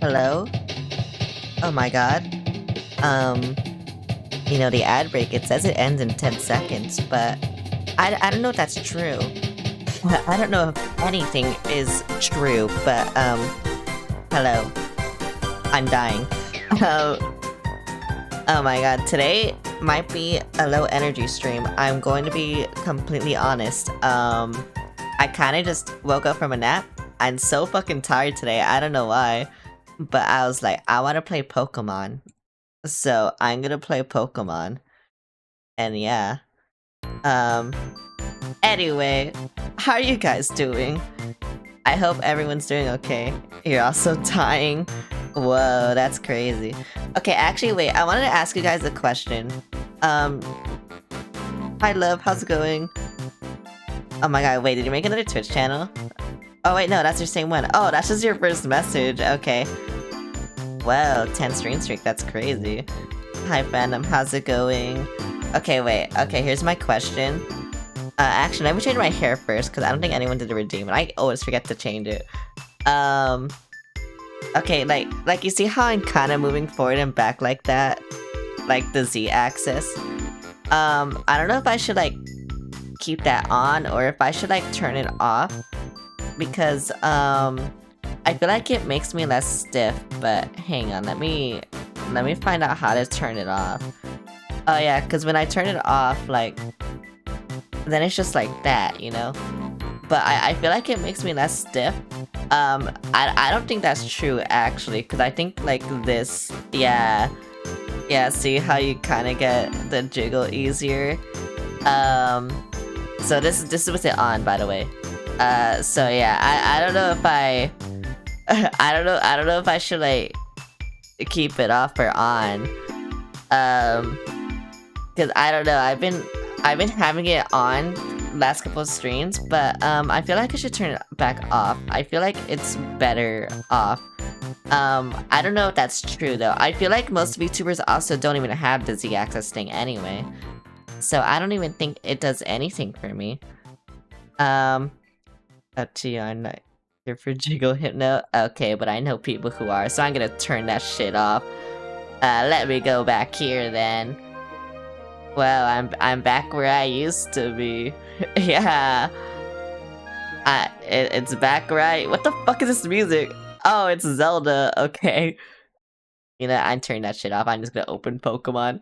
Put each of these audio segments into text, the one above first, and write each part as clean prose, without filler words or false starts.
Hello? Oh my god. Um, the ad break, it says it ends in 10 seconds, but I don't know if that's true. I don't know if anything is true, but, hello. I'm dying. Uh, oh my god, today might be a low energy stream. I'm going to be completely honest. I kinda just woke up from a nap. I'm so fucking tired today, I don't know why. But I was like, I wanna play Pokemon. So I'm gonna play Pokemon. And yeah. Um, anyway, how are you guys doing? I hope everyone's doing okay. You're also dying. Whoa, that's crazy. Okay, actually, wait, I wanted to ask you guys a question. Hi, love, how's it going? Oh my god, wait, did you make another Twitch channel? Oh wait, no, that's your same one. Oh, that's just your first message, okay. Wow, 10 stream streak, that's crazy. Hi, fandom, how's it going? Okay, wait, okay, here's my question. Actually, let me change my hair first, because I don't think anyone did a redeem, and I always forget to change it. Okay, like you see how I'm kind of moving forward and back like that? Like the Z-axis? I don't know if I should, like, keep that on, or if I should, like, turn it off. Because, I feel like it makes me less stiff, but hang on, let me find out how to turn it off. Oh yeah, because when I turn it off, like, then it's just like that, you know? But I feel like it makes me less stiff. I don't think that's true, actually, because I think, like, this, yeah, see how you kind of get the jiggle easier? So this is with it on, by the way. So yeah, I don't know if I don't know if I should, like, keep it off or on. Cause I don't know, I've been having it on last couple of streams, but I feel like I should turn it back off. I feel like it's better off. I don't know if that's true though. I feel like most VTubers also don't even have the Z-axis thing anyway. So I don't even think it does anything for me. Up to you, I'm not here for Jiggle Hypno. Okay, but I know people who are, so I'm gonna turn that shit off. Let me go back here then. Well, I'm back where I used to be. Yeah. It's back right. What the fuck is this music? Oh, it's Zelda. Okay. You know, I turned that shit off. I'm just gonna open Pokemon.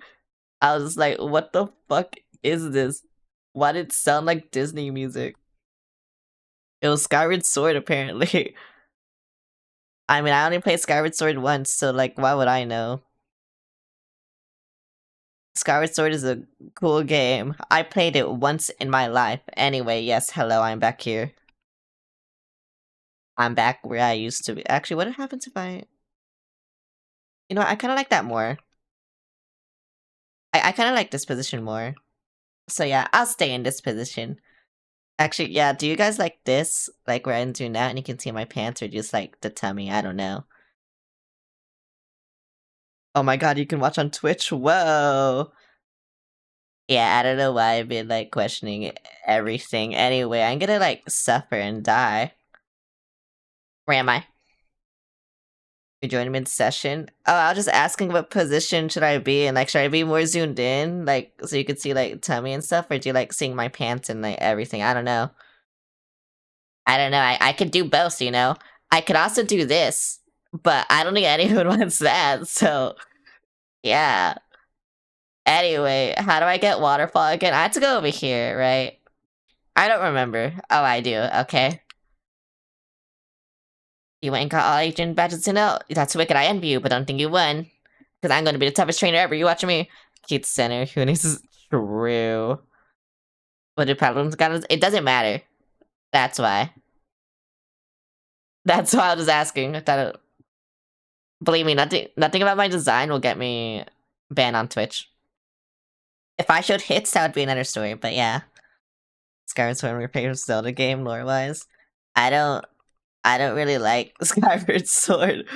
I was just like, what the fuck is this? Why did it sound like Disney music? It was Skyward Sword, apparently. I mean, I only played Skyward Sword once, so, like, why would I know? Skyward Sword is a cool game. I played it once in my life. Anyway, yes, hello, I'm back here. I'm back where I used to be. Actually, what happens if I... You know, I kind of like that more. I kind of like this position more. So yeah, I'll stay in this position. Actually, yeah, do you guys like this? Like where I'm doing that and you can see my pants, or just like the tummy? I don't know. Oh my god, you can watch on Twitch? Whoa! Yeah, I don't know why I've been, like, questioning everything. Anyway, I'm gonna, like, suffer and die. Where am I? You joined mid-session? Oh, I was just asking what position should I be in. Like, should I be more zoomed in? Like, so you could see, like, tummy and stuff? Or do you like seeing my pants and, like, everything? I don't know. I don't know. I could do both, you know? I could also do this. But I don't think anyone wants that, so... Yeah. Anyway, how do I get waterfall again? I have to go over here, right? I don't remember. Oh, I do. Okay. You went and got all agent badges to know. That's wicked. I envy you, but don't think you won. Because I'm going to be the toughest trainer ever. You watch me. Keith Center. Who is true? What do problems got? It doesn't matter. That's why. That's why I was asking. I thought it... Believe me, nothing about my design will get me banned on Twitch. If I showed hits, that would be another story, but yeah. Skyward Sword, my favorite Zelda game, lore-wise. I don't really like Skyward Sword.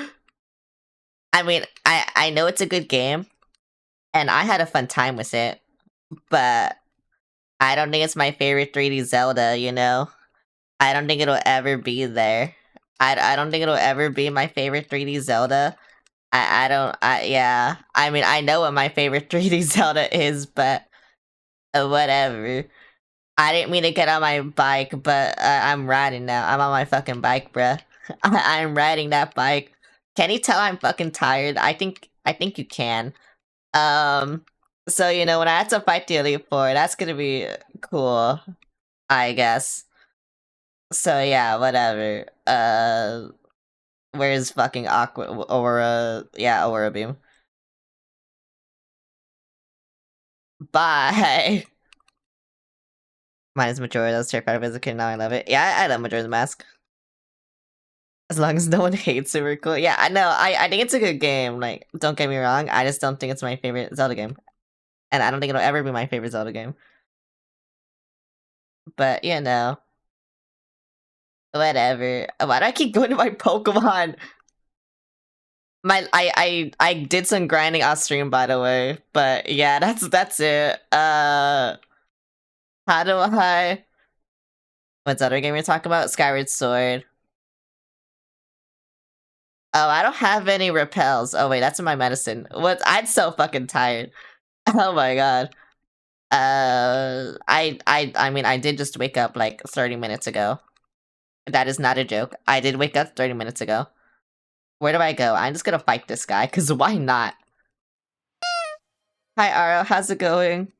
I mean, I know it's a good game, and I had a fun time with it, but I don't think it's my favorite 3D Zelda, you know? I don't think it'll ever be there. I don't think it'll ever be my favorite 3D Zelda. Yeah. I mean, I know what my favorite 3D Zelda is, but whatever. I didn't mean to get on my bike, but I'm riding now. I'm on my fucking bike, bruh. I'm riding that bike. Can you tell I'm fucking tired? I think you can. So you know, when I have to fight the Elite Four, that's gonna be cool, I guess. So yeah, whatever. Where's fucking Aqua Aura? Yeah, Aura Beam. Bye. Mine is Majora. I was terrified of it as a kid. Now I love it. Yeah, I love Majora's Mask. As long as no one hates it, we're cool. Yeah, I know. I think it's a good game. Like, don't get me wrong. I just don't think it's my favorite Zelda game, and I don't think it'll ever be my favorite Zelda game. But you know, whatever. Why do I keep going to my Pokemon? I did some grinding off stream, by the way. But yeah, that's it. How do I? What's other game you're talking about? Skyward Sword. Oh, I don't have any repels. Oh wait, that's in my medicine. What? I'm so fucking tired. Oh my god. I mean, I did just wake up like 30 minutes ago. That is not a joke. I did wake up 30 minutes ago. Where do I go? I'm just gonna fight this guy, cause why not? Hi Aro, how's it going?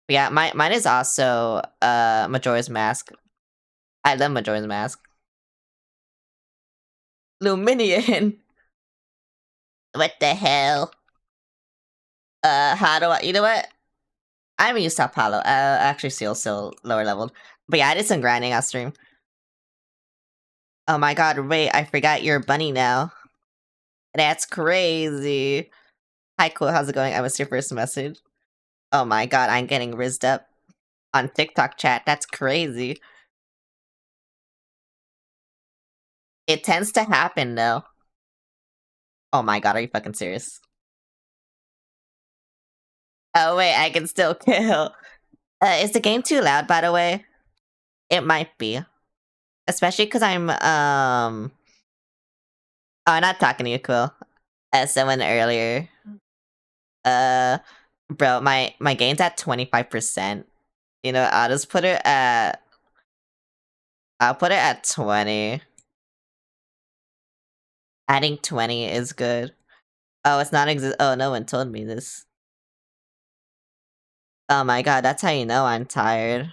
Yeah, mine is also Majora's Mask. I love Majora's Mask. Luminion. What the hell? How do I? You know what? I'm used to Apollo. Actually, still lower leveled. But yeah, I did some grinding on stream. Oh my god! Wait, I forgot you're a bunny now. That's crazy. Hi, cool. How's it going? I missed your first message. Oh my god, I'm getting rizzed up on TikTok chat. That's crazy. It tends to happen though. Oh my god, are you fucking serious? Oh wait, I can still kill. Is the game too loud, by the way? It might be. Especially because I'm, Oh, I'm not talking to you, Quill. As someone earlier. Bro, my gain's at 25%. You know, I'll just put it at... I'll put it at 20. Adding 20 is good. Oh, it's not oh, no one told me this. Oh my god, that's how you know I'm tired.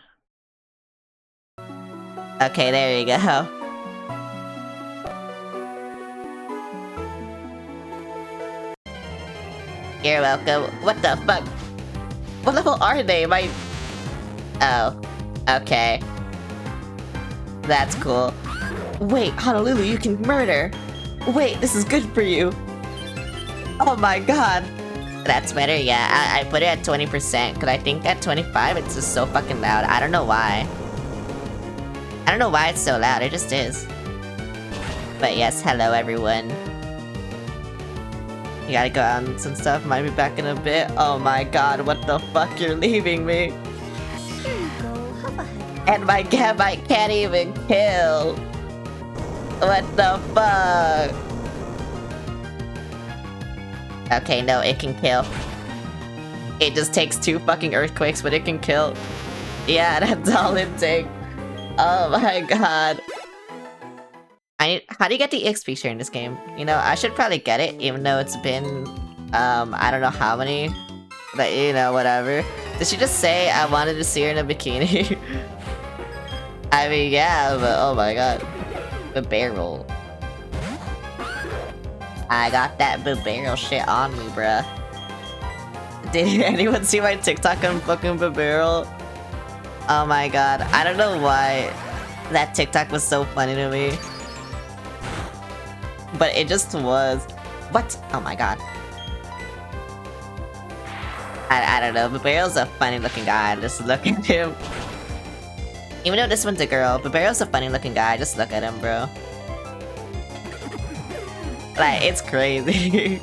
Okay, there you go. You're welcome. What the fuck? What level are they? Oh. Okay. That's cool. Wait, Honolulu, you can murder! Wait, this is good for you! Oh my god! That's better, yeah. I put it at 20%, because I think at 25 it's just so fucking loud. I don't know why. I don't know why it's so loud, it just is. But yes, hello everyone. You gotta go out and some stuff, might be back in a bit. Oh my god, what the fuck, you're leaving me? Here you go, have a hug. And my Gabite can't even kill! What the fuck? Okay, no, it can kill. It just takes 2 fucking earthquakes, but it can kill. Yeah, that's all it takes. Oh my god. How do you get the XP share in this game? You know, I should probably get it, even though it's been, I don't know how many. But, you know, whatever. Did she just say I wanted to see her in a bikini? I mean, yeah, but oh my god. The barrel. I got that barrel shit on me, bruh. Did anyone see my TikTok on fucking barrel? Oh my god, I don't know why that TikTok was so funny to me. But it just was. What? Oh my god. I don't know, Babarrel's a funny looking guy, just look at him. Even though this one's a girl, Babarrel's a funny looking guy, just look at him, bro. Like, it's crazy.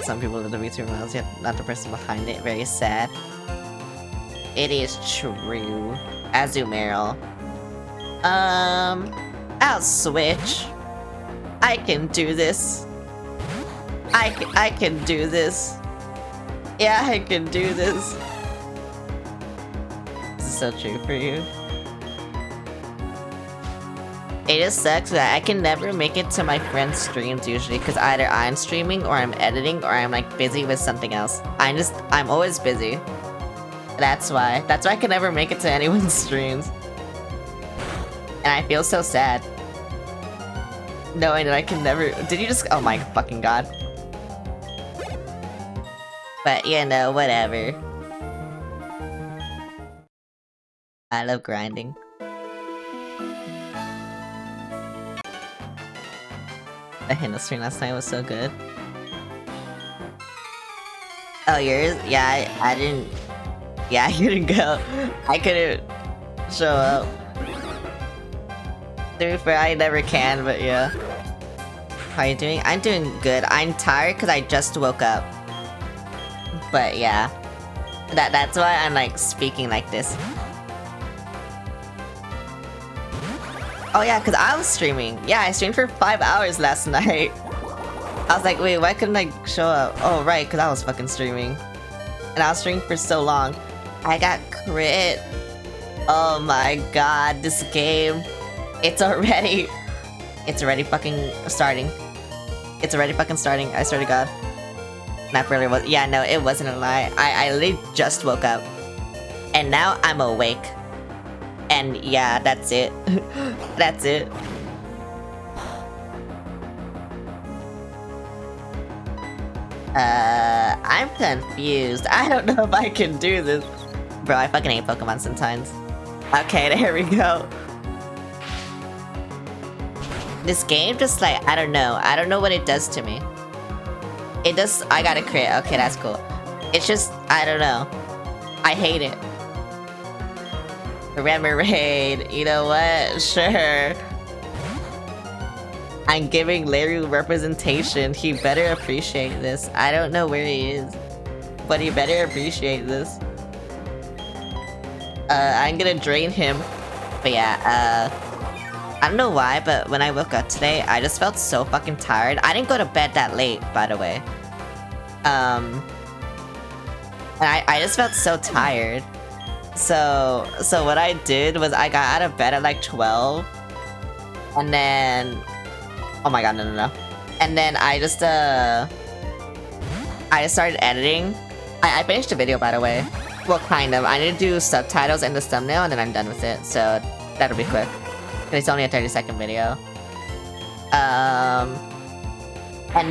Some people live the VTuber miles, yet not the person behind it, very sad. It is true. Azumarill. I'll switch. I can do this. I can do this. Yeah, I can do this. This is so true for you. It just sucks that I can never make it to my friends' streams usually because either I'm streaming or I'm editing or I'm like busy with something else. I'm always busy. That's why I can never make it to anyone's streams. And I feel so sad. Knowing that I can never— Did you just— Oh my fucking god. But you know, whatever. I love grinding. The Hina stream last night was so good. Oh, yours? Yeah, I didn't... Yeah, I couldn't go. I couldn't show up. To be fair, I never can, but yeah. How are you doing? I'm doing good. I'm tired because I just woke up. But yeah. That's why I'm like speaking like this. Oh yeah, because I was streaming. Yeah, I streamed for 5 hours last night. I was like, wait, why couldn't I show up? Oh right, because I was fucking streaming. And I was streaming for so long. I got crit. Oh my god, this game. It's already fucking starting. It's already fucking starting, I swear to god. That really was— yeah, no, it wasn't a lie. I literally just woke up. And now I'm awake. And yeah, that's it. That's it. I'm confused. I don't know if I can do this. Bro, I fucking hate Pokemon sometimes. Okay, there we go. This game just like— I don't know what it does to me. It does— I got a crit. Okay, that's cool. It's just— I don't know. I hate it. Remoraid, you know what? Sure. I'm giving Larry representation. He better appreciate this. I don't know where he is, but he better appreciate this. I'm gonna drain him. But yeah, I don't know why, but when I woke up today, I just felt so fucking tired. I didn't go to bed that late, by the way. And I just felt so tired. So what I did was I got out of bed at like 12. And then... Oh my god, no. And then I just started editing. I finished the video, by the way. Well, kind of. I need to do subtitles and the thumbnail, and then I'm done with it. So that'll be quick. It's only a 30-second video. And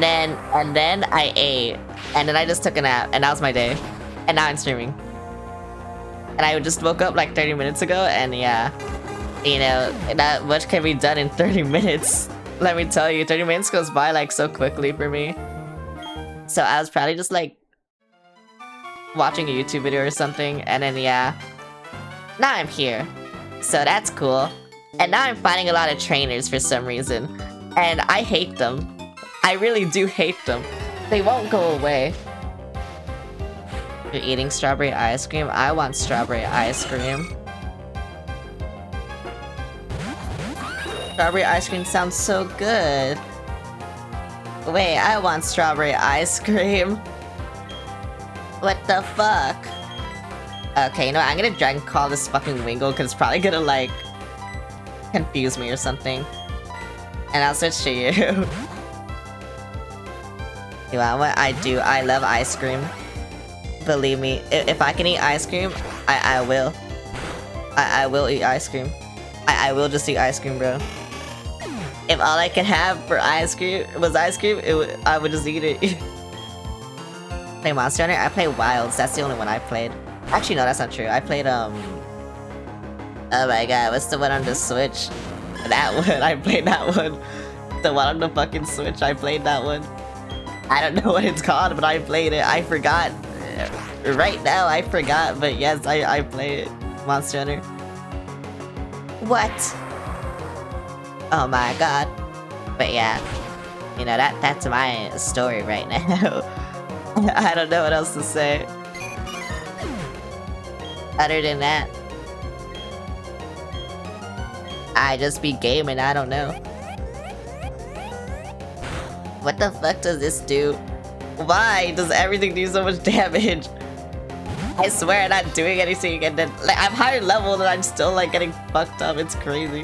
then I ate. And then I just took a nap, and that was my day. And now I'm streaming. And I just woke up like 30 minutes ago, and yeah. You know, that much can be done in 30 minutes. Let me tell you, 30 minutes goes by like so quickly for me. So I was probably just like watching a YouTube video or something, and then yeah. Now I'm here. So that's cool. And now I'm finding a lot of trainers for some reason. And I hate them. I really do hate them. They won't go away. You're eating strawberry ice cream? I want strawberry ice cream. Strawberry ice cream sounds so good. Wait, I want strawberry ice cream. What the fuck? Okay, you know what? I'm gonna Dragon Call this fucking Wingull because it's probably gonna like confuse me or something. And I'll switch to you. You want what? I do. I love ice cream. Believe me, if I can eat ice cream, I will. I will eat ice cream. I will just eat ice cream, bro. If all I could have for ice cream was ice cream, I would just eat it. Play Monster Hunter? I play Wilds. That's the only one I played. Actually, no, that's not true. I played, Oh my god, what's the one on the Switch? That one. I played that one. The one on the fucking Switch. I played that one. I don't know what it's called, but I played it. I forgot. Right now, I forgot. But yes, I played it. Monster Hunter. What? Oh my god. But yeah, you know, that's my story right now. I don't know what else to say. Other than that, I just be gaming, I don't know. What the fuck does this do? Why does everything do so much damage? I swear I'm not doing anything, and then like I'm higher level and I'm still like getting fucked up. It's crazy.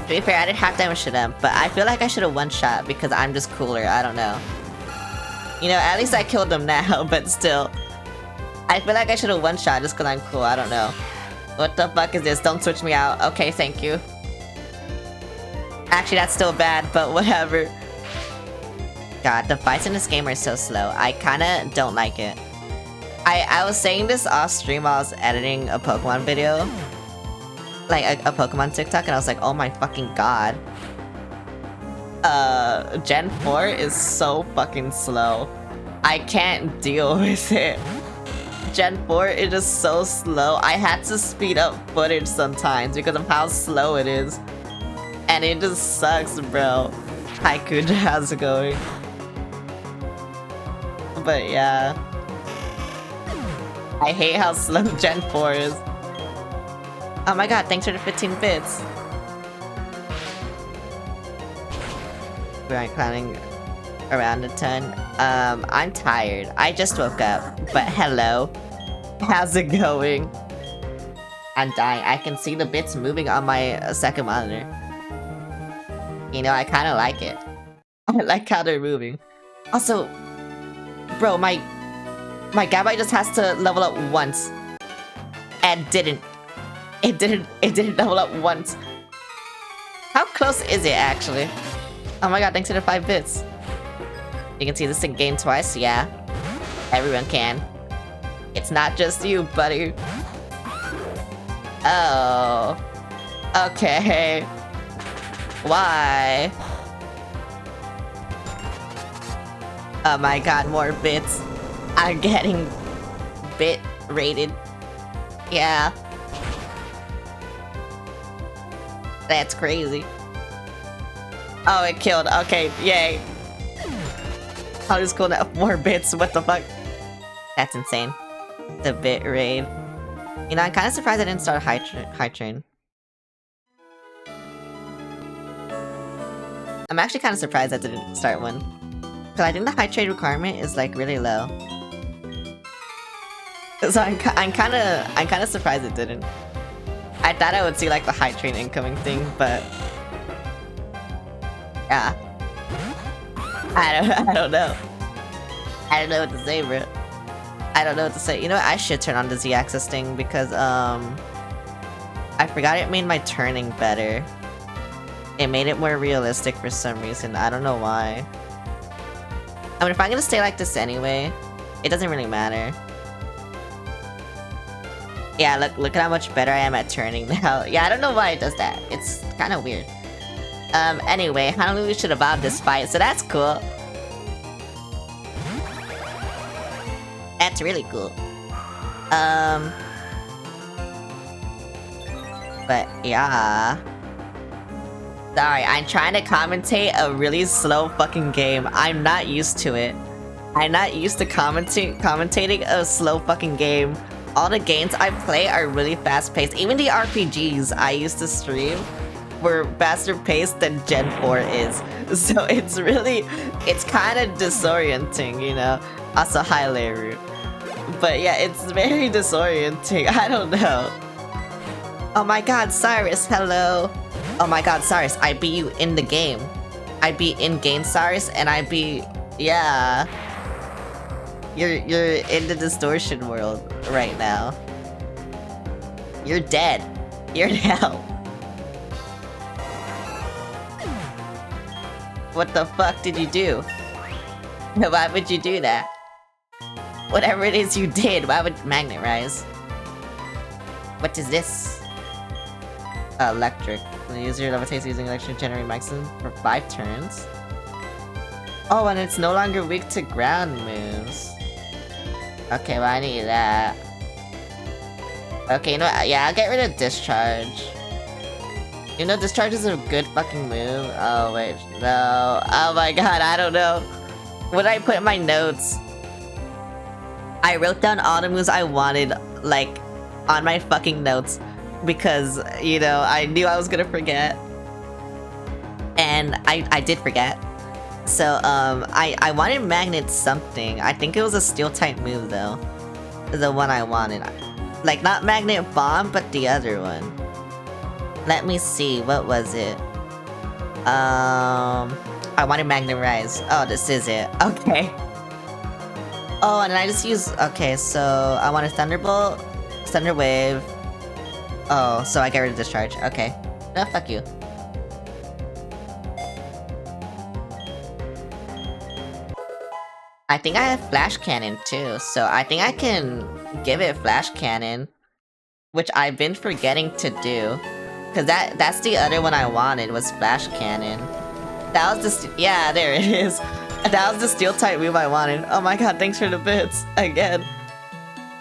To be fair, I didn't have damage to them, but I feel like I should have one-shot because I'm just cooler. I don't know. You know, at least I killed them now, but still. I feel like I should have one-shot just because I'm cool. I don't know. What the fuck is this? Don't switch me out. Okay, thank you. Actually, that's still bad, but whatever. God, the fights in this game are so slow. I kinda don't like it. I was saying this off stream while I was editing a Pokemon video. Like, a Pokemon TikTok, and I was like, oh my fucking god. Gen 4 is so fucking slow. I can't deal with it. Gen 4 is just so slow. I had to speed up footage sometimes because of how slow it is. And it just sucks, bro. Haiku, how's it going? But yeah. I hate how slow Gen 4 is. Oh my god, thanks for the 15 bits. We're climbing around a ton. I'm tired. I just woke up. But hello. How's it going? I'm dying. I can see the bits moving on my second monitor. You know, I kind of like it. I like how they're moving. Also, bro, my Gabite just has to level up once, and didn't. It didn't level up once. How close is it actually? Oh my god! Thanks for the 5 bits. You can see this in game twice. Yeah, everyone can. It's not just you, buddy. Oh. Okay. Why? Oh my god, more bits. I'm getting bit rated. Yeah. That's crazy. Oh, it killed. Okay, yay. I'll just go now. More bits. What the fuck? That's insane. The bit raid. You know, I'm kind of surprised I didn't start a high train. I'm actually kind of surprised I didn't start one. Because I think the high trade requirement is like really low. So I'm kind of surprised it didn't. I thought I would see like the high train incoming thing, but yeah. I don't know. I don't know what to say, bro. I don't know what to say. You know what? I should turn on the Z-axis thing because I forgot it made my turning better. It made it more realistic for some reason. I don't know why. I mean, if I'm gonna stay like this anyway, it doesn't really matter. Yeah, look at how much better I am at turning now. Yeah, I don't know why it does that. It's kind of weird. Anyway, Honolulu should have won this fight, so that's cool. That's really cool. But yeah. Sorry, I'm trying to commentate a really slow fucking game. I'm not used to it. I'm not used to commentating a slow fucking game. All the games I play are really fast paced. Even the RPGs I used to stream were faster paced than Gen 4 is. So it's kind of disorienting, you know? Also, hi Leru. But yeah, it's very disorienting. I don't know. Oh my god, Cyrus, hello. Oh my god, Cyrus, I beat you in the game. I beat in-game Cyrus, and I beat... Yeah. You're in the distortion world right now. You're dead. You're in hell. What the fuck did you do? Why would you do that? Whatever it is you did, why would Magnet Rise? What is this? Electric. The user levitates using electric generate maximum for 5 turns. Oh, and it's no longer weak to ground moves. Okay, well I need that. Okay, you know what? Yeah, I'll get rid of Discharge. You know, Discharge is a good fucking move. Oh, wait. No. Oh my god, I don't know. What did I put in my notes? I wrote down all the moves I wanted, like, on my fucking notes. because, you know, I knew I was gonna forget. And I did forget. So, I wanted Magnet something. I think it was a Steel-type move, though. The one I wanted. Like, not Magnet Bomb, but the other one. Let me see, what was it? I wanted Magnet Rise. Oh, this is it. Okay. Oh, and I just used... Okay, so I wanted Thunderbolt, Thunder Wave. Oh, so I get rid of Discharge. Okay. No, fuck you. I think I have Flash Cannon too, so I think I can give it Flash Cannon, which I've been forgetting to do, cause that's the other one I wanted was Flash Cannon. That was the yeah, there it is. That was the Steel type move I wanted. Oh my god, thanks for the bits again.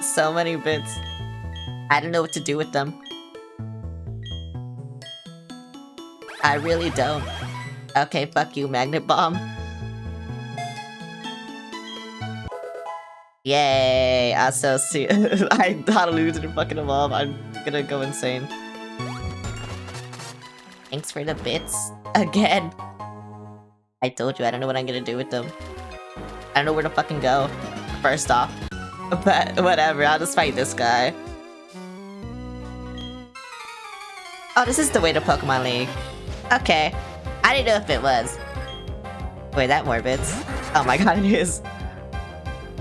So many bits. I don't know what to do with them. I really don't. Okay, fuck you, Magnet Bomb. Yay! Also, see, I Honolulu didn't fucking evolve. I'm gonna go insane. Thanks for the bits again. I told you I don't know what I'm gonna do with them. I don't know where to fucking go. First off, but whatever. I'll just fight this guy. Oh, this is the way to Pokemon League. Okay, I didn't know if it was. Wait, that more bits? Oh my god, it is.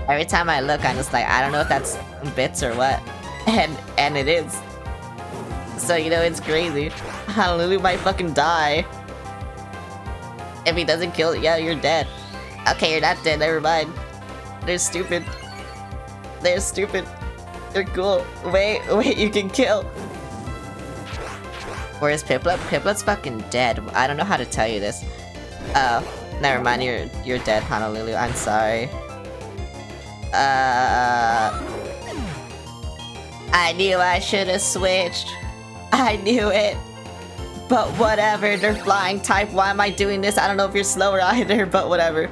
Every time I look, I'm just like, I don't know if that's bits or what. And it is. So, you know, it's crazy. Honolulu might fucking die. If he doesn't kill it, yeah, you're dead. Okay, you're not dead, never mind. They're stupid. They're stupid. They're cool. Wait, you can kill. Where's Piplup? Piplup's fucking dead. I don't know how to tell you this. Oh, never mind, you're dead, Honolulu. I'm sorry. I knew I should have switched. I knew it. But whatever, they're flying type. Why am I doing this? I don't know if you're slower either, but whatever.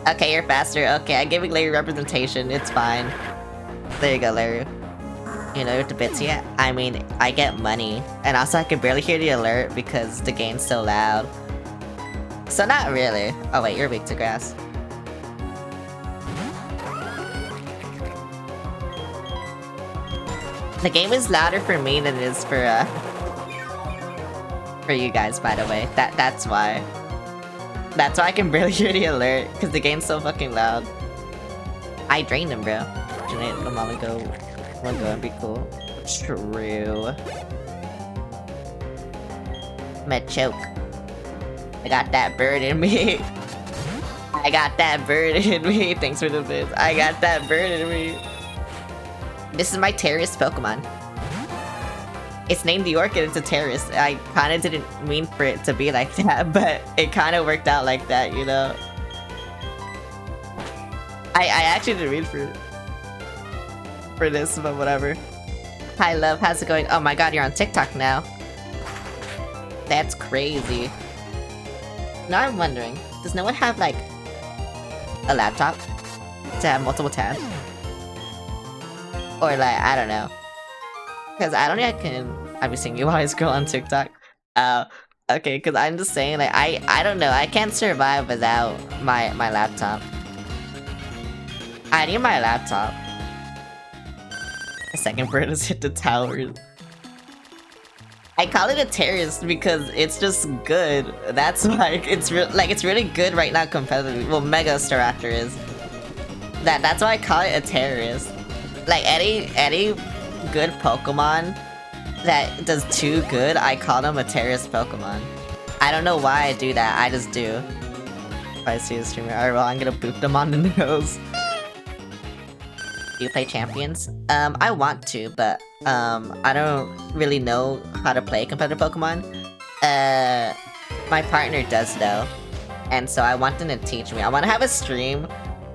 Okay, you're faster. Okay, I'm giving Larry representation. It's fine. There you go, Larry. You know what the bits yet? I mean, I get money. And also I can barely hear the alert because the game's so loud. So not really. Oh wait, you're weak to grass. The game is louder for me than it is for you guys, by the way. That's why. That's why I can barely hear the alert, because the game's so fucking loud. I drained him, bro. I'm gonna go and be cool. True. Machoke. I got that bird in me. I got that bird in me. Thanks for the bits. I got that bird in me. This is my terrorist Pokemon. It's named the Orchid, it's a terrorist. I kinda didn't mean for it to be like that, but it kinda worked out like that, you know? I actually didn't mean for this, but whatever. Hi love, how's it going? Oh my god, you're on TikTok now. That's crazy. Now I'm wondering, does no one have like a laptop to have multiple tabs? Or like, I don't know. Cause I don't think I'll be seeing you while I scroll on TikTok. Okay, cause I'm just saying like, I don't know, I can't survive without my laptop. I need my laptop. A second bird has hit the towers. I call it a terrorist because it's just good. That's why it's really good right now competitively. Well, Mega Staraptor is. That's why I call it a terrorist. Like any good Pokemon that does too good, I call them a terrorist Pokemon. I don't know why I do that, I just do. If I see a streamer, alright, well I'm gonna boop them on the nose. Do you play Champions? I want to, but I don't really know how to play competitive Pokemon. My partner does though, and so I want them to teach me. I want to have a stream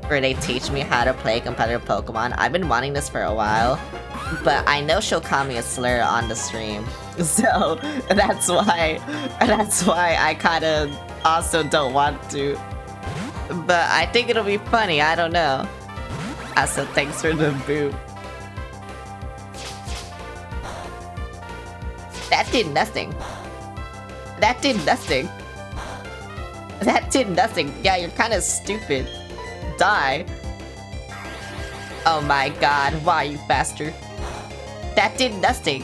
where they teach me how to play competitive Pokemon. I've been wanting this for a while, but I know she'll call me a slur on the stream. So that's why I kinda also don't want to. But I think it'll be funny, I don't know. Also, thanks for the boot. did nothing. That did nothing. That did nothing. Yeah, you're kind of stupid. Die. Oh my god, why you faster? That did nothing.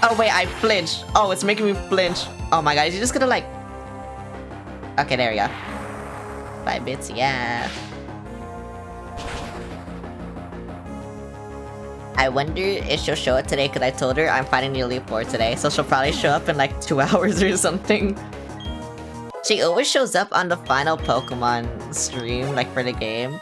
Oh wait, I flinched. Oh, it's making me flinch. Oh my god, is he just gonna like... Okay, there we go. 5 bits, yeah. I wonder if she'll show up today because I told her I'm fighting the Elite Four today, so she'll probably show up in like 2 hours or something. She always shows up on the final Pokemon stream, like for the game.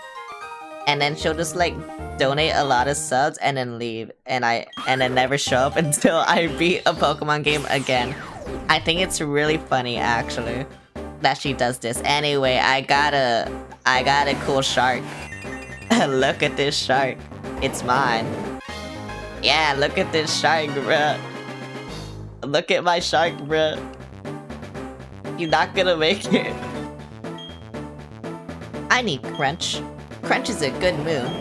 And then she'll just like donate a lot of subs and then leave. And then never show up until I beat a Pokemon game again. I think it's really funny actually that she does this. Anyway, I got a cool shark. Look at this shark. It's mine. Yeah, look at this shark, bruh. Look at my shark, bruh. You're not gonna make it. I need Crunch. Crunch is a good move.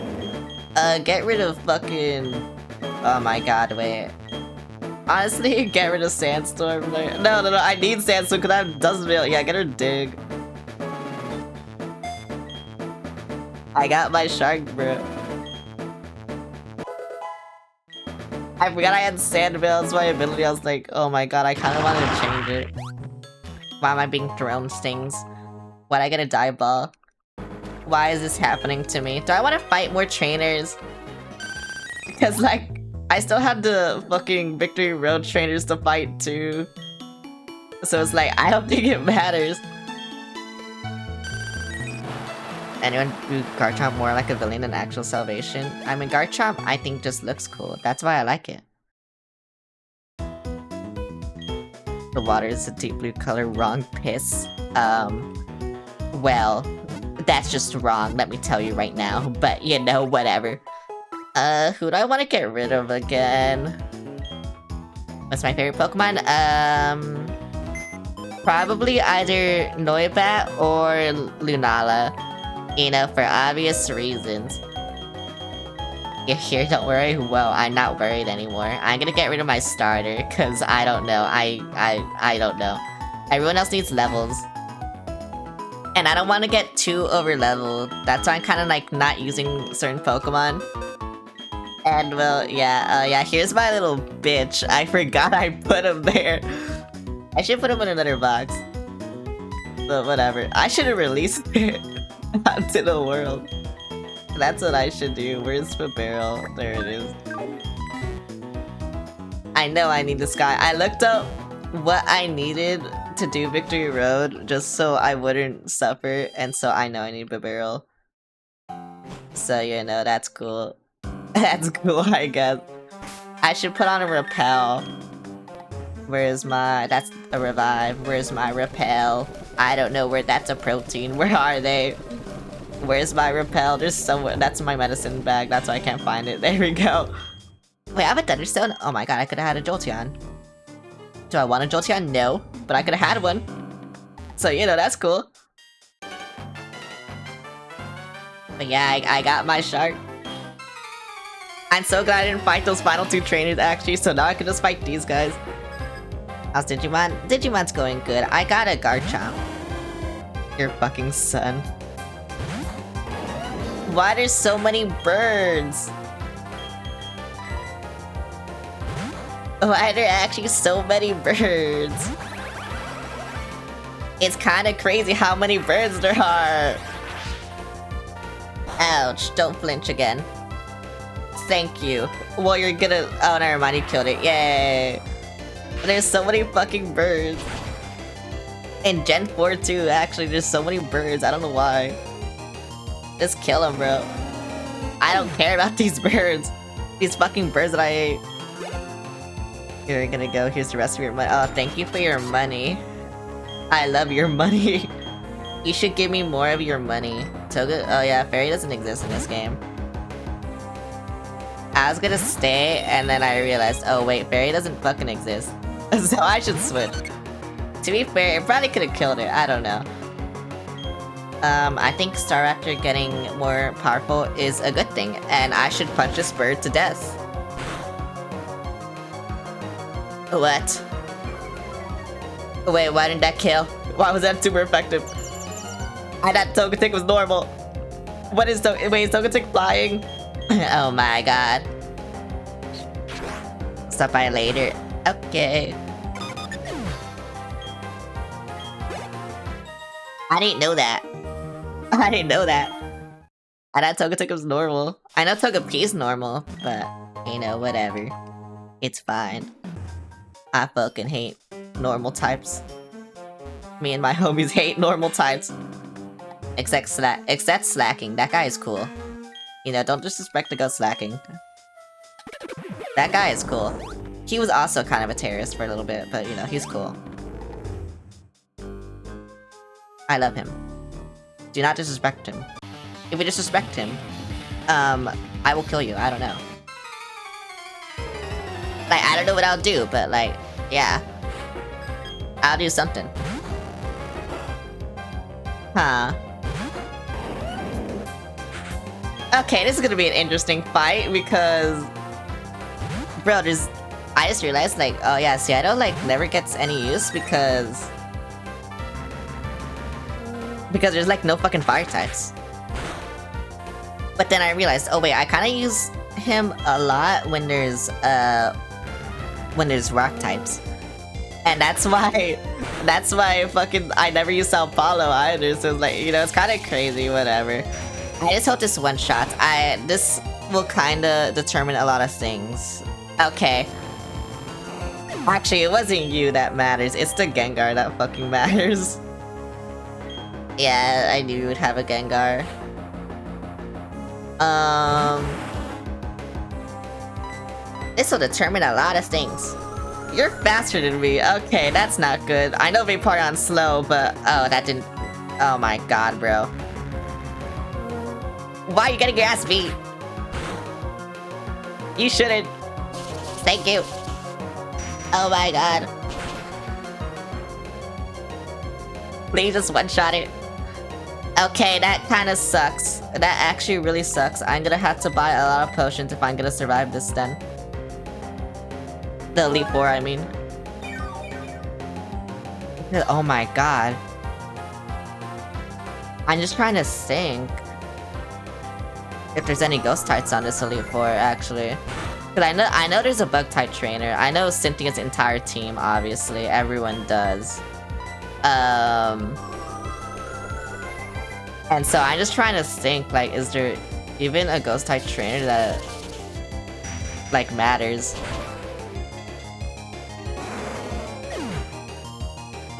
Get rid of fucking... Oh my god, wait. Honestly, get rid of Sandstorm. No, I need Sandstorm because I have Duskbill. Yeah, get her Dig. I got my shark, bro. I forgot I had Sandbill as my ability. I was like, oh my god, I kind of wanted to change it. Why am I being thrown stings? Why'd I get a dive ball? Why is this happening to me? Do I want to fight more trainers? Because like, I still have the fucking Victory Road trainers to fight too. So it's like, I don't think it matters. Anyone do Garchomp more like a villain than actual Salvation? I mean, Garchomp I think just looks cool. That's why I like it. The water is a deep blue color. Wrong piss. Well, that's just wrong, let me tell you right now. But, you know, whatever. Who do I want to get rid of again? What's my favorite Pokemon? Probably either Noibat or Lunala. You know, for obvious reasons. You're here, don't worry. Well, I'm not worried anymore. I'm gonna get rid of my starter, cause I don't know. I don't know. Everyone else needs levels. And I don't want to get too over-leveled. That's why I'm kind of like not using certain Pokemon. And well, yeah, here's my little bitch. I forgot I put him there. I should put him in another box. But whatever. I should have released it onto the world. That's what I should do. Where's the barrel? There it is. I know I need this guy. I looked up what I needed to do Victory Road just so I wouldn't suffer, and so I know I need a barrel. So, you know, that's cool. That's cool, I guess. I should put on a Repel. Where's my... That's a Revive. Where's my Repel? I don't know where... That's a Protein. Where are they? Where's my Repel? There's somewhere... That's my medicine bag. That's why I can't find it. There we go. Wait, I have a Thunderstone? Oh my god, I could have had a Jolteon. Do I want a Jolteon? No. But I could have had one. So, you know, that's cool. But yeah, I got my shark. I'm so glad I didn't fight those final 2 trainers, actually, so now I can just fight these guys. How's Digimon? Digimon's going good. I got a Garchomp. Your fucking son. Why there's so many birds? Why are there actually so many birds? It's kinda crazy how many birds there are. Ouch, don't flinch again. Thank you. Well, you're gonna... Oh, never mind, you killed it. Yay! There's so many fucking birds. In Gen 4 too, actually, there's so many birds. I don't know why. Just kill them, bro. I don't care about these birds. These fucking birds that I ate. You're gonna go. Here's the rest of your money. Oh, thank you for your money. I love your money. You should give me more of your money. Toga? Oh yeah, Fairy doesn't exist in this game. I was gonna stay, and then I realized, oh wait, Fairy doesn't fucking exist. So I should switch. To be fair, it probably could've killed it, I don't know. I think Staraptor getting more powerful is a good thing, and I should punch this bird to death. What? Wait, why didn't that kill? Why was that super effective? I thought Togetic was normal. What is wait, is Togetic flying? Oh my god. Stop by later. Okay. I didn't know that. I didn't know that. I thought Togetic was normal. I know Togepi's normal, but, you know, whatever. It's fine. I fucking hate normal types. Me and my homies hate normal types. Except Slacking. That guy is cool. You know, don't disrespect the ghost Slacking. That guy is cool. He was also kind of a terrorist for a little bit, but, you know, he's cool. I love him. Do not disrespect him. If you disrespect him, I will kill you. I don't know. Like, I don't know what I'll do, but, like, yeah. I'll do something. Huh. Okay, this is gonna be an interesting fight, because... Bro, I just realized, like, oh yeah, Seattle, like, never gets any use, because there's, like, no fucking fire types. But then I realized, oh wait, I kinda use him a lot when there's rock types. And that's why fucking I never use Sao Paulo either, so it's like, you know, it's kinda crazy, whatever. I just hope this one shot. This will kinda determine a lot of things. Okay. Actually, it wasn't you that matters, it's the Gengar that fucking matters. Yeah, I knew you would have a Gengar. This will determine a lot of things. You're faster than me. Okay, that's not good. I know Vaporeon's slow, but... Oh, that didn't... Oh my god, bro. Why are you getting your ass beat? You shouldn't. Thank you. Oh my god. Please just one-shot it. Okay, that kinda sucks. That actually really sucks. I'm gonna have to buy a lot of potions if I'm gonna survive this then. The Elite Four, I mean. Oh my god. I'm just trying to think if there's any ghost types on this Elite Four, actually. Cause I know there's a bug type trainer. I know Cynthia's entire team, obviously. Everyone does. And so I'm just trying to think, like, is there even a ghost type trainer that, like, matters?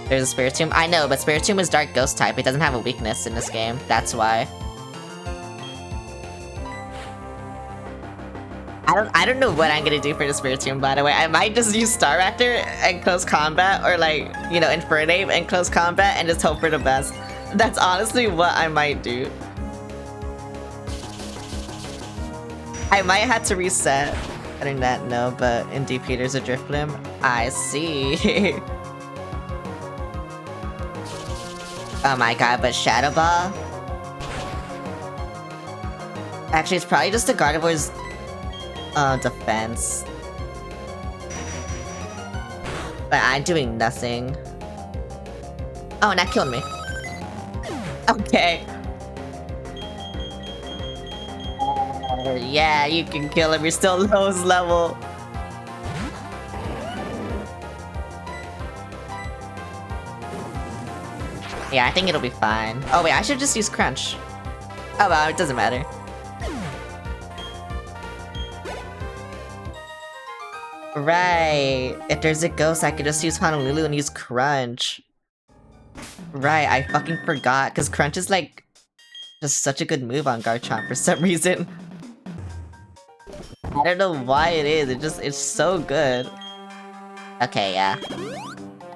There's a Spiritomb? I know, but Spiritomb is dark ghost type. It doesn't have a weakness in this game. That's why. I don't know what I'm gonna do for the Spiritomb, by the way. I might just use Staraptor and close combat, or like, you know, Infernape and close combat, and just hope for the best. That's honestly what I might do. I might have to reset. I did not know, but in DP there's a Drifblim. I see. Oh my god, but Shadow Ball? Actually, it's probably just the Gardevoir's defense. But I'm doing nothing. Oh, and that killed me. Okay. Yeah, you can kill him. You're still lowest level. Yeah, I think it'll be fine. Oh wait, I should just use Crunch. Oh well, it doesn't matter. Right. If there's a ghost, I could just use Honolulu and use Crunch. Right, I fucking forgot, because Crunch is like just such a good move on Garchomp for some reason. I don't know why it is, it's so good. Okay, yeah.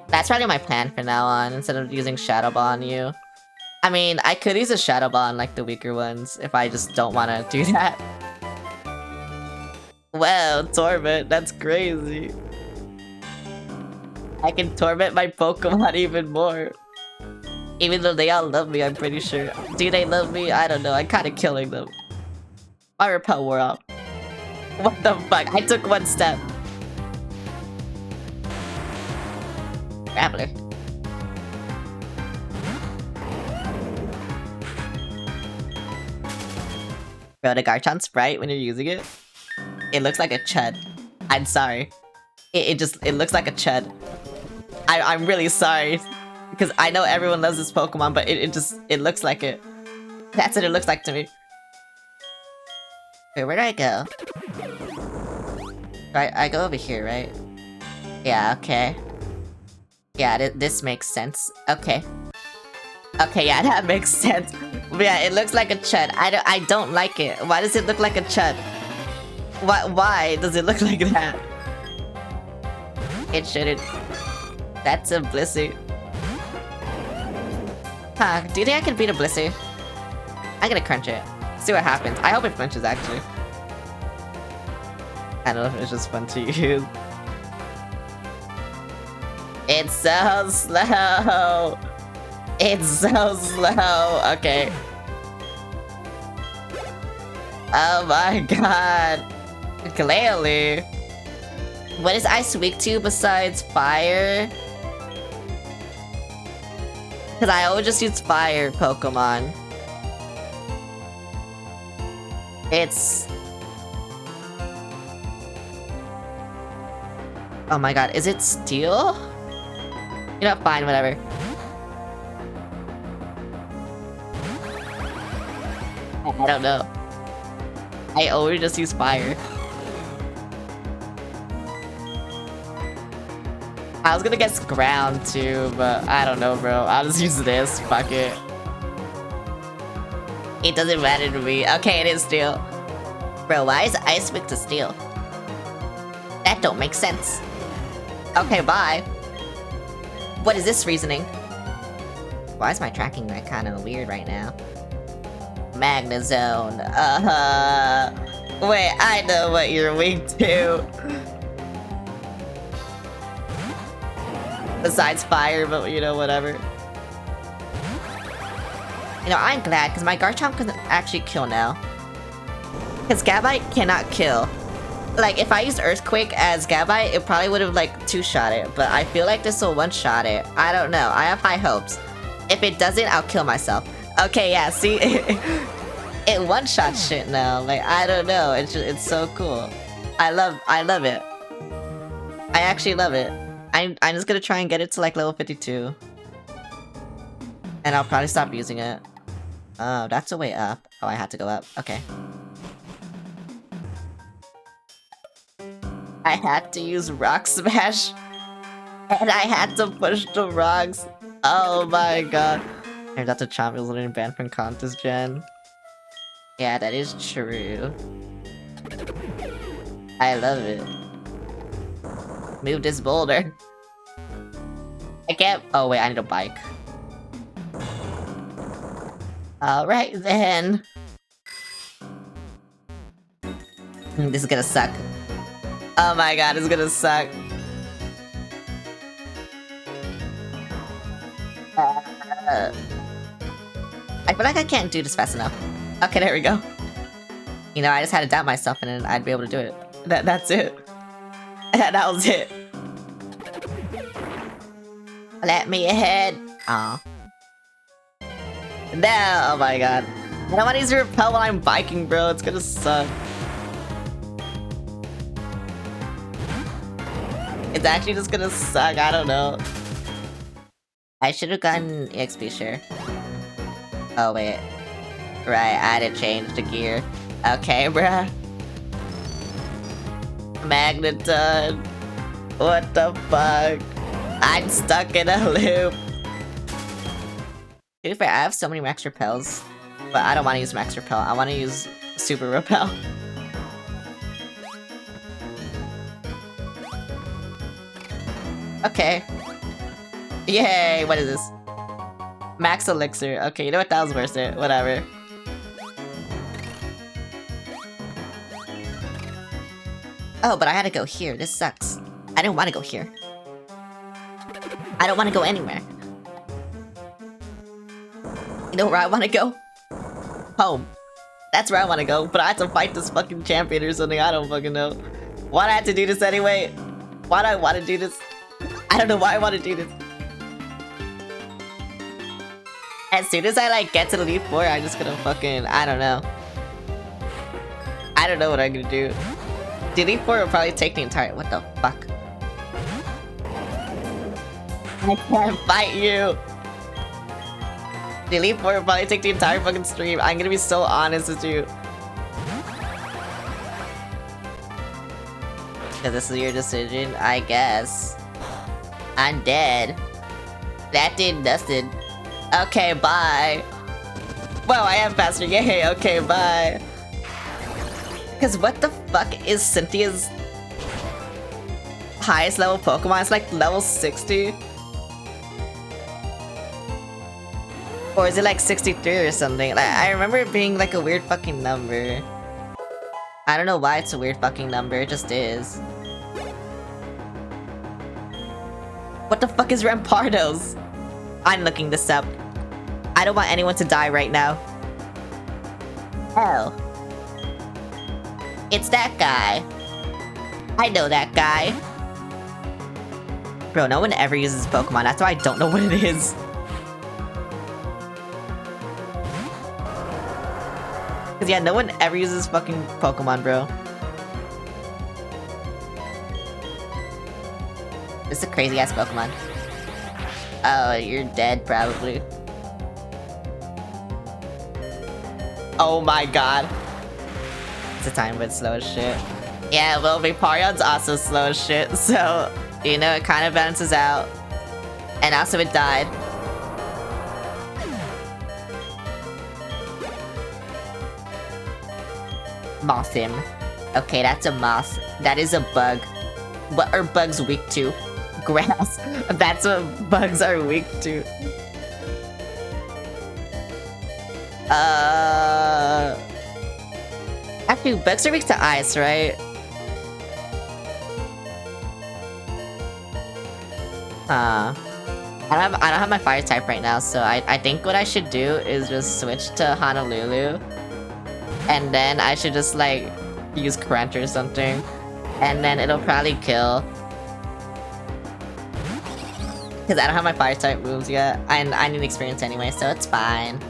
That's probably my plan from now on, instead of using Shadow Ball on you. I mean, I could use a Shadow Ball on like the weaker ones, if I just don't want to do that. Well, Torment, that's crazy. I can torment my Pokemon even more. Even though they all love me, I'm pretty sure. Do they love me? I don't know, I'm kinda killing them. My Repel wore off. What the fuck? I took one step. Grappler. Bro, the Garchomp sprite when you're using it, it looks like a chud. I'm sorry. It looks like a chud. I'm really sorry. Because I know everyone loves this Pokemon, but it looks like it. That's what it looks like to me. Wait, where do I go? I go over here, right? Yeah, okay. Yeah, this makes sense. Okay. Okay, yeah, that makes sense. But yeah, it looks like a chud. I don't like it. Why does it look like a chud? Why does it look like that? It shouldn't. That's a Blissey. Huh, do you think I can beat a Blissey? I'm gonna crunch it. See what happens. I hope it flinches, actually. I don't know if it's just fun to use. It's so slow! It's so slow! Okay. Oh my god! Clearly! What is Ice weak to besides fire? Because I always just use fire Pokemon. It's... Oh my god, is it steel? You know, fine, whatever. I don't know. I always just use fire. I was gonna guess ground too, but I don't know, bro. I'll just use this. Fuck it. It doesn't matter to me. Okay, it is steel. Bro, why is ice weak to steel? That don't make sense. Okay, bye. What is this reasoning? Why is my tracking like kind of weird right now? Magnezone. Wait, I know what you're weak to. Besides fire, but you know, whatever. You know, I'm glad, because my Garchomp can actually kill now. Because Gabite cannot kill. Like, if I used Earthquake as Gabite, it probably would have, like, two-shot it. But I feel like this will one-shot it. I don't know. I have high hopes. If it doesn't, I'll kill myself. Okay, yeah, see? It one-shot shit now. Like, I don't know. It's so cool. I love it. I actually love it. I'm just gonna try and get it to, like, level 52. And I'll probably stop using it. Oh, that's a way up. Oh, I had to go up. Okay. I had to use Rock Smash. And I had to push the rocks. Oh my god. Turns out the Chomp was literally banned from Contest Gen. Yeah, that is true. I love it. Move this boulder. I can't- oh wait, I need a bike. Alright then. This is gonna suck. Oh my god, it's gonna suck. I feel like I can't do this fast enough. Okay, there we go. You know, I just had to doubt myself and then I'd be able to do it. That's it. That was it. Let me ahead. Aw. No, oh my god. I don't want to use repel when I'm biking, bro. It's gonna suck. It's actually just gonna suck. I don't know. I should have gotten EXP share. Oh, wait. Right, I had to change the gear. Okay, bruh. Magneton. What the fuck? I'm stuck in a loop. To be fair, I have so many max repels. But I don't want to use max repel. I want to use super repel. Okay. Yay, what is this? Max elixir. Okay, you know what? That was worth it. Whatever. Oh, but I had to go here. This sucks. I didn't want to go here. I don't want to go anywhere. You know where I want to go? Home. That's where I want to go, but I have to fight this fucking champion or something. I don't fucking know. Why do I have to do this anyway? Why do I want to do this? I don't know why I want to do this. As soon as I like get to the Elite Four, I'm just gonna fucking, I don't know. I don't know what I'm gonna do. The Elite Four will probably take the entire, what the fuck? I can't fight you! The Elite Four will probably take the entire fucking stream. I'm gonna be so honest with you. Cause this is your decision, I guess. I'm dead. That did nothing. Okay, bye. Wow, I am faster. Yay, okay, bye. Cause what the fuck is Cynthia's highest level Pokemon? It's like level 60? Or is it like 63 or something? Like, I remember it being like a weird fucking number. I don't know why it's a weird fucking number, it just is. What the fuck is Rampardos? I'm looking this up. I don't want anyone to die right now. Oh. It's that guy. I know that guy. Bro, no one ever uses Pokemon, that's why I don't know what it is. Cause yeah, no one ever uses fucking Pokemon, bro. It's a crazy ass Pokemon. Oh, you're dead probably. Oh my god. It's a time, but slow as shit. Yeah, well, Vaporeon's also slow as shit, so, you know, it kind of balances out. And also it died. Mothim. Okay, that's a moth. That is a bug. What are bugs weak to? Grass. That's what bugs are weak to. Actually, bugs are weak to ice, right? I don't have my fire type right now, so I think what I should do is just switch to Honolulu. And then I should just like use Crunch or something. And then it'll probably kill. Because I don't have my fire type moves yet. And I need experience anyway, so it's fine.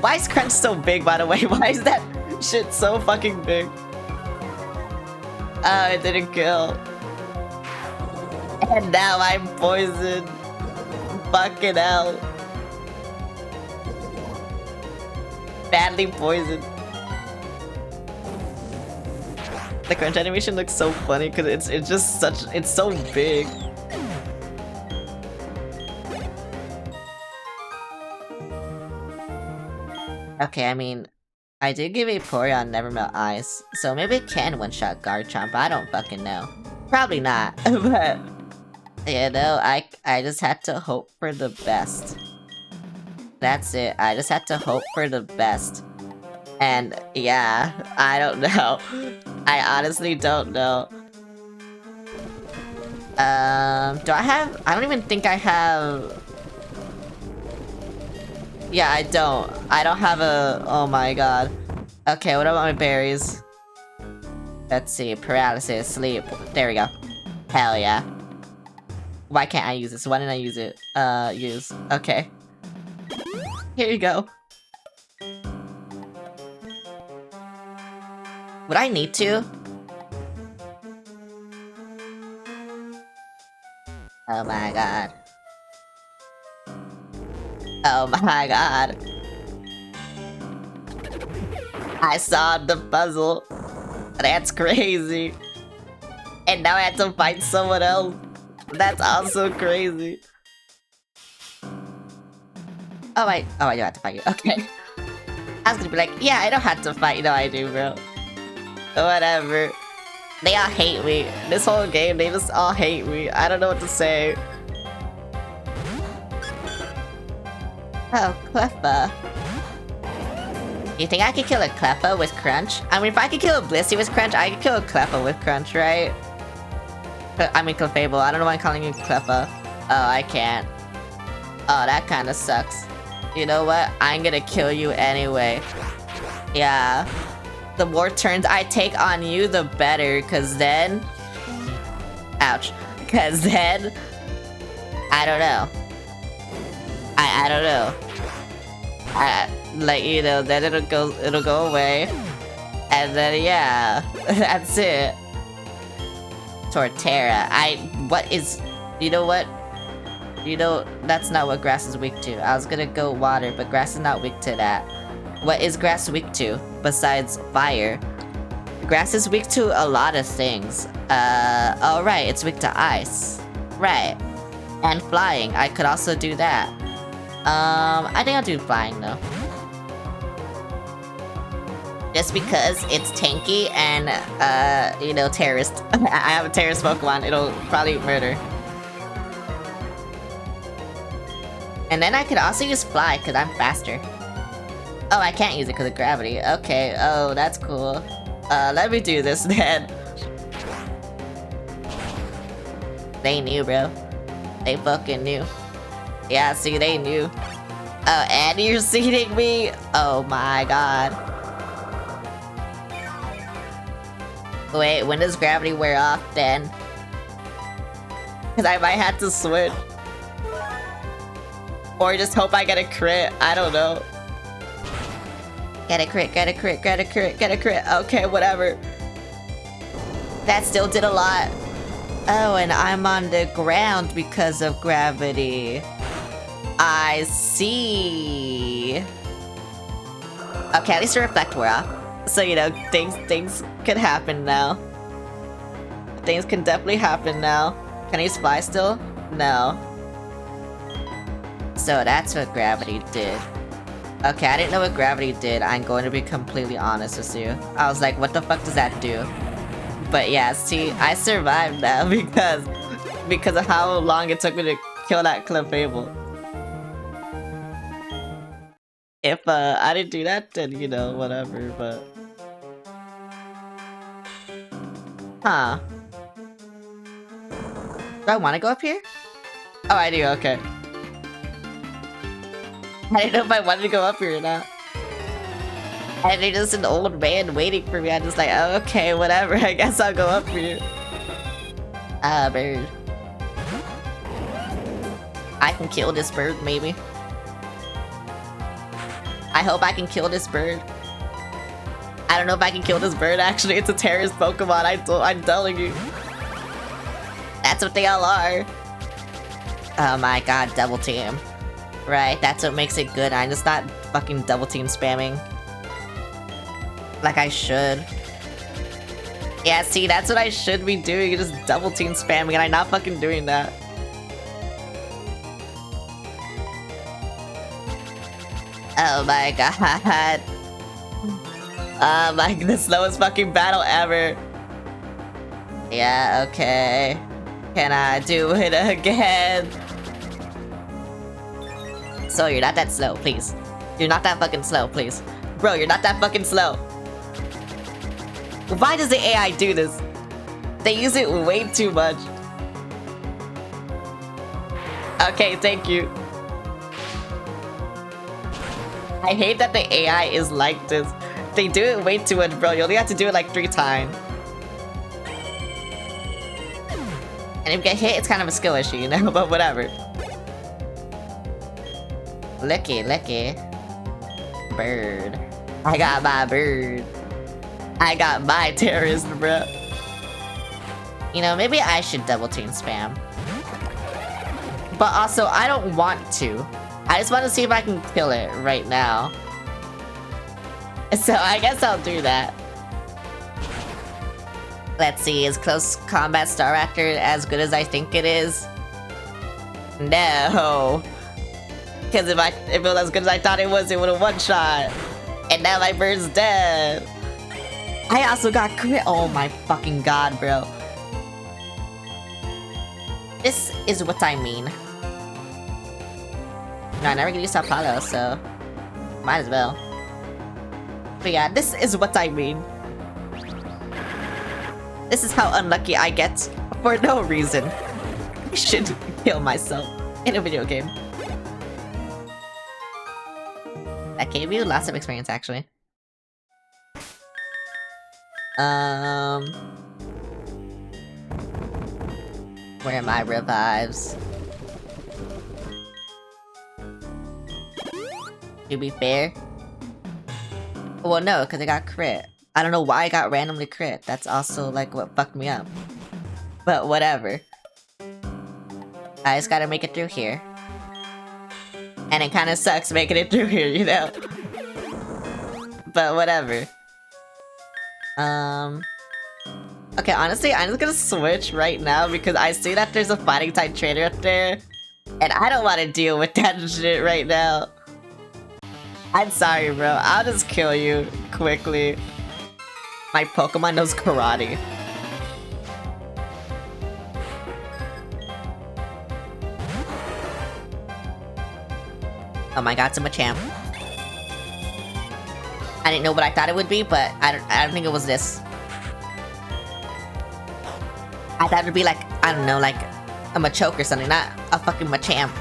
Why is Crunch so big, by the way? Why is that shit so fucking big? Oh, it didn't kill. And now I'm poisoned. Fucking hell. Badly poisoned. The Crunch animation looks so funny because it's just such, it's so big. Okay, I mean, I did give Vaporeon Never Melt Ice, so maybe it can one-shot Garchomp, I don't fucking know. Probably not, but... You know, I just had to hope for the best. That's it, I just had to hope for the best. And, yeah, I don't know. I honestly don't know. Do I have... I don't even think I have... Yeah, I don't. I don't have a... Oh my god. Okay, what about my berries? Let's see. Paralysis, sleep. There we go. Hell yeah. Why can't I use this? Why didn't I use it? Use. Okay. Here you go. Would I need to? Oh my god. Oh my god. I solved the puzzle. That's crazy. And now I have to fight someone else. That's also crazy. Oh, I do have to fight you. Okay. I was gonna be like, yeah, I don't have to fight you. No, I do, bro. Whatever. They all hate me. This whole game, they just all hate me. I don't know what to say. Oh, Cleffa. You think I could kill a Cleffa with Crunch? I mean, if I could kill a Blissey with Crunch, I could kill a Cleffa with Crunch, right? I mean, Clefable. I don't know why I'm calling you Cleffa. Oh, I can't. Oh, that kinda sucks. You know what? I'm gonna kill you anyway. Yeah. The more turns I take on you, the better, cause then... Ouch. Cause then... I don't know. I don't know. Like, you know, then it'll go away. And then, yeah, that's it. Torterra. What is, you know what? You know, that's not what grass is weak to. I was gonna go water, but grass is not weak to that. What is grass weak to, besides fire? Grass is weak to a lot of things. Oh right, it's weak to ice. Right. And flying, I could also do that. I think I'll do flying though. Just because it's tanky and, you know, terrorist. I have a terrorist Pokemon, it'll probably murder. And then I could also use fly, because I'm faster. Oh, I can't use it because of gravity. Okay, oh, that's cool. Let me do this then. They knew, bro. They fucking knew. Yeah, see, they knew. Oh, and you're seeding me? Oh my god. Wait, when does gravity wear off then? Because I might have to switch. Or just hope I get a crit. I don't know. Get a crit, get a crit, get a crit, get a crit. Okay, whatever. That still did a lot. Oh, and I'm on the ground because of gravity. I see. Okay, at least the reflect wore off. So, you know, things can happen now. Things can definitely happen now. Can I use fly still? No. So that's what gravity did. Okay, I didn't know what gravity did. I'm going to be completely honest with you. I was like, what the fuck does that do? But yeah, see, I survived now because of how long it took me to kill that Clefable. If I didn't do that, then you know, whatever, but... Huh. Do I want to go up here? Oh, I do, okay. I didn't know if I wanted to go up here or not. And there's just an old man waiting for me. I'm just like, oh, okay, whatever. I guess I'll go up here. Ah, bird. I can kill this bird, maybe. I hope I can kill this bird. I don't know if I can kill this bird, actually. It's a terrorist Pokemon, I'm telling you. That's what they all are. Oh my god, double team. Right, that's what makes it good. I'm just not fucking double team spamming. Like I should. Yeah, see, that's what I should be doing. Just double team spamming, and I'm not fucking doing that. Oh my god. Like the slowest fucking battle ever. Yeah, okay. Can I do it again? So you're not that slow, please. You're not that fucking slow, please. Bro, you're not that fucking slow. Why does the AI do this? They use it way too much. Okay, thank you. I hate that the AI is like this. They do it way too much, bro. You only have to do it like 3 times. And if you get hit, it's kind of a skill issue, you know? But whatever. Licky, licky. Bird. I got my bird. I got my terrorist, bro. You know, maybe I should double team spam. But also, I don't want to. I just want to see if I can kill it right now. So I guess I'll do that. Let's see, is Close Combat Staraptor as good as I think it is? No. Because if it was as good as I thought it was, it would have one-shot. And now my bird's dead. I also got crit. Oh my fucking god, bro. This is what I mean. No, I never get used to Apollo, so might as well. But yeah, this is what I mean. This is how unlucky I get for no reason. I should kill myself in a video game. That gave you lots of experience, actually. Where are my revives? To be fair. Well, no, because I got crit. I don't know why I got randomly crit. That's also, like, what fucked me up. But whatever. I just gotta make it through here. And it kinda sucks making it through here, you know? But whatever. Okay, honestly, I'm just gonna switch right now because I see that there's a fighting type trainer up there. And I don't want to deal with that shit right now. I'm sorry, bro. I'll just kill you quickly. My Pokemon knows karate. Oh my god, it's a Machamp. I didn't know what I thought it would be, but I don't think it was this. I thought it would be like, I don't know, like a Machoke or something, not a fucking Machamp.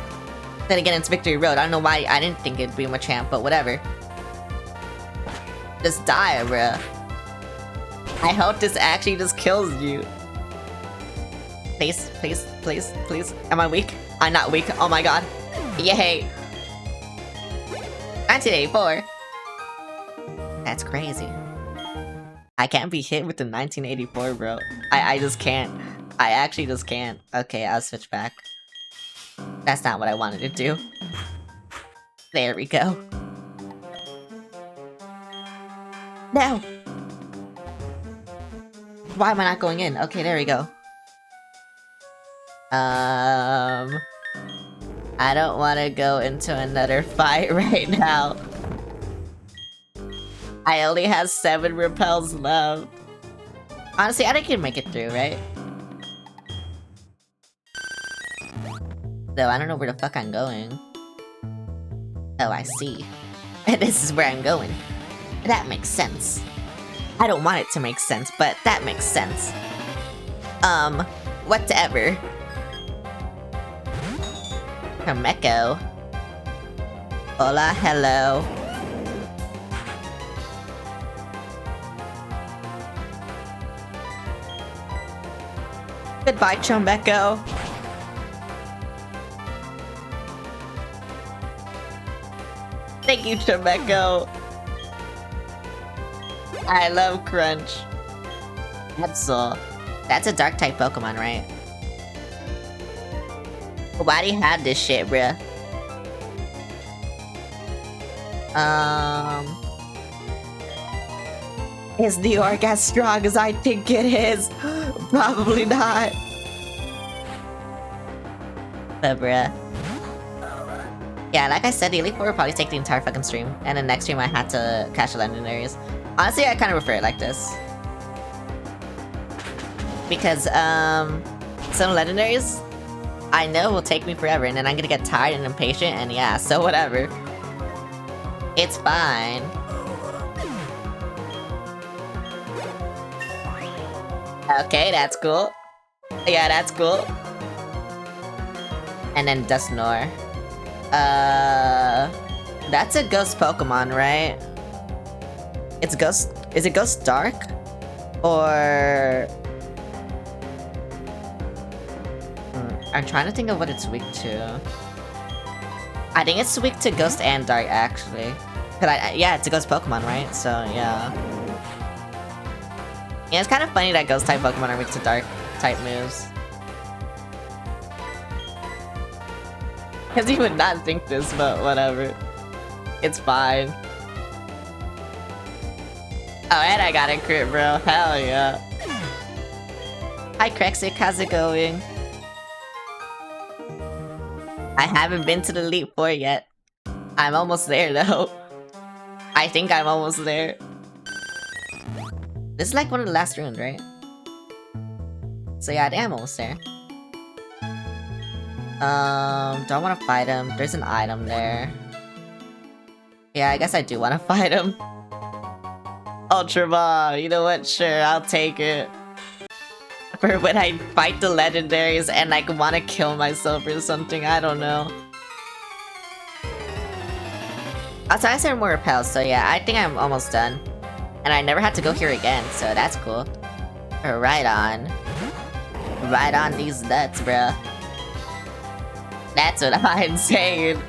Then again, it's Victory Road. I don't know why I didn't think it'd be a Machamp, but whatever. Just die, bruh. I hope this actually just kills you. Please, please, please, please. Am I weak? I'm not weak. Oh my god. Yay. 1984. That's crazy. I can't be hit with the 1984, bro. I just can't. I actually just can't. Okay, I'll switch back. That's not what I wanted to do. There we go. No! Why am I not going in? Okay, there we go. I don't want to go into another fight right now. I only have 7 repels left. Honestly, I think I can make it through, right? Though I don't know where the fuck I'm going. Oh, I see. This is where I'm going. That makes sense. I don't want it to make sense, but that makes sense. Whatever. Hermeko. Hola, hello. Goodbye, Chomeko. Thank you, Chomeko. I love Crunch. Absol. That's a dark type Pokemon, right? Why do you have this shit, bruh? Is the orc as strong as I think it is? Probably not. But bruh. Yeah, like I said, the Elite Four will probably take the entire fucking stream. And then next stream I had to catch the legendaries. Honestly, I kind of prefer it like this. Because, some legendaries I know will take me forever, and then I'm gonna get tired and impatient, and yeah, so whatever. It's fine. Okay, that's cool. Yeah, that's cool. And then Dusknoir. That's a ghost Pokemon, right? It's ghost. Is it Ghost Dark? Or... I'm trying to think of what it's weak to. I think it's weak to Ghost and Dark, actually. Yeah, it's a Ghost Pokemon, right? So, yeah. Yeah, it's kind of funny that Ghost-type Pokemon are weak to Dark-type moves. Because you would not think this, but whatever. It's fine. Oh, and I got a crit, bro. Hell yeah. Hi, Krexik. How's it going? I haven't been to the Elite Four yet. I'm almost there, though. I think I'm almost there. This is like one of the last runes, right? So yeah, I think I'm almost there. Do I want to fight him? There's an item there. Yeah, I guess I do want to fight him. Ultra Ball, you know what? Sure, I'll take it. For when I fight the legendaries and like want to kill myself or something, I don't know. Also, I said more repels, so yeah, I think I'm almost done. And I never had to go here again, so that's cool. Right on. Right on these nuts, bruh. That's what I'm saying.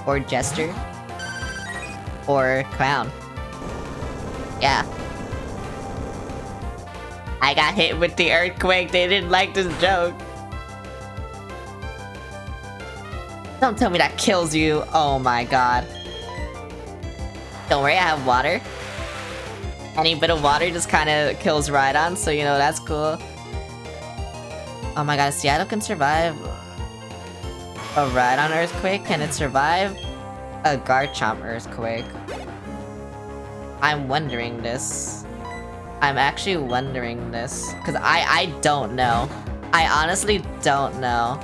or Jester, or Clown. Yeah. I got hit with the earthquake. They didn't like this joke. Don't tell me that kills you. Oh my god. Don't worry, I have water. Any bit of water just kind of kills Rhydon, so you know, that's cool. Oh my god, Seattle can survive a Rhydon earthquake. Can it survive a Garchomp earthquake? I'm wondering this. I'm actually wondering this. Because I don't know. I honestly don't know.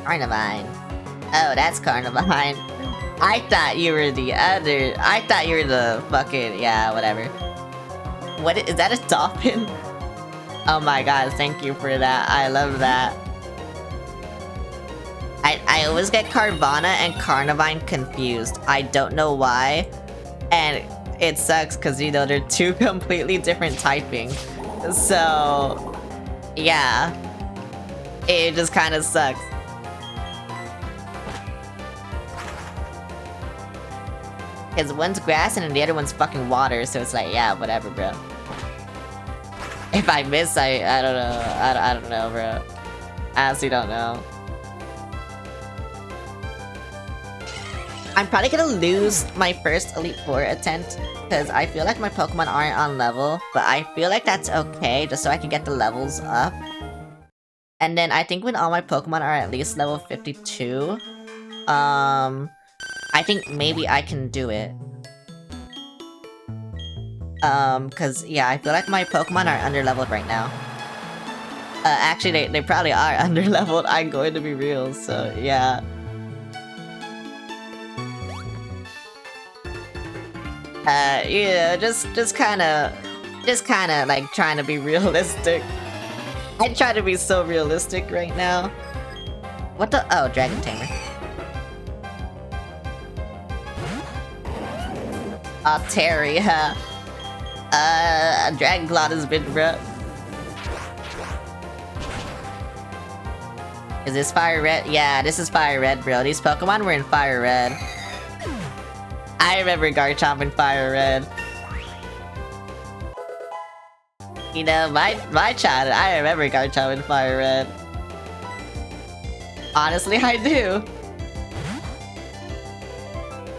Carnivine. Oh, that's Carnivine. I thought you were the other. I thought you were the fucking. Yeah, whatever. What is that, a dolphin? Oh my god, thank you for that. I love that. I always get Carvanha and Carnivine confused. I don't know why. And it sucks because, you know, they're two completely different typing. So, yeah. It just kind of sucks. Because one's grass and the other one's fucking water, so it's like, yeah, whatever, bro. If I miss, I don't know. I don't know, bro. I honestly don't know. I'm probably gonna lose my first Elite Four attempt, because I feel like my Pokemon aren't on level, but I feel like that's okay, just so I can get the levels up. And then I think when all my Pokemon are at least level 52, I think maybe I can do it. Cause yeah, I feel like my Pokemon are underleveled right now. Actually, they probably are underleveled, I'm going to be real, so yeah. Yeah, just kinda like trying to be realistic. I try to be so realistic right now. What the? Oh, Dragon Tamer. Oh, Terry, huh? Dragon Claw has been, bruh. Is this Fire Red? Yeah, this is Fire Red, bro. These Pokemon were in Fire Red. I remember Garchomp in Fire Red. You know, my childhood, I remember Garchomp in Fire Red. Honestly, I do.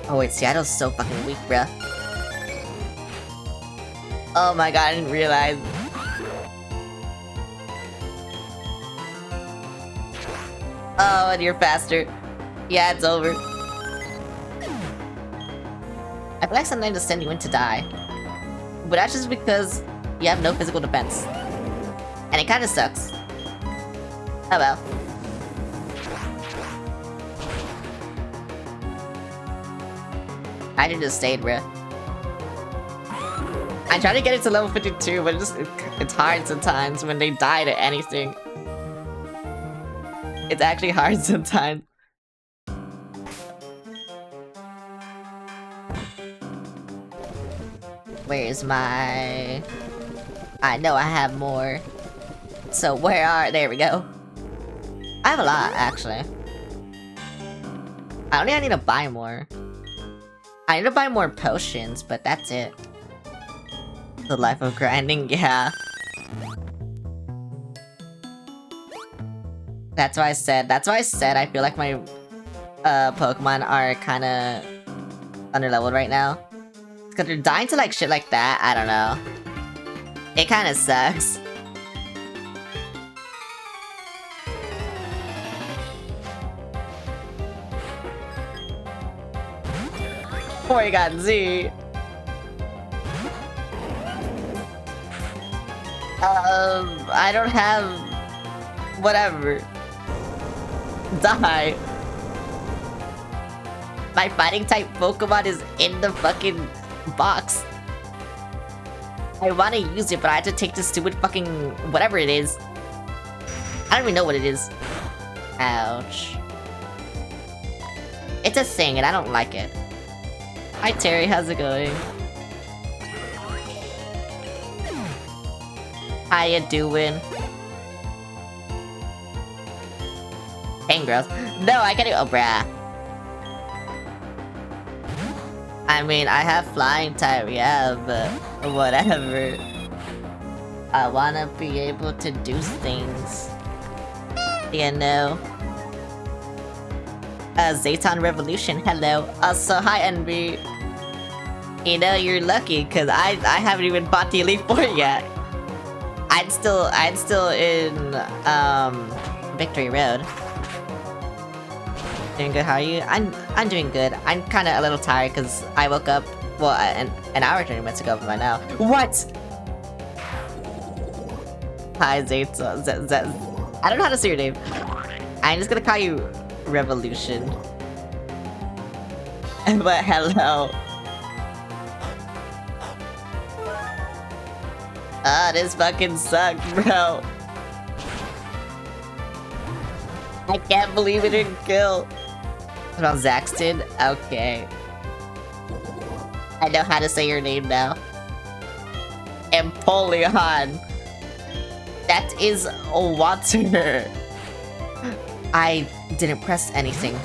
Oh wait, Seattle's so fucking weak, bruh. Oh my god, I didn't realize. Oh, and you're faster. Yeah, it's over. I feel like sometimes to send you in to die. But that's just because you have no physical defense. And it kinda sucks. Oh well. I just stayed, bruh. I tried to get it to level 52, but it's hard sometimes when they die to anything. It's actually hard sometimes. Where's my... I know I have more. So where are... There we go. I have a lot, actually. I need to buy more. I need to buy more potions, but that's it. The life of grinding, yeah. That's why I said I feel like my Pokemon are kinda underleveled right now. Cause they're dying to like shit like that, I don't know. It kinda sucks. Porygon Z. I don't have... whatever. Die. My fighting type Pokemon is in the fucking box. I wanna use it, but I have to take this stupid fucking... whatever it is. I don't even know what it is. Ouch. It's a thing, and I don't like it. Hi Terry, how's it going? How you doing? Gross. No, I can't do. Oh, bruh. I mean, I have flying type, yeah, but whatever. I wanna be able to do things. You know. Zayton Revolution, hello. Also, hi, NB. You know, you're lucky, cause I haven't even bought the Elite Four yet. I'd still in Victory Road. Doing good, how are you? I'm doing good. I'm kinda a little tired cause I woke up, well, an hour 30 minutes ago by now. What? Hi, Zayton. I don't know how to say your name. I'm just gonna call you Revolution. But hello. Ah, this fucking sucks, bro. I can't believe it didn't kill. What about Zaxton? Okay. I know how to say your name now. Empoleon. That is water. I didn't press anything.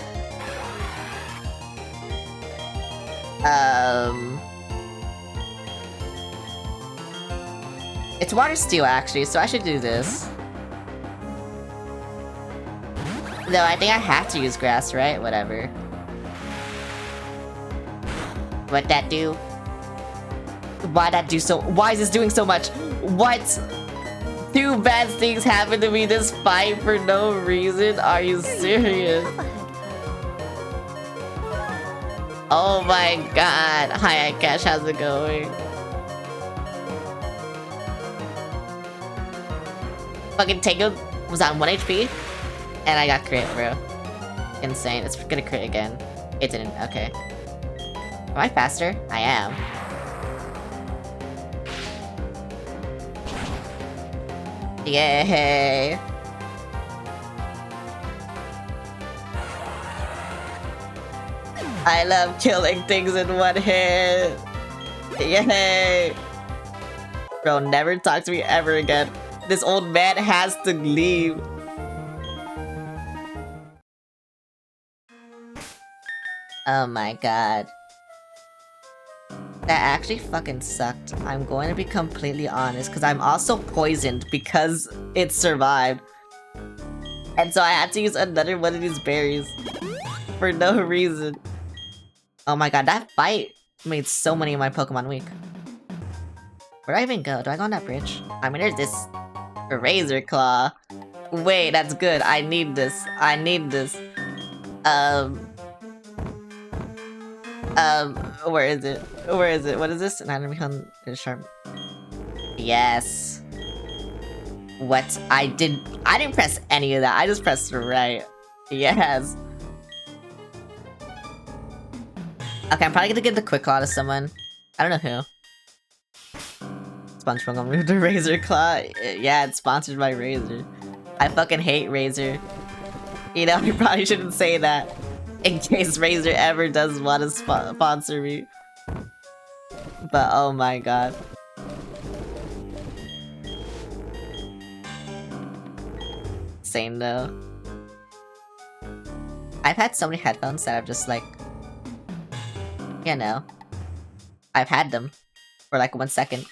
It's water steel actually, so I should do this. No, I think I have to use grass, right? Whatever. What'd that do? Why'd that do so? Why is this doing so much? What? Two bad things happened to me this fight for no reason? Are you serious? Oh my god. Hi, Cash, how's it going? Fucking Tango was on 1 HP, and I got crit, bro. Insane. It's gonna crit again. It didn't. Okay. Am I faster? I am. Yay! I love killing things in one hit! Yay! Bro, never talk to me ever again. This old man has to leave. Oh my god. That actually fucking sucked. I'm going to be completely honest, because I'm also poisoned because it survived. And so I had to use another one of these berries. For no reason. Oh my god, that fight made so many of my Pokemon weak. Where do I even go? Do I go on that bridge? I mean, there's this Razor Claw. Wait, that's good. I need this. I need this. Where is it? Where is it? What is this? An enemy on is sharp. Yes. What? I didn't press any of that. I just pressed right. Yes. Okay, I'm probably gonna give the Quick Claw to someone. I don't know who. SpongeBob gonna move the Razor Claw. Yeah, it's sponsored by Razor. I fucking hate Razor. You know, you probably shouldn't say that. In case Razor ever does want to sponsor me. But oh my god. Same though. I've had so many headphones that I've just like... You know. I've had them for like 1 second.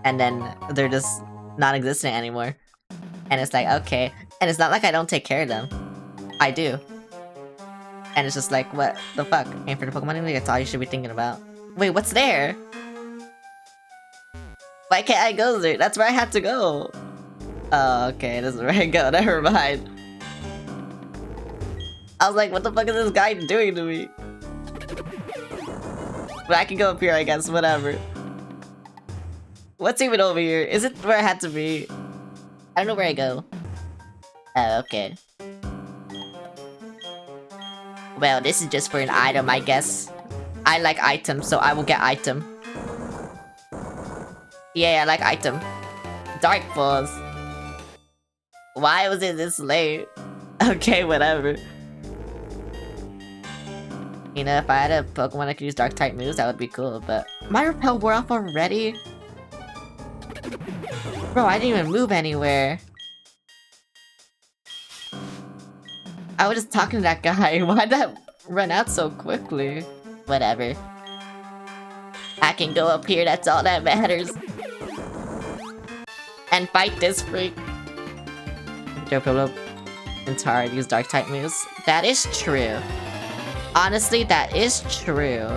And then they're just non-existent anymore. And it's like, okay. And it's not like I don't take care of them. I do. And it's just like, what the fuck? Aim for the Pokemon League, that's all you should be thinking about. Wait, what's there? Why can't I go there? That's where I had to go. Oh, okay, this is where I go. Never mind. I was like, what the fuck is this guy doing to me? But I can go up here, I guess, whatever. What's even over here? Is it where I had to be? I don't know where I go. Oh, okay. Well, this is just for an item, I guess. I like items, so I will get item. Yeah, I like item. Dark Falls. Why was it this late? Okay, whatever. You know, if I had a Pokemon that could use Dark-type moves, that would be cool, but... My Repel wore off already? Bro, I didn't even move anywhere. I was just talking to that guy. Why'd that run out so quickly? Whatever. I can go up here, that's all that matters. And fight this freak. It's hard, use dark type moves. That is true. Honestly, that is true.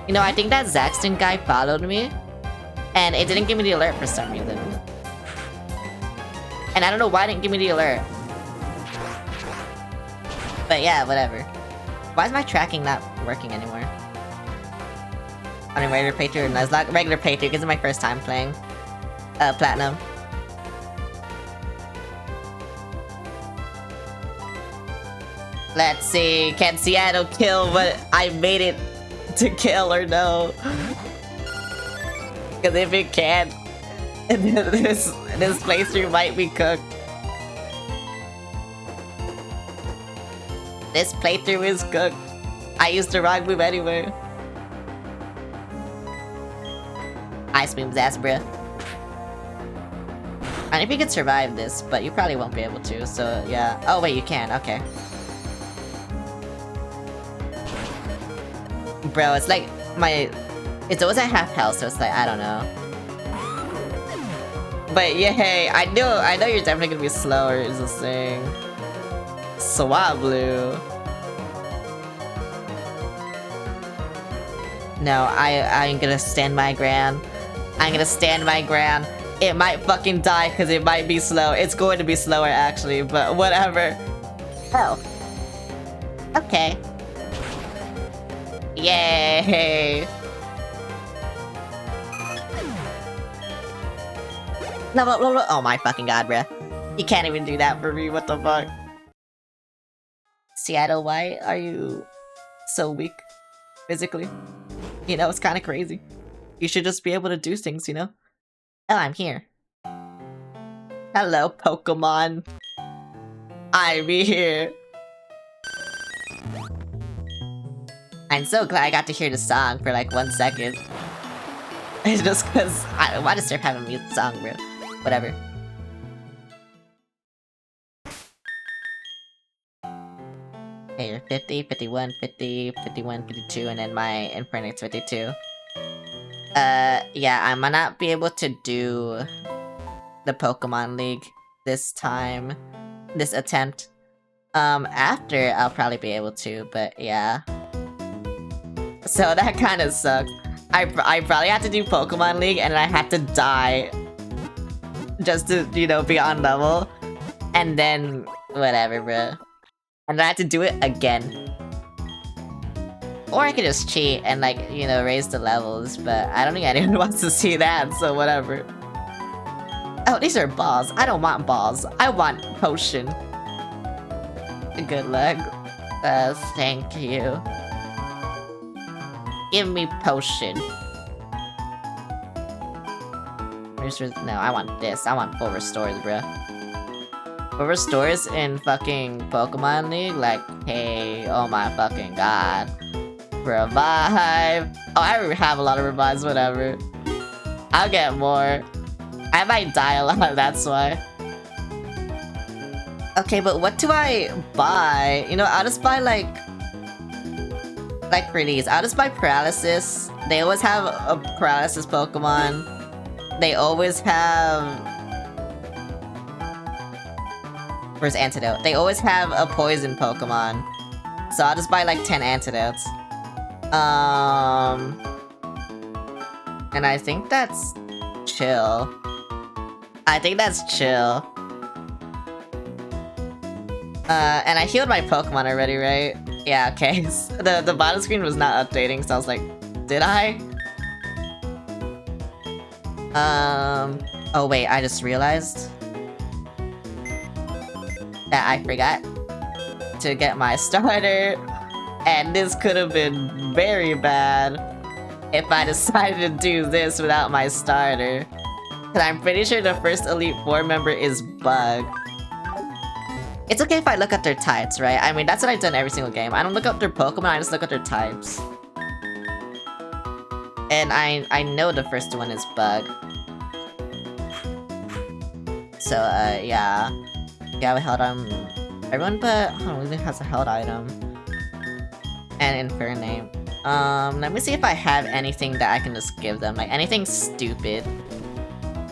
You know, I think that Zaxton guy followed me, and it didn't give me the alert for some reason. And I don't know why it didn't give me the alert. But yeah, whatever. Why is my tracking not working anymore? On a regular playthrough, no, it's not regular playthrough because it's my first time playing Platinum. Let's see, can Seattle kill what I made it to kill or no? Because if it can't, this playthrough might be cooked. This playthrough is cooked. I used the wrong move anyway. Ice Beam's ass, bruh. And if you could survive this, but you probably won't be able to, so yeah. Oh wait, you can, okay. Bro, it's like it's always at half health, so it's like, I don't know. But yeah, hey, I know you're definitely gonna be slower is the thing. Swablu. No, I'm gonna stand my ground. I'm gonna stand my ground. It might fucking die because it might be slow. It's going to be slower actually, but whatever. Oh. Okay. Yay! No, oh my fucking god, bruh. You can't even do that for me, what the fuck? Seattle, why are you so weak physically? You know, it's kind of crazy. You should just be able to do things, you know? Oh, I'm here. Hello, Pokemon. I'm here. I'm so glad I got to hear the song for like 1 second. It's just cause why does Surf have a mute song, bro? Whatever. Okay, you're 50, 51, 50, 51, 52, and then my Infernate's 52. Yeah, I might not be able to do the Pokemon League this time, this attempt. After I'll probably be able to, but yeah. So that kind of sucks. I probably had to do Pokemon League and I had to die just to, you know, be on level. And then, whatever, bro. And then I had to do it again. Or I could just cheat and, like, you know, raise the levels, but I don't think anyone wants to see that, so whatever. Oh, these are balls. I don't want balls. I want potion. Good luck. Thank you. Give me potion. No, I want this. I want full restores, bruh. Full restores in fucking Pokemon League? Like, hey, oh my fucking god. Revive. Oh, I already have a lot of revives, whatever. I'll get more. I might die a lot, that's why. Okay, but what do I buy? You know, I'll just buy like for these. I'll just buy Paralysis. They always have a Paralysis Pokemon. They always have... Where's Antidote? They always have a Poison Pokemon. So I'll just buy like 10 Antidotes. And I think that's chill. I think that's chill. And I healed my Pokemon already, right? Yeah, okay. The bottom screen was not updating, so I was like, did I? Oh wait, I just realized that I forgot to get my starter, and this could have been very bad if I decided to do this without my starter. Cause I'm pretty sure the first Elite Four member is Bug. It's okay if I look at their types, right? I mean, that's what I've done every single game. I don't look up their Pokemon, I just look at their types. And I know the first one is Bug. So, yeah. Yeah, we held on Everyone but Lulu has a held item. And Infernape. Let me see if I have anything that I can just give them. Like, anything stupid.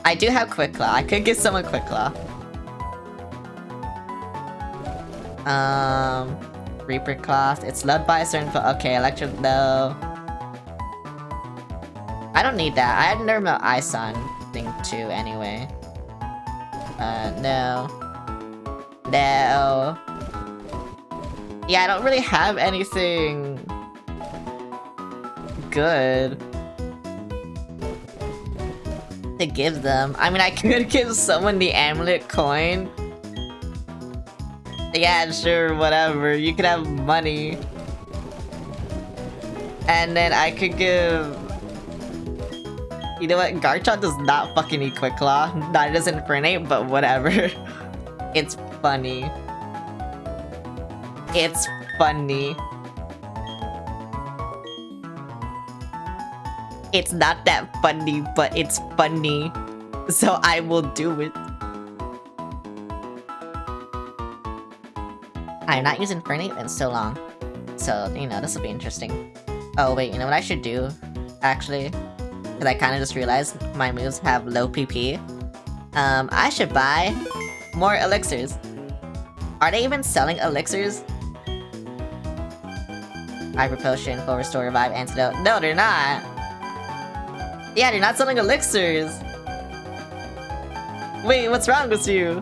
I do have Quick Claw. I could give someone Quick Claw. Reaper Claw. It's loved by a certain... Okay, Electric... No. I don't need that. I had Nermal Ison thing too, anyway. No. No. Yeah, I don't really have anything... good to give them. I mean, I could give someone the amulet coin. Yeah, sure, whatever. You could have money. And then I could give... You know what? Garchomp does not fucking need Quick Claw. Neither does Infernape, but whatever. It's funny. It's funny. It's not that funny, but it's funny. So I will do it. I'm not using Infernape in so long. So, you know, this will be interesting. Oh, wait, you know what I should do? Actually, because I kind of just realized my moves have low PP. I should buy more elixirs. Are they even selling elixirs? Hyper Potion, Full Restore, Revive, Antidote. No, they're not. Yeah, they're not selling elixirs. Wait, what's wrong with you?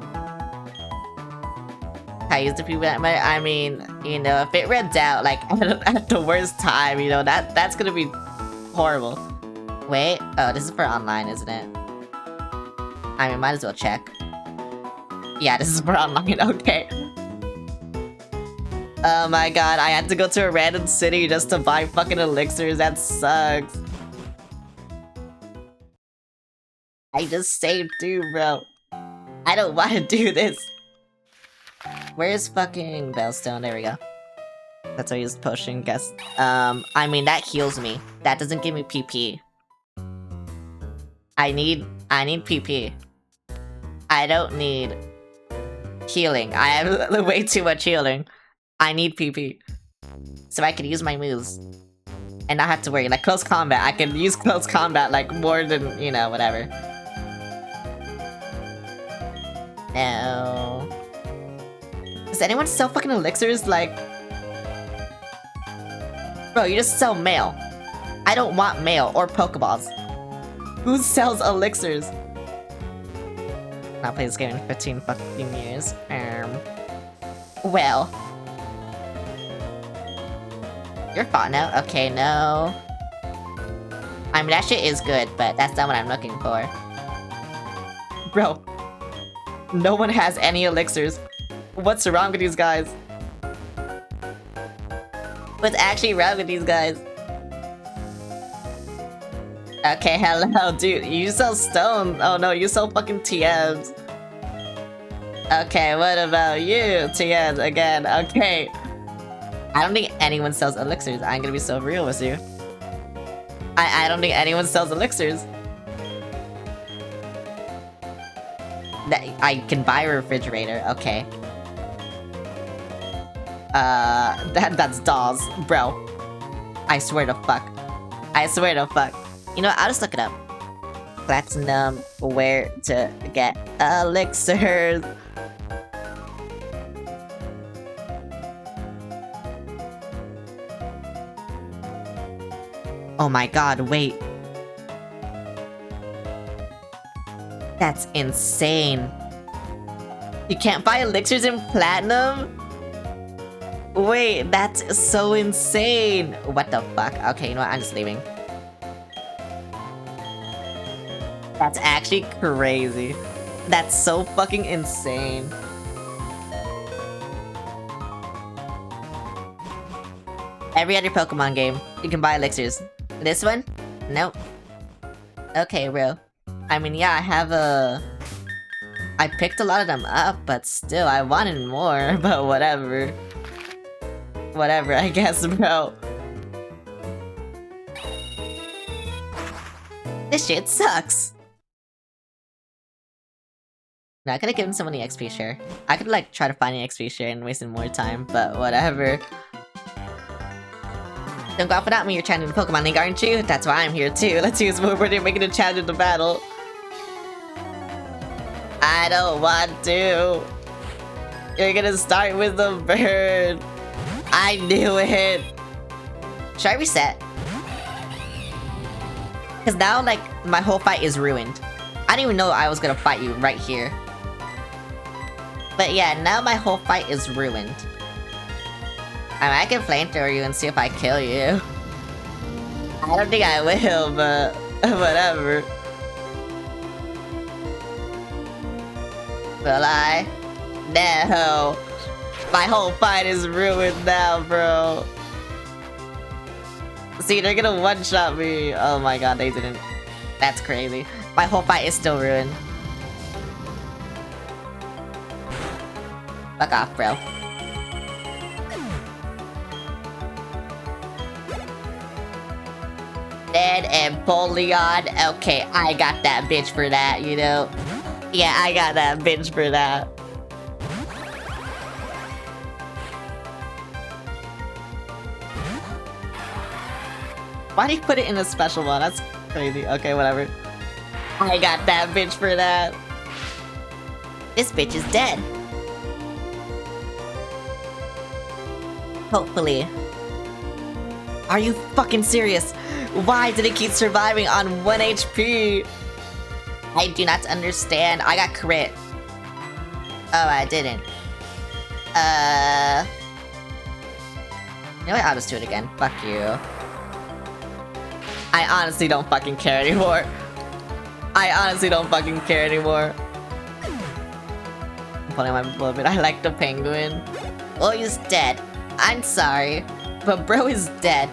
I used to be that much. I mean, you know, if it runs out like at the worst time, you know, that's gonna be horrible. Wait, oh, this is for online, isn't it? I mean, might as well check. Yeah, this is for online. Okay. Oh my god, I had to go to a random city just to buy fucking elixirs. That sucks. I just saved too, bro. I don't want to do this. Where's fucking Bellstone? There we go. That's why I used potion, guess. I mean, that heals me. That doesn't give me PP. I need PP. I don't need healing. I have way too much healing. I need PP. So I can use my moves. And not have to worry. Like, close combat. I can use close combat, like, more than, you know, whatever. No. Does anyone sell fucking elixirs? Like... Bro, you just sell mail. I don't want mail or Pokeballs. Who sells elixirs? Not play this game in 15 fucking years. Well. Your fault now? Okay, no. I mean, that shit is good, but that's not what I'm looking for. Bro. No one has any elixirs. What's wrong with these guys? What's actually wrong with these guys? Okay, hello, dude. You sell stone. Oh no, you sell fucking TMs. Okay, what about you? TMs again. Okay. I don't think anyone sells elixirs. I'm gonna be so real with you. I don't think anyone sells elixirs. That I can buy a refrigerator. Okay. That's dolls, bro. I swear to fuck. I swear to fuck. You know what? I'll just look it up. Platinum, where to get elixirs. Oh my god, wait. That's insane. You can't buy elixirs in platinum? Wait, that's so insane. What the fuck? Okay, you know what? I'm just leaving. That's actually crazy. That's so fucking insane. Every other Pokemon game, you can buy elixirs. This one? Nope. Okay, bro. I mean, yeah, I have a... I picked a lot of them up, but still, I wanted more, but whatever. Whatever, I guess, bro. This shit sucks. No, I could've given someone the XP share. I could like try to find an XP share and wasting more time, but whatever. Don't go off without me, you're channeling the Pokemon League, aren't you? That's why I'm here too. Let's use move where you're making a challenge in the battle. I don't want to. You're gonna start with the bird. I knew it. Should I reset? Because now, like, my whole fight is ruined. I didn't even know I was gonna fight you right here. But yeah, now my whole fight is ruined. I mean, I can flamethrower you and see if I kill you. I don't think I will, but whatever. Will I? No. My whole fight is ruined now, bro. See, they're gonna one-shot me. Oh my god, they didn't. That's crazy. My whole fight is still ruined. Fuck off, bro. Ned and Polion. Okay, I got that bitch for that, you know? Yeah, I got that bitch for that. Why'd he put it in a special one? That's crazy. Okay, whatever. I got that bitch for that. This bitch is dead. Hopefully. Are you fucking serious? Why did it keep surviving on 1 HP? I do not understand. I got crit. Oh, I didn't. You know what? I'll just do it again. Fuck you. I honestly don't fucking care anymore. I honestly don't fucking care anymore. I'm pulling my bullet. I like the penguin. Oh, he's dead. I'm sorry, but bro is dead.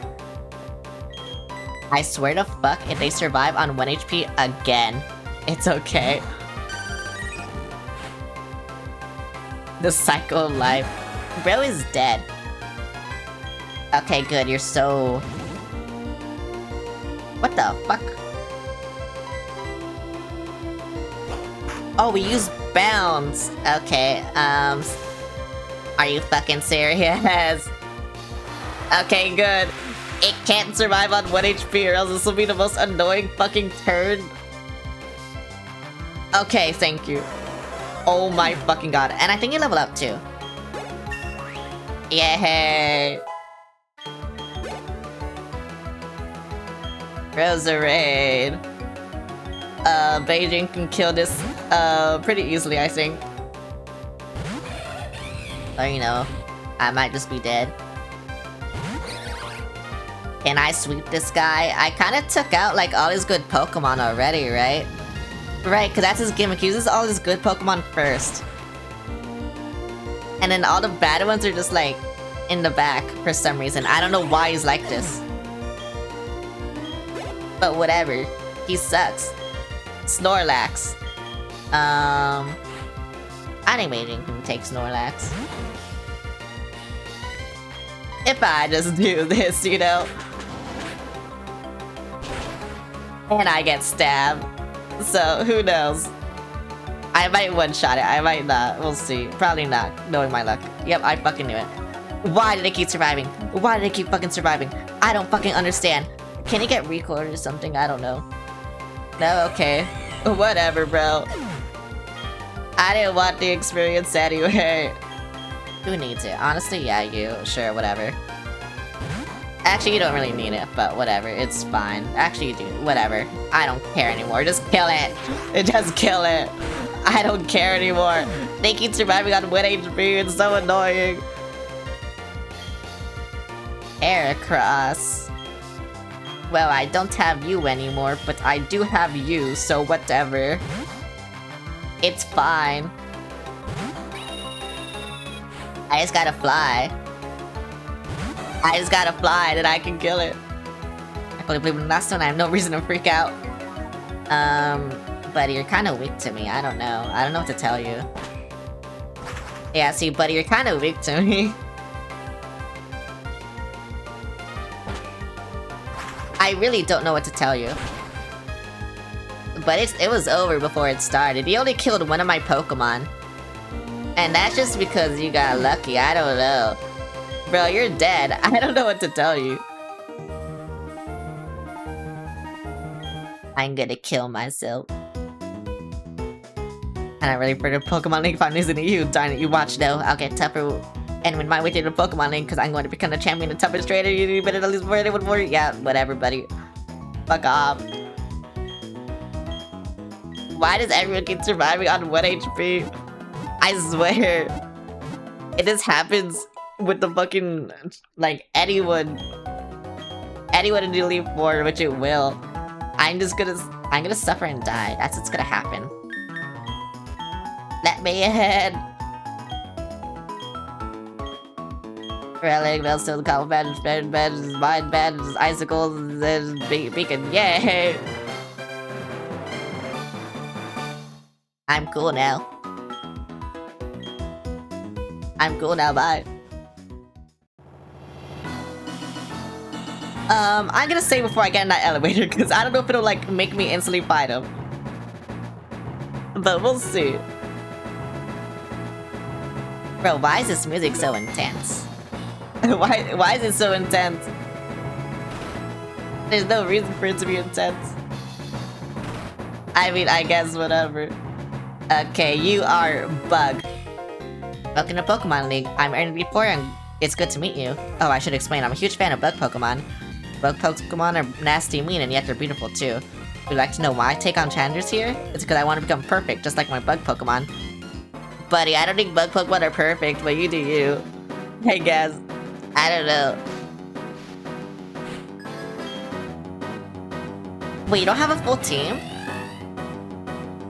I swear to fuck, if they survive on 1 HP again, it's okay. The cycle of life. Bro is dead. Okay, good. You're so... What the fuck? Oh, we use bounds. Okay, are you fucking serious? Okay, good. It can't survive on 1 HP or else this will be the most annoying fucking turn. Okay, thank you. Oh my fucking god. And I think you level up too. Yay! Roserade. Beijing can kill this pretty easily, I think. Or you know, I might just be dead. Can I sweep this guy? I kind of took out like all his good Pokemon already, right? Right, because that's his gimmick. He uses all his good Pokemon first. And then all the bad ones are just like in the back for some reason. I don't know why he's like this. But whatever. He sucks. Snorlax. Animating can take Snorlax. If I just do this, you know? And I get stabbed. So, who knows? I might one-shot it, I might not. We'll see. Probably not, knowing my luck. Yep, I fucking knew it. Why did it keep surviving? Why did it keep fucking surviving? I don't fucking understand. Can it get recorded or something? I don't know. No, okay. Whatever, bro. I didn't want the experience anyway. Who needs it? Honestly, yeah, you. Sure, whatever. Actually, you don't really need it, but whatever. It's fine. Actually, you do. Whatever. I don't care anymore. Just kill it. Just kill it. I don't care anymore. They keep surviving on 1 HP. It's so annoying. Heracross. Well, I don't have you anymore, but I do have you, so whatever. It's fine. I just gotta fly. I just gotta fly, then I can kill it. I fully believe in the last one, I have no reason to freak out. Buddy, you're kinda weak to me, I don't know. I don't know what to tell you. Yeah, see, buddy, you're kinda weak to me. I really don't know what to tell you. But it was over before it started. He only killed one of my Pokemon. And that's just because you got lucky, I don't know. Bro, you're dead. I don't know what to tell you. I'm gonna kill myself. And I'm ready for the Pokemon League finals in you. Darn it, you watch though. I'll get tougher and win my way through the Pokemon League because I'm going to become the champion of toughest trainer. You better at least more than one more. Yeah, whatever, buddy. Fuck off. Why does everyone keep surviving on 1 HP? I swear. It just happens with the fucking, like, anyone in the Elite Four, which it will. I'm gonna suffer and die. That's what's gonna happen. Let me ahead. Relic, Maelstone, Combo Badges, Mind Badges, Icicles, and Beacon. Yay! I'm cool now. I'm cool now, bye. I'm gonna say before I get in that elevator, because I don't know if it'll, like, make me instantly fight him. But we'll see. Bro, why is this music so intense? Why is it so intense? There's no reason for it to be intense. I mean, I guess whatever. Okay, you are Bug. Welcome to Pokemon League. I'm Ernie4 and it's good to meet you. Oh, I should explain, I'm a huge fan of Bug Pokemon. Bug Pokemon are nasty and mean and yet they're beautiful too. Would you like to know why I take on challengers here? It's because I want to become perfect, just like my Bug Pokemon. Buddy, I don't think Bug Pokemon are perfect, but you do you. I guess. I don't know. Wait, you don't have a full team?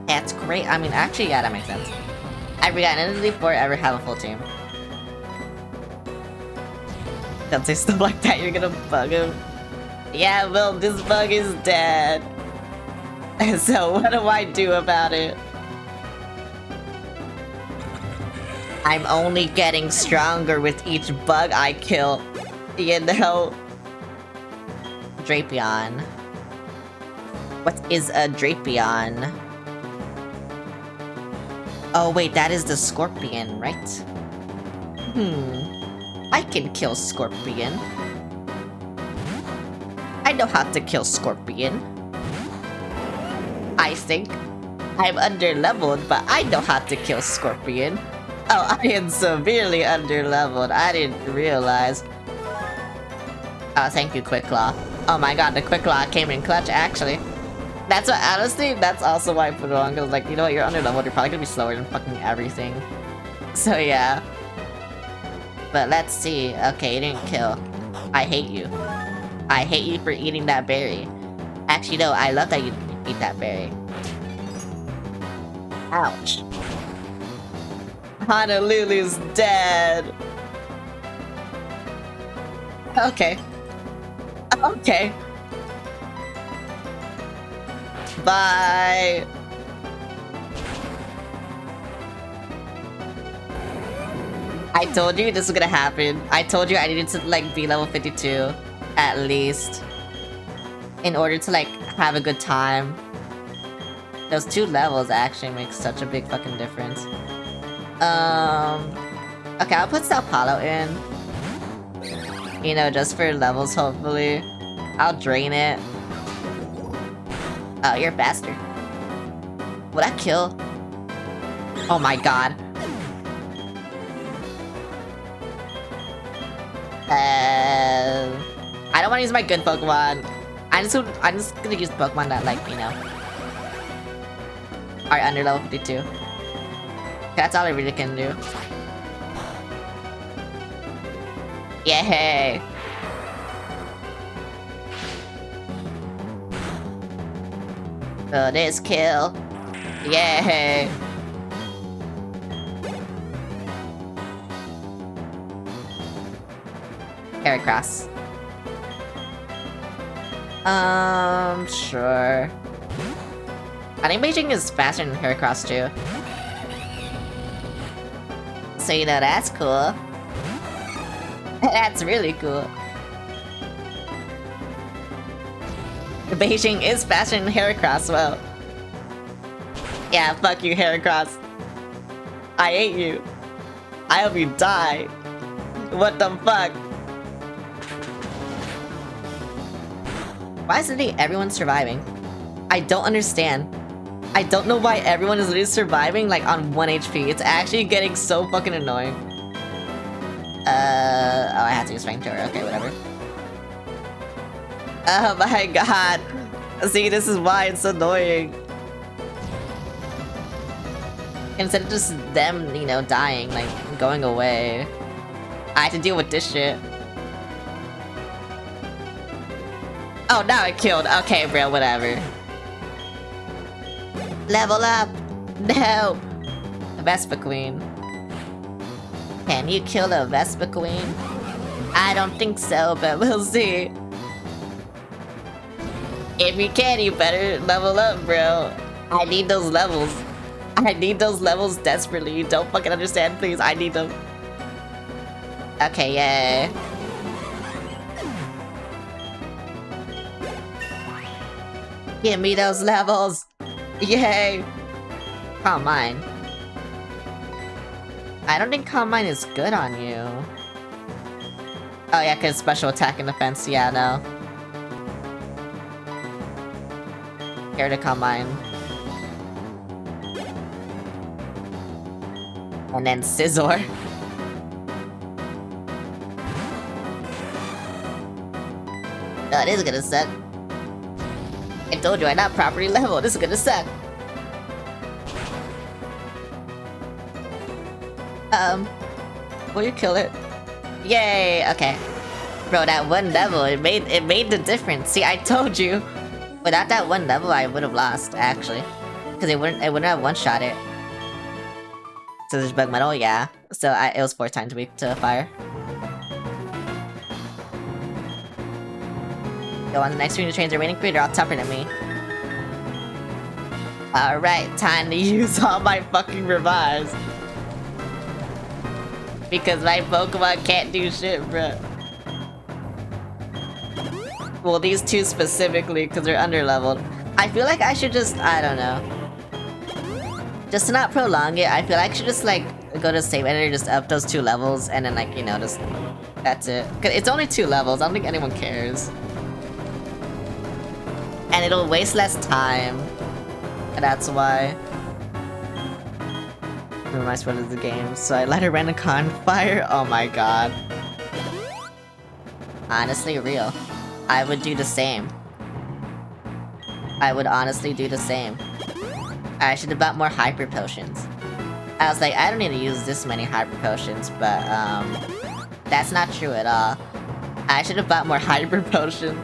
That's great. I mean, actually, yeah, that makes sense. I forgot, none of the four ever have a full team. Don't say stuff like that, you're gonna bug him. Yeah, well, this bug is dead. So what do I do about it? I'm only getting stronger with each bug I kill. You know? Drapion. What is a Drapion? Oh wait, that is the Scorpion, right? I can kill Scorpion. I know how to kill Scorpion. I think. I'm under-leveled, but I know how to kill Scorpion. Oh, I am severely under-leveled. I didn't realize. Oh, thank you, Quick Claw. Oh my god, the Quick Claw came in clutch, actually. That's what, honestly, that's also why I put it on, because, like, you know what, you're under-leveled, you're probably gonna be slower than fucking everything. So, yeah. But let's see. Okay, you didn't kill. I hate you. I hate you for eating that berry. Actually, no, I love that you eat that berry. Ouch. Honolulu's dead. Okay. Okay. Bye. I told you this was gonna happen. I told you I needed to, like, be level 52 at least in order to, like, have a good time. Those 2 levels actually make such a big fucking difference. Okay, I'll put Sao Paulo in. You know, just for levels, hopefully. I'll drain it. Oh, you're a bastard. Will that kill? Oh my god. I don't want to use my good Pokemon. I'm just gonna use Pokemon that, like, you know, are under level 52. That's all I really can do. Yay! Oh, this kill. Yay! Heracross. Sure. I think Beijing is faster than Heracross too. So you know, that's cool. That's really cool. Beijing is faster than Heracross, well. Yeah, fuck you, Heracross. I hate you. I hope you die. What the fuck? Why isn't everyone surviving? I don't understand. I don't know why everyone is literally surviving like on 1 HP. It's actually getting so fucking annoying. Oh, I have to use Flamethrower. Okay, whatever. Oh my god. See, this is why it's annoying. Instead of just them, you know, dying, like, going away. I have to deal with this shit. Oh, now it killed. Okay, bro, whatever. Level up! No! Vespa Queen. Can you kill a Vespa Queen? I don't think so, but we'll see. If you can, you better level up, bro. I need those levels. I need those levels desperately. You don't fucking understand, please. I need them. Okay, yay. Give me those levels. Yay. Calm Mind. I don't think Calm Mind is good on you. Oh yeah, cause special attack and defense. Yeah, no. Here to Calm Mind. And then Scizor. Oh, this is gonna suck. I told you I'm not properly leveled. This is gonna suck. Will you kill it? Yay! Okay. Bro, that one level, it made the difference. See, I told you. Without that one level, I would have lost, actually. Because it wouldn't have one-shot it. So there's bug metal, yeah. So it was 4 times weak to fire. Go on the next screen to change the remaining 3, they're all tougher than me. Alright, time to use all my fucking revives. Because my Pokemon can't do shit, bruh. Well, these two specifically, because they're underleveled. I feel like I should just, I don't know. Just to not prolong it, I feel like I should just, like, go to save editor, just up those 2 levels, and then, like, you know, just... That's it. Cause it's only 2 levels, I don't think anyone cares. And it'll waste less time. And that's why. Who am I supposed to the game? So I let her run a con fire? Oh my god. Honestly, real. I would do the same. I would honestly do the same. I should have bought more hyper potions. I was like, I don't need to use this many hyper potions, but that's not true at all. I should have bought more hyper potions.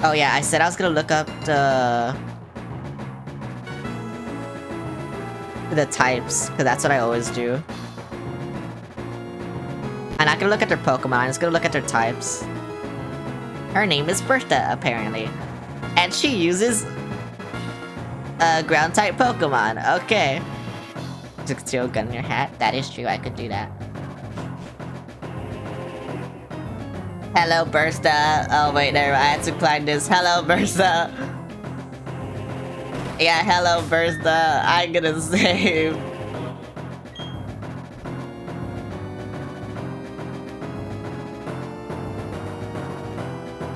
Oh yeah, I said I was gonna look up the types, because that's what I always do. I'm not gonna look at their Pokemon, I'm just gonna look at their types. Her name is Bertha, apparently. And she uses a ground-type Pokemon. Okay. Just throw a gun in your hat. That is true, I could do that. Hello, Bertha. Oh, wait, there, I had to climb this. Hello, Bertha. Yeah, hello, Bertha. I'm gonna save.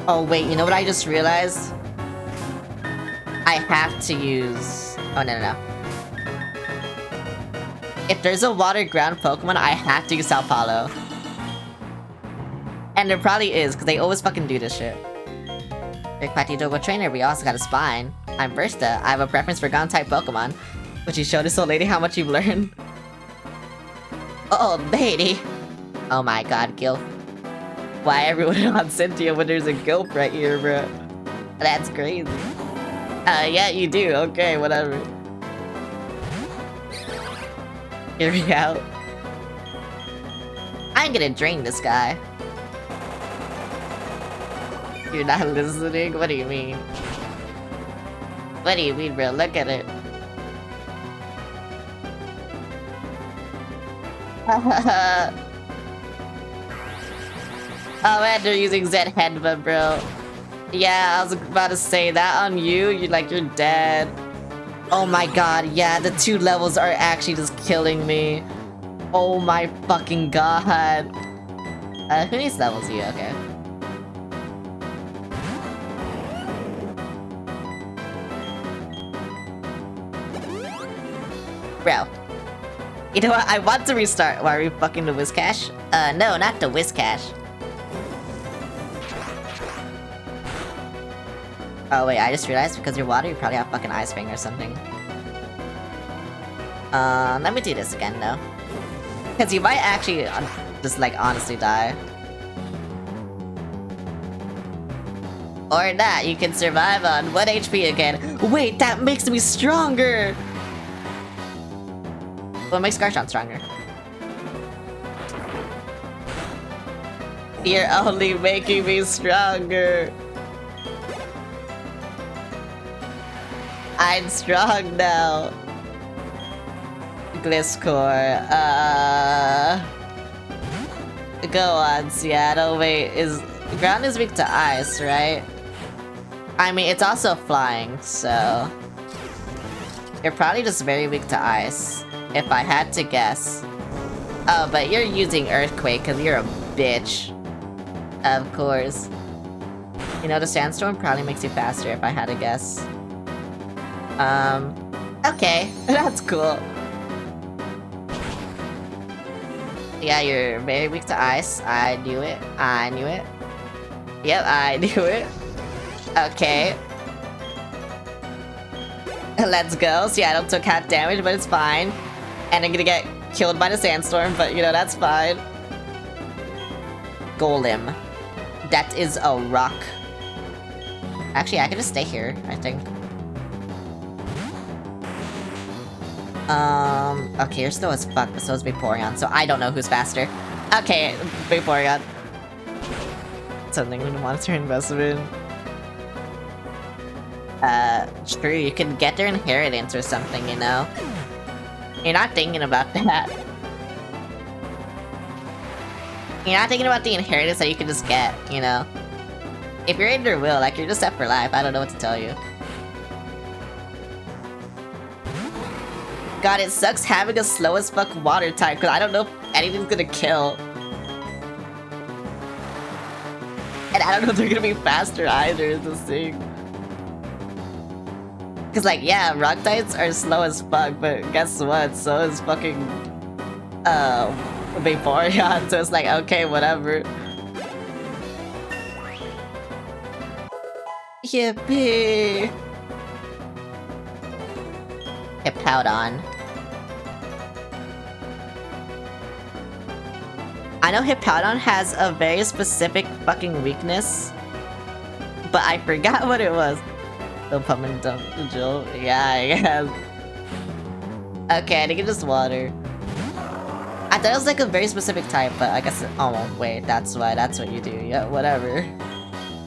Oh, wait, you know what I just realized? I have to use... Oh, no. If there's a water ground Pokemon, I have to use Sao Paulo. And there probably is, because they always fucking do this shit. Big Patty Dogo Trainer, we also got a Spine. I'm Bertha. I have a preference for ground-type Pokemon. Would you show this old lady how much you've learned? Oh, lady. Oh my god, Gilf. Why everyone on Cynthia when there's a Gilf right here, bro? That's crazy. Yeah, you do. Okay, whatever. Hear me out. I'm gonna drain this guy. You're not listening? What do you mean? What do you mean, bro? Look at it. Oh man, they're using Zed Headbutt, bro. Yeah, I was about to say that on you. You're dead. Oh my god, yeah, the 2 levels are actually just killing me. Oh my fucking god. Who needs levels? You, okay. Bro. You know what? I want to restart. Why are we fucking the Whiscash? No, not the Whiscash. Oh wait, I just realized because you're water, you probably have fucking Ice Fang or something. Let me do this again though. Because you might actually just like honestly die. Or not, you can survive on 1 HP again. Wait, that makes me stronger! What makes Garchomp stronger? You're only making me stronger. I'm strong now. Gliscor, go on, Seattle. Wait, ground is weak to ice, right? I mean, it's also flying, so you're probably just very weak to ice, if I had to guess. Oh, but you're using Earthquake because you're a bitch. Of course. You know, the Sandstorm probably makes you faster if I had to guess. Okay, that's cool. Yeah, you're very weak to ice. I knew it. I knew it. Yep, I knew it. Okay. Let's go. Seattle took half damage, but it's fine. And I'm gonna get killed by the Sandstorm, but you know, that's fine. Golem. That is a rock. Actually, I can just stay here, I think. Okay, you're slow as fuck, but so is Vaporeon, so I don't know who's faster. Okay, Vaporeon. Something in the monster investment. True, you can get their inheritance or something, you know? You're not thinking about that. You're not thinking about the inheritance that you can just get, you know? If you're in their will, like, you're just set for life, I don't know what to tell you. God, it sucks having a slow as fuck water type, because I don't know if anything's gonna kill. And I don't know if they're gonna be faster either, is the thing. Because, like, yeah, rock types are slow as fuck, but guess what? So is fucking, Vaporeon, so it's like, okay, whatever. Yippee! Hippowdon. I know Hippowdon has a very specific fucking weakness, but I forgot what it was. The pump and dump, Jill. Yeah, I guess. Okay, I think it's just water. I thought it was like a very specific type, but I guess oh wait, that's why, that's what you do. Yeah, whatever.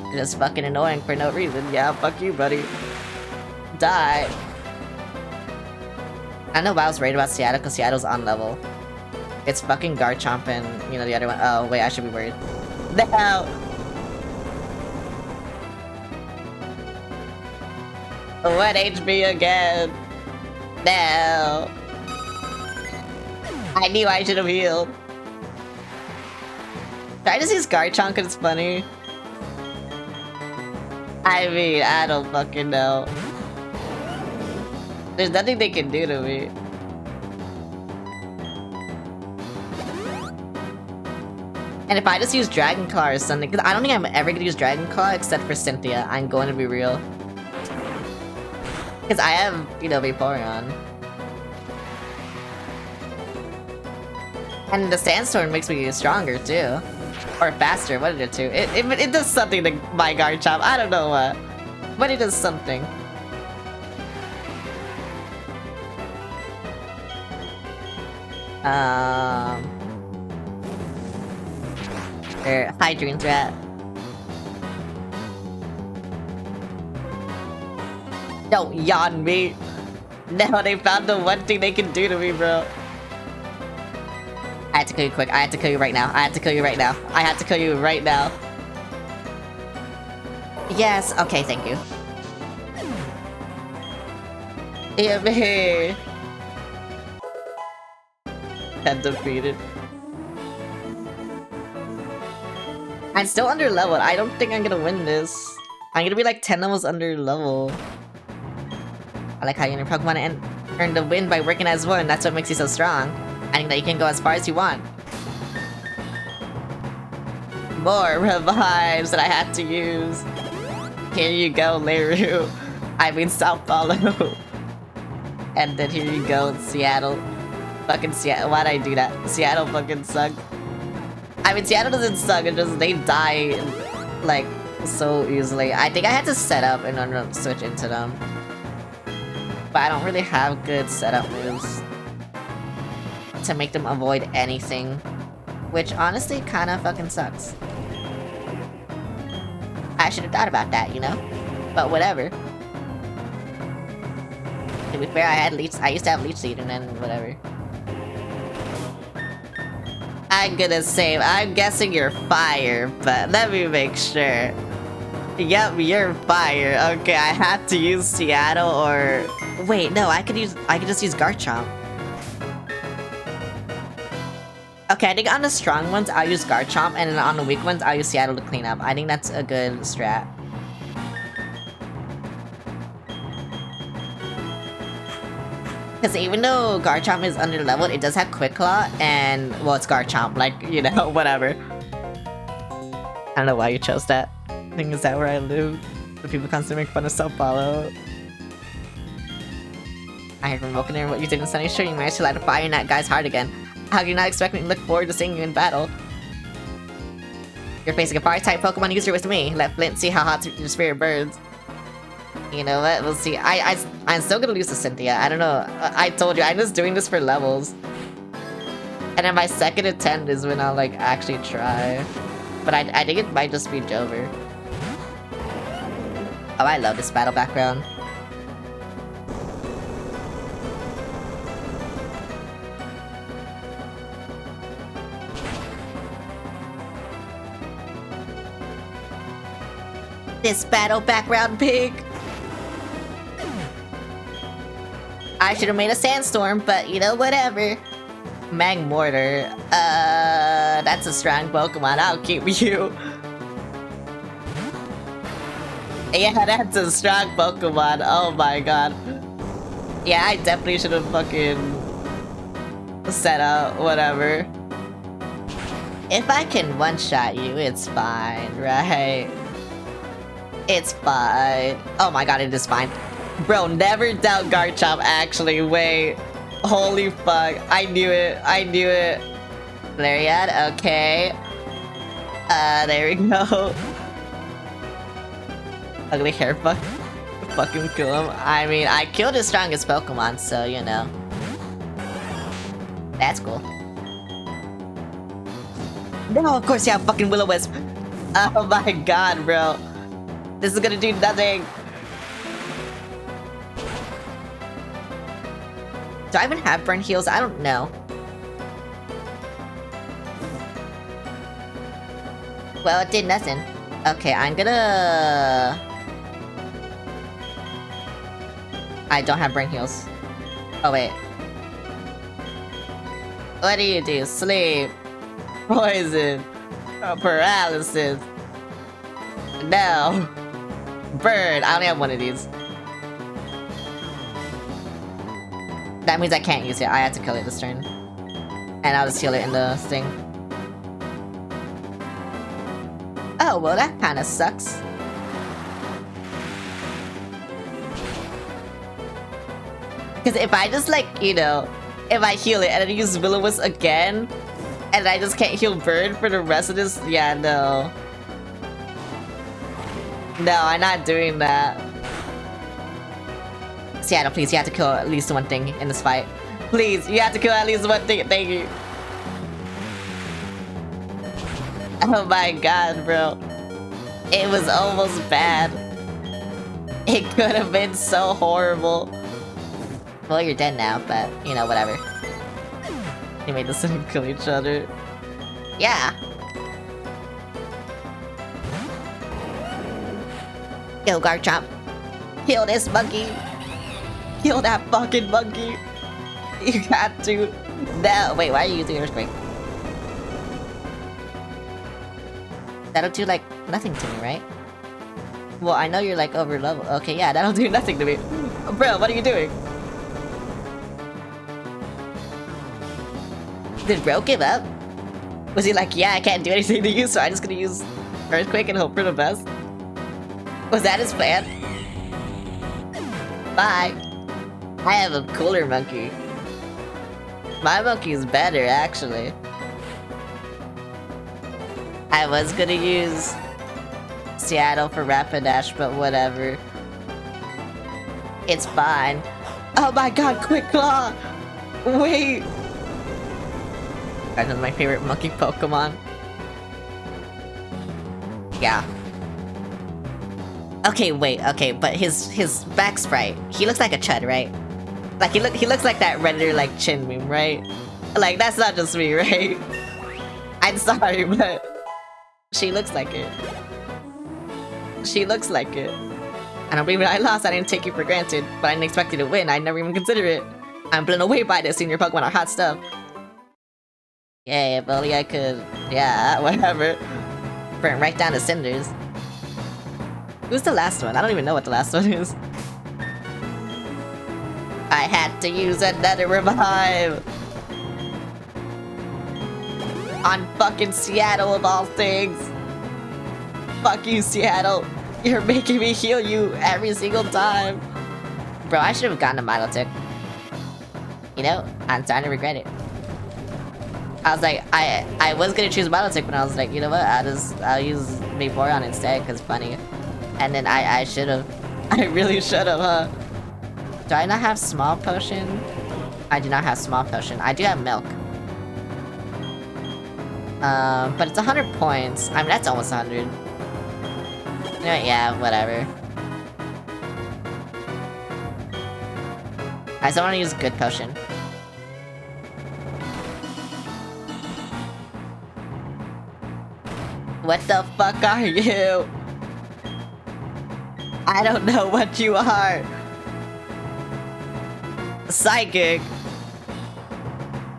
You're just fucking annoying for no reason. Yeah, fuck you, buddy. Die. I know why I was worried about Seattle, because Seattle's on level. It's fucking Garchomp and, you know, the other one. Oh, wait, I should be worried. No! 1 HP again! No! I knew I should have healed. Should I just use Garchomp because it's funny? I mean, I don't fucking know. There's nothing they can do to me. And if I just use Dragon Claw or something, because I don't think I'm ever gonna use Dragon Claw except for Cynthia, I'm going to be real. Because I have, you know, Vaporeon. And the Sandstorm makes me stronger too. Or faster, what did it do? It does something to my Garchomp, I don't know what. But it does something. Hydreigon's rat. Don't yawn me. No, they found the one thing they can do to me, bro. I had to kill you quick. I had to kill you right now. I had to kill you right now. I had to kill you right now. Yes, okay, thank you. Yeah, hey. And defeated. I'm still under leveled. I don't think I'm gonna win this. I'm gonna be like 10 levels under level. I like how you and your Pokemon and earn the win by working as one. That's what makes you so strong. I think that you can go as far as you want. More revives that I had to use. Here you go, Leru. I mean, Sao Paulo. And then here you go, Seattle. Fucking Seattle. Why'd I do that? Seattle fucking suck. I mean, Seattle doesn't suck, it's just they die, like, so easily. I think I had to set up in order to switch into them. But I don't really have good setup moves to make them avoid anything. Which, honestly, kinda fucking sucks. I should have thought about that, you know? But whatever. To be fair, I used to have Leech Seed and then whatever. I'm gonna save. I'm guessing you're fire, but let me make sure. Yep, you're fire. Okay, I have to use Seattle or... Wait, no, I could just use Garchomp. Okay, I think on the strong ones, I'll use Garchomp, and then on the weak ones, I'll use Seattle to clean up. I think that's a good strat. Because even though Garchomp is under leveled, it does have Quick Claw, and, well, it's Garchomp, like, you know, whatever. I don't know why you chose that. I think is that where I live? The people constantly make fun of Sao Paulo. I heard from Volcaneer what you did in Sunny Shore, you managed to light a fire in that guy's heart again. How do you not expect me to look forward to seeing you in battle? You're facing a fire-type Pokemon user with me. Let Flint see how hot your spirit burns. You know what? We'll see. I'm still gonna lose to Cynthia. I don't know. I told you, I'm just doing this for levels. And then my second attempt is when I'll, like, actually try. But I think it might just be Jover. Oh, I love this battle background. This battle background pig. I should have made a sandstorm, but you know, whatever. Magmortar. That's a strong Pokemon. I'll keep you. Yeah, that's a strong Pokemon. Oh my god. Yeah, I definitely should have fucking set up whatever. If I can one-shot you, it's fine, right? It's fine. Oh my god, it is fine. Bro, never doubt Garchomp, actually. Wait. Holy fuck. I knew it. I knew it. Lariat, okay. There we go. Ugly hair fuck. Fucking kill him. I mean, I killed his strongest Pokemon, so, you know. That's cool. No, of course you have fucking Will-O-Wisp. Oh my god, bro. This is gonna do nothing. Do I even have burn heals? I don't know. Well, it did nothing. Okay, I'm gonna... I don't have burn heals. Oh, wait. What do you do? Sleep. Poison. Paralysis. No. Bird. I only have one of these. That means I can't use it. I have to kill it this turn. And I'll just heal it in the thing. Oh, well that kinda sucks. Because if I just, like, you know, if I heal it and then use Will-O-Wisp again, and I just can't heal Bird for the rest of this, yeah, no. No, I'm not doing that. Seattle, please, you have to kill at least one thing in this fight. Please, you have to kill at least one thing, thank you. Oh my god, bro. It was almost bad. It could have been so horrible. Well, you're dead now, but, you know, whatever. You made us kill each other. Yeah. Go, Garchomp. Kill this monkey. Kill that fucking monkey. You got to. No, wait, why are you using Earthquake? That'll do, like, nothing to me, right? Well, I know you're, like, over level. Okay, yeah, that'll do nothing to me. Bro, what are you doing? Did bro give up? Was he like, yeah, I can't do anything to you, so I'm just gonna use Earthquake and hope for the best? Was that his plan? Bye. I have a cooler monkey. My monkey is better, actually. I was gonna use Seattle for Rapidash, but whatever. It's fine. Oh my god, Quick Claw! Wait! That's my favorite monkey Pokemon. Yeah. Okay, wait, okay, but his back sprite, he looks like a chud, right? Like he looks like that Redditor like chin meme, right? Like that's not just me, right? I'm sorry, but she looks like it. She looks like it. I don't believe it. I lost. I didn't take you for granted, but I didn't expect you to win. I'd never even consider it. I'm blown away by this. Senior Pokemon are hot stuff. Yeah, if only I could. Yeah, whatever. Burn right down to cinders. Who's the last one? I don't even know what the last one is. I had to use another revive. On fucking Seattle of all things. Fuck you, Seattle. You're making me heal you every single time. Bro, I should have gotten a Milotic. You know, I'm starting to regret it. I was like, I was gonna choose Milotic, but I was like, you know what? I'll use Vaporeon instead, cause funny. And then I should have. I really should have, huh? Do I not have Small Potion? I do not have Small Potion. I do have Milk. But it's 100 points. I mean, that's almost 100. You know what? Yeah, whatever. I still want to use Good Potion. What the fuck are you? I don't know what you are. Psychic.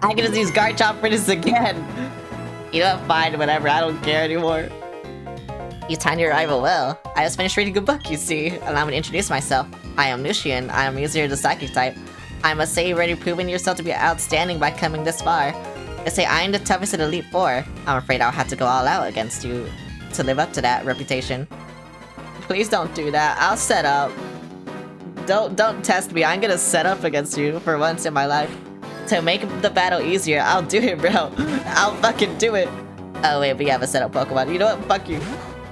I can just use Garchomp for this again. You know what? Fine, whatever. I don't care anymore. You timed your arrival well. I just finished reading a book, you see. Allow me to introduce myself. I am Lucian. I am a user of the Psychic type. I must say you've already proven yourself to be outstanding by coming this far. They say I am the toughest in Elite Four. I'm afraid I'll have to go all out against you to live up to that reputation. Please don't do that. I'll set up. Don't test me. I'm gonna set up against you for once in my life. To make the battle easier, I'll do it, bro. I'll fucking do it. Oh wait, we have a setup Pokemon. You know what? Fuck you.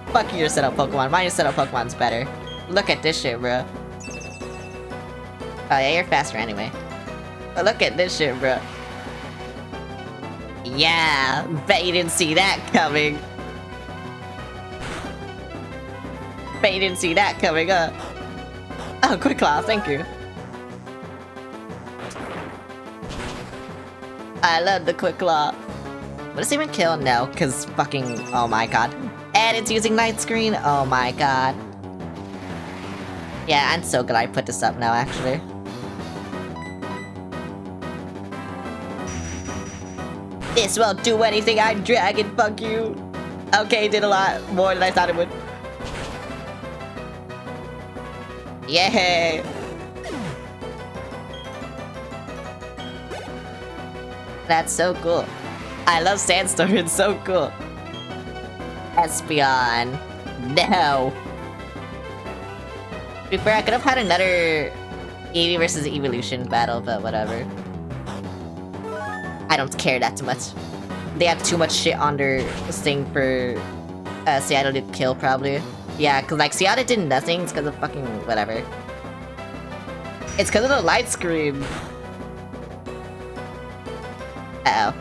Fuck you, your setup Pokemon. My setup Pokemon's better. Look at this shit, bro. Oh yeah, you're faster anyway. But look at this shit, bro. Yeah, bet you didn't see that coming. Bet you didn't see that coming, huh? Oh, Quick Claw, thank you. I love the Quick Claw. Would this even kill? No, cause fucking, oh my god. And it's using Night Screen, oh my god. Yeah, I'm so glad I put this up now, actually. This won't do anything, I'm Dragon, fuck you. Okay, did a lot more than I thought it would. Yay! That's so cool. I love Sandstorm, it's so cool. Espeon. No. Before I could have had another Eevee versus Evolution battle, but whatever. I don't care that much. They have too much shit on their thing for Seattle to kill, probably. Yeah, cause like Seattle did nothing, it's cause of fucking whatever. It's cause of the light screen. Uh-oh.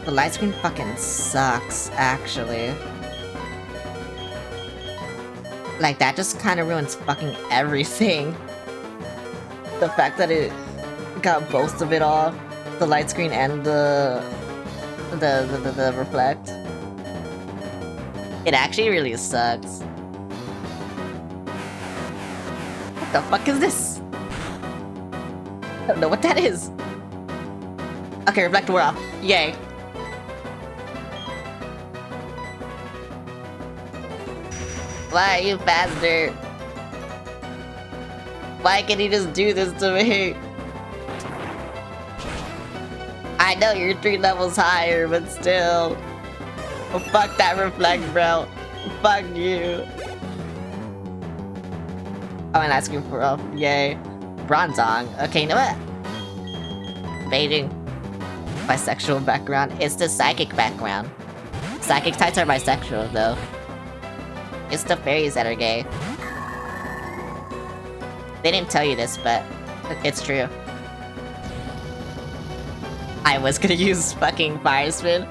The light screen fucking sucks, actually. Like, that just kind of ruins fucking everything. The fact that it got most of it off. The light screen and the reflect. It actually really sucks. What the fuck is this? I don't know what that is. Okay, reflect, we're off. Yay. Why are you faster? Why can't you just do this to me? I know you're 3 levels higher, but still. Oh, fuck that reflect, bro. Fuck you. Oh, and asking for off. Yay. Bronzong. Okay, you know what? Beijing. Bisexual background. It's the psychic background. Psychic types are bisexual, though. It's the fairies that are gay. They didn't tell you this, but it's true. I was gonna use fucking Fire Spin,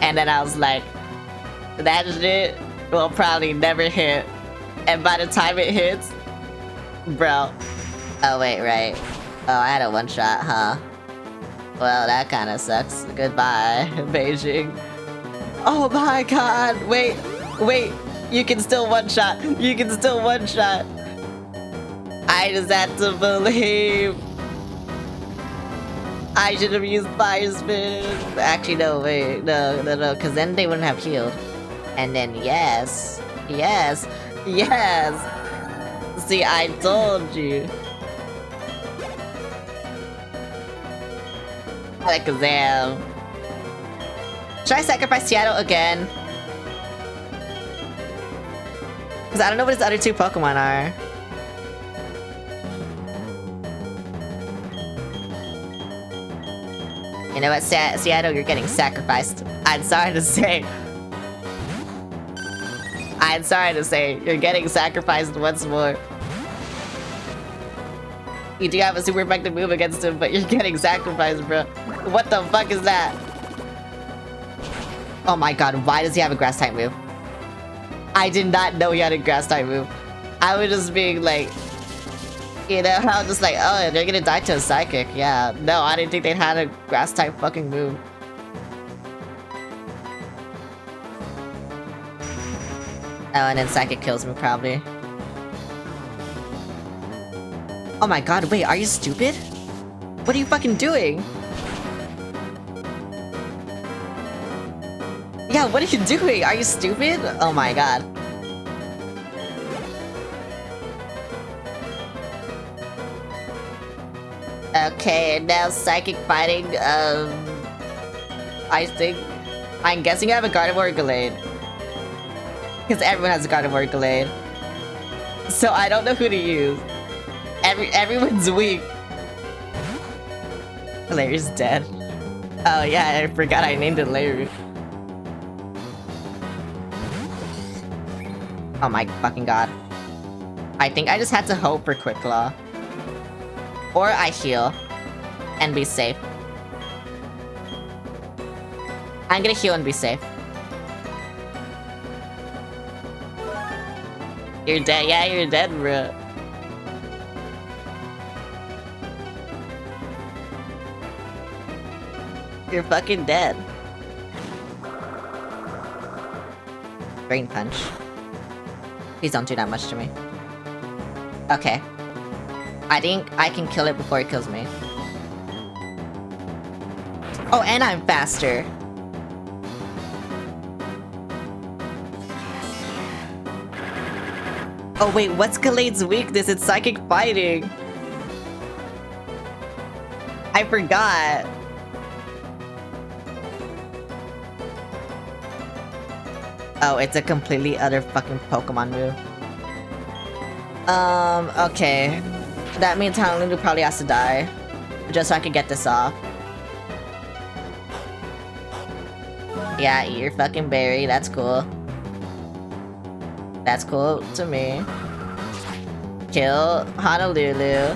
and then I was like, that shit will probably never hit. And by the time it hits, bro. Oh, wait, right. Oh, I had a one-shot, huh? Well, that kinda sucks. Goodbye, Beijing. Oh my god, wait. You can still one-shot. You can still one-shot. I just had to believe. I should have used Fire Spin. Actually, no, wait. No, because then they wouldn't have healed. And then, yes. See, I told you. Alakazam. Should I sacrifice Seattle again? Because I don't know what his other 2 Pokemon are. You know what, Seattle, you're getting sacrificed. I'm sorry to say. You're getting sacrificed once more. You do have a super effective move against him, but you're getting sacrificed, bro. What the fuck is that? Oh my god, why does he have a grass type move? I did not know he had a grass type move. I was just being like, you know, I was just like, oh, they're gonna die to a psychic. Yeah, no, I didn't think they had a grass type fucking move. Oh, and then psychic kills me probably. Oh my god, wait, are you stupid? What are you fucking doing? Yeah, what are you doing? Are you stupid? Oh my god. Okay, now psychic fighting, I think... I'm guessing I have a Gardevoir Gallade. Because everyone has a Gardevoir Gallade. So I don't know who to use. Everyone's weak. Larry's dead. Oh yeah, I forgot I named it Larry. Oh my fucking god. I think I just had to hope for Quick Claw. Or I heal. And be safe. I'm gonna heal and be safe. You're dead. Yeah, you're dead, bro. You're fucking dead. Brain Punch. Please don't do that much to me. Okay. I think I can kill it before it kills me. Oh, and I'm faster. Oh wait, what's Gallade's weakness? It's psychic fighting. I forgot. Oh, it's a completely other fucking Pokemon move. Okay. That means Honolulu probably has to die. Just so I can get this off. Yeah, eat your fucking berry, that's cool. That's cool to me. Kill Honolulu.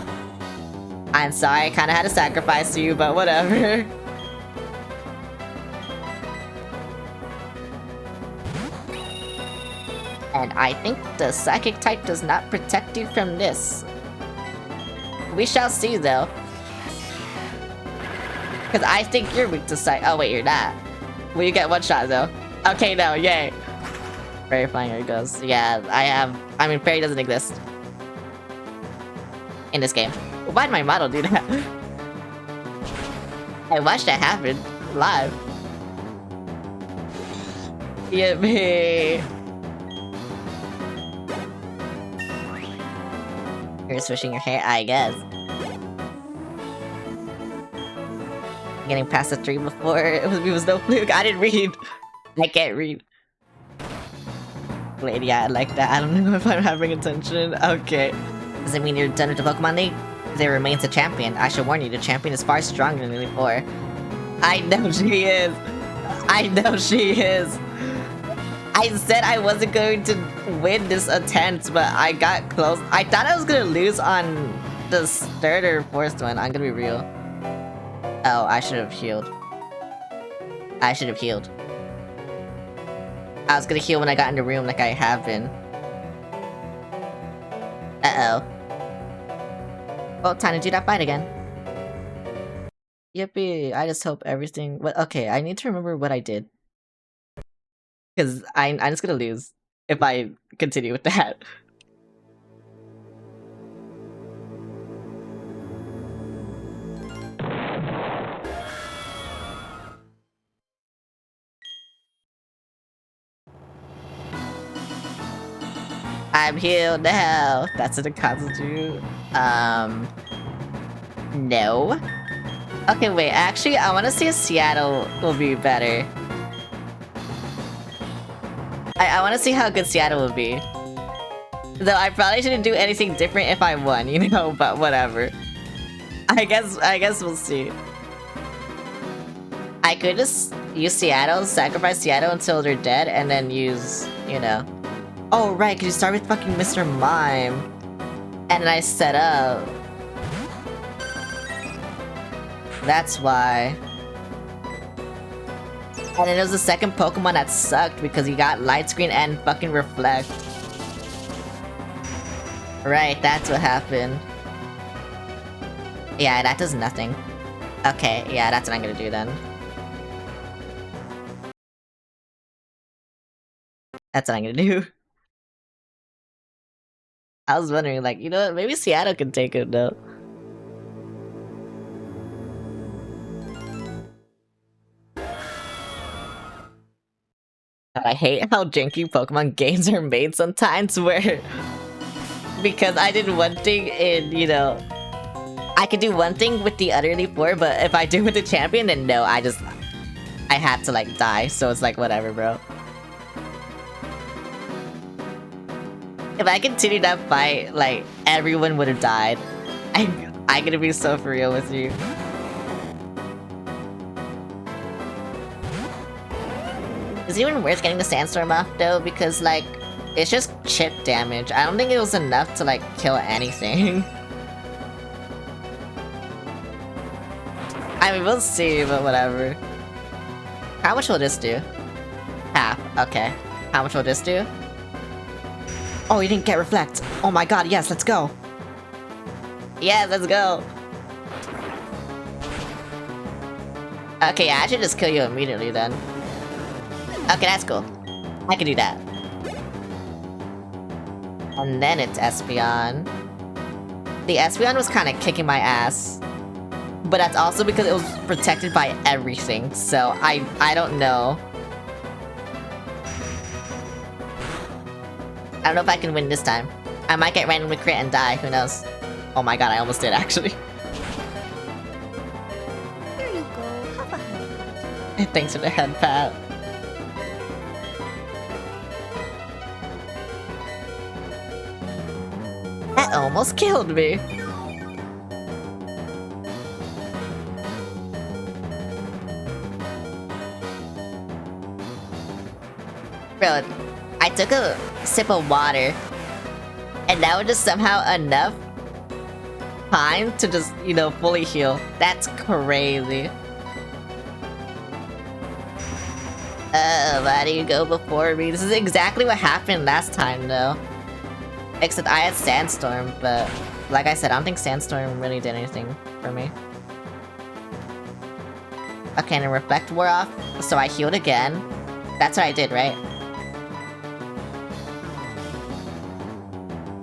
I'm sorry, I kinda had to sacrifice you, but whatever. And I think the psychic type does not protect you from this. We shall see though. Because I think you're weak to sight. Oh, wait, you're not. Well, you get one shot, though. Okay, no, yay. Fairy Fire goes. Yeah, I mean, Fairy doesn't exist. In this game. Why did my model do that? I watched that happen. Live. Yippee. You're swishing your hair, I guess. Getting past the 3 before it was no fluke. I didn't read. I can't read. Wait, yeah, I like that. I don't know if I'm having attention. Okay. Does it mean you're done with the Pokemon League? There remains a champion. I should warn you, the champion is far stronger than before. I know she is. I know she is. I said I wasn't going to win this attempt, but I got close. I thought I was gonna lose on the 3rd or 4th one. I'm gonna be real. Oh, I should have healed. I should have healed. I was gonna heal when I got in the room like I have been. Uh-oh. Well, time to do that fight again. Yippee, I just hope everything... Well, okay, I need to remember what I did. Because I'm just gonna lose if I continue with that. I'm healed now. That's what it constitute. No. Okay, wait. Actually, I want to see if Seattle will be better. I want to see how good Seattle will be. Though I probably shouldn't do anything different if I won, you know. But whatever. I guess we'll see. I could just use Seattle, sacrifice Seattle until they're dead, and then use, you know. Oh, right, because you start with fucking Mr. Mime. And then I set up. That's why. And then there was the second Pokemon that sucked because he got Light Screen and fucking Reflect. Right, that's what happened. Yeah, that does nothing. Okay, yeah, that's what I'm gonna do then. That's what I'm gonna do. I was wondering, like, you know what? Maybe Seattle can take it, though. I hate how janky Pokemon games are made sometimes, where... because I did one thing in, you know... I could do one thing with the other Elite Four, but if I do with the champion, then no, I have to, like, die, so it's like, whatever, bro. If I continued that fight, like, everyone would have died. I'm gonna be so for real with you. Is it even worth getting the Sandstorm off, though? Because, like, it's just chip damage. I don't think it was enough to, like, kill anything. I mean, we'll see, but whatever. How much will this do? Half. Okay. How much will this do? Oh, you didn't get Reflect. Oh my god, yes, let's go. Yes, let's go. Okay, I should just kill you immediately then. Okay, that's cool. I can do that. And then it's Espeon. The Espeon was kind of kicking my ass. But that's also because it was protected by everything, so I don't know. I don't know if I can win this time. I might get randomly crit and die, who knows. Oh my god, I almost did actually. Here you go. Have a head pat. Thanks for the head pat. That almost killed me. Bro, I took a sip of water, and that was just somehow enough time to just, you know, fully heal. That's crazy. Why do you go before me? This is exactly what happened last time, though. Except I had Sandstorm, but like I said, I don't think Sandstorm really did anything for me. Okay, and then Reflect wore off, so I healed again. That's what I did, right?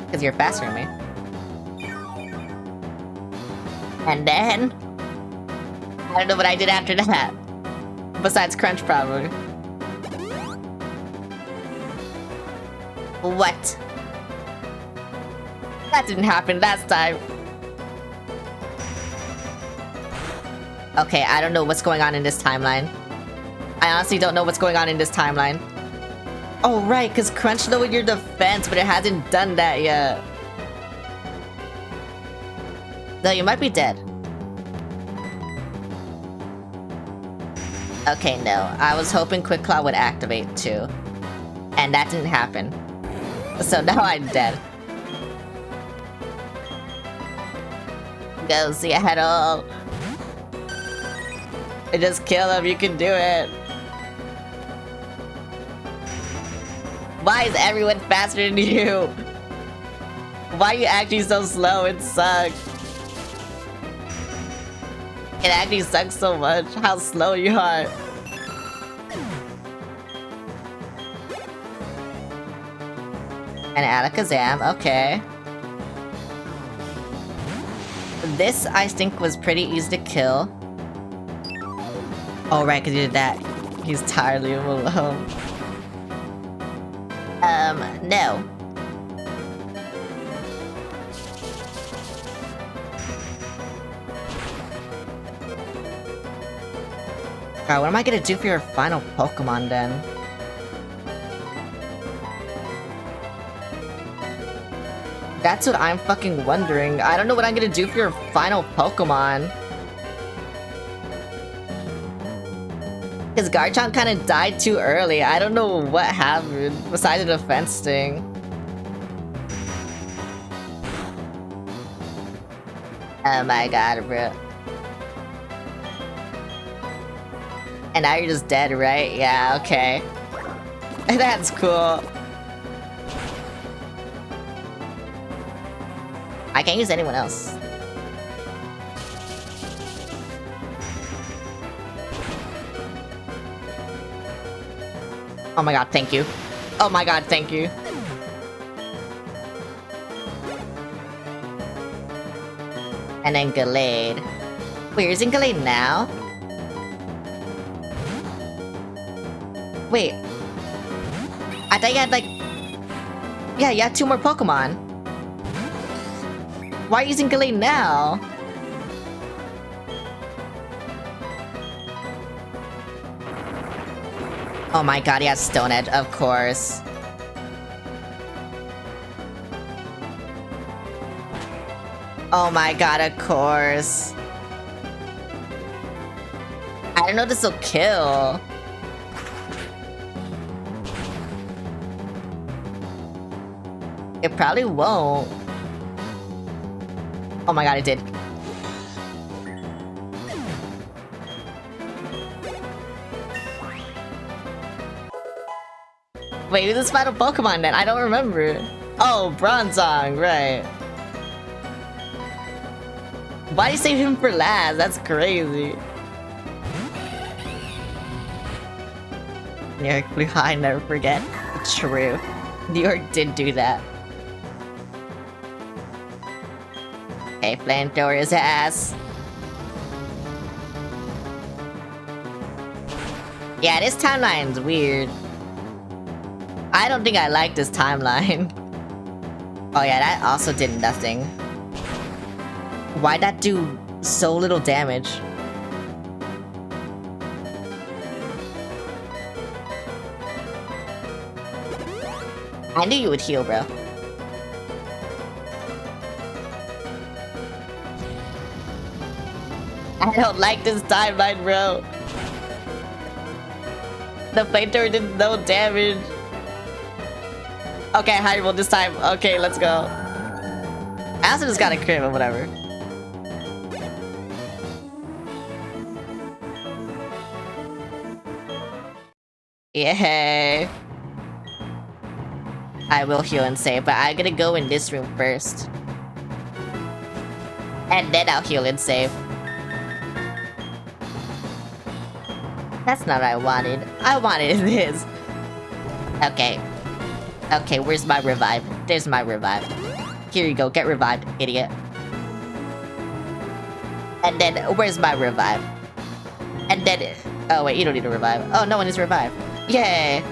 Because you're faster than me. And then... I don't know what I did after that. Besides Crunch, probably. What? That didn't happen last time. Okay, I don't know what's going on in this timeline. I honestly don't know what's going on in this timeline. Oh, right, because Crunch lowered your defense, but it hasn't done that yet. No, you might be dead. Okay, no. I was hoping Quick Claw would activate too. And that didn't happen. So now I'm dead. Go see ahead all. Just kill him, you can do it. Why is everyone faster than you? Why are you acting so slow? It sucks. It actually sucks so much how slow you are. And Alakazam, okay. This, I think, was pretty easy to kill. Oh, right, because you did that. He's tired, leave him alone. No. Alright, what am I gonna do for your final Pokemon, then? That's what I'm fucking wondering. I don't know what I'm gonna do for your final Pokemon. Because Garchomp kind of died too early. I don't know what happened, besides the defense thing. Oh my god, bro. And now you're just dead, right? Yeah, okay. That's cool. I can't use anyone else. Oh my god, thank you. Oh my god, thank you. And then Gallade. Wait, you're using Gallade now? Wait. I thought you had like... Yeah, you had 2 more Pokemon. Why are you using Gallade now? Oh my god, he has Stone Edge, of course. Oh my god, of course. I don't know if this will kill. It probably won't. Oh my god, it did. Wait, who's this final Pokemon then? I don't remember. Oh, Bronzong, right. Why do you save him for last? That's crazy. New York Blue High, never forget. True. New York did do that. Okay, Flamethrower his ass. Yeah, this timeline's weird. I don't think I like this timeline. Oh yeah, that also did nothing. Why'd that do so little damage? I knew you would heal, bro. I don't like this timeline, bro. The flamethrower did no damage. Okay, Hyrule this time. Okay, let's go. I also just got a crit, but whatever. Yeah. I will heal and save, but I'm gonna go in this room first. And then I'll heal and save. That's not what I wanted. I wanted this. Okay. Okay, where's my revive? There's my revive. Here you go, get revived, idiot. And then, where's my revive? And then, oh wait, you don't need to revive. Oh, no one is revived. Yay!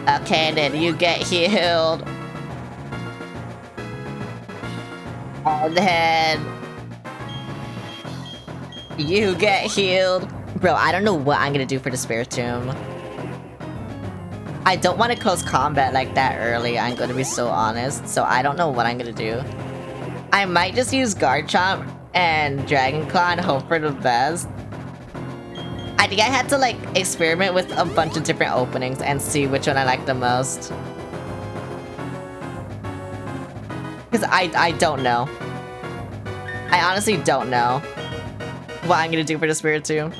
Okay, and then you get healed. And then... you get healed. Bro, I don't know what I'm gonna do for the Spiritomb. I don't want to close combat like that early, I'm gonna be so honest. So I don't know what I'm gonna do. I might just use Garchomp and Dragon Claw and hope for the best. I think I had to like experiment with a bunch of different openings and see which one I like the most. Because I don't know. I honestly don't know what I'm gonna do for the Spiritomb.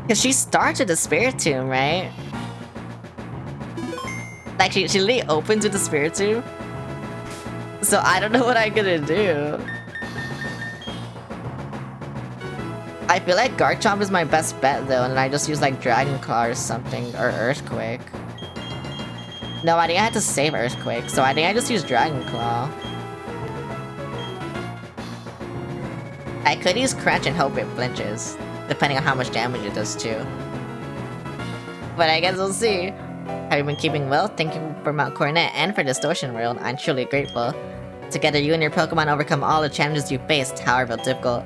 Because she starts with the Spiritomb, right? Like, she literally opens with the Spiritomb. So I don't know what I'm gonna do. I feel like Garchomp is my best bet, though, and I just use, like, Dragon Claw or something, or Earthquake. No, I think I had to save Earthquake, so I think I just use Dragon Claw. I could use Crunch and hope it flinches, depending on how much damage it does too. But I guess we'll see. Have you been keeping well? Thank you for Mount Coronet and for Distortion World. I'm truly grateful. Together, you and your Pokemon overcome all the challenges you faced, however difficult.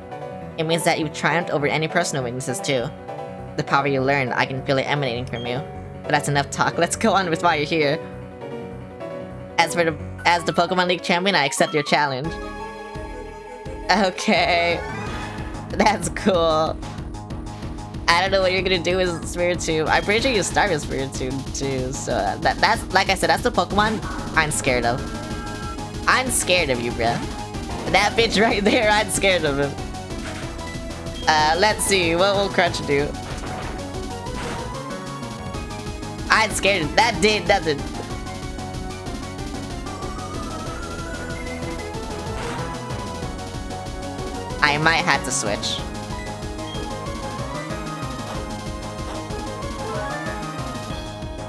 It means that you've triumphed over any personal weaknesses too. The power you learned, I can feel it emanating from you. But that's enough talk. Let's go on with why you're here. As the Pokemon League champion, I accept your challenge. Okay. That's cool. I don't know what you're gonna do with Spiritomb. I'm pretty sure you start with Spiritomb too, so that's like I said, that's the Pokemon I'm scared of. I'm scared of you, bruh. That bitch right there, I'm scared of him. Let's see, what will Crunch do? I'm scared of that did nothing. I might have to switch.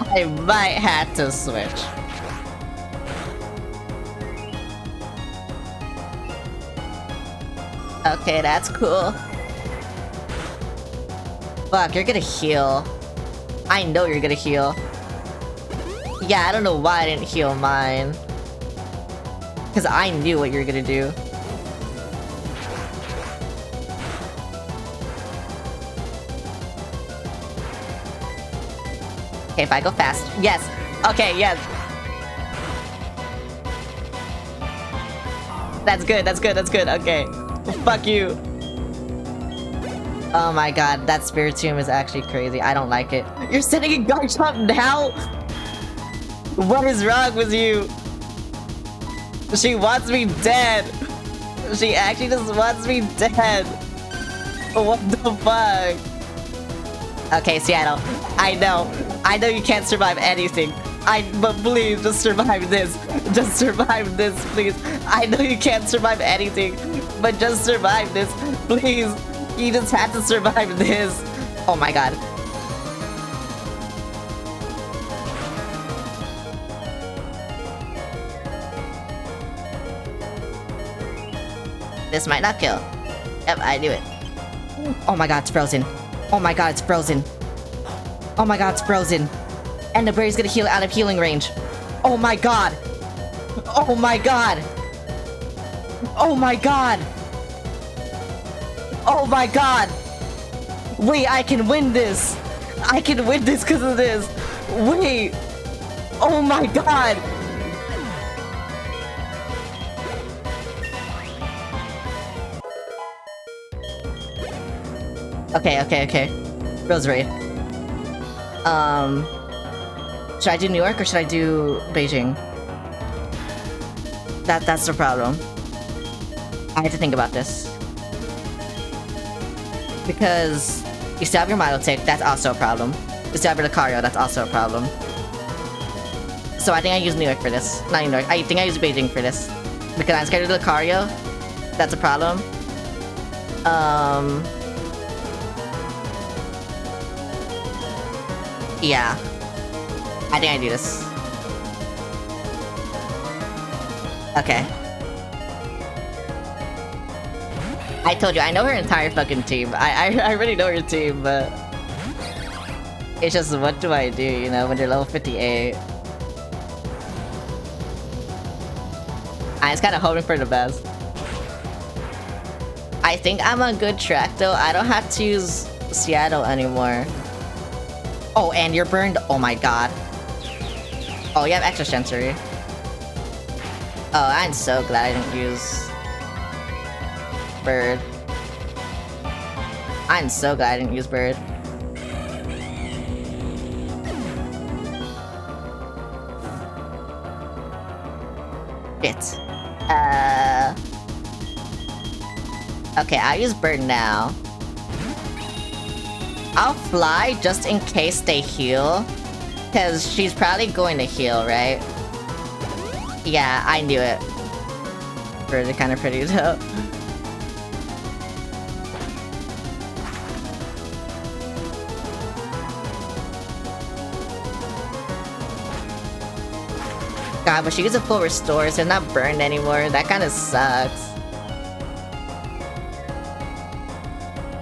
I might have to switch. Okay, that's cool. Fuck, you're gonna heal. I know you're gonna heal. Yeah, I don't know why I didn't heal mine. Because I knew what you were gonna do. Okay, if I go fast. Yes. Okay, yes. That's good, that's good, that's good. Okay. Fuck you. Oh my god, that Spiritomb is actually crazy. I don't like it. You're sending a Garchomp now? What is wrong with you? She wants me dead. She actually just wants me dead. What the fuck? Okay, Seattle. I know you can't survive anything. But please, just survive this. Just survive this, please. I know you can't survive anything, but just survive this, please. You just have to survive this. Oh my god. This might not kill. Yep, I knew it. Oh my god, it's frozen. Oh my god, it's frozen. Oh my god, it's frozen. And the berry's gonna heal out of healing range. Oh my god. Oh my god. Oh my god. Oh my god. Wait, I can win this. I can win this because of this. Wait. Oh my god. Okay. Rosary. Should I do New York or should I do Beijing? That's the problem. I have to think about this. Because you still have your Milotic, that's also a problem. You still have your Lucario, that's also a problem. So I think I use New York for this. Not New York, I think I use Beijing for this. Because I'm scared of the Lucario. That's a problem. Yeah. I think I do this. Okay. I told you, I know her entire fucking team. I already know her team, but... It's just, what do I do, you know, when they're level 58? I was kinda hoping for the best. I think I'm on good track, though. I don't have to use Seattle anymore. Oh, and you're burned? Oh my god. Oh, you have extra sensory. Oh, I'm so glad I didn't use... Bird. I'm so glad I didn't use Bird. Shit. Okay, I'll use Bird now. I'll fly just in case they heal. Because she's probably going to heal, right? Yeah, I knew it. Birds are kind of pretty though. God, but she gets a full restore, so not burned anymore. That kind of sucks.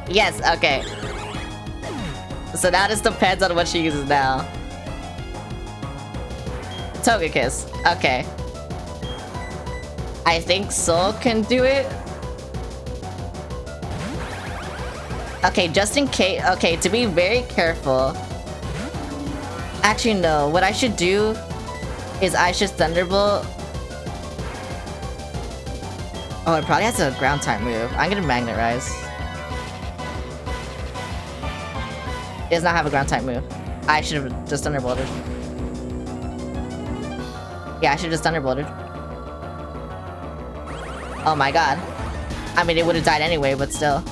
Yes, okay. So that just depends on what she uses now. Togekiss. Okay. I think Soul can do it. Okay, just in case. Okay, to be very careful. Actually, no. What I should do is I should Thunderbolt. Oh, it probably has a ground type move. I'm gonna Magnet Rise. It does not have a ground type move. I should have just Thunderbolted. Yeah, I should have just Thunderbolted. Oh my god. I mean, it would have died anyway, but still.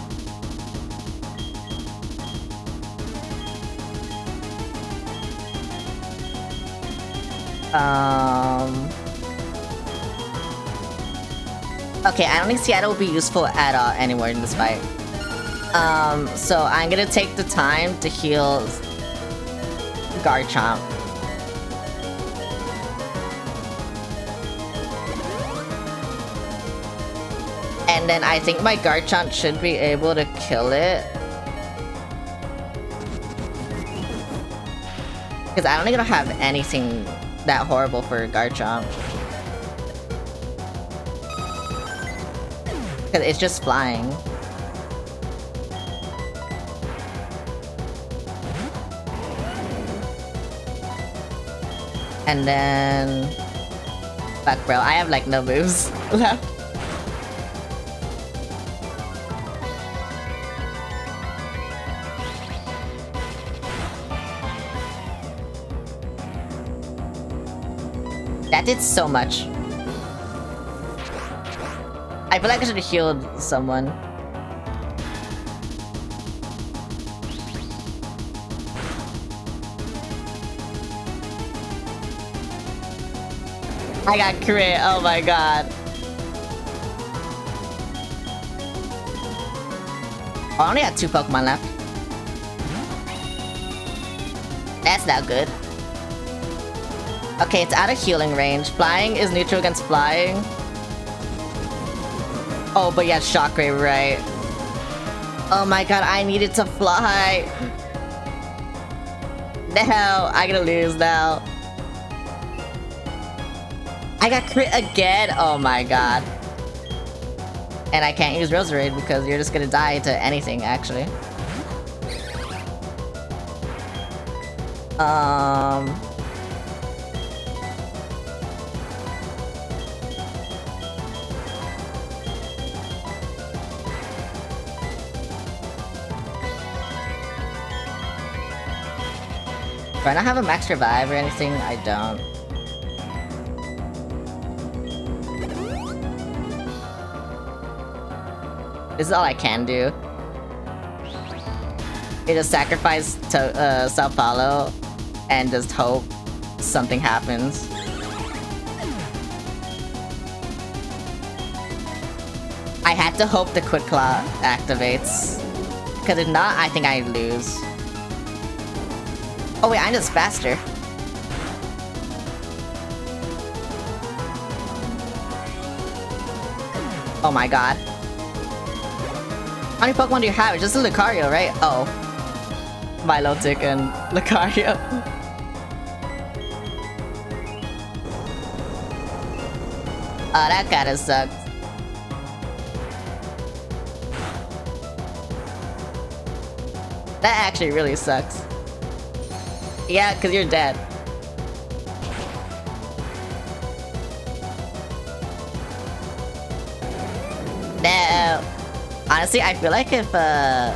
Okay, I don't think Seattle will be useful at all anywhere in this fight. So I'm gonna take the time to heal Garchomp. And then I think my Garchomp should be able to kill it. Because I don't think it'll have anything that horrible for Garchomp. Because it's just flying. And then... Fuck, bro. I have, like, no moves left. That did so much. I feel like I should have healed someone. I got crit, oh my god. I only had 2 Pokemon left. That's not good. Okay, it's out of healing range. Flying is neutral against flying. Oh, but yeah, Shockwave, right. Oh my god, I needed to fly. No, I'm gonna lose now. I got crit again. Oh my god. And I can't use Roserade because you're just gonna die to anything, actually. Do I not have a max revive or anything? I don't. This is all I can do. You just sacrifice to Sao Paulo and just hope something happens. I had to hope the Quick Claw activates. Because if not, I think I lose. Oh wait, I'm just faster. Oh my god. How many Pokemon do you have? It's just a Lucario, right? Oh. Milotic and Lucario. Oh, that kinda sucks. That actually really sucks. Yeah, because you're dead. No. Honestly, I feel like if, I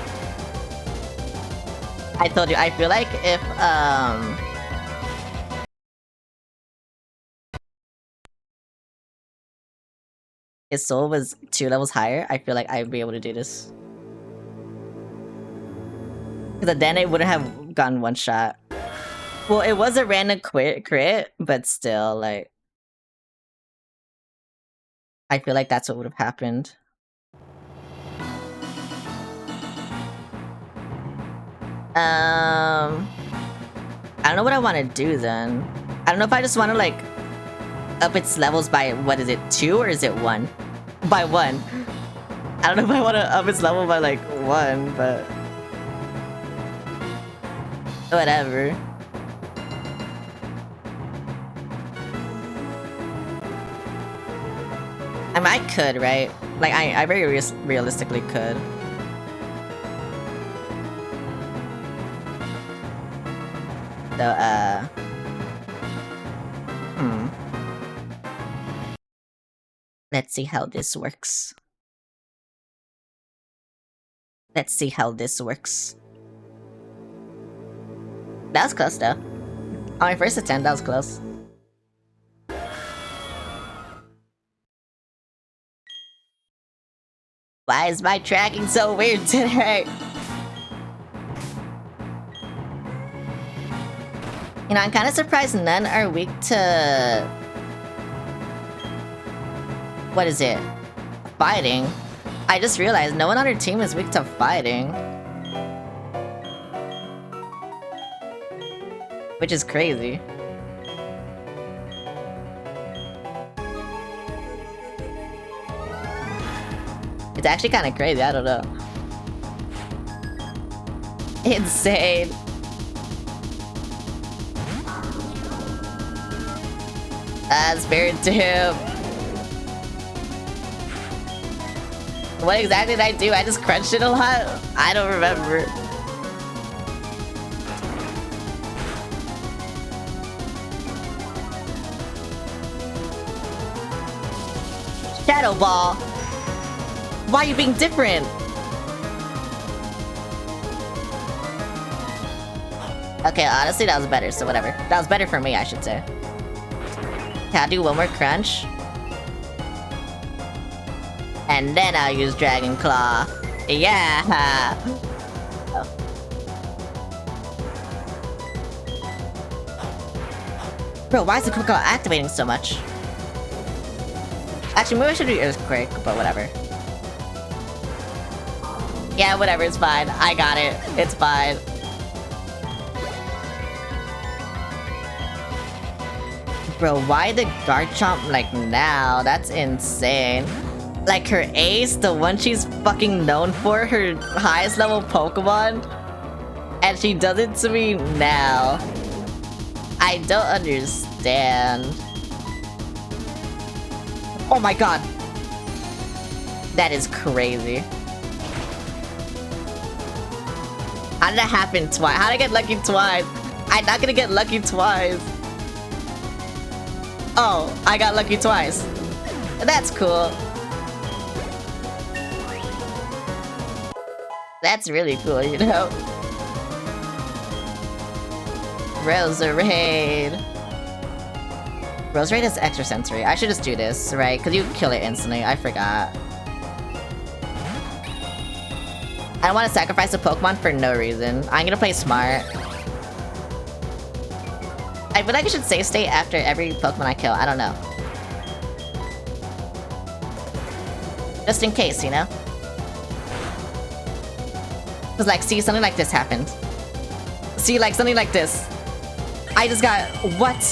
told you, I feel like if, his soul was 2 levels higher, I feel like I'd be able to do this. Because then it wouldn't have gotten 1 shot. Well, it was a random crit, but still, like... I feel like that's what would have happened. I don't know what I want to do then. I don't know if I just want to, like, up its levels by, what is it, 2 or is it 1? By 1. I don't know if I want to up its level by, like, 1, but... whatever. I mean, I could, right? Like, I very realistically could. So, let's see how this works. Let's see how this works. That was close, though. On my first attempt, that was close. Why is my tracking so weird today? You know, I'm kind of surprised none are weak to... what is it? Fighting. I just realized no one on our team is weak to fighting. Which is crazy. It's actually kind of crazy, I don't know. Insane. Spirit Tube. What exactly did I do? I just crunched it a lot? I don't remember. Shadow Ball. Why are you being different? Okay, honestly, that was better, so whatever. That was better for me, I should say. Can I do one more crunch? And then I'll use Dragon Claw. Yeah! Oh. Bro, why is the Quick Claw activating so much? Actually, maybe I should do Earthquake, but whatever. Yeah, whatever, it's fine. I got it. It's fine. Bro, why the Garchomp like now? That's insane. Like her ace, the one she's fucking known for, her highest level Pokemon, and she does it to me now. I don't understand. Oh my god. That is crazy. How did that happen twice? How did I get lucky twice? I'm not gonna get lucky twice. Oh, I got lucky twice. That's cool. That's really cool, you know? Roserade. Roserade is extra sensory. I should just do this, right? Because you kill it instantly. I forgot. I don't want to sacrifice a Pokemon for no reason. I'm gonna play smart. I feel like I should save state after every Pokemon I kill. I don't know. Just in case, you know? Because, like, see, something like this happened. See, like, something like this. I just got... What?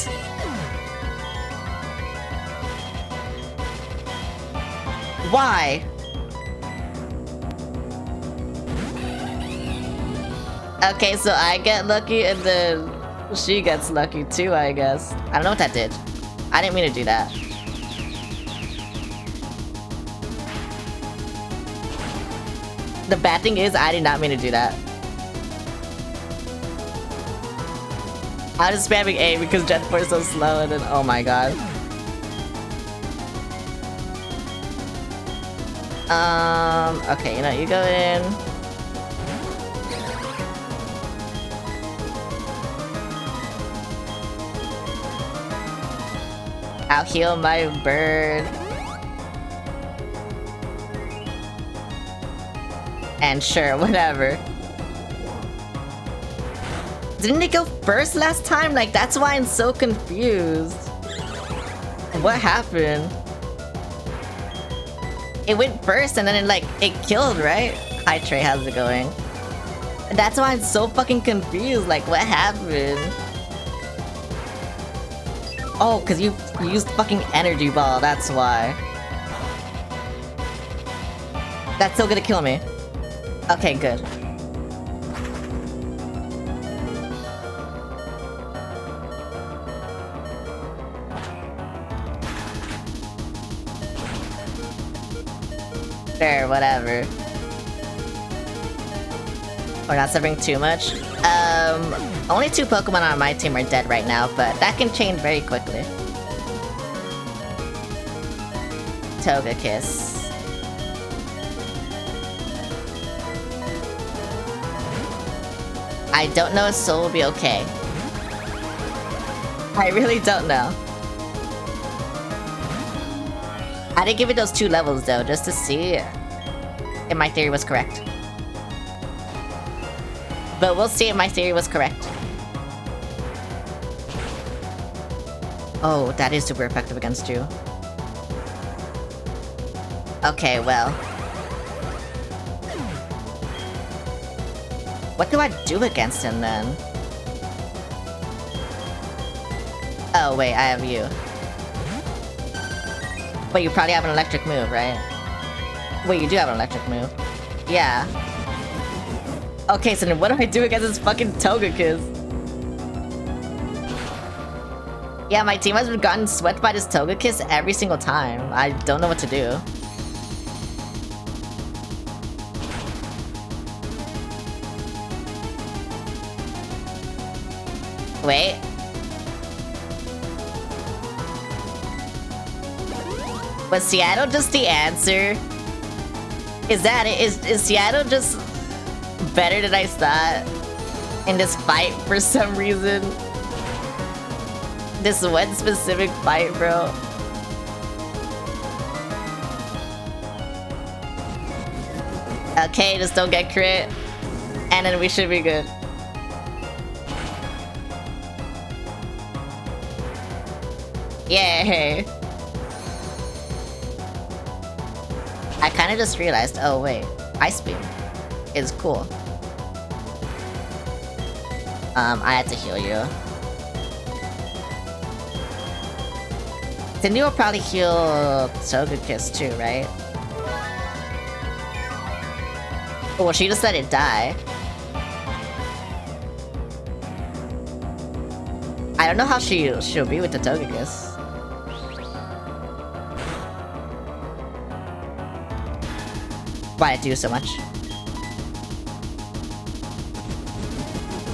Why? Okay, so I get lucky and then she gets lucky too, I guess. I don't know what that did. I didn't mean to do that. The bad thing is, I did not mean to do that. I was spamming A because Gen 4 is so slow and then, oh my god. Okay, you know, you go in. I'll heal my bird. And sure, whatever. Didn't it go first last time? Like, that's why I'm so confused. What happened? It went first and then it killed, right? Hi Trey, how's it going? That's why I'm so fucking confused. Like, what happened? Oh, because you used fucking energy ball, that's why. That's still gonna kill me. Okay, good. Sure, whatever. We're not suffering too much. Only 2 Pokemon on my team are dead right now, but that can change very quickly. Togekiss. I don't know if Soul will be okay. I really don't know. I did give it those 2 levels though, just to see if my theory was correct. But we'll see if my theory was correct. Oh, that is super effective against you. Okay, well. What do I do against him then? Oh wait, I have you. But you probably have an electric move, right? Wait, you do have an electric move. Yeah. Okay, so then what do I do against this fucking Togekiss? Yeah, my team has gotten swept by this Togekiss every single time. I don't know what to do. Wait. Was Seattle just the answer? Is that it? Is Seattle just better than I thought in this fight for some reason? This one specific fight, bro. Okay, just don't get crit. And then we should be good. Yay! I kinda just realized, oh wait, Ice Beam is cool. I had to heal you. Cindy will probably heal Togekiss too, right? Oh, well, she just let it die. I don't know how she'll be with the Togekiss. Why'd I do so much?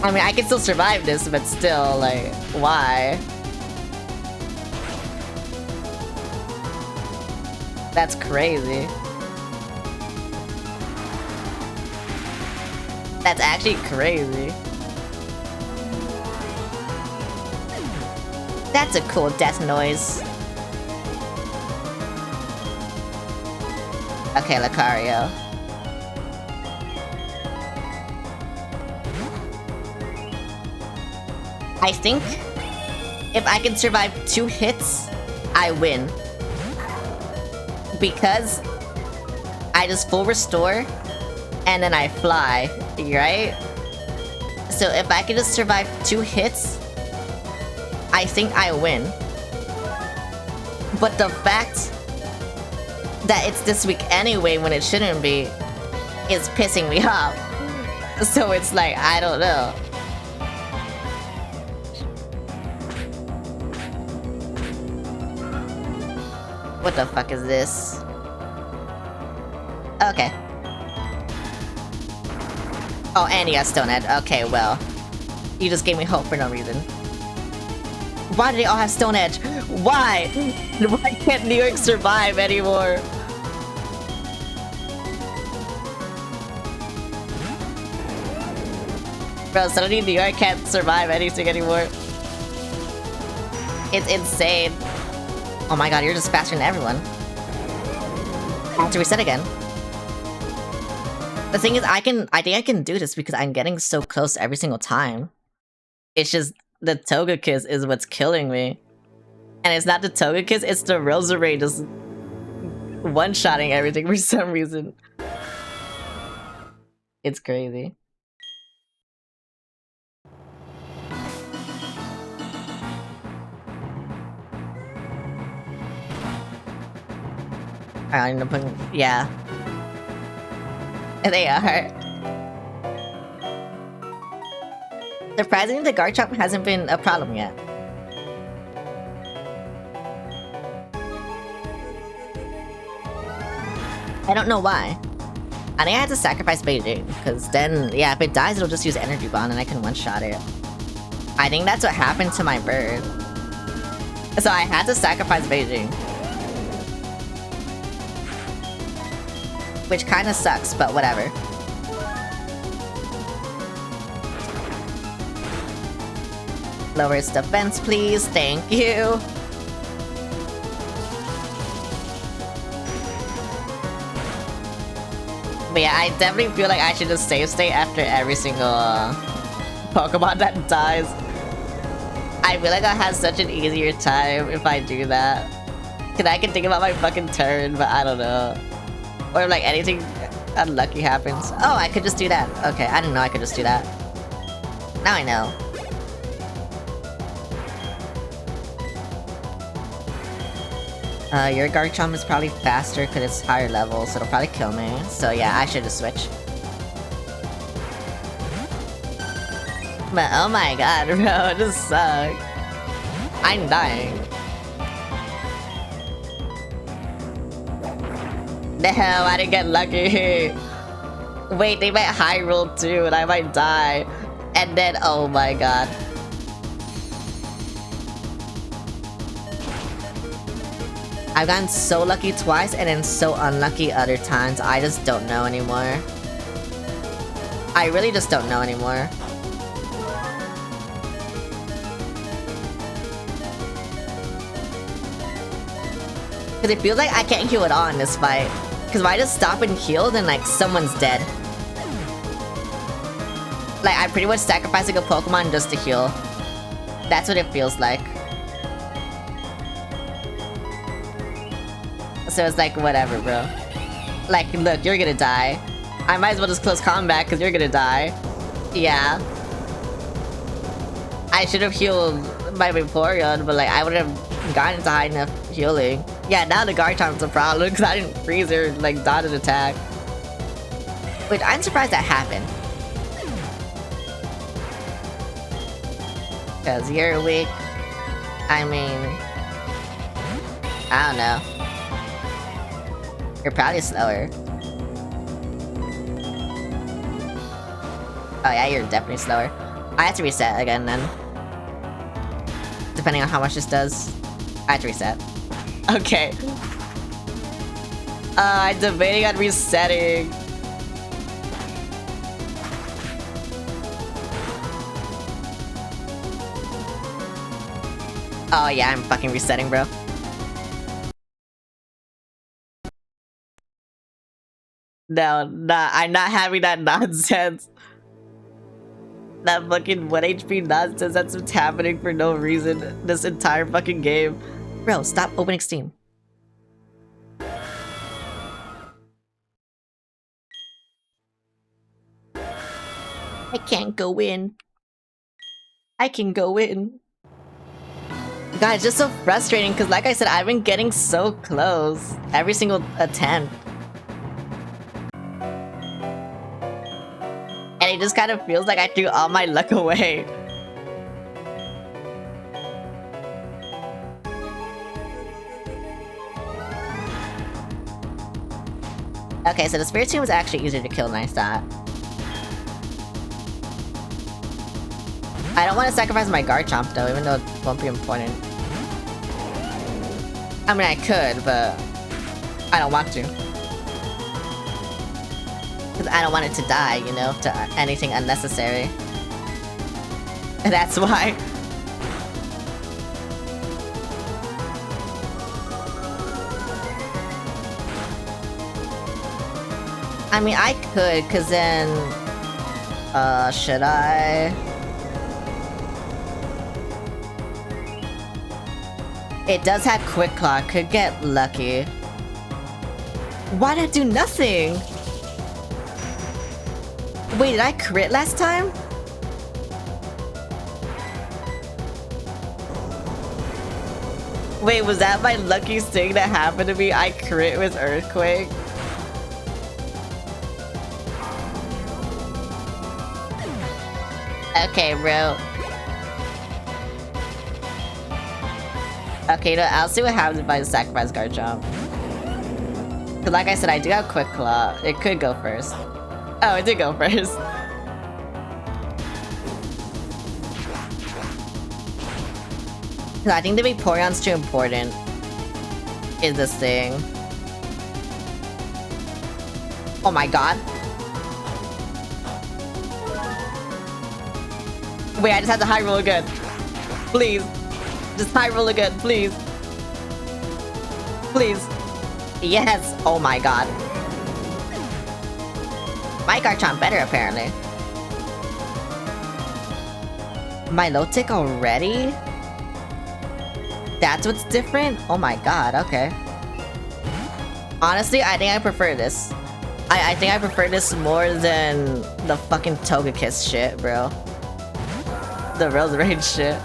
I mean, I can still survive this, but still, like, why? That's crazy. That's actually crazy. That's a cool death noise. Okay, Lucario. I think if I can survive 2 hits, I win. Because I just full restore and then I fly, right? So if I can just survive 2 hits I think I win. But the fact that it's this week anyway when it shouldn't be is pissing me off. So it's like, I don't know. What the fuck is this? Okay. Oh, and you got Stone Edge. Okay, well. You just gave me hope for no reason. Why do they all have Stone Edge? Why? Why can't New York survive anymore? Bro, suddenly New York can't survive anything anymore. It's insane. Oh my god, you're just faster than everyone. I have to reset again. The thing is, I think I can do this because I'm getting so close every single time. It's just the Togekiss is what's killing me. And it's not the Togekiss, it's the Roserade just one-shotting everything for some reason. It's crazy. I don't know, yeah. They are. Surprisingly, the Garchomp hasn't been a problem yet. I don't know why. I think I had to sacrifice Beijing, because then, yeah, if it dies, it'll just use Energy Bond and I can one-shot it. I think that's what happened to my bird. So I had to sacrifice Beijing. Which kinda sucks, but whatever. Lower its defense, please. Thank you. But yeah, I definitely feel like I should just save state after every single Pokemon that dies. I feel like I'll have such an easier time if I do that. Cause I can think about my fucking turn, but I don't know. Or like anything unlucky happens. Oh, I could just do that. Okay, I didn't know I could just do that. Now I know. Your Garchomp is probably faster because it's higher level, so it'll probably kill me. So yeah, I should just switch. But oh my god, bro, this sucks. I'm dying. Damn, I didn't get lucky. Wait, they might high roll too, and I might die. And then, oh my god. I've gotten so lucky twice and then so unlucky other times. I just don't know anymore. I really just don't know anymore. Because it feels like I can't heal at all in this fight. Because if I just stop and heal, then like someone's dead. Like I'm pretty much sacrificing a Pokemon just to heal. That's what it feels like. So it's like, whatever, bro. Like, look, you're gonna die. I might as well just close combat, because you're gonna die. Yeah. I should have healed my Vaporeon, but like, I would have gotten into high enough healing. Yeah, now the Garchomp's a problem, because I didn't freeze or, like, dodge an attack. Which, I'm surprised that happened. Because you're weak. I mean... I don't know. You're probably slower. Oh yeah, you're definitely slower. I have to reset again then. Depending on how much this does. I have to reset. Okay. I'm debating on resetting. Oh yeah, I'm fucking resetting, bro. No, nah, I'm not having that nonsense. That fucking 1 HP nonsense that's what's happening for no reason this entire fucking game. Bro, stop opening Steam. I can't go in. I can go in. God, it's just so frustrating because, like I said, I've been getting so close every single attempt. And it just kind of feels like I threw all my luck away. Okay, so the Spiritomb is actually easier to kill than I thought. I don't want to sacrifice my Garchomp though, even though it won't be important. I mean, I could, but I don't want to. Because I don't want it to die, you know, to anything unnecessary. And that's why. I mean, I could, because then... should I? It does have Quick Claw, could get lucky. Why did I do nothing? Wait, did I crit last time? Wait, was that my luckiest thing that happened to me? I crit with Earthquake? Okay, bro. Okay, no, I'll see what happens if I sacrifice Garchomp. Cause like I said, I do have Quick Claw. It could go first. Oh, it did go first. Cause I think the Vaporeon's too important. Is this thing. Oh my god. Wait, I just had to high roll again. Please. Just high roll again, please. Please. Yes! Oh my god. My Garchomp better, apparently. Milotic already? That's what's different? Oh my god, okay. Honestly, I think I prefer this. I think I prefer this more than the fucking Togekiss shit, bro. The Rose Rage shit.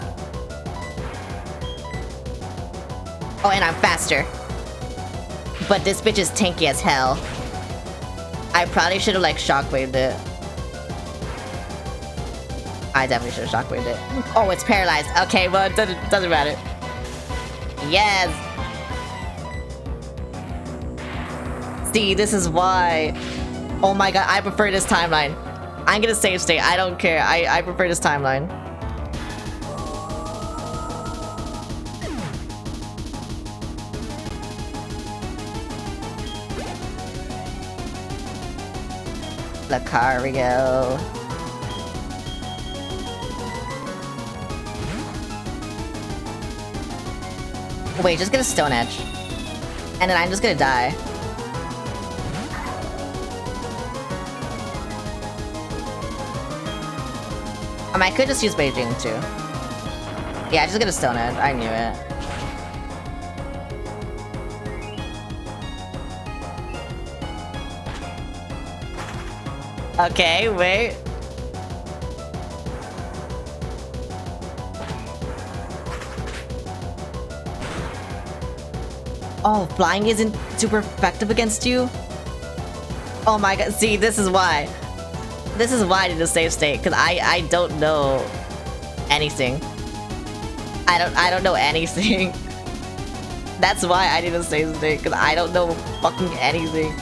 Oh, and I'm faster. But this bitch is tanky as hell. I probably should have, like, shockwaved it. I definitely should have shockwaved it. Oh, it's paralyzed. Okay, well, it doesn't matter. Yes! See, this is why. Oh my god, I prefer this timeline. I'm gonna save state. I don't care. I prefer this timeline. Lucario. Wait, just get a Stone Edge. And then I'm just gonna die. I mean, I could just use Beijing too. Yeah, just get a Stone Edge. I knew it. Okay, wait. Oh, flying isn't super effective against you? Oh my god, see, this is why. This is why I need a save state, because I don't know anything. I don't know anything. That's why I need a save state, because I don't know fucking anything.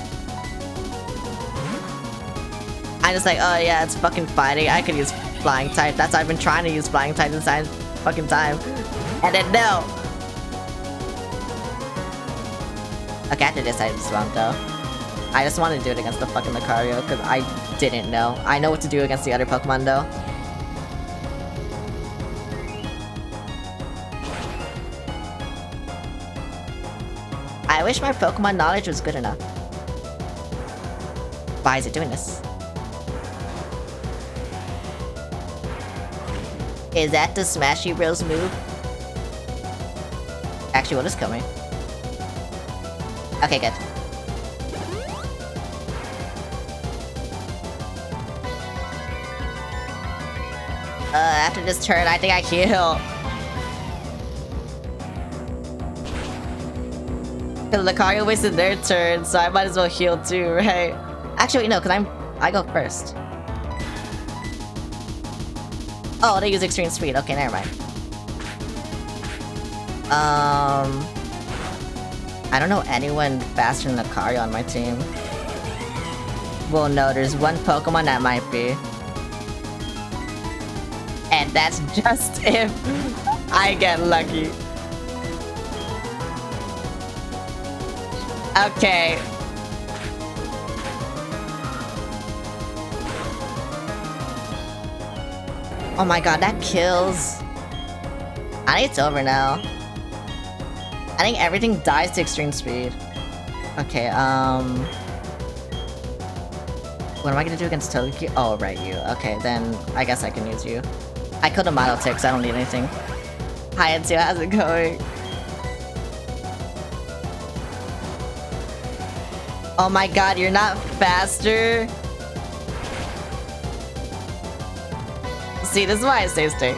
I'm just like, oh yeah, it's fucking fighting. I could use flying type. That's why I've been trying to use flying type this entire fucking time. And then no. Okay, after this I just swamp though. I just wanted to do it against the fucking Lucario because I didn't know. I know what to do against the other Pokemon though. I wish my Pokemon knowledge was good enough. Why is it doing this? Is that the Smashy Bros move? Actually, what is coming? Okay, good. After this turn, I think I heal. Because Lucario wasted their turn, so I might as well heal too, right? Actually, no, because I go first. Oh, they use extreme speed. Okay, never mind. I don't know anyone faster than Lucario on my team. Well, no, there's one Pokemon that might be. And that's just if I get lucky. Okay. Oh my god, that kills. I think it's over now. I think everything dies to extreme speed. Okay, what am I gonna do against Togeki? Oh, right, you. Okay, then I guess I can use you. I killed a Milotic, so I don't need anything. Hi, Etsu, how's it going? Oh my god, you're not faster? See, this is why I stay safe.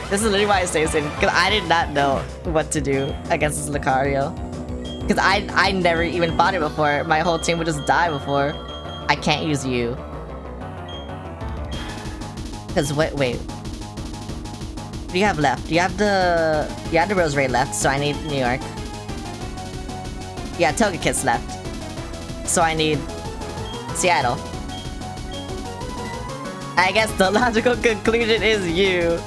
This is literally why I stay safe, because I did not know what to do against this Lucario. Because I never even fought it before. My whole team would just die before. I can't use you. Because wait. What do you have left? You have the Roserade left, so I need New York. Yeah, Togekiss left. So I need Seattle. I guess the logical conclusion is you.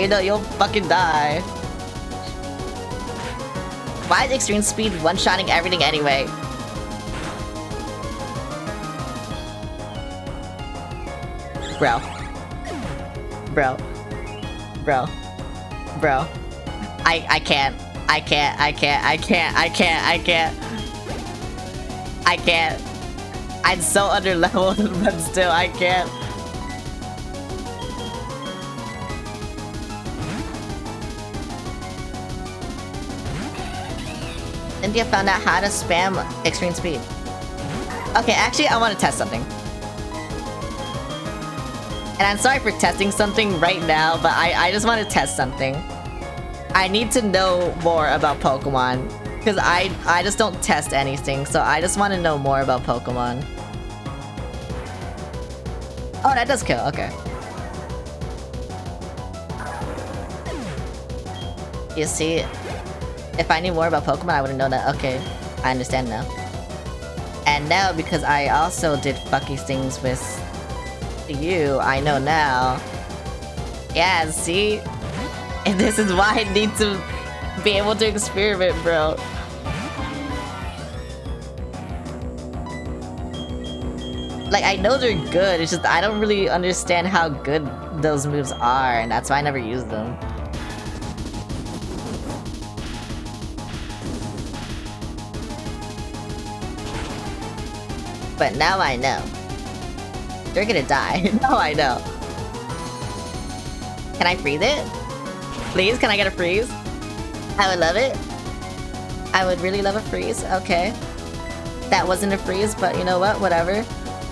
You know, you'll fucking die. Why is extreme speed one-shotting everything anyway? Bro. I can't. I'm so underleveled, but still, I can't. India found out how to spam extreme speed. Okay, actually, I want to test something. And I'm sorry for testing something right now, but I just want to test something. I need to know more about Pokemon. Because I just don't test anything, so I just want to know more about Pokemon. Oh, that does kill, okay. You see, if I knew more about Pokemon, I would've known that. Okay, I understand now. And now, because I also did fucky things with you, I know now. Yeah, see? And this is why I need to be able to experiment, bro. Like, I know they're good, it's just I don't really understand how good those moves are, and that's why I never use them. But now I know. You're gonna die. Now I know. Can I freeze it? Please, can I get a freeze? I would love it. I would really love a freeze. Okay. That wasn't a freeze, but you know what? Whatever.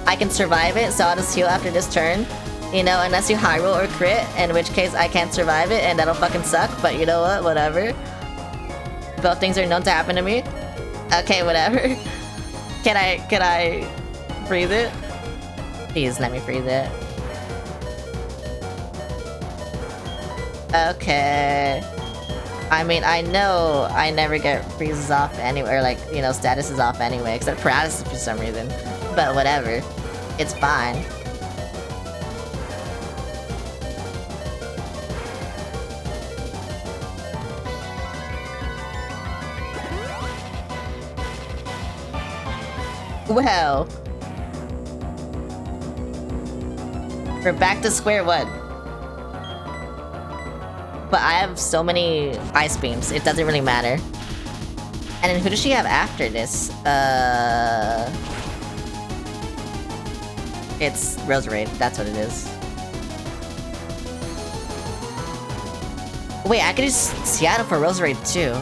I can survive it, so I'll just heal after this turn. You know, unless you high roll or crit, in which case I can't survive it, and that'll fucking suck, but you know what? Whatever. Both things are known to happen to me. Okay, whatever. Can I freeze it? Please let me freeze it. Okay. I mean, I know I never get freezes off anywhere, like, you know, statuses off anyway, except paralysis for some reason. But whatever. It's fine. Well. We're back to square one. But I have so many ice beams, it doesn't really matter. And then who does she have after this? It's Roserade, that's what it is. Wait, I could use Seattle for Roserade too.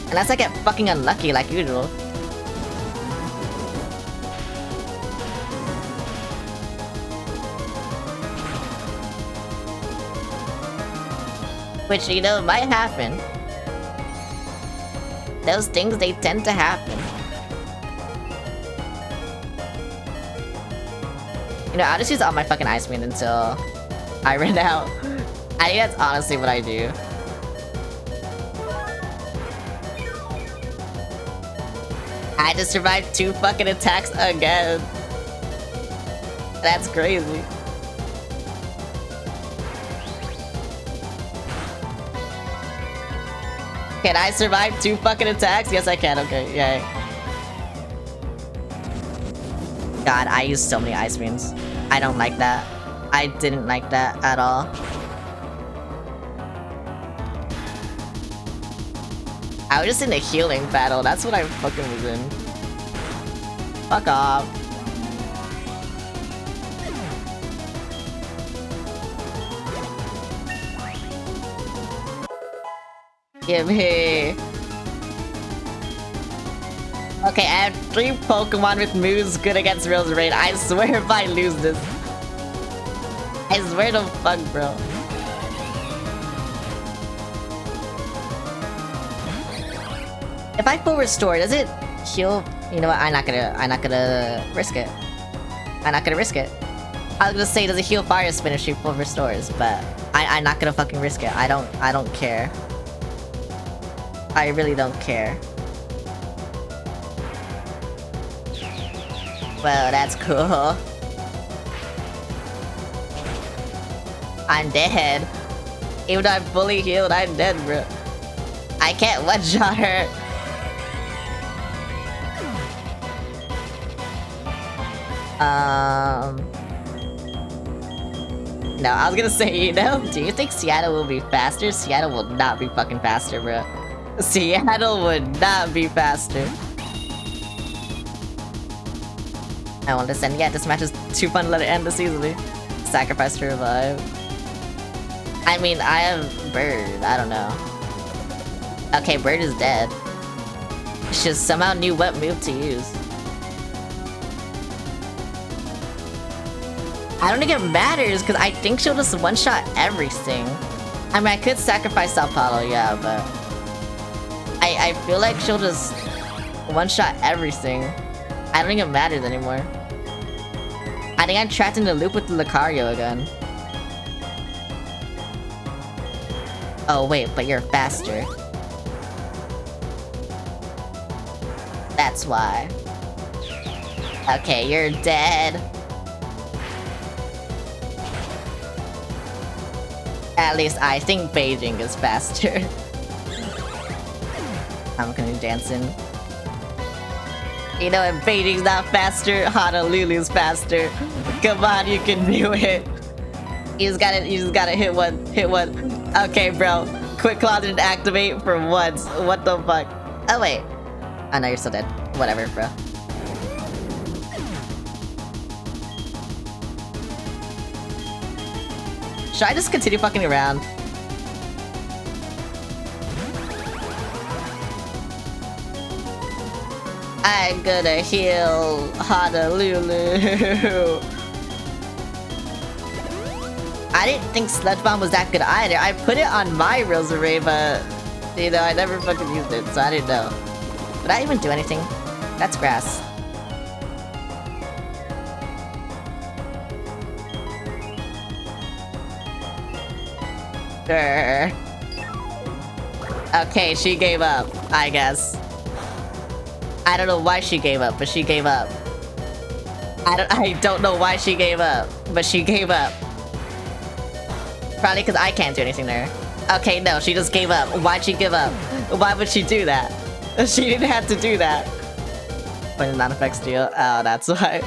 Unless I get fucking unlucky like usual. Which, you know, might happen. Those things, they tend to happen. You know, I'll just use all my fucking Ice Beam until I run out. I think that's honestly what I do. I just survived 2 fucking attacks again. That's crazy. Can I survive 2 fucking attacks? Yes, I can. Okay, yay. God, I use so many Ice Beams. I don't like that. I didn't like that at all. I was just in a healing battle. That's what I fucking was in. Fuck off. Give me. Okay, I have 3 Pokemon with moves good against Roserade. I swear if I lose this. I swear to fuck, bro. If I full restore, does it heal? You know what? I'm not gonna risk it. I'm not gonna risk it. I was gonna say, does it heal Fire Spin if she full restores? But I'm not gonna fucking risk it. I don't care. I really don't care. Well, that's cool. I'm dead. Even though I'm fully healed, I'm dead, bro. I can't one-shot her. No, I was gonna say, you know, do you think Seattle will be faster? Seattle will not be fucking faster, bro. Seattle would not be faster. I want to send. Yeah, this match is too fun to let it end this easily. Sacrifice to revive. I mean, I have Bird. I don't know. Okay, Bird is dead. She just somehow knew what move to use. I don't think it matters, because I think she'll just one-shot everything. I mean, I could sacrifice Sao Paulo, yeah, but... I feel like she'll just one-shot everything. I don't think it matters anymore. I think I'm trapped in the loop with the Lucario again. Oh wait, but you're faster. That's why. Okay, you're dead. At least I think Beijing is faster. I'm gonna do dancing. You know, if Beijing's not faster, Honolulu's faster. Come on, you can do it. You just gotta hit one. Okay, bro. Quick Claw didn't activate for once. What the fuck? Oh, wait. Oh, no, you're still dead. Whatever, bro. Should I just continue fucking around? I'm gonna heal Honolulu. I didn't think Sludge Bomb was that good either. I put it on my Roserade, but you know, I never fucking used it, so I didn't know. Did I even do anything? That's grass. Sure. Okay, she gave up, I guess. I don't know why she gave up, but she gave up. I don't know why she gave up, but she gave up. Probably because I can't do anything there. Okay, no, she just gave up. Why'd she give up? Why would she do that? She didn't have to do that. When non-effect steal? Oh, that's why.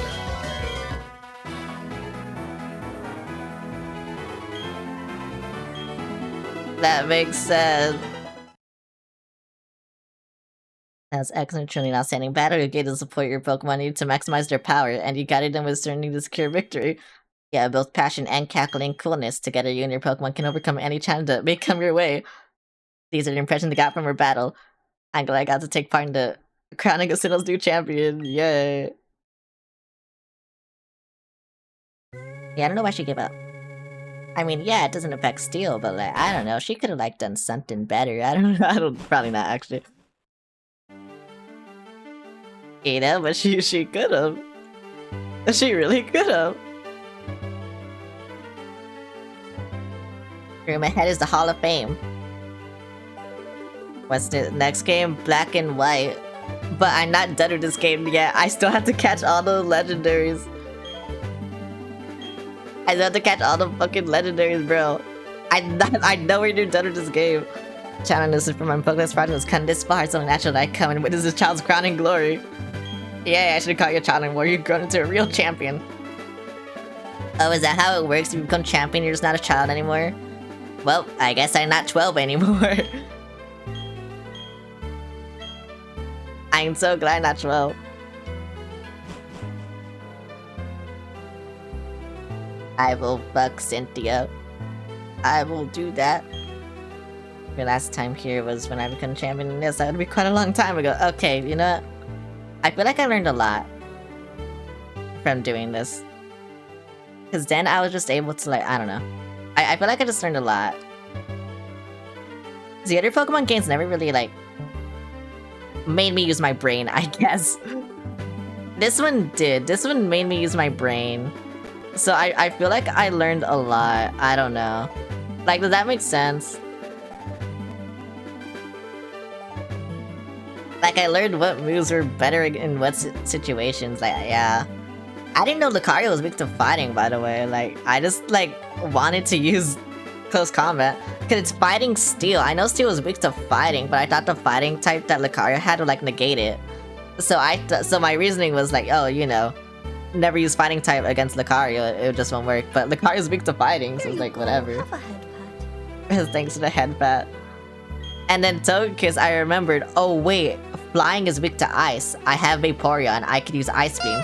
That makes sense. As excellent, truly outstanding battle, you get to support your Pokemon need to maximize their power, and you guided them with certainty to secure victory. Yeah, both passion and cackling coolness. Together, you and your Pokemon can overcome any challenge that may come your way. These are the impressions I got from our battle. I'm glad I got to take part in the crowning of Sinnoh's new champion. Yay. Yeah, I don't know why she gave up. I mean, yeah, it doesn't affect Steel, but like, I don't know, she could have like done something better. I don't, probably not actually. You know, but she could have. She really could have. Room ahead is the Hall of Fame. What's the next game? Black and White. But I'm not done with this game yet. I still have to catch all the legendaries. I still have to catch all the fucking legendaries, bro. I know we're done with this game. Channel this is from my Pokemon project was come this far. It's only natural that I come and witness this child's crowning glory. Yeah, I should call you a child anymore. You've grown into a real champion. Oh, is that how it works? If you become champion, you're just not a child anymore? Well, I guess I'm not 12 anymore. I'm so glad I'm not 12. I will fuck Cynthia. I will do that. The last time here was when I became champion. Yes, that would be quite a long time ago. Okay, you know what? I feel like I learned a lot from doing this. Because then I was just able to, like, I don't know. I feel like I just learned a lot. The other Pokemon games never really, like, made me use my brain, I guess. This one did. This one made me use my brain. So I feel like I learned a lot. I don't know. Like, does that make sense? Like, I learned what moves were better in what situations. Like, yeah. I didn't know Lucario was weak to fighting, by the way. Like, I just, like, wanted to use close combat. Because it's fighting Steel. I know Steel was weak to fighting, but I thought the fighting type that Lucario had would, like, negate it. So so my reasoning was like, oh, you know, never use fighting type against Lucario. It just won't work. But Lucario's weak to fighting, so it's like, whatever. Have a head pat. Thanks to the head pat. And then Togekiss, I remembered, oh wait, flying is weak to ice. I have Vaporeon, I could use Ice Beam.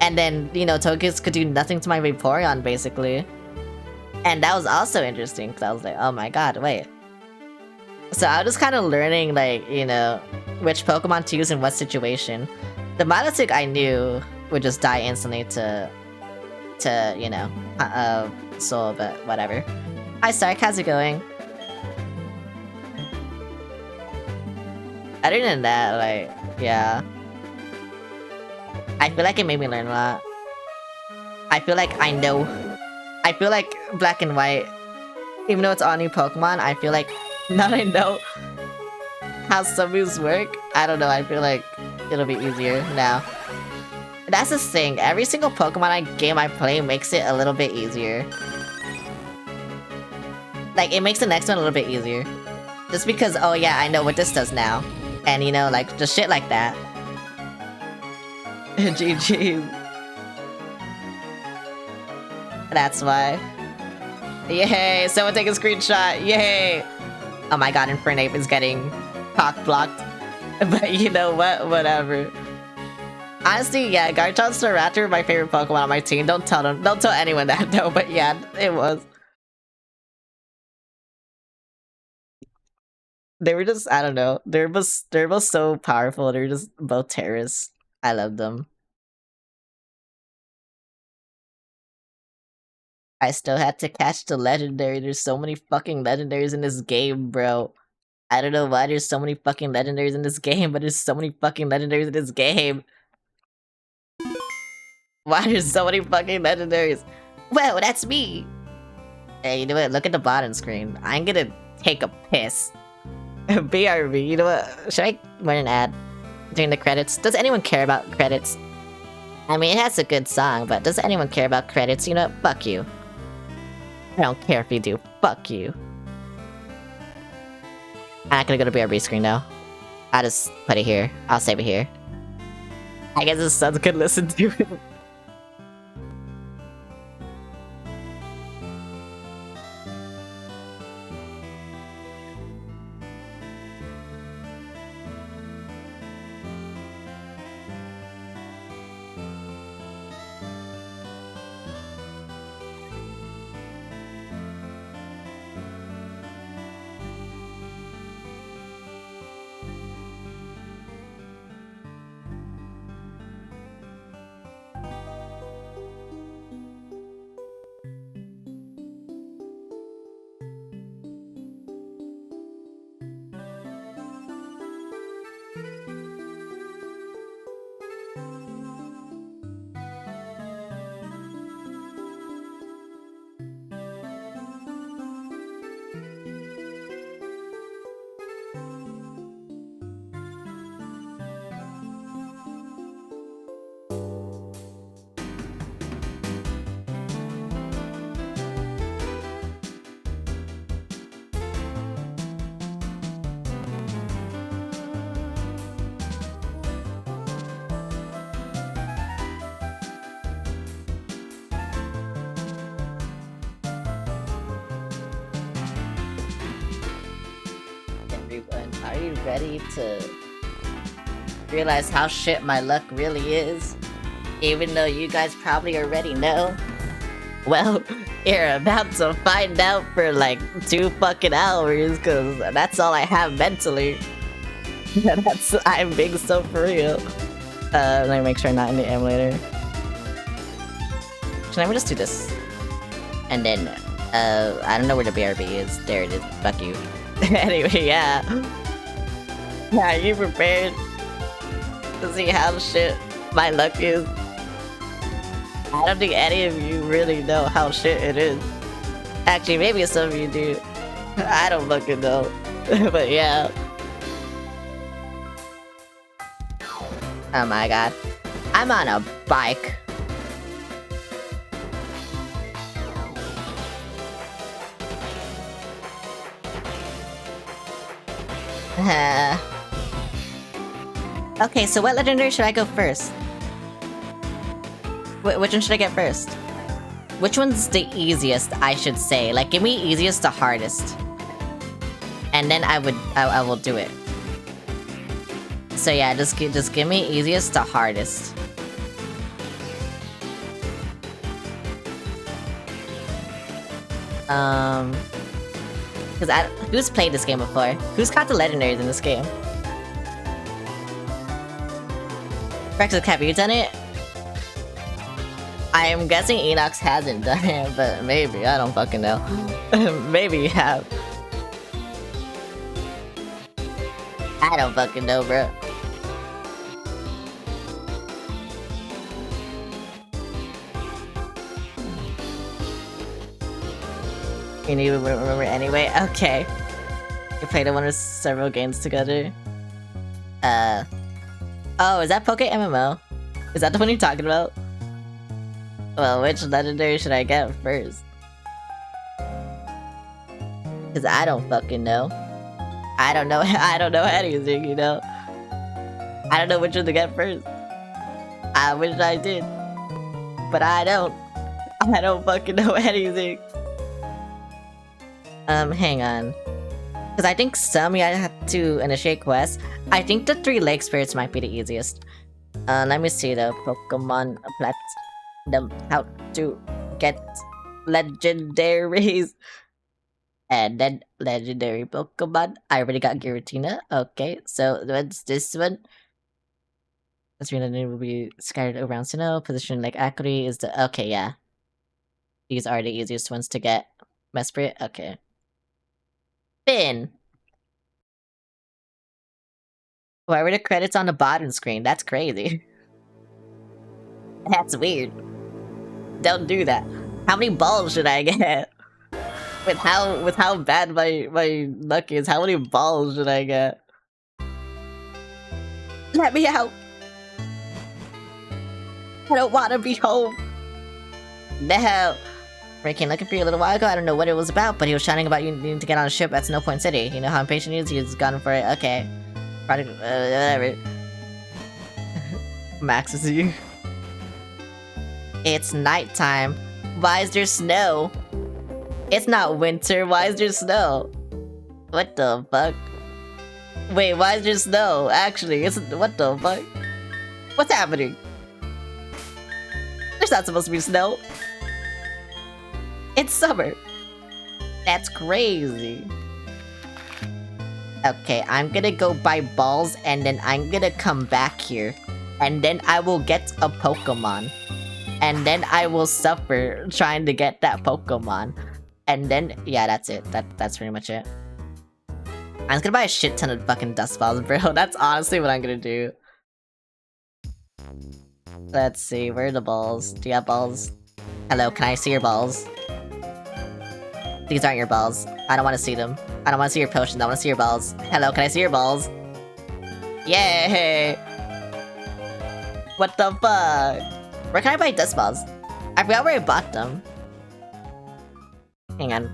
And then, you know, Togekiss could do nothing to my Vaporeon, basically. And that was also interesting, because I was like, oh my god, wait. So I was just kind of learning, like, you know, which Pokemon to use in what situation. The Milotic I knew would just die instantly to you know, Soul, but whatever. Hi Stark, how's it going? Other than that, like, yeah. I feel like it made me learn a lot. I feel like I know. I feel like Black and White, even though it's all new Pokemon, I feel like now that I know how some moves work, I don't know, I feel like it'll be easier now. That's the thing, every single Pokemon game I play makes it a little bit easier. Like, it makes the next one a little bit easier. Just because, oh yeah, I know what this does now. And you know, like, just shit like that. GG. That's why. Yay! Someone take a screenshot! Yay! Oh my god, Infernape is getting cock-blocked. But you know what? Whatever. Honestly, yeah, Garchomp Staraptor were my favorite Pokemon on my team. Don't tell anyone that, no, but yeah, it was. They were just, I don't know. They're both so powerful. They're just both terrorists. I love them. I still had to catch the legendary. There's so many fucking legendaries in this game, bro. I don't know why there's so many fucking legendaries in this game, but there's so many fucking legendaries in this game. Why there's so many fucking legendaries? Well, that's me. Hey, you know what? Look at the bottom screen. I'm gonna take a piss. BRB, you know what? Should I run an ad during the credits? Does anyone care about credits? I mean, it has a good song, but does anyone care about credits? You know what? Fuck you. I don't care if you do. Fuck you. I'm not gonna go to BRB screen now. I'll just put it here. I'll save it here. I guess this sounds good to listen to. Are you ready to realize how shit my luck really is? Even though you guys probably already know? Well, you're about to find out for like 2 fucking hours, cause that's all I have mentally. I'm being so for real. Let me make sure I'm not in the emulator. Should I just do this? And then, I don't know where the BRB is. There it is. Fuck you. Anyway, yeah. Are you prepared to see how shit my luck is? I don't think any of you really know how shit it is. Actually, maybe some of you do. I don't fucking know. But yeah. Oh my god. I'm on a bike. Okay, so what legendary should I go first? Which one should I get first? Which one's the easiest, I should say? Like, give me easiest to hardest. And then I will do it. So yeah, just give me easiest to hardest. Because who's played this game before? Who's caught the legendaries in this game? Brexit Cap, you done it? I am guessing Enox hasn't done it, but maybe, I don't fucking know. Maybe you have. I don't fucking know, bro. You need to remember anyway? Okay. You played one of several games together. Oh, is that Poke MMO? Is that the one you're talking about? Well, which legendary should I get first? Cause I don't fucking know. I don't know anything, you know? I don't know which one to get first. I wish I did. But I don't. I don't fucking know anything. Hang on. Because I think some you have to initiate quests. I think the 3 lake spirits might be the easiest. Let me see the Pokemon Platinum. How to get legendaries. And then legendary Pokemon. I already got Giratina. Okay, so what's this one? This legendary will be scattered around Sinnoh. Position like Akari is the... Okay, yeah. These are the easiest ones to get. Mesprit? Okay. Finn! Why were the credits on the bottom screen? That's crazy. That's weird. Don't do that. How many balls should I get? With how bad my luck is, how many balls should I get? Let me out! I don't want to be home. No. Ray came looking for you a little while ago. I don't know what it was about, but he was shouting about you needing to get on a ship at Snow Point City. You know how impatient he is? He's gone for it. Okay. Product, whatever. Max is you. It's nighttime. Why is there snow? It's not winter. Why is there snow? What the fuck? Wait, why is there snow? Actually, what the fuck? What's happening? There's not supposed to be snow. It's summer. That's crazy. Okay, I'm gonna go buy balls and then I'm gonna come back here. And then I will get a Pokemon. And then I will suffer trying to get that Pokemon. And then, yeah, that's it. That's pretty much it. I'm just gonna buy a shit ton of fucking dust balls, bro. That's honestly what I'm gonna do. Let's see, where are the balls? Do you have balls? Hello, can I see your balls? These aren't your balls. I don't want to see them. I don't want to see your potions. I want to see your balls. Hello, can I see your balls? Yay! What the fuck? Where can I buy dust balls? I forgot where I bought them. Hang on.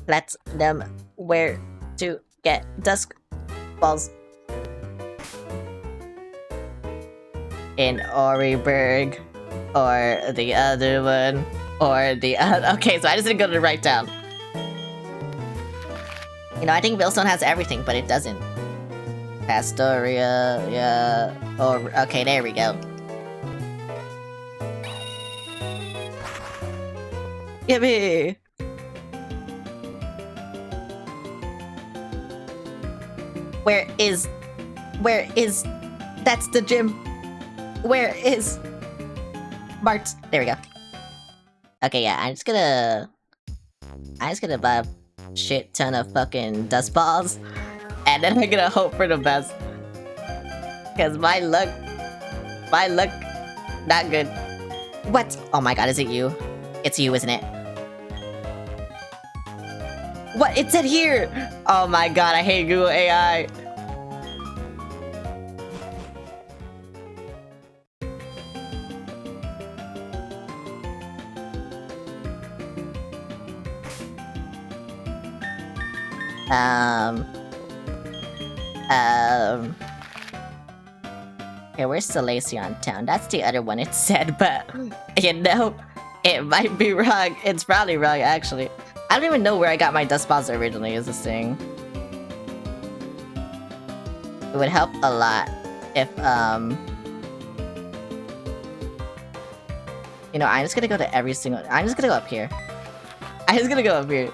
Let them where to get dust balls. In Oriberg. Or the other one. Or the other. Okay, so I just didn't go to the right town. You know, I think Millstone has everything, but it doesn't. Astoria, yeah. Oh, okay, there we go. Yippee! Where is... That's the gym. Where is... Mart's... There we go. Okay, yeah, I'm just gonna buy a shit ton of fucking dust balls. And then I'm gonna hope for the best. Cause my luck, not good. What? Oh my god, is it you? It's you, isn't it? What? It said here! Oh my god, I hate Google AI. Okay, where's Salacion Town? That's the other one it said, but, you know, it might be wrong. It's probably wrong, actually. I don't even know where I got my dust balls originally, is this thing. It would help a lot if, you know, I'm just gonna go to every single... I'm just gonna go up here. I'm just gonna go up here.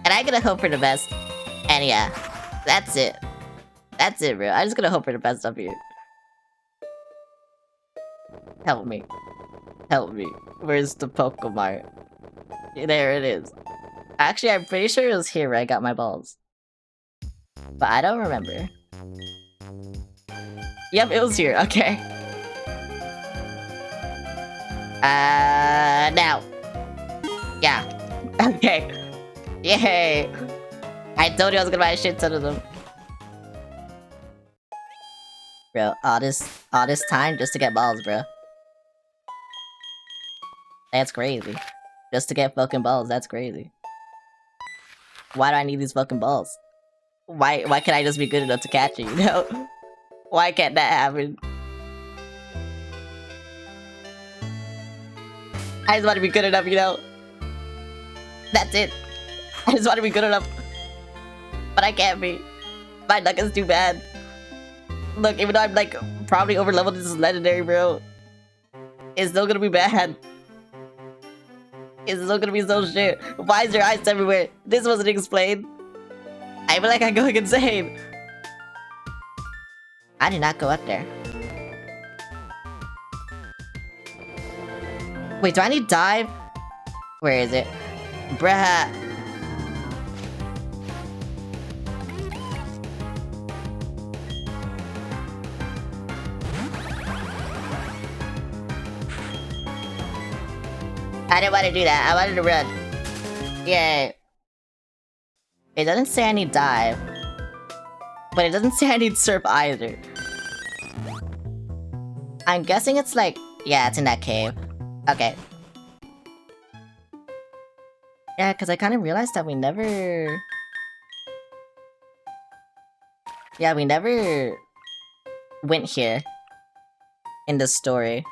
And I'm gonna hope for the best. And yeah, that's it. That's it, bro. I'm just gonna hope for the best up here. Help me. Help me. Where's the Pokemon? There it is. Actually, I'm pretty sure it was here where I got my balls. But I don't remember. Yep, it was here. Okay. Now. Yeah. Okay. Yay. I told you I was gonna buy a shit ton of them. Bro, all this time just to get balls, bro. That's crazy. Just to get fucking balls, that's crazy. Why do I need these fucking balls? Why can't I just be good enough to catch it, you know? Why can't that happen? I just want to be good enough, you know? That's it. I just want to be good enough. But I can't be. My luck is too bad. Look, even though I'm like probably over leveled, this is legendary, bro. It's still gonna be bad. It's still gonna be so shit. Why is there ice everywhere? This wasn't explained. I feel like I'm going insane. I did not go up there. Wait, do I need dive? Where is it? Bruh. I didn't want to do that. I wanted to run. Yay. It doesn't say I need dive. But it doesn't say I need surf either. I'm guessing it's like... Yeah, it's in that cave. Okay. Yeah, because I kind of realized that we never... Yeah, we never went here in the story.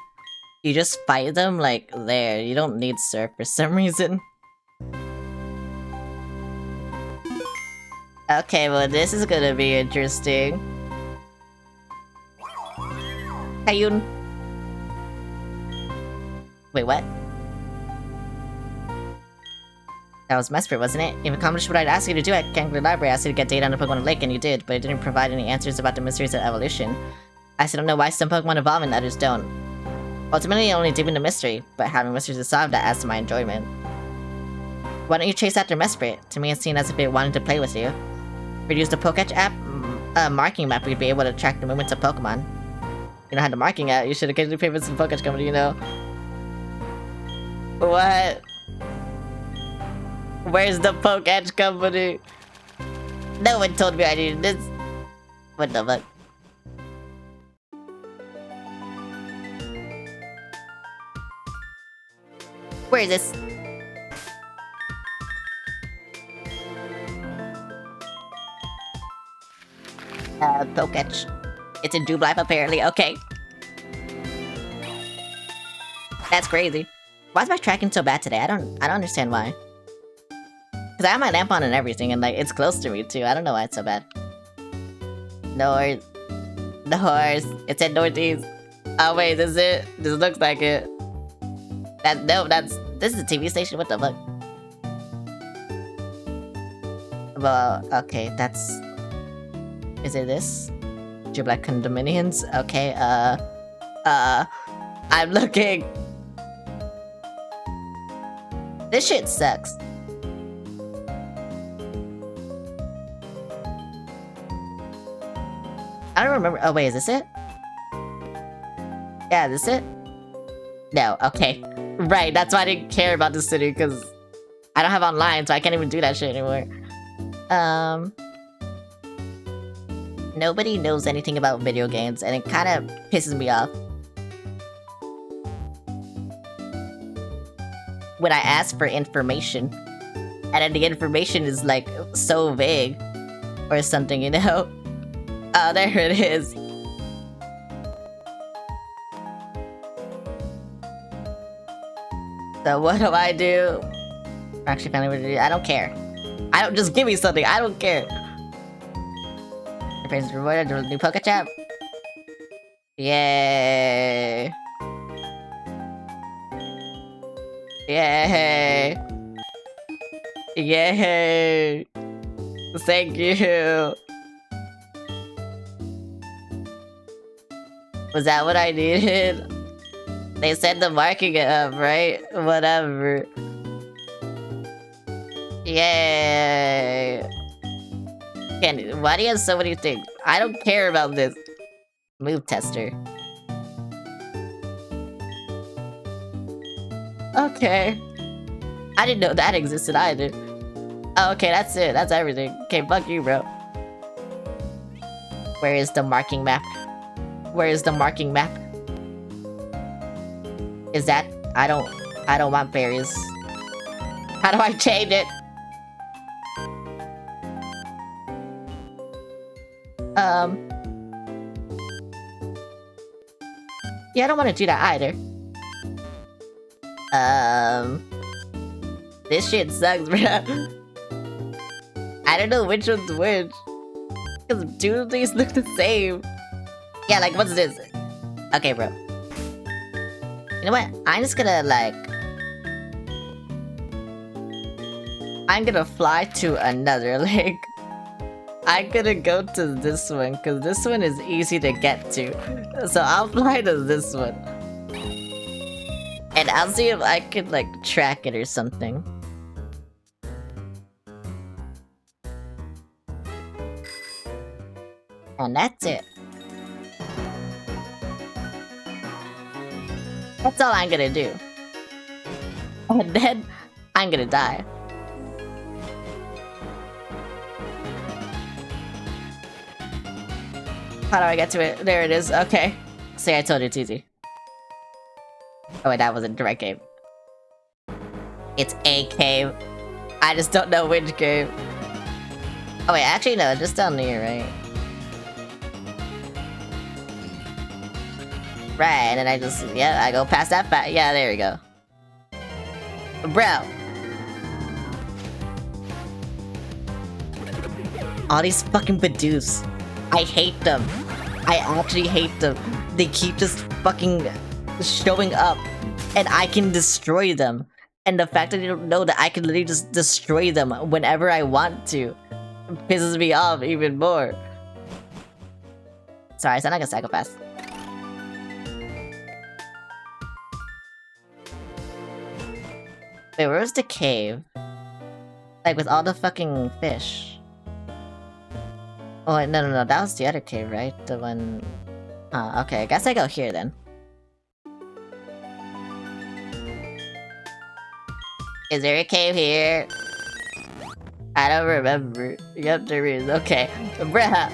You just fight them like there. You don't need surf for some reason. Okay, well this is gonna be interesting. Kayun. Wait, what? That was Mesprit, wasn't it? You've accomplished what I'd asked you to do at Kangaroo Library. I asked you to get data on the Pokemon Lake, and you did, but it didn't provide any answers about the mysteries of evolution. I still don't know why some Pokemon evolve and others don't. Ultimately, it only deepened the mystery, but having mysteries to solve that adds to my enjoyment. Why don't you chase after Mesprit? To me, it seemed as if it wanted to play with you. If we used the Poketch app, marking map, we'd be able to track the movements of Pokemon. You don't have the marking app, you should occasionally pay for some Poketch company, you know? What? Where's the Poketch company? No one told me I needed this. What the fuck? Where is this? Poketch. It's in Jubilife apparently, okay. That's crazy. Why is my tracking so bad today? I don't understand why. Cause I have my lamp on and everything, and like it's close to me too. I don't know why it's so bad. No, The horse. It's in Northeast. Oh wait, this is it? This looks like it. This is a TV station. What the fuck? Well, okay, that's. Is it this? Black condominiums? Okay, I'm looking. This shit sucks. I don't remember. Oh wait, is this it? Yeah, is this it? No, okay. Right, that's why I didn't care about the city, because I don't have online, so I can't even do that shit anymore. Nobody knows anything about video games, and it kind of pisses me off. When I ask for information, and then the information is like so vague, or something, you know? Oh, there it is. So what do I do? Actually, I don't care. I don't just give me something. I don't care. The prize is rewarded with a new Pokechap. Yay! Yay! Yay! Thank you. Was that what I needed? They said the marking up, right? Whatever. Yay! Again, why do you have so many things? I don't care about this. Move tester. Okay. I didn't know that existed either. Oh, okay, that's it. That's everything. Okay, fuck you, bro. Where is the marking map? Where is the marking map? Is that... I don't want berries. How do I change it? Yeah, I don't want to do that either. This shit sucks, bro. I don't know which one's which. Because two of these look the same. Yeah, like, what's this? Okay, bro. You know what? I'm just gonna, like... I'm gonna fly to another lake. I'm gonna go to this one, because this one is easy to get to. So I'll fly to this one. And I'll see if I could, like, track it or something. And that's it. That's all I'm gonna do. And then, I'm gonna die. How do I get to it? There it is. Okay. See, I told you it's easy. Oh wait, that wasn't a direct game. It's a cave. I just don't know which cave. Oh wait, actually no, just down here, right? Right, and then I just, yeah, I go past that yeah, there we go. Bro. All these fucking Badoos. I hate them. I actually hate them. They keep just fucking showing up, and I can destroy them. And the fact that you don't know that I can literally just destroy them whenever I want to pisses me off even more. Sorry, I sound like a psychopath. Wait, where's the cave? Like, with all the fucking fish. Oh, wait, no, that was the other cave, right? The one... okay, I guess I go here then. Is there a cave here? I don't remember. Yep, there is. Okay. Bruh.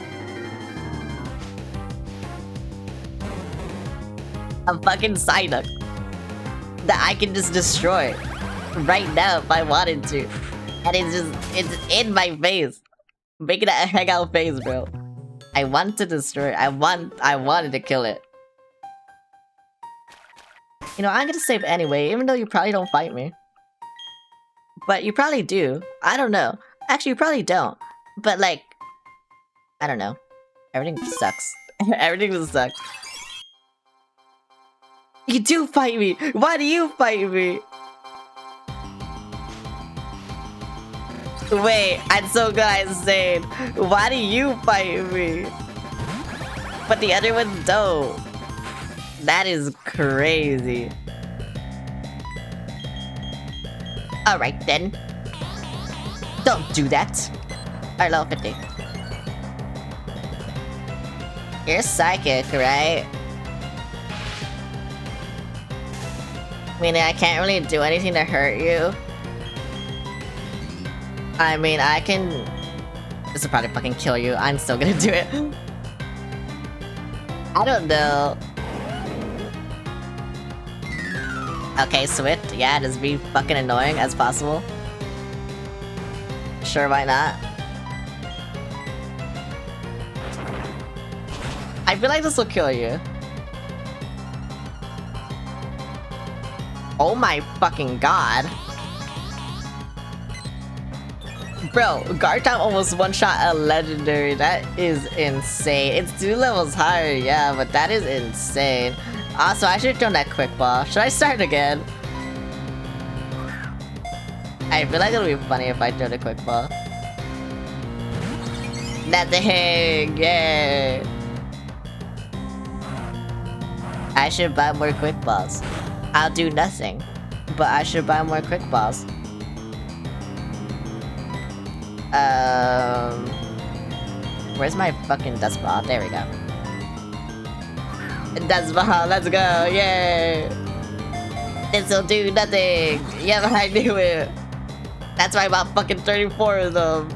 A fucking Psyduck that I can just destroy right now if I wanted to. And it's in my face. Making a hangout face, bro. I want to destroy it. I wanted to kill it. You know, I'm gonna save anyway, even though you probably don't fight me. But you probably do. I don't know. Actually, you probably don't. But like, I don't know. Everything sucks. Everything will suck. You do fight me! Why do you fight me? Wait, I'm so good at insane. Why do you fight me? But the other ones don't. That is crazy. Alright then. Don't do that. Alright, level 50. You're psychic, right? Meaning I can't really do anything to hurt you. I mean, I can... This will probably fucking kill you. I'm still gonna do it. I don't know. Okay, Swift. Yeah, just be fucking annoying as possible. Sure, why not? I feel like this will kill you. Oh my fucking god. Bro, guard time almost one-shot a legendary. That is insane. It's 2 levels higher, yeah, but that is insane. Also, I should have done that quick ball. Should I start again? I feel like it'll be funny if I throw the quick ball. That's the hang! Yay! I should buy more quick balls. I'll do nothing, but I should buy more quick balls. Where's my fucking dust ball? There we go. Dust ball, let's go, yay! This'll do nothing! Yep, I knew it! That's why I bought fucking 34 of them!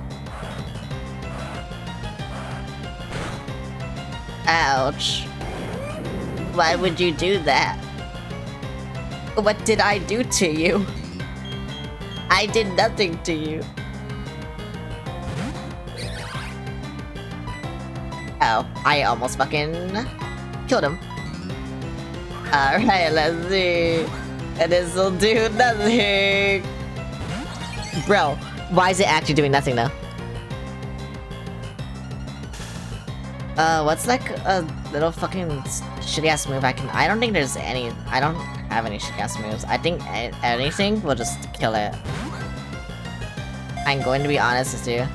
Ouch. Why would you do that? What did I do to you? I did nothing to you. Oh, I almost fucking killed him. Alright, let's see. And this'll do nothing. Bro, why is it actually doing nothing though? What's like a little fucking shitty ass move I don't think there's any. I don't have any shitty ass moves. I think anything will just kill it. I'm going to be honest with you.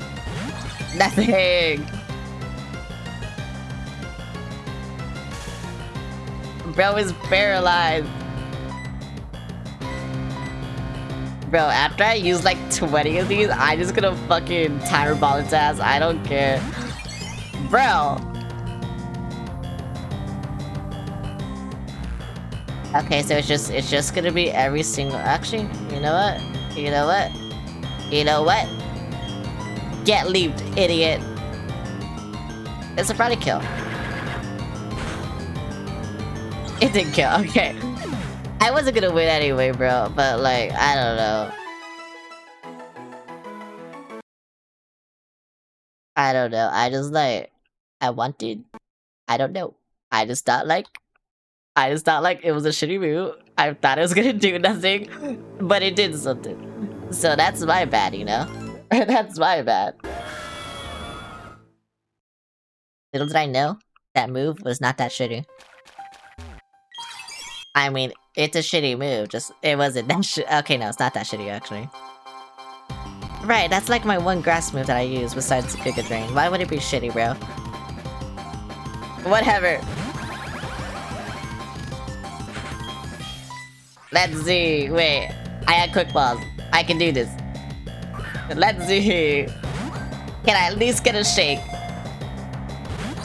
Nothing! Bro is paralyzed. Bro, after I use like 20 of these, I'm just gonna fucking timer ball its ass. I don't care. Bro! Okay, so it's just gonna be every single. Actually, you know what? You know what? You know what? Get leaped, idiot. It's a probably kill. It didn't kill. Okay. I wasn't gonna win anyway, bro. But like, I don't know. I don't know. I just like, I wanted. I don't know. I just thought like it was a shitty move. I thought it was gonna do nothing, but it did something. So that's my bad, you know? That's my bad. Little did I know, that move was not that shitty. I mean, it's a shitty move, just, it wasn't that okay, no, it's not that shitty, actually. Right, that's like my one grass move that I use besides Giga Drain. Why would it be shitty, bro? Whatever. Let's see. Wait. I had quick balls. I can do this. Let's see. Can I at least get a shake?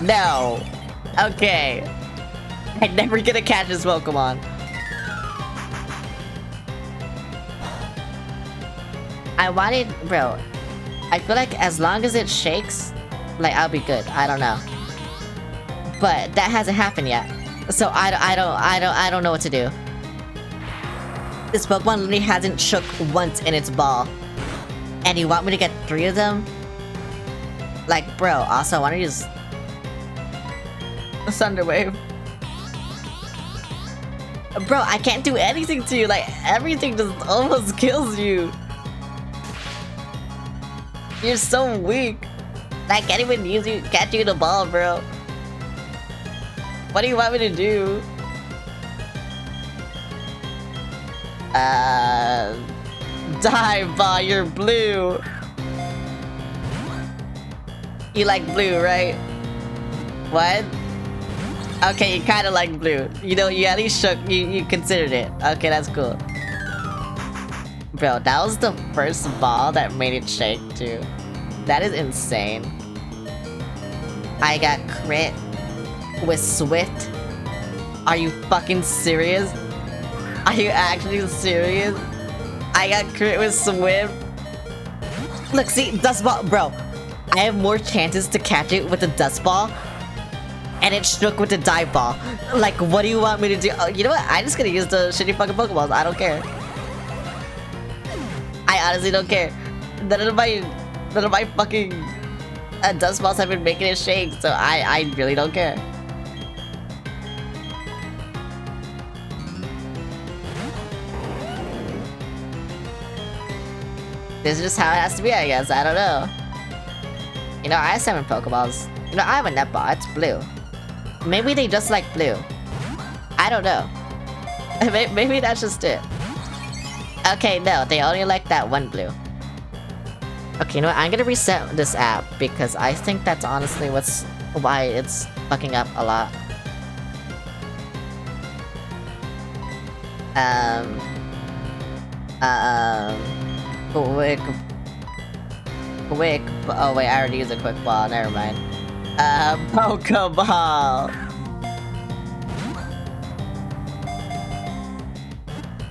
No. Okay. I'm never gonna catch this Pokemon. I wanted... Bro. I feel like as long as it shakes, like, I'll be good. I don't know. But that hasn't happened yet. So I don't know what to do. This Pokemon literally hasn't shook once in its ball. And you want me to get 3 of them? Like, bro, also I want to use... a Thunder Wave. Bro, I can't do anything to you. Like, everything just almost kills you. You're so weak. I can't even use you, catch you in the ball, bro. What do you want me to do? Dive Ball, you're blue. You like blue, right? What? Okay, you kind of like blue. You know, you at least shook. You considered it. Okay, that's cool. Bro, that was the first ball that made it shake too. That is insane. I got crit with Swift. Are you fucking serious? Are you actually serious? I got crit with Swift. Look, see, Dust Ball, bro. I have more chances to catch it with the Dust Ball, and it shook with the Dive Ball. Like, what do you want me to do? Oh, you know what? I'm just gonna use the shitty fucking Pokeballs. I don't care. I honestly don't care. None of my fucking Dust Balls have been making it shake, so I really don't care. This is just how it has to be, I guess. I don't know. You know, I have 7 Pokeballs. You know, I have a netball. It's blue. Maybe they just like blue. I don't know. Maybe that's just it. Okay, no, they only like that one blue. Okay, you know what? I'm gonna reset this app because I think that's honestly why it's fucking up a lot. Quick. Oh wait, I already used a quick ball. Never mind. Pokeball.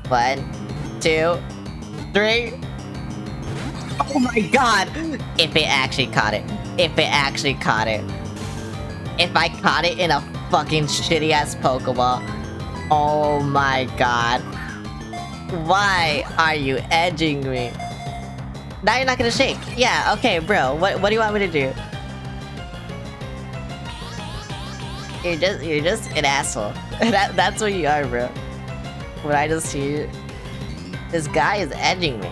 1, 2, 3. Oh my god! If it actually caught it. If it actually caught it. If I caught it in a fucking shitty ass Pokeball. Oh my god. Why are you edging me? Now you're not gonna shake. Yeah, okay, bro. What do you want me to do? You're just an asshole. That's what you are, bro. When I just hear this guy is edging me.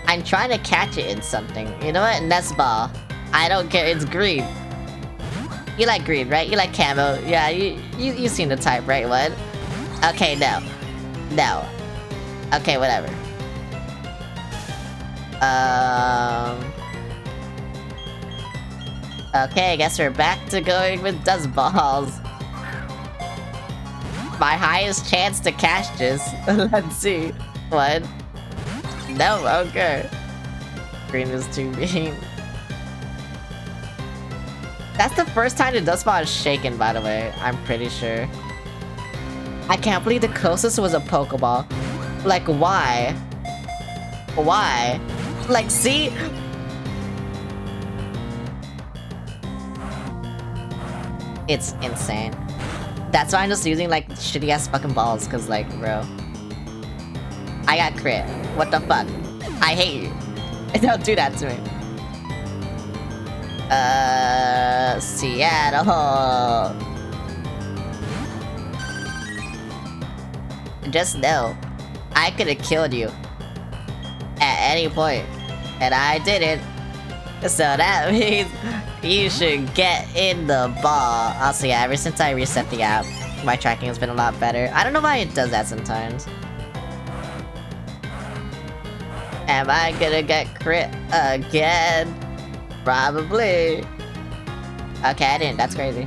I'm trying to catch it in something. You know what? Nest Ball. I don't care. It's green. You like green, right? You like camo. Yeah, you seen the type, right? What? Okay, no. No. Okay, whatever. Okay, I guess we're back to going with Dust Balls. My highest chance to catch this. Let's see. What? No, okay. Green is too mean. That's the first time the Dust Ball is shaken, by the way. I'm pretty sure. I can't believe the closest was a Pokeball. Like, why? Why? Like, see? It's insane. That's why I'm just using, like, shitty ass fucking balls, cause, like, bro. I got crit. What the fuck? I hate you. Don't do that to me. Seattle. Just know, I could have killed you at any point, and I didn't. So that means you should get in the ball. Also, yeah, ever since I reset the app, my tracking has been a lot better. I don't know why it does that sometimes. Am I gonna get crit again? Probably. Okay, I didn't. That's crazy.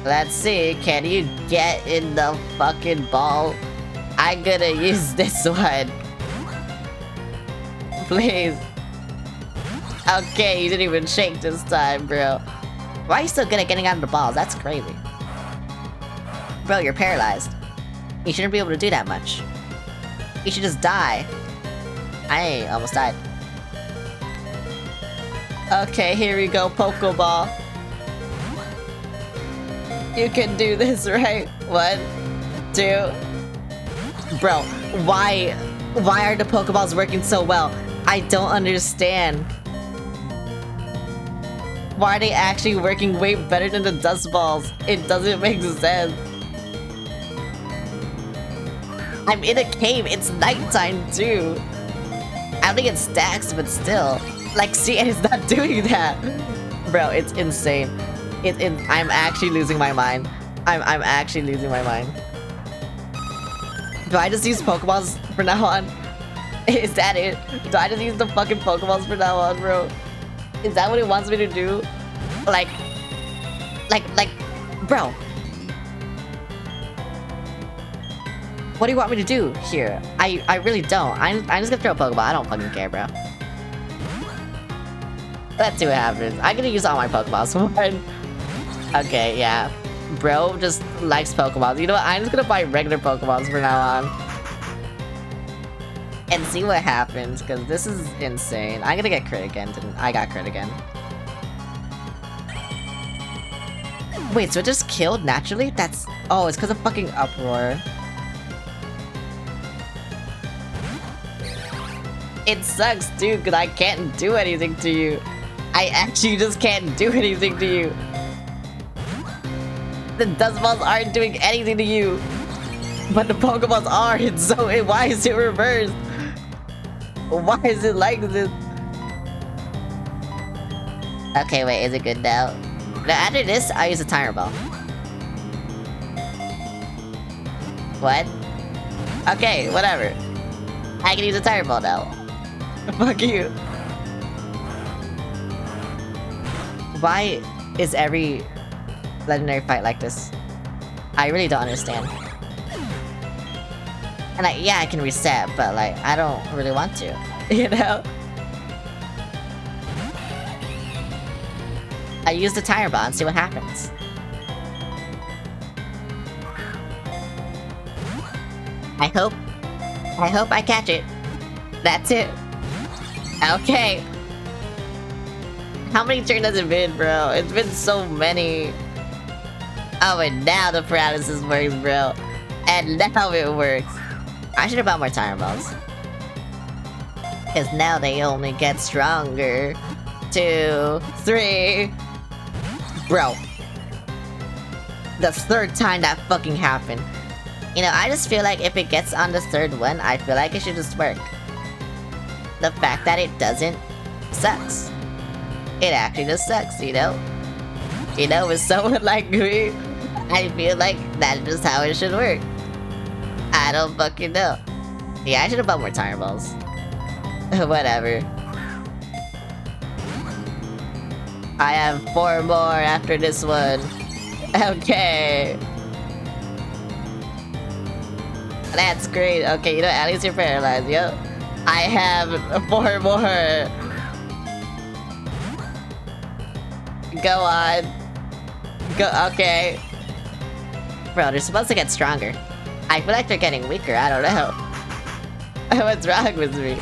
Let's see. Can you get in the fucking ball? I'm gonna use this one. Please. Okay, you didn't even shake this time, bro. Why are you so good at getting out of the balls? That's crazy. Bro, you're paralyzed. You shouldn't be able to do that much. You should just die. I almost died. Okay, here we go, Pokeball. You can do this, right? 1, 2. Bro, why are the Pokeballs working so well? I don't understand. Why are they actually working way better than the Dust Balls? It doesn't make sense. I'm in a cave. It's nighttime too. I don't think it stacks, but still. Like, see, and it's not doing that. Bro, it's insane. I'm actually losing my mind. I'm actually losing my mind. Do I just use Pokeballs for now on? Is that it? Do I just use the fucking Pokeballs for now on, bro? Is that what it wants me to do? Like, bro. What do you want me to do here? I really don't. I'm just gonna throw a Pokeball. I don't fucking care, bro. Let's see what happens. I'm gonna use all my Pokeballs. Okay, yeah. Bro just likes Pokeballs. You know what? I'm just gonna buy regular Pokeballs from now on. And see what happens, because this is insane. I'm gonna get crit again. I got crit again. Wait, so it just killed naturally? That's... Oh, it's because of fucking Uproar. It sucks, dude, because I can't do anything to you. I actually just can't do anything to you. The Dust Balls aren't doing anything to you. But the Pokeballs are, and so why is it reversed? Why is it like this? Okay, wait, is it good now? Now after this, I'll use a Timer Ball. What? Okay, whatever. I can use a Timer Ball now. Fuck you. Why is every legendary fight like this? I really don't understand. And yeah, I can reset, but like, I don't really want to, you know? I use the Tire Ball and see what happens. I hope I catch it. That's it. Okay. How many turns has it been, bro? It's been so many. Oh, and now the paralysis works, bro. And now it works. I should have bought more Tire Balls. Because now they only get stronger. 2, 3. Bro. The third time that fucking happened. You know, I just feel like if it gets on the third one, I feel like it should just work. The fact that it doesn't sucks. It actually just sucks, you know? You know, with someone like me, I feel like that's just how it should work. I don't fucking know. Yeah, I should have bought more Tire Balls. Whatever. I have 4 more after this one. Okay. That's great. Okay, you know, at least you're paralyzed, yo. I have 4 more. Go on. Go, okay. Bro, they're supposed to get stronger. I feel like they're getting weaker, I don't know. What's wrong with me?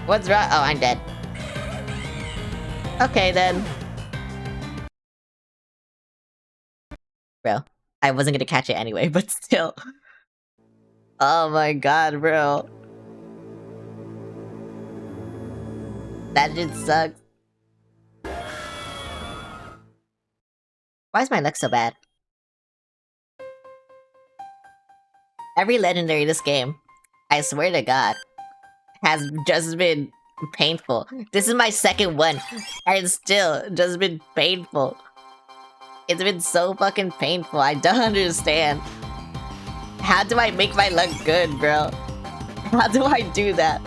What's wrong? Oh, I'm dead. Okay, then. Bro, I wasn't gonna catch it anyway, but still. Oh my god, bro. That shit sucks. Why is my luck so bad? Every legendary in this game, I swear to god, has just been painful. This is my second one, and it's still just been painful. It's been so fucking painful, I don't understand. How do I make my luck good, bro? How do I do that?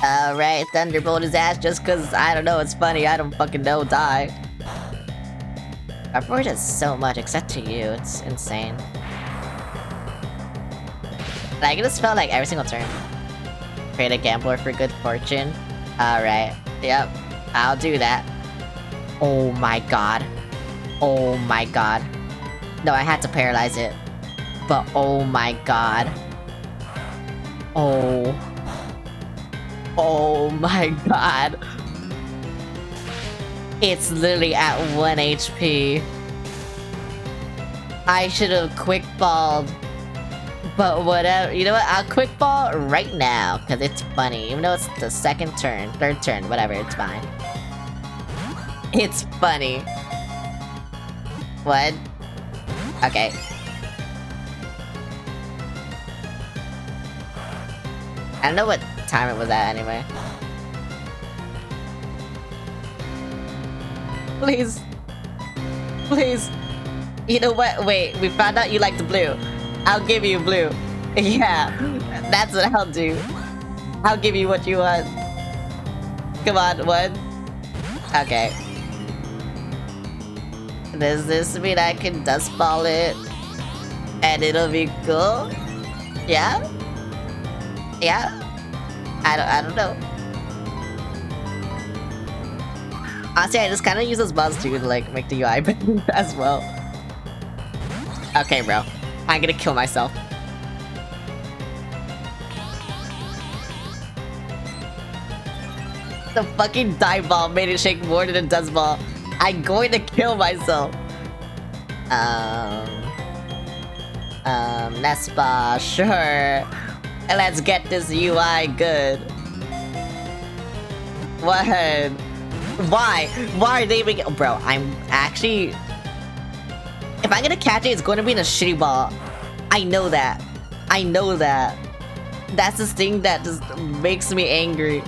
Alright, Thunderbolt his ass just cause, I don't know, it's funny, I don't fucking know, die. Uproar does so much, except to you, it's insane. Like, I just felt like every single turn. Create a gambler for good fortune. Alright, yep, I'll do that. Oh my god. Oh my god. No, I had to paralyze it. But oh my god. Oh. Oh my god. It's literally at 1 HP. I should have quick balled. But whatever. You know what? I'll quick ball right now. Because it's funny. Even though it's the second turn, third turn, whatever. It's fine. It's funny. What? Okay. I don't know what what time it was at anyway. Please. Please. You know what? Wait, we found out you like the blue. I'll give you blue. Yeah, that's what I'll do. I'll give you what you want. Come on, one. Okay. Does this mean I can dust ball it? And it'll be cool? Yeah? Yeah? I don't know. Honestly, I just kind of use those balls too to like make the UI better as well. Okay, bro. I'm gonna kill myself. The fucking dive ball made it shake more than a dust ball. I'm going to kill myself. Nespa, sure. And let's get this UI good. What? Why? Why are they making? Bro, I'm actually. If I'm gonna catch it, it's going to be in a shitty ball. I know that. I know that. That's the thing that just makes me angry.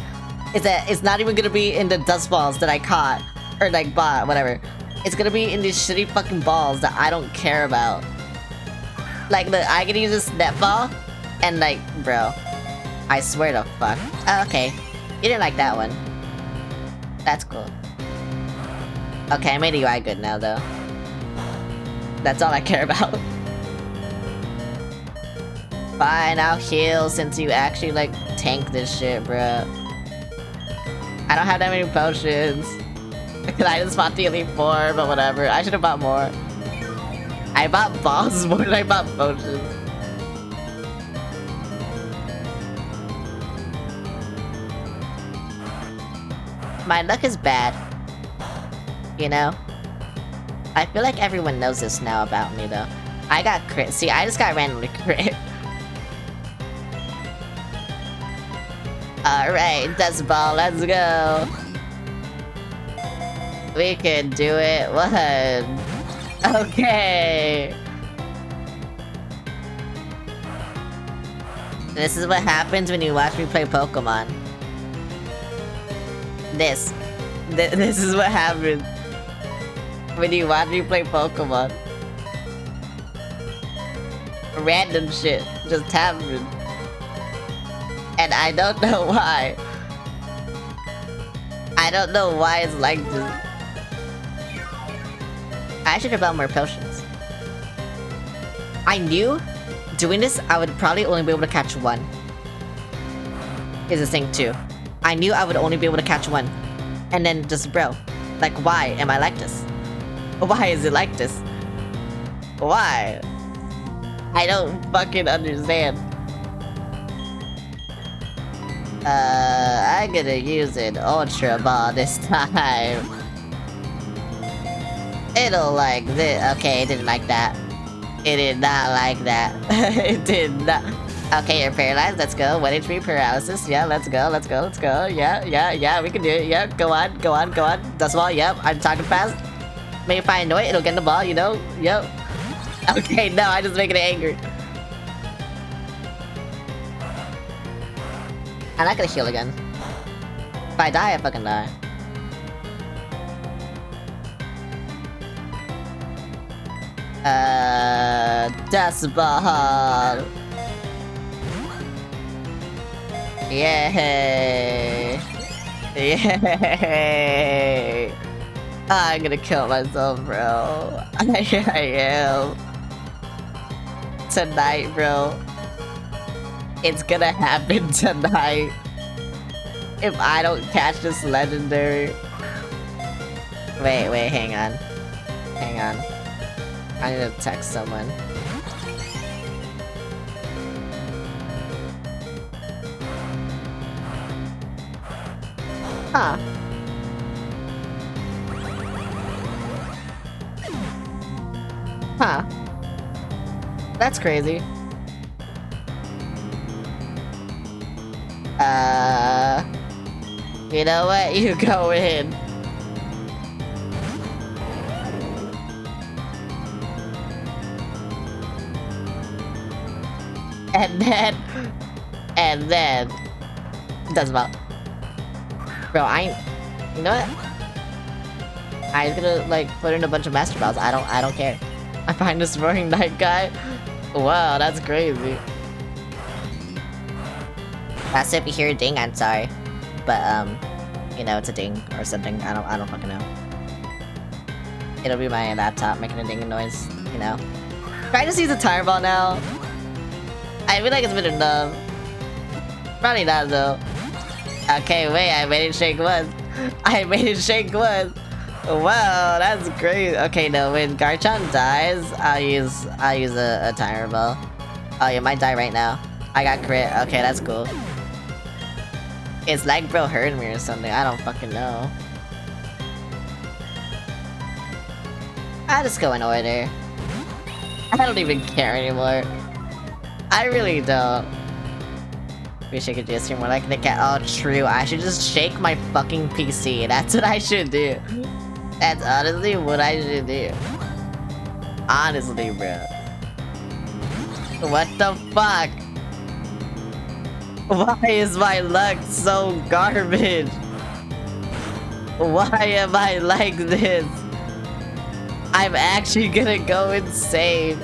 Is that it's not even gonna be in the dust balls that I caught. Or like bought, whatever. It's gonna be in these shitty fucking balls that I don't care about. Like, look, I can use this net ball. And like, bro. I swear to fuck. Oh, okay. You didn't like that one. That's cool. Okay, I made the UI good now, though. That's all I care about. Fine, I'll heal since you actually, like, tank this shit, bro. I don't have that many potions. I just bought the Elite Four, but whatever. I should have bought more. I bought balls more than I bought potions. My luck is bad. You know? I feel like everyone knows this now about me, though. I got crit. See, I just got randomly crit. Alright, dust ball, let's go. We can do it. What? Okay. This is what happens when you watch me play Pokemon. This is what happens when you watch me play Pokemon. Random shit just happens. And I don't know why. I don't know why it's like this. I should have bought more potions. I knew doing this, I would probably only be able to catch one. Is the thing too. I knew I would only be able to catch one. And then just, bro, like, why am I like this? Why is it like this? Why? I don't fucking understand. I'm gonna use an Ultra Ball this time. It'll like this. Okay, it didn't like that. It did not like that. It did not. Okay, you're paralyzed. Let's go. 1 HP paralysis. Yeah, let's go. Let's go. Let's go. Yeah. We can do it. Yeah, go on. Dust ball. Yep. I'm talking fast. Maybe if I annoy it, it'll get in the ball. You know. Yep. Okay. No, I just make it angry. I'm not gonna heal again. If I die, I fucking die. Dust ball. Yay! Yay! I'm gonna kill myself, bro. I am. Tonight, bro. It's gonna happen tonight. If I don't catch this legendary. Wait, hang on. I need to text someone. Huh. Huh. That's crazy. You know what? You go in. And then Doesn't matter. Bro, you know what? I'm gonna like put in a bunch of master balls. I don't care. I find this roaring night guy. Wow, that's crazy. That's if you hear a ding, I'm sorry. But you know, it's a ding or something. I don't fucking know. It'll be my laptop making a ding noise, you know. Try to use a tire ball now. I feel like it's been enough. Probably not though. Okay, wait, I made it shake once. I made it shake once. Wow, that's great. Okay, no, when Garchomp dies, I'll use a tire ball. Oh, you might die right now. I got crit. Okay, that's cool. It's like bro heard me or something. I don't fucking know. I'll just go in order. I don't even care anymore. I really don't. Wish I could just hear more like the cat. Oh, true. I should just shake my fucking PC. That's what I should do. That's honestly what I should do. Honestly, bro. What the fuck? Why is my luck so garbage? Why am I like this? I'm actually gonna go insane.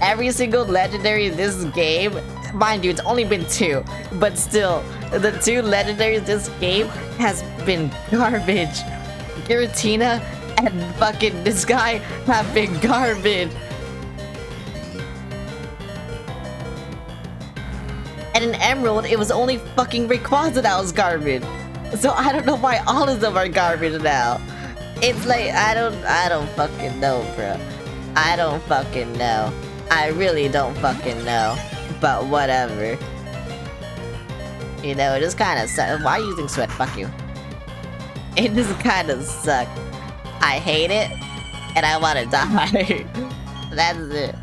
Every single legendary in this game, mind you, it's only been 2, but still, the 2 legendaries this game has been garbage. Giratina and fucking this guy have been garbage. And in Emerald, it was only fucking Rayquaza that was garbage. So I don't know why all of them are garbage now. It's like, I don't fucking know, bro. I don't fucking know. I really don't fucking know. But whatever. You know, it just kinda sucks. Why are you using sweat? Fuck you. It just kinda sucks. I hate it, and I wanna die. That's it.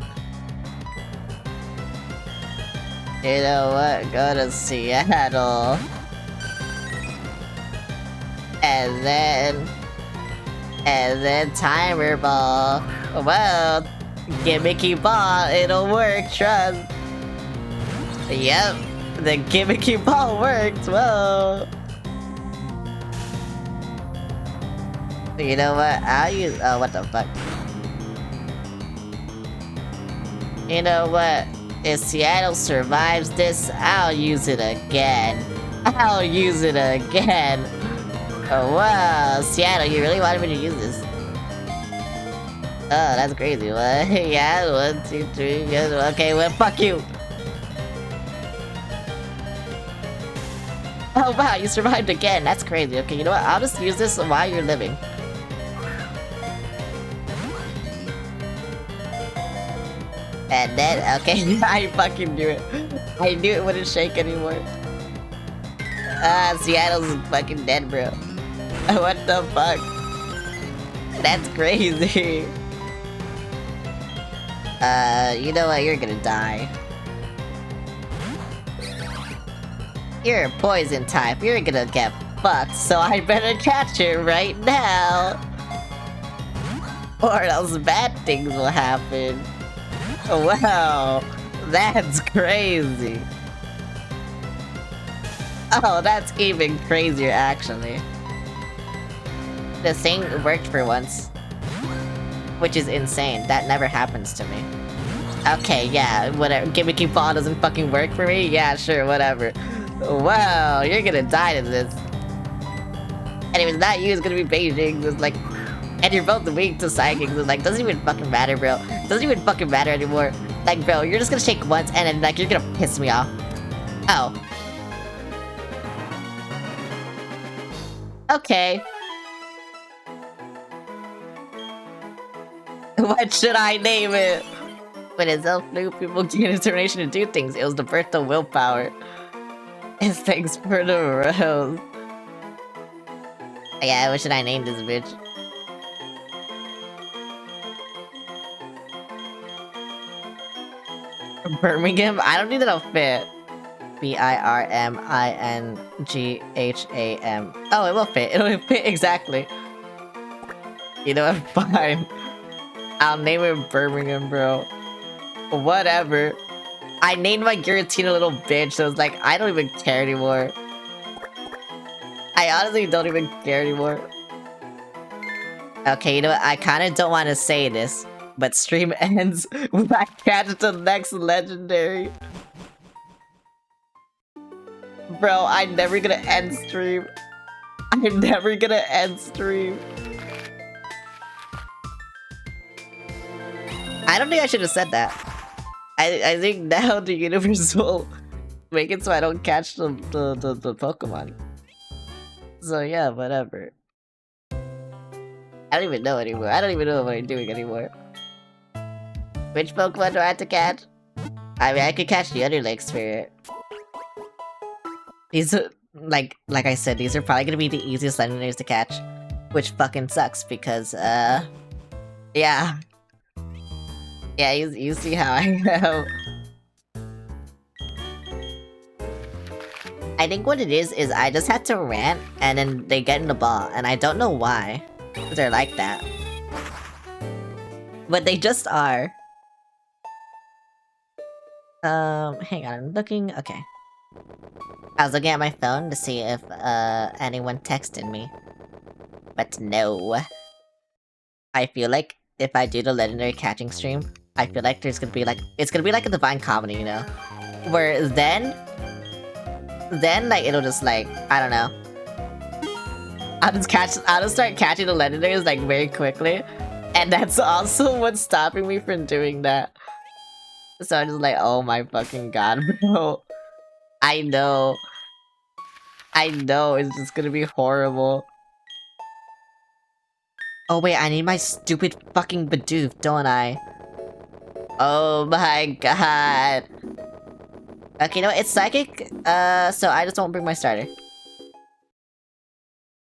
You know what? Go to Seattle. And then timer ball. Well, gimmicky ball, it'll work, trust. Yep, the gimmicky ball works, whoa. You know what, I'll use, oh, what the fuck. You know what, if Seattle survives this, I'll use it again. I'll use it again. Oh wow, Seattle, you really wanted me to use this? Oh, that's crazy. What? Yeah, 1, 2, 3. Yes, okay, well, fuck you. Oh wow, you survived again. That's crazy. Okay, you know what? I'll just use this while you're living. And then, okay, I fucking knew it. I knew it wouldn't shake anymore. Seattle's fucking dead, bro. What the fuck? That's crazy. You know what? You're gonna die. You're a poison type. You're gonna get fucked, so I better catch it right now. Or else bad things will happen. Wow, that's crazy. Oh, that's even crazier, actually. The thing worked for once. Which is insane. That never happens to me. Okay, yeah, whatever. Gimmicky ball doesn't fucking work for me? Yeah, sure, whatever. Wow, you're gonna die to this. And if it's not you, it's gonna be Beijing. It's like, and you're both weak to psychics. It's like, doesn't even fucking matter, bro. Doesn't even fucking matter anymore. Like, bro, you're just gonna shake once and then, like, you're gonna piss me off. Oh. Okay. What should I name it? When it's elf flu, people gain determination to do things. It was the birth of willpower. It's thanks for the rose. Yeah, what should I name this bitch? Birmingham? I don't think that'll fit. Birmingham. Oh, it will fit. It'll fit exactly. You know what? Fine. I'll name it Birmingham, bro. Whatever. I named my Giratina little bitch, so it's like, I don't even care anymore. I honestly don't even care anymore. Okay, you know what? I kind of don't want to say this, but stream ends when I catch the next legendary. Bro, I'm never gonna end stream. I'm never gonna end stream. I don't think I should have said that. I think now the universe will make it so I don't catch the Pokemon. So yeah, whatever. I don't even know anymore. I don't even know what I'm doing anymore. Which Pokemon do I have to catch? I mean, I could catch the Underleg Spirit. These are, like I said, these are probably gonna be the easiest legendaries to catch. Which fucking sucks because, yeah. Yeah, you see how I am. I think what it is I just had to rant and then they get in the ball, and I don't know why. They're like that. But they just are. Hang on, I'm looking, okay. I was looking at my phone to see if, anyone texted me. But no. I feel like if I do the legendary catching stream, I feel like there's gonna be like, it's gonna be like a Divine Comedy, you know? Where then, like, it'll just like, I don't know. I'll just start catching the legendaries like very quickly. And that's also what's stopping me from doing that. So I'm just like, oh my fucking god, bro. I know, it's just gonna be horrible. Oh wait, I need my stupid fucking Bidoof, don't I? Oh my god. Okay, no, it's Psychic, so I just won't bring my starter.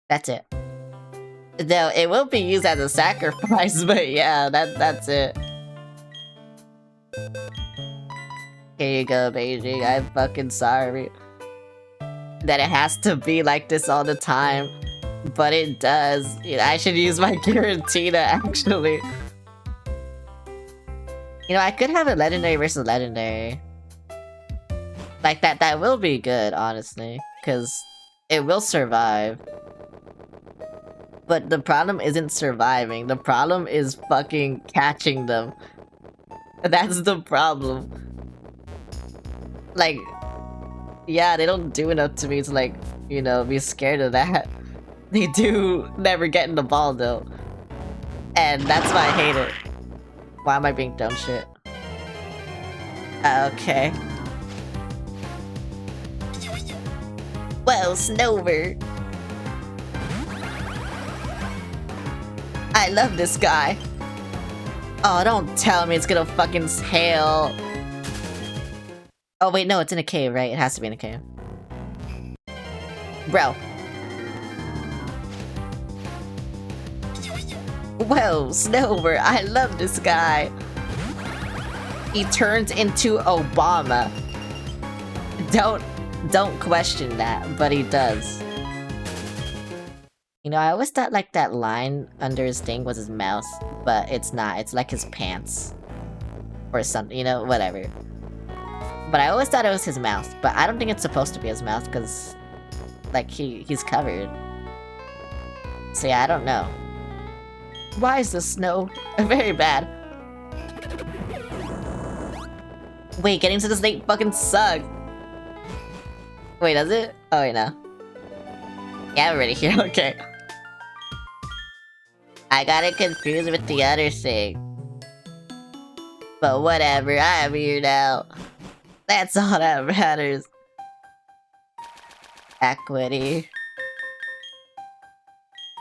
That's it. Though, it will be used as a sacrifice, but yeah, that's it. Here you go, Beijing, I'm fucking sorry. That it has to be like this all the time. But it does. I should use my Giratina, actually. You know, I could have a legendary versus legendary. Like, that will be good, honestly. Because it will survive. But the problem isn't surviving. The problem is fucking catching them. That's the problem. Like, yeah, they don't do enough to me to, like, you know, be scared of that. They do never get in the ball, though. And that's why I hate it. Why am I being dumb shit? Okay. Well, Snover. I love this guy. Oh, don't tell me it's gonna fucking hail. Oh, wait, no, it's in a cave, right? It has to be in a cave. Bro. Whoa, Snover, I love this guy. He turns into Obama. Don't question that, but he does. You know, I always thought like that line under his thing was his mouth, but it's not. It's like his pants. Or something, you know, whatever. But I always thought it was his mouth, but I don't think it's supposed to be his mouth, because, like, he's covered. So yeah, I don't know. Why is the snow very bad? Wait, getting to this late fucking sucks. Wait, does it? Oh, wait, no. Yeah, I'm already here, okay. I got it confused with the other thing. But whatever, I'm here now. That's all that matters. Equity.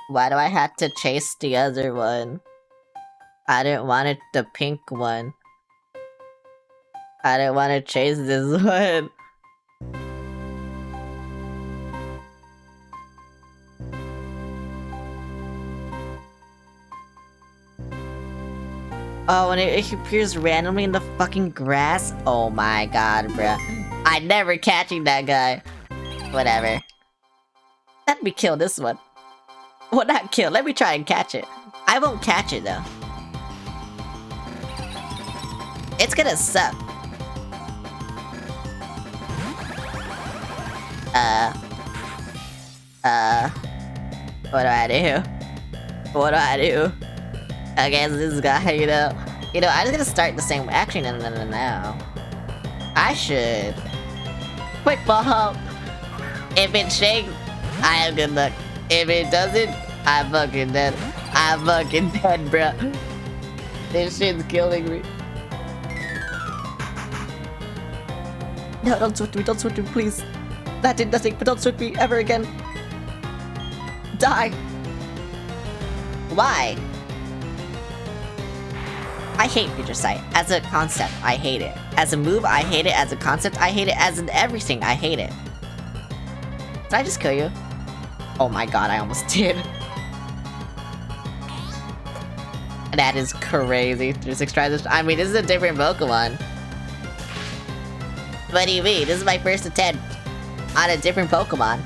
Why do I have to chase the other one? I didn't want it the pink one. I didn't want to chase this one. Oh, and it appears randomly in the fucking grass? Oh my god, bruh. I'm never catching that guy. Whatever. Let me kill this one. Well, not kill. Let me try and catch it. I won't catch it, though. It's gonna suck. What do I do? What do I do? Against this guy, you know? You know, I'm just gonna start the same way. Actually, no. I should. Quick ball. If it shakes, I have good luck. If it doesn't, I'm fucking dead. I'm fucking dead, bro. This shit's killing me. No, don't switch me, please. That did nothing, but don't switch me ever again. Die. Why? I hate Future Sight. As a concept, I hate it. As a move, I hate it. As a concept, I hate it. As in everything, I hate it. Did I just kill you? Oh my god, I almost did. That is crazy. 3-6 tries. I mean, this is a different Pokemon. What do you mean? This is my first attempt on a different Pokemon.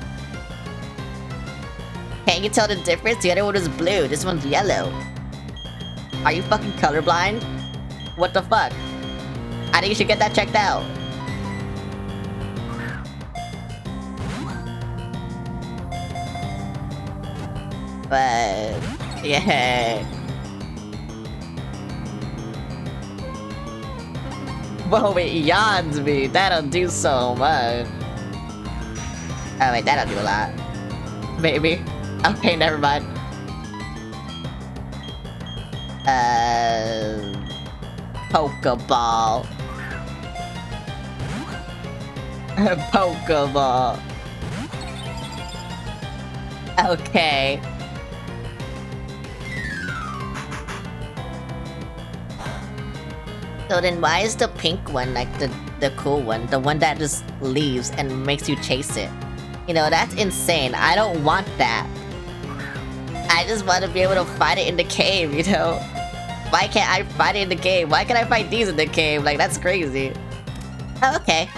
Can't you tell the difference? The other one was blue, this one's yellow. Are you fucking colorblind? What the fuck? I think you should get that checked out. But... yeah. Whoa, it yawns me. That'll do so much. Oh wait, that'll do a lot. Maybe. Okay, never mind. Pokeball. Pokeball. Okay. So then why is the pink one like the cool one? The one that just leaves and makes you chase it? You know, that's insane. I don't want that. I just want to be able to fight it in the cave, you know? Why can't I fight it in the cave? Why can't I fight these in the cave? Like, that's crazy. Oh, okay.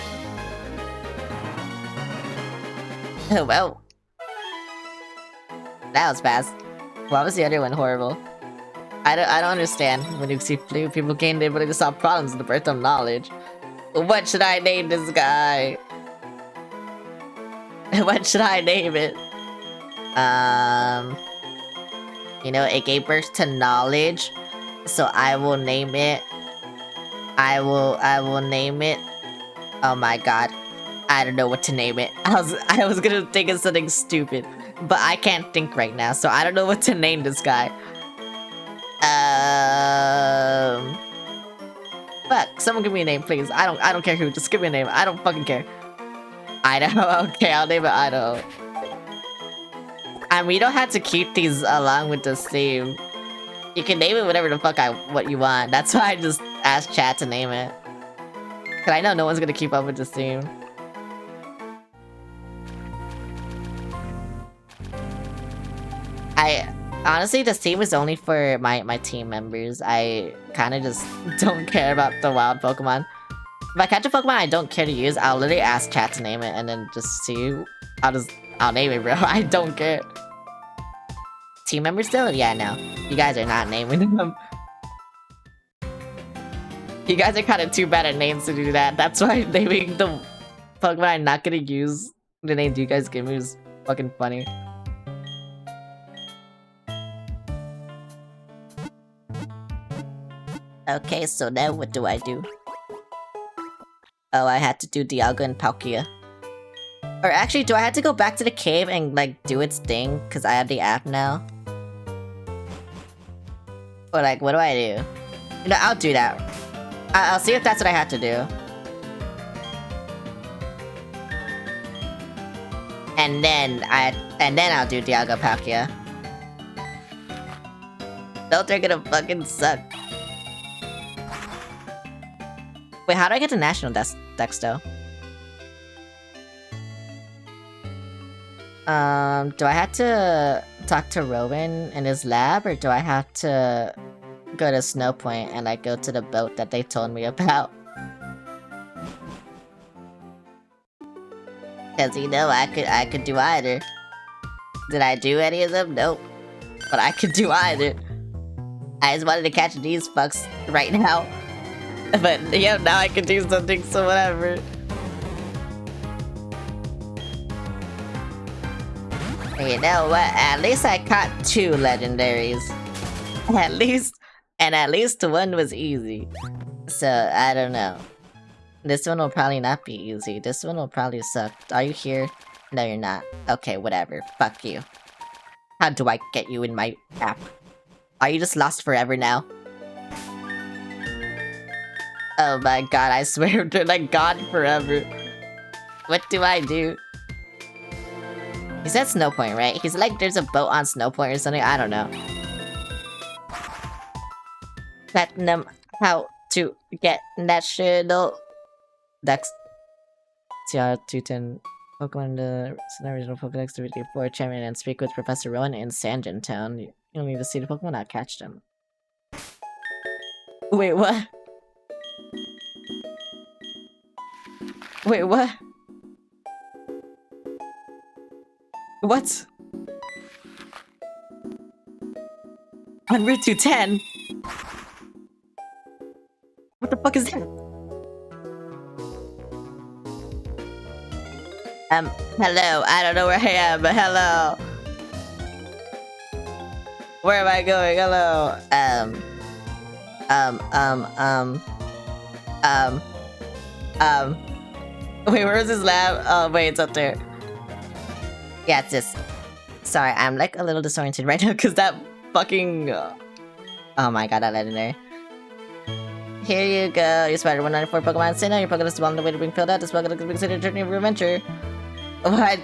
Oh, well. That was fast. Why was the other one horrible? I don't understand. When you see blue, people gain the ability to solve problems in the birth of knowledge. What should I name this guy? What should I name it? You know, it gave birth to knowledge, so I will name it. I will name it. Oh my god, I don't know what to name it. I was gonna think of something stupid, but I can't think right now, so I don't know what to name this guy. Fuck, someone give me a name, please. I don't care who. Just give me a name. I don't fucking care. Idaho. Okay, I'll name it Idaho. And we don't have to keep these along with this theme. You can name it whatever the fuck what you want. That's why I just asked chat to name it. Cause I know no one's gonna keep up with this theme. Honestly, this team is only for my team members. I kind of just don't care about the wild Pokemon. If I catch a Pokemon I don't care to use, I'll literally ask chat to name it and then just see. I'll name it, bro. I don't care. Team members still? Yeah, no. You guys are not naming them. You guys are kind of too bad at names to do that. That's why naming the Pokemon I'm not gonna use the names you guys give me is fucking funny. Okay, so now what do I do? Oh, I had to do Dialga and Palkia. Or actually, do I have to go back to the cave and, like, do its thing? Because I have the app now? Or, like, what do I do? You know, I'll do that. I'll see if that's what I have to do. And then I'll do Dialga Palkia. Those are gonna fucking suck. Wait, how do I get to National Dex though? Do I have to talk to Rowan in his lab, or do I have to go to Snow Point and like go to the boat that they told me about? Cause you know I could do either. Did I do any of them? Nope. But I could do either. I just wanted to catch these fucks right now. But yeah, now I can do something, so whatever. You know what? At least I caught 2 legendaries. At least one was easy. So, I don't know. This one will probably not be easy. This one will probably suck. Are you here? No, you're not. Okay, whatever. Fuck you. How do I get you in my app? Are you just lost forever now? Oh my god, I swear they're like gone forever. What do I do? He said Snow Point, right? He's like, there's a boat on Snow Point or something. I don't know. Platinum, how to get national Dex TR210 Pokemon the original Pokedex to read 4 champion and speak with Professor Rowan in Sanjin Town. You'll need to see the Pokemon, not catch them. Wait, what? Wait, what? What? On Route 210? What the fuck is that? Hello. I don't know where I am, but hello. Where am I going? Hello. Wait, where's this lab? Oh, wait, it's up there. Yeah, it's this. Sorry, I'm like a little disoriented right now because that fucking... Oh my god, that legendary. Here you go, you spider 194 Pokemon Sinnoh. Your Pokemon is well on the way to being filled out. This Pokemon is considered a journey of your adventure. What?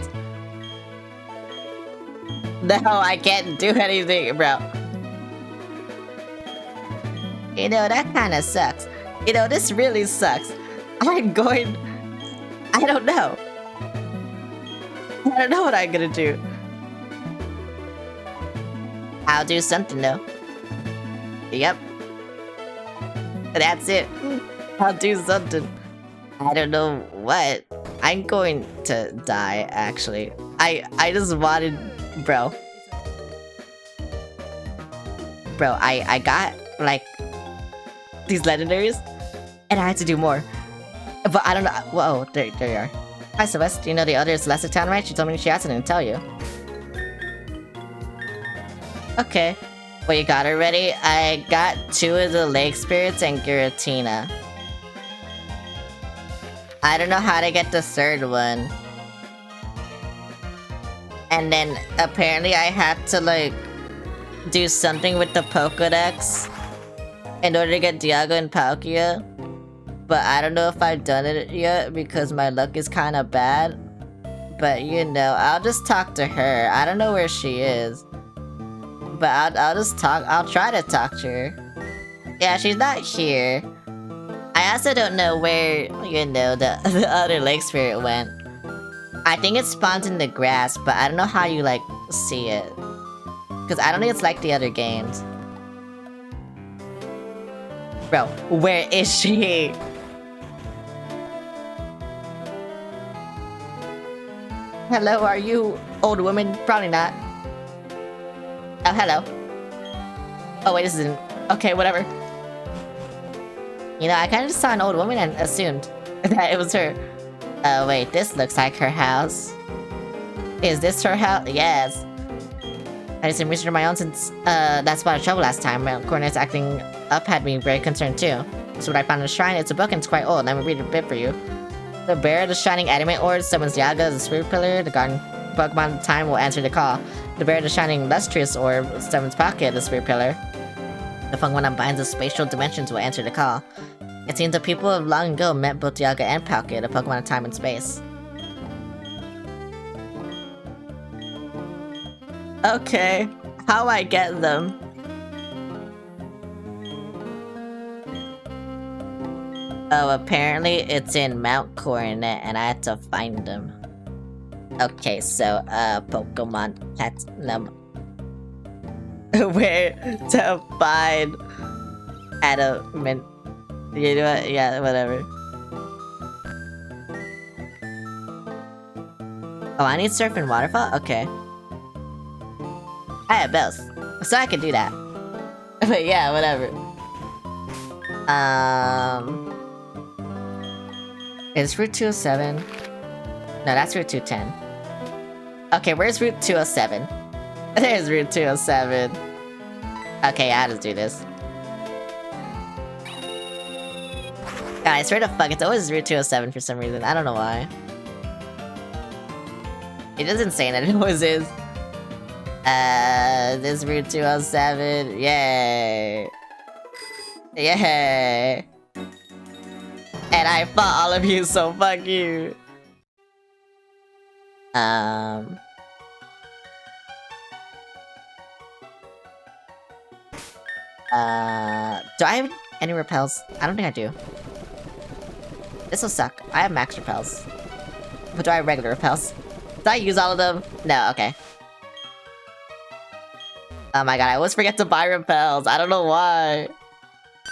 No, I can't do anything, bro. You know, that kinda sucks. You know, this really sucks. I'm going... I don't know. I don't know what I'm gonna do. I'll do something though. Yep. That's it. I'll do something. I don't know what. I'm going to die, actually. I just wanted... Bro. Bro, I got, like, these legendaries, and I had to do more. But I don't know... Whoa, there you are. Hi, Celeste. You know the other Celeste Town, right? She told me she asked me to tell you. Okay. Well, you got her ready? I got 2 of the Lake Spirits and Giratina. I don't know how to get the 3rd one. And then, apparently I had to, like, do something with the Pokedex in order to get Dialga and Palkia. But I don't know if I've done it yet because my luck is kind of bad. But, you know, I'll just talk to her. I don't know where she is. But I'll just talk. I'll try to talk to her. Yeah, she's not here. I also don't know where, you know, the other Lake Spirit went. I think it spawns in the grass, but I don't know how you, like, see it. Because I don't think it's like the other games. Bro, where is she? Hello, are you old woman? Probably not. Oh, hello. Oh, wait, this isn't... Okay, whatever. You know, I kind of just saw an old woman and assumed that it was her. Oh, wait, this looks like her house. Is this her house? Yes. I did some research of my own since, that's why I trouble last time. My coordinates acting up had me very concerned too. So what I found in the shrine, it's a book and it's quite old. Let me read it a bit for you. The bearer of the shining adamant ores summons Dialga as a spirit pillar. The garden Pokemon of time will answer the call. The bearer of the shining lustrous orb summons Palkia as a spirit pillar. The Pokemon that binds the spatial dimensions will answer the call. It seems that people of long ago met both Dialga and Palkia, the Pokemon of time and space. Okay, how I get them? Oh, apparently it's in Mount Coronet and I have to find them. Okay, so, Pokemon Platinum. Where to find Adamant. You know what? Yeah, whatever. Oh, I need Surf and Waterfall? Okay. I have both, so I can do that. But yeah, whatever. Is Route 207? No, that's Route 210. Okay, where's Route 207? There's Route 207. Okay, I'll just do this. God, I swear to fuck, it's always Route 207 for some reason. I don't know why. It is insane that it always is. This Route 207. Yay. Yay. And I fought all of you, so fuck you. Do I have any repels? I don't think I do. This'll suck. I have max repels. But do I have regular repels? Did I use all of them? No, okay. Oh my god, I always forget to buy repels. I don't know why.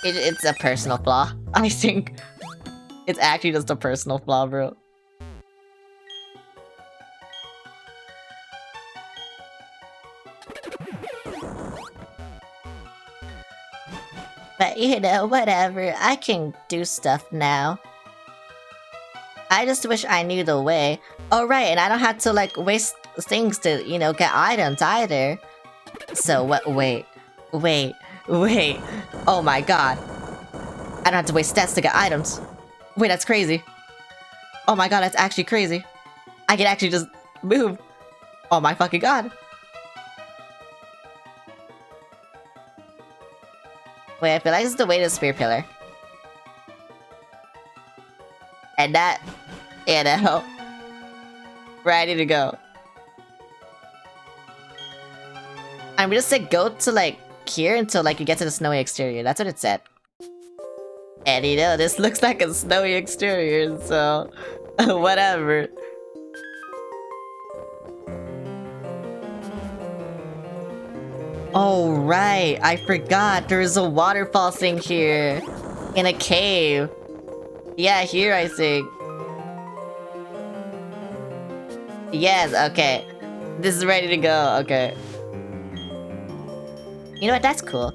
It's a personal flaw. I think it's actually just a personal flaw, bro. But you know, whatever. I can do stuff now. I just wish I knew the way. Oh right, and I don't have to like waste things to, you know, get items either. So what? Wait. Oh my god. I don't have to waste stats to get items. Wait, that's crazy. Oh my god, that's actually crazy. I can actually just move. Oh my fucking god. Wait, I feel like this is the way to the Spear Pillar. And that, you know, where I need to go. I'm gonna say go to like here until like you get to the snowy exterior. That's what it said. And you know, this looks like a snowy exterior, so whatever. Oh right, I forgot there's a waterfall thing here. In a cave. Yeah, here I think. Yes, okay. This is ready to go, okay. You know what, that's cool.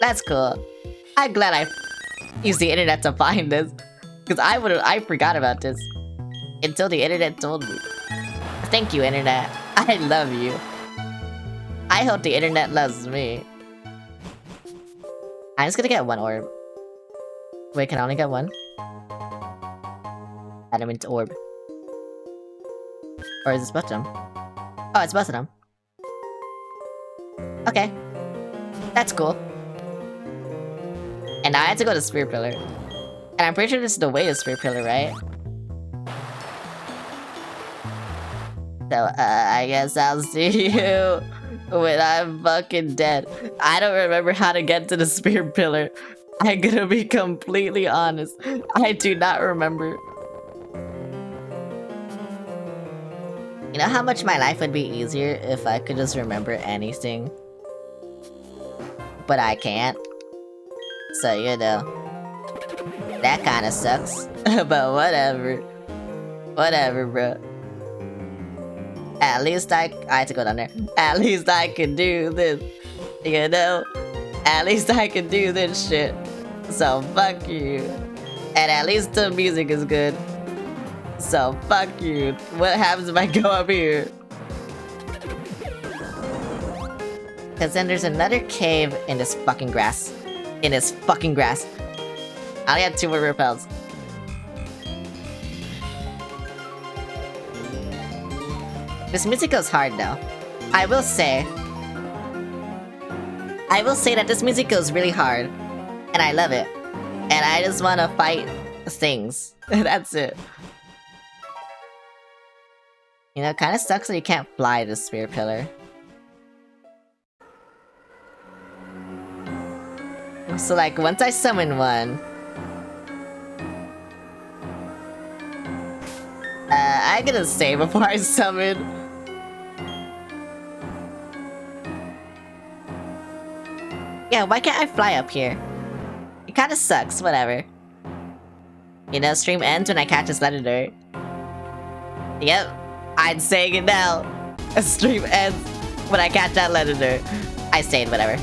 That's cool. I'm glad I used the internet to find this. Because I forgot about this. Until the internet told me. Thank you, internet. I love you. I hope the internet loves me. I'm just gonna get one orb. Wait, can I only get one? Adamant orb. Or is this both of them? Oh, it's both of them. Okay. That's cool. And now I have to go to Spear Pillar. And I'm pretty sure this is the way to Spear Pillar, right? So, I guess I'll see you when I'm fucking dead. I don't remember how to get to the Spear Pillar. I'm gonna be completely honest. I do not remember. You know how much my life would be easier if I could just remember anything? But I can't. So, you know. That kinda sucks. But whatever. Whatever, bro. At least I had to go down there. At least I can do this. You know? At least I can do this shit. So fuck you. And at least the music is good. So fuck you. What happens if I go up here? Cause then there's another cave in this fucking grass. In this fucking grass. I only have 2 more repels. This music goes hard though. I will say that this music goes really hard. And I love it. And I just wanna fight things. That's it. You know, it kinda sucks that you can't fly the Spear Pillar. So like, once I summon one... I'm gonna save before I summon. Yeah, why can't I fly up here? It kinda sucks, whatever. You know, stream ends when I catch this legendary. Yep, I'm saying it now. A stream ends when I catch that legendary. I stayed, whatever.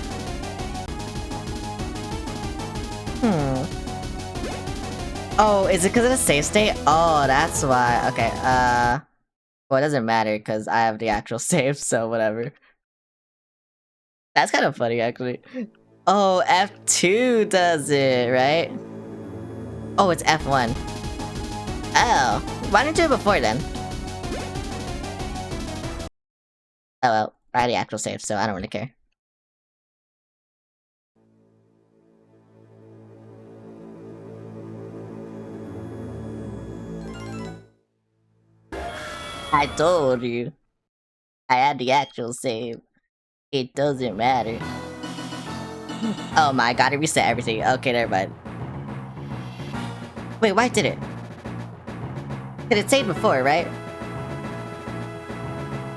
Oh, is it because of the save state? Oh, that's why. Okay, Well, it doesn't matter because I have the actual save, so whatever. That's kind of funny, actually. Oh, F2 does it, right? Oh, it's F1. Oh, why didn't you do it before then? Oh well, I had the actual save, so I don't really care. I told you. I had the actual save. It doesn't matter. Oh my god, it reset everything. Okay, never mind. Wait, why did it? Did it save before, right?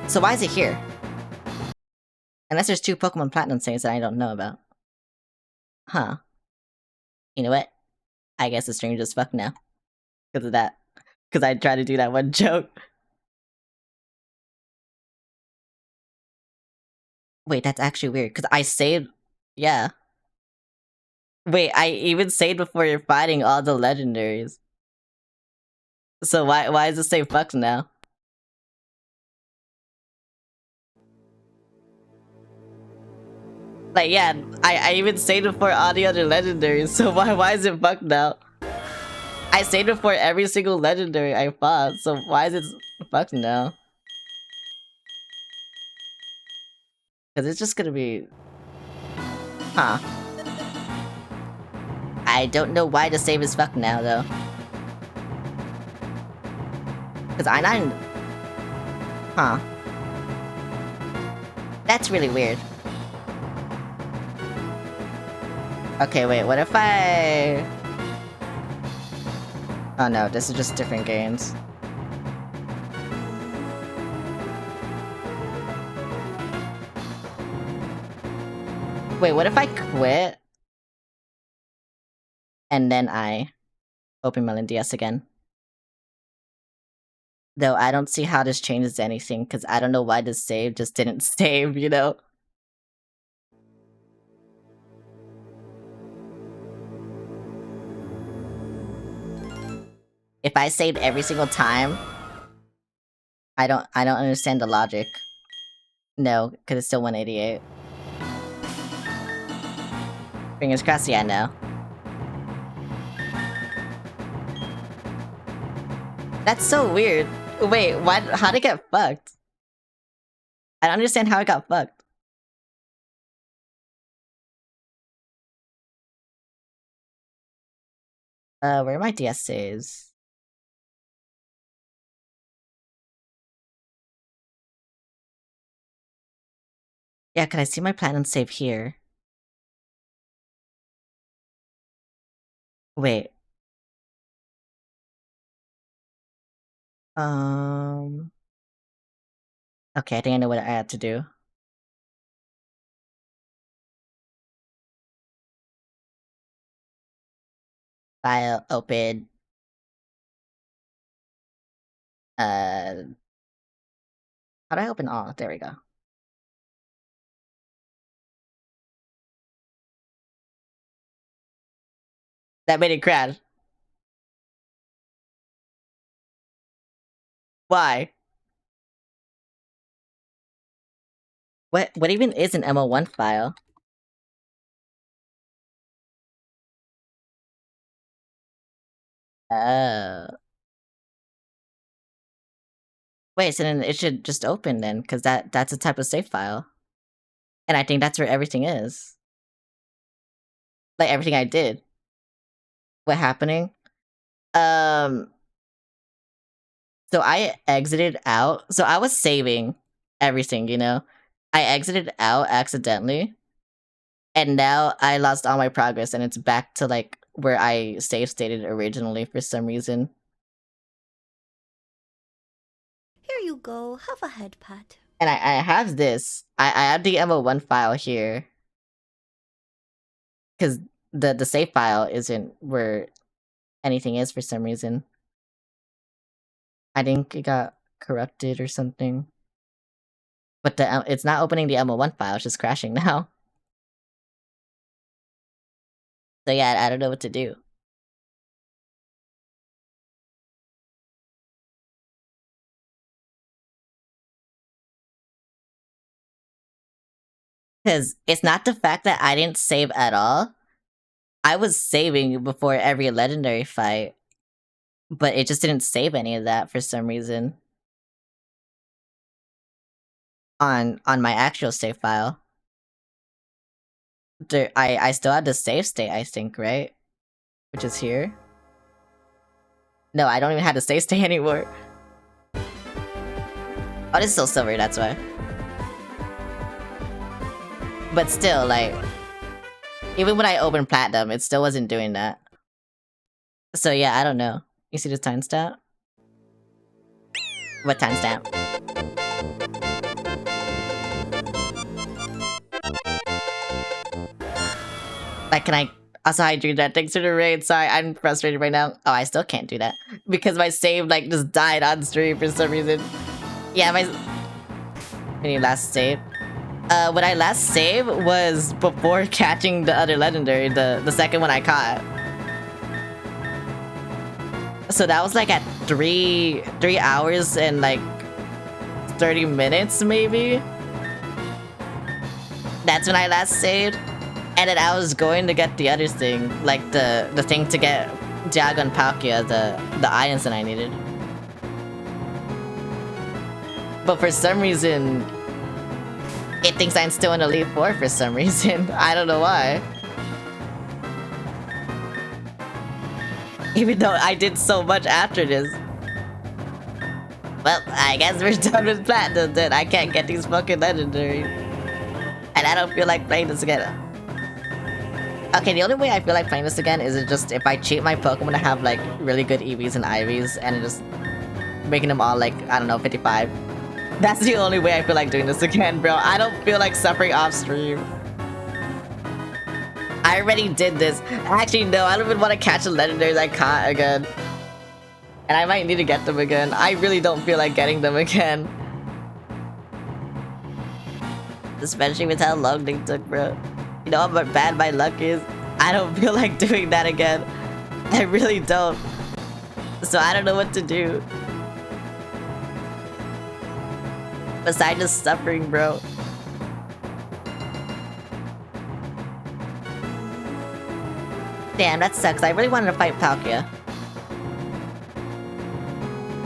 So why is it here? Unless there's 2 Pokemon Platinum saves that I don't know about. Huh. You know what? I guess it's strange as fuck now. Because of that. Because I tried to do that one joke. Wait, that's actually weird. Because I saved... Yeah. Wait, I even saved before you're fighting all the legendaries. So why is it say fucked now? Like, yeah, I even saved before all the other legendaries, so why is it fucked now? I saved before every single legendary I fought, so why is it fucked now? Because it's just gonna be... Huh. I don't know why the save is fucked now, though. Because I9... Huh. That's really weird. Okay, wait, what if I... Oh no, this is just different games. Wait, what if I quit? And then I open Melon DS again? Though I don't see how this changes anything, because I don't know why this save just didn't save, you know? If I saved every single time, I don't understand the logic. No, because it's still 188. Fingers crossed, yeah, no. That's so weird. Wait, how'd it get fucked? I don't understand how it got fucked. Where are my DS saves? Yeah, can I see my platinum save here? Wait. Okay, I think I know what I have to do. File, open. How do I open all? There we go. That made it crash. Why? What even is an MO1 file? Oh. Wait, so then it should just open then, because that's a type of save file. And I think that's where everything is. Like everything I did. What happening? So I exited out. So I was saving everything, you know? I exited out accidentally. And now I lost all my progress and it's back to like where I save stated originally for some reason. Here you go. Have a head pat. And I have this. I have the MO1 file here. Because the save file isn't where anything is for some reason. I think it got corrupted or something. But it's not opening the MO1 file, it's just crashing now. So yeah, I don't know what to do. Because it's not the fact that I didn't save at all. I was saving before every legendary fight, but it just didn't save any of that for some reason. On my actual save file. I still had the save state, I think, right? Which is here. No, I don't even have the save state anymore. Oh, this is still silver, that's why. But still, like, even when I opened platinum, it still wasn't doing that. So yeah, I don't know. You see the timestamp? What timestamp? Like, can I also I do that? Thanks for the raid. Sorry, I'm frustrated right now. Oh, I still can't do that because my save like just died on stream for some reason. Yeah, my any last save. When I last saved was before catching the other legendary, the second one I caught. So that was like at 3 hours and like 30 minutes maybe. That's when I last saved. And then I was going to get the other thing, like the thing to get Dialga and Palkia, the items that I needed. But for some reason, it thinks I'm still in Elite Four for some reason. I don't know why. Even though I did so much after this. Well, I guess we're done with Platinum then. I can't get these fucking legendaries. And I don't feel like playing this again. Okay, the only way I feel like playing this again is just if I cheat my Pokemon to have like really good EVs and IVs and just making them all like, I don't know, 55. That's the only way I feel like doing this again, bro. I don't feel like suffering off stream. I already did this. Actually, no, I don't even want to catch the legendaries I caught again. And I might need to get them again. I really don't feel like getting them again. Especially with how long they took, bro. You know how bad my luck is? I don't feel like doing that again. I really don't. So I don't know what to do. Besides just suffering, bro. Damn, that sucks. I really wanted to fight Palkia.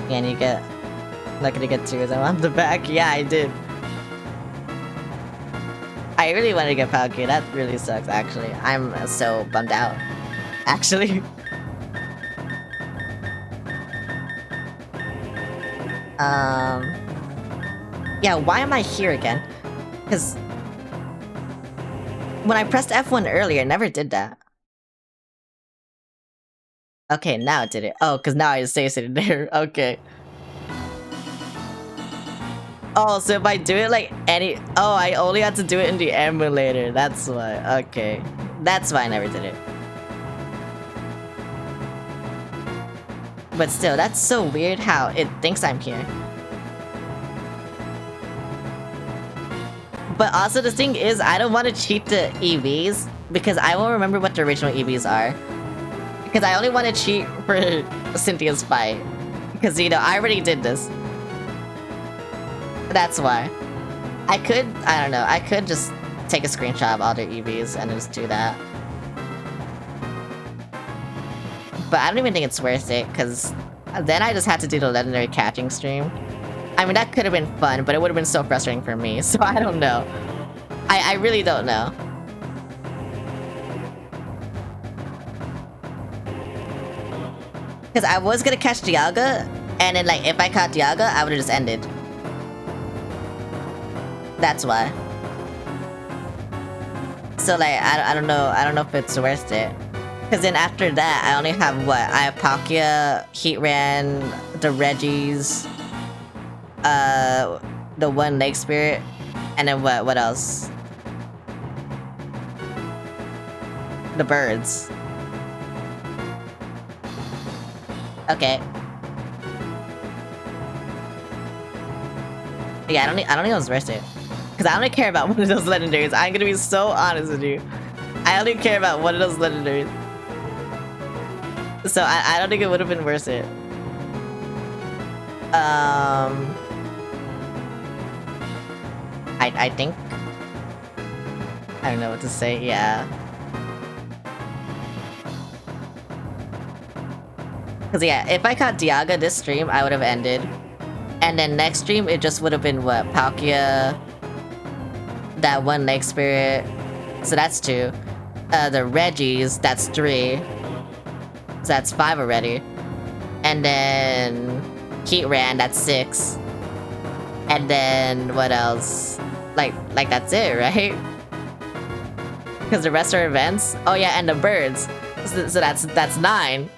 Yeah, and you get... lucky to get 2 of them on the back. Yeah, I did. I really wanted to get Palkia. That really sucks, actually. I'm so bummed out. Actually. Yeah, why am I here again? Because... when I pressed F1 earlier, it never did that. Okay, now it did it. Oh, because now I just saved it there. Okay. Oh, so if I do it like any... oh, I only had to do it in the emulator. That's why. Okay. That's why I never did it. But still, that's so weird how it thinks I'm here. But also the thing is, I don't want to cheat the EVs because I won't remember what the original EVs are. Because I only want to cheat for Cynthia's fight. Because, you know, I already did this. That's why. I don't know, I could just take a screenshot of all their EVs and just do that. But I don't even think it's worth it, because then I just had to do the legendary catching stream. I mean, that could have been fun, but it would have been so frustrating for me, so I don't know. I really don't know. Because I was gonna catch Dialga, and then, like, if I caught Dialga, I would have just ended. That's why. So, like, I don't know if it's worth it. Because then after that, I only have what? I have Palkia, Heatran, the Reggies, the one Lake Spirit, and then what else? The birds. Okay. Yeah, I don't think it was worth it. Because I only care about one of those legendaries. I'm gonna be so honest with you. I only care about one of those legendaries. So I don't think it would have been worth it. I think. I don't know what to say, yeah. Cause yeah, if I caught Dialga this stream, I would have ended. And then next stream, it just would have been what? Palkia, that one Lake Spirit, so that's 2. The Reggies, that's 3. So that's 5 already. And then Heatran, that's 6. And then what else? Like that's it, right? Because the rest are events. Oh yeah, and the birds. So that's 9.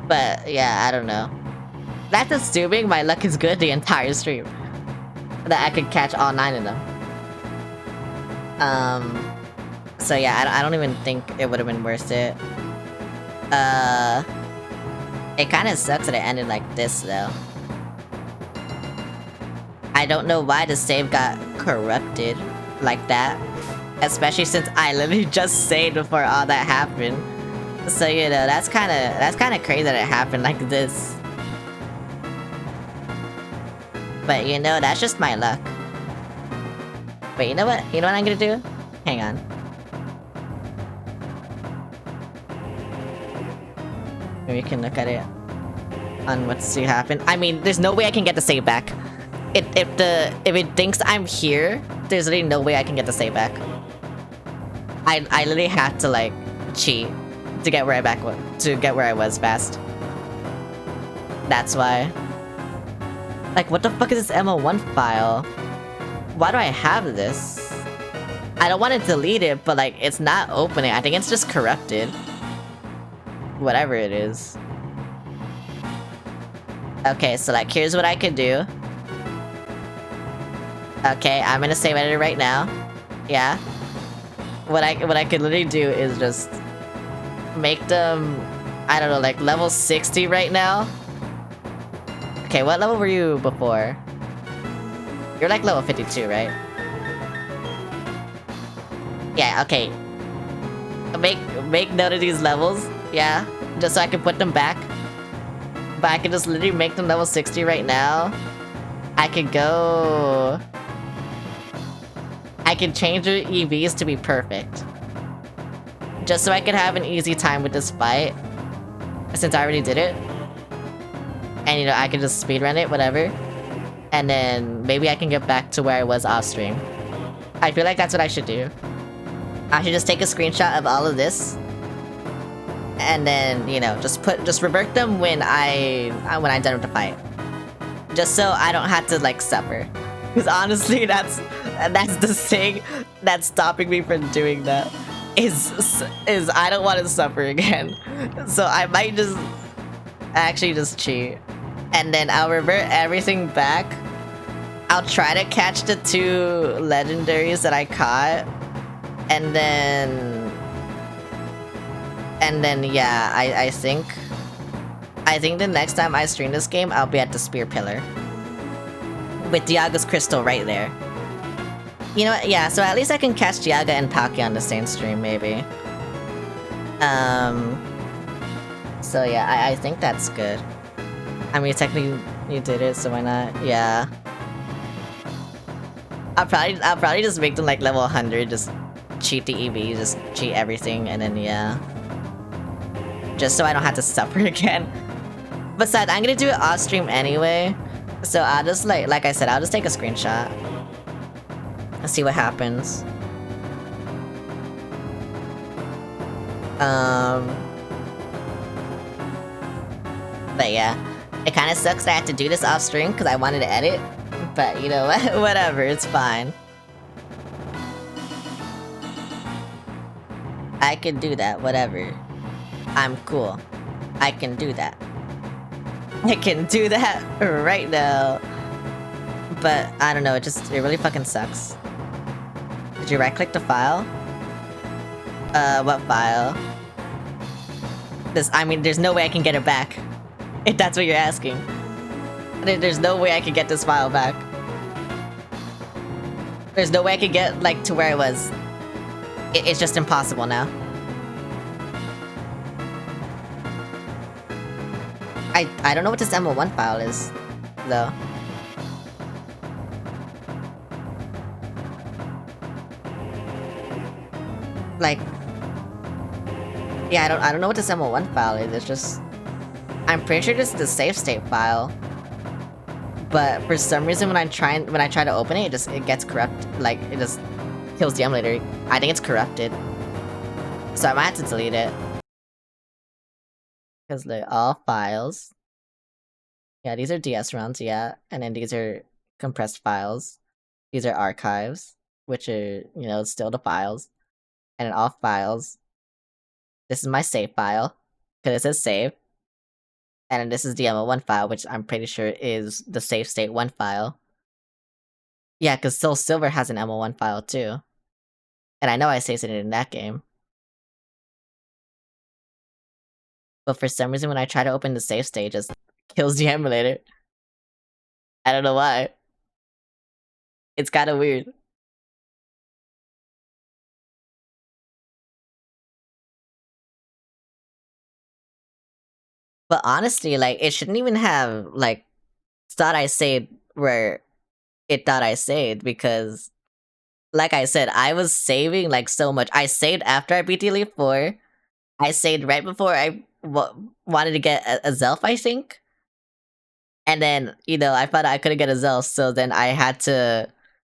But yeah, I don't know. That's assuming my luck is good the entire stream. That I could catch all 9 of them. So yeah, I don't even think it would have been worth it. It kind of sucks that it ended like this though. I don't know why the save got corrupted like that. Especially since I literally just saved before all that happened. So you know, that's kind of crazy that it happened like this. But you know, that's just my luck. Wait, you know what? You know what I'm gonna do? Hang on. Maybe we can look at it on what's to happen. I mean, there's no way I can get the save back. If it thinks I'm here, there's literally no way I can get the save back. I literally had to like cheat to get where I was fast. That's why. Like, what the fuck is this MO1 file? Why do I have this? I don't want to delete it, but like, it's not opening. I think it's just corrupted. Whatever it is. Okay, so like, here's what I could do. Okay, I'm gonna save editor right now. Yeah. What I could literally do is just make them, I don't know, like level 60 right now. Okay, what level were you before? You're like level 52, right? Yeah, okay. Make note of these levels, yeah? Just so I can put them back. But I can just literally make them level 60 right now. I could go... I can change the EVs to be perfect. Just so I can have an easy time with this fight. Since I already did it. And you know, I can just speedrun it, whatever. And then maybe I can get back to where I was off stream. I feel like that's what I should do. I should just take a screenshot of all of this. And then, you know, just revert them when I'm done with the fight. Just so I don't have to like suffer. Because honestly, that's the thing that's stopping me from doing that. Is I don't want to suffer again. So I might just actually just cheat. And then I'll revert everything back. I'll try to catch the 2 legendaries that I caught. And then yeah, I think the next time I stream this game, I'll be at the Spear Pillar. With Dialga's Crystal right there. You know what? Yeah, so at least I can catch Dialga and Palkia on the same stream, maybe. So yeah, I think that's good. I mean, technically you did it, so why not? Yeah. I'll probably just make them like level 100, just cheat the EV, just cheat everything, and then yeah. Just so I don't have to suffer again. Besides, I'm gonna do it off stream anyway. So I'll just like I said, I'll just take a screenshot. Let's see what happens. But yeah. It kind of sucks that I had to do this off stream because I wanted to edit. But you know what? Whatever, it's fine. I can do that, whatever. I'm cool. I can do that. I can do that right now. But I don't know, it really fucking sucks. Did you right click the file? What file? I mean, there's no way I can get it back. If that's what you're asking. There's no way I can get this file back. There's no way I can get, like, to where I was. It's just impossible now. I don't know what this MO1 file is, though. like, yeah, I don't know what this ML1 file is. It's just, I'm pretty sure this is the save state file. But for some reason, when I try to open it, it gets corrupt. Like, it just kills the emulator. I think it's corrupted, so I might have to delete it. Because they're all files. Yeah, these are DS runs, yeah. And then these are compressed files. These are archives, which are, you know, still the files. And then all files. This is my save file, because it says save. And then this is the ML1 file, which I'm pretty sure is the save state 1 file. Yeah, because Soul Silver has an ML1 file too. And I know I saved it in that game. But for some reason, when I try to open the save state, it just kills the emulator. I don't know why. It's kind of weird. But honestly, like, it shouldn't even have, like, thought I saved where it thought I saved, because, like I said, I was saving, like, so much. I saved after I beat the Elite Four. I saved right before I wanted to get a Zelf, I think. And then, you know, I thought I couldn't get a Zelf, so then I had to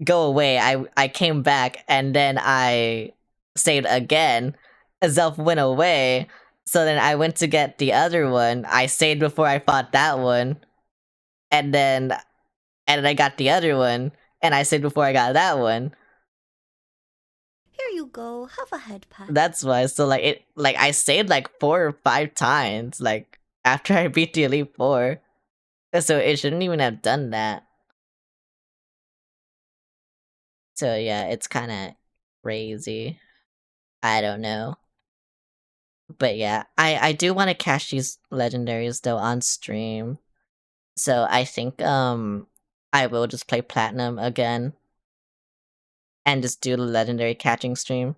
go away. I came back, and then I saved again. A Zelf went away, so then I went to get the other one. I saved before I fought that one. And then I got the other one, and I saved before I got that one. Here you go, have a head pat. That's why. So like I saved like 4 or 5 times, like after I beat the Elite Four. So it shouldn't even have done that. So yeah, it's kind of crazy. I don't know. But yeah, I do want to cash these legendaries though on stream. So I think I will just play Platinum again. And just do the legendary catching stream.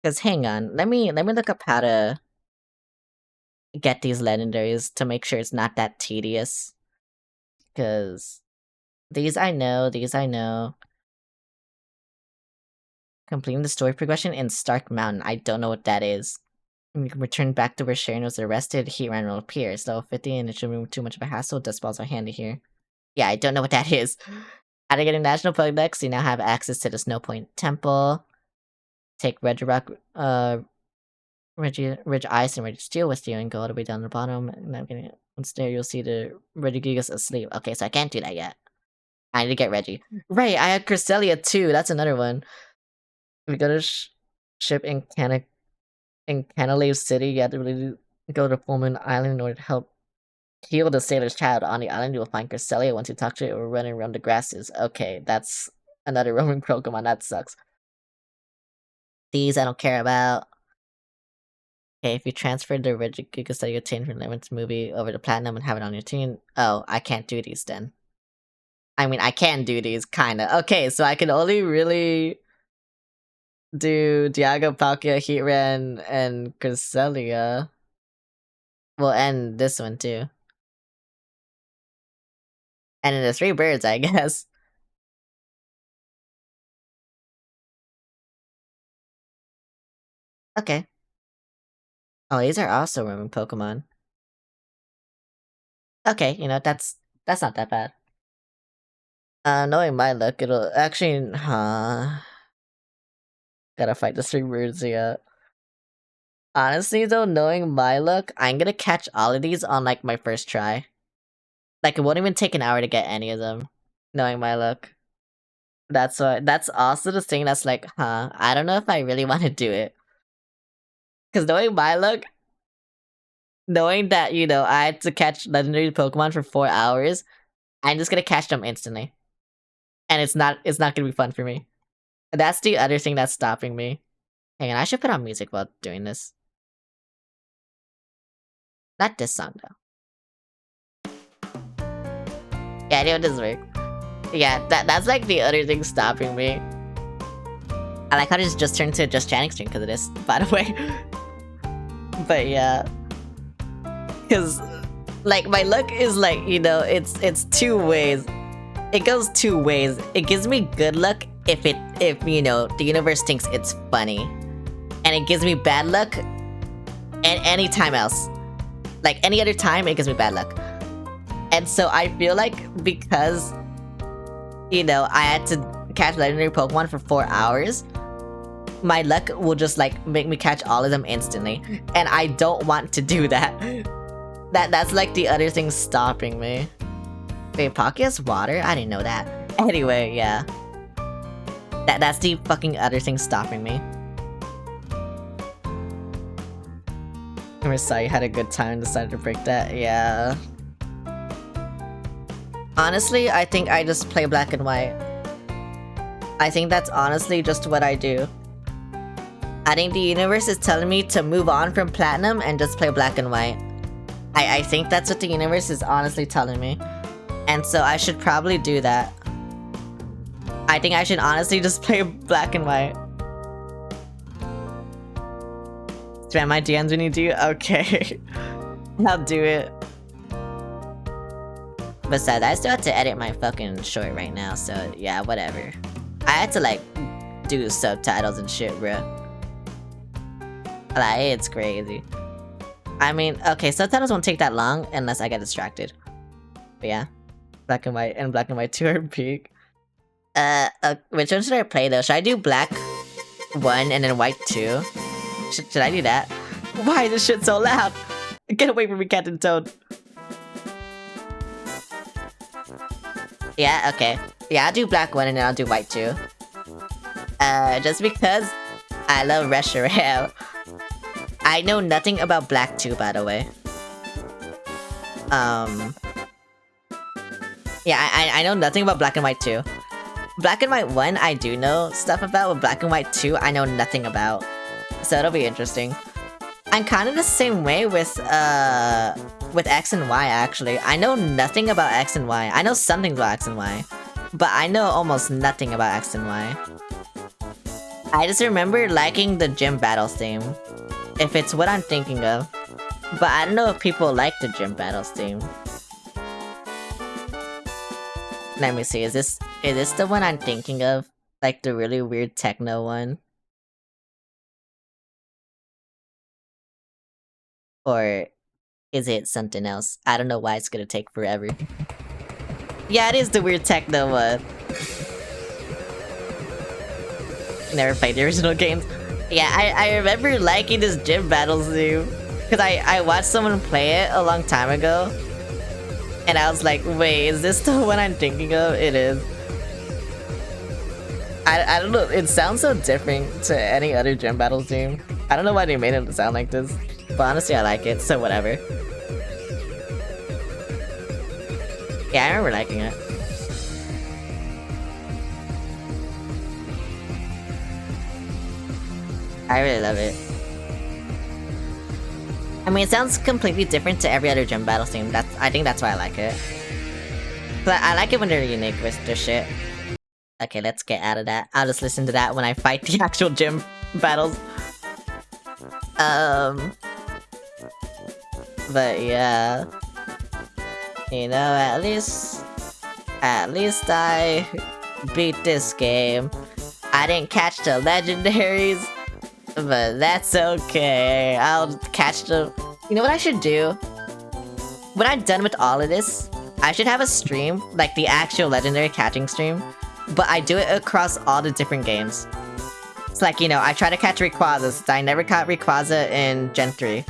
Cause hang on, let me look up how to get these legendaries to make sure it's not that tedious. Cause these I know. Completing the story progression in Stark Mountain. I don't know what that is. We can return back to where Sharon was arrested. Heatran will appear. It's level 50 and it shouldn't be too much of a hassle. Dust balls are handy here. Yeah, I don't know what that is. How to get a national Pokédex, you now have access to the Snow Point Temple. Take Regirock, Reg Ice and Reg Steel with you and go all the way down the bottom. And I'm getting once there, you'll see the Regigigas asleep. Okay, so I can't do that yet. I need to get Reggie. Right, I had Cresselia too. That's another one. We go to ship in Canalave City. You have to really go to Full Moon Island in order to help heal the sailor's child. On the island, you will find Cresselia. Once you talk to it, it will run around the grasses. Okay, that's another roaming Pokemon. That sucks. These I don't care about. Okay, if you transfer the Regigigas that you obtained from the 11th movie over to Platinum and have it on your team. Oh, I can't do these then. I mean, I can do these, kinda. Okay, so I can only really do Dialga, Palkia, Heatran, and Cresselia. Well, and this one too. And then the 3 birds, I guess. Okay. Oh, these are also roaming Pokemon. Okay, you know, that's not that bad. Knowing my luck, it'll actually, gotta fight the 3 birds, yeah. Honestly though, knowing my luck, I'm gonna catch all of these on like my first try. Like, it won't even take an hour to get any of them, knowing my luck. That's also the thing that's like, I don't know if I really want to do it. Because knowing my luck, knowing that, you know, I had to catch legendary Pokemon for 4 hours, I'm just gonna catch them instantly. And it's not gonna be fun for me. That's the other thing that's stopping me. Hang on, I should put on music while doing this. Not this song, though. Yeah, I know this works. Yeah, that's like the other thing stopping me. I like how this just turned to a Just Chatting stream because of this, by the way. But yeah. Because, like, my luck is like, you know, it's 2 ways. It goes 2 ways. It gives me good luck if you know, the universe thinks it's funny. and it gives me bad luck, and any time else. Like, any other time, it gives me bad luck. And so I feel like because, you know, I had to catch legendary Pokemon for 4 hours, my luck will just, like, make me catch all of them instantly. And I don't want to do that. That's, like, the other thing stopping me. Wait, Pocky has water? I didn't know that. Anyway, yeah. That's the fucking other thing stopping me. I'm sorry you had a good time and decided to break that. Yeah. Honestly, I think I just play black and white. I think that's honestly just what I do. I think the universe is telling me to move on from platinum and just play black and white. I think that's what the universe is honestly telling me. And so I should probably do that. I think I should honestly just play black and white. Spam my DMs when you do? Okay. I'll do it. Besides, I still have to edit my fucking short right now, so yeah, whatever. I had to, like, do subtitles and shit, bro. Like, it's crazy. I mean, okay, subtitles won't take that long unless I get distracted. But yeah. Black and white and black and white 2 are peak. Which one should I play though? Should I do black 1 and then white 2? Should I do that? Why is this shit so loud? Get away from me, Captain Toad. Yeah, okay. Yeah, I'll do black 1 and then I'll do white 2. Just because I love Reshiram. I know nothing about black 2, by the way. Yeah, I know nothing about black and white 2. Black and white 1, I do know stuff about, but black and white 2, I know nothing about. So it'll be interesting. I'm kind of the same way with X and Y, actually. I know nothing about X and Y. I know something about X and Y, but I know almost nothing about X and Y. I just remember liking the gym battles theme, if it's what I'm thinking of. But I don't know if people like the gym battles theme. Let me see, is this the one I'm thinking of? Like the really weird techno one? Or is it something else? I don't know why it's gonna take forever. Yeah, it is the weird techno one. Never played the original games. Yeah, I remember liking this gym battles theme. Because I watched someone play it a long time ago. And I was like, wait, is this the one I'm thinking of? It is. I don't know, it sounds so different to any other gym battle theme. I don't know why they made it sound like this. But honestly, I like it, so whatever. Yeah, I remember liking it. I really love it. I mean, it sounds completely different to every other gym battle theme. I think that's why I like it. But I like it when they're unique with their shit. Okay, let's get out of that. I'll just listen to that when I fight the actual gym battles. But yeah. You know, at least I beat this game. I didn't catch the legendaries, but that's okay. I'll catch the... You know what I should do? When I'm done with all of this, I should have a stream, like the actual legendary catching stream, but I do it across all the different games. It's like, you know, I try to catch Rayquaza, since I never caught Rayquaza in Gen 3.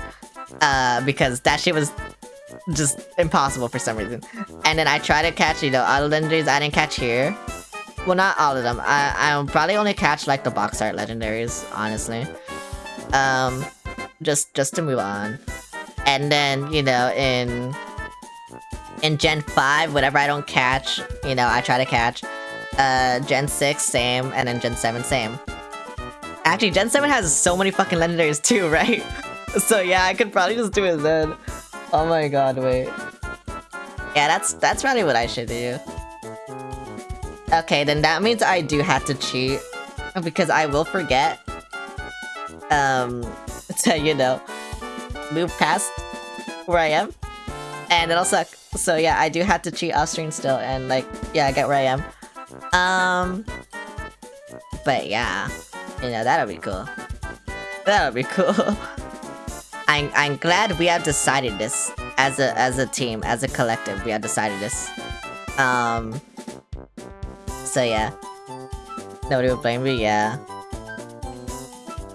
Because that shit was just impossible for some reason. And then I try to catch, you know, all the legendaries I didn't catch here. Well, not all of them. I'll probably only catch, like, the box art legendaries, honestly. Just to move on. And then, you know, in Gen 5, whatever I don't catch, you know, I try to catch. Gen 6, same, and then Gen 7, same. Actually, Gen 7 has so many fucking legendaries too, right? So yeah, I could probably just do it then. Oh my god, wait. Yeah, that's probably what I should do. Okay, then that means I do have to cheat. Because I will forget. To, you know, move past where I am. And it'll suck. So yeah, I do have to cheat off stream still and, like, yeah, get where I am. But yeah, you know, that'll be cool. That would be cool. I'm glad we have decided this as a team, as a collective. We have decided this. So yeah. Nobody will blame me, yeah.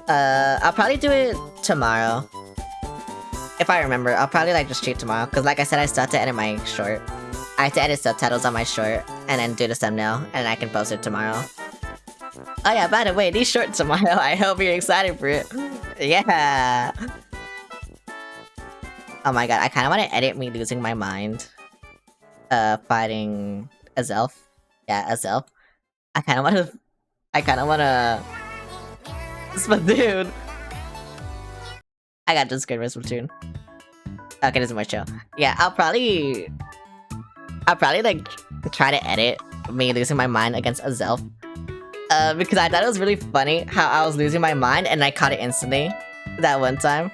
I'll probably do it tomorrow. If I remember, I'll probably like just cheat tomorrow. Cause like I said, I still have to edit my short. I have to edit subtitles on my short and then do the thumbnail, and I can post it tomorrow. Oh yeah, by the way, these shorts tomorrow. I hope you're excited for it. Yeah. Oh my god, I kind of want to edit me losing my mind. Fighting Azelf. Yeah, Azelf. I kind of want to. Splatoon. I got this good with Splatoon. Okay, this is more chill. Yeah, I'll probably like try to edit me losing my mind against Azelf. Because I thought it was really funny how I was losing my mind and I caught it instantly that one time.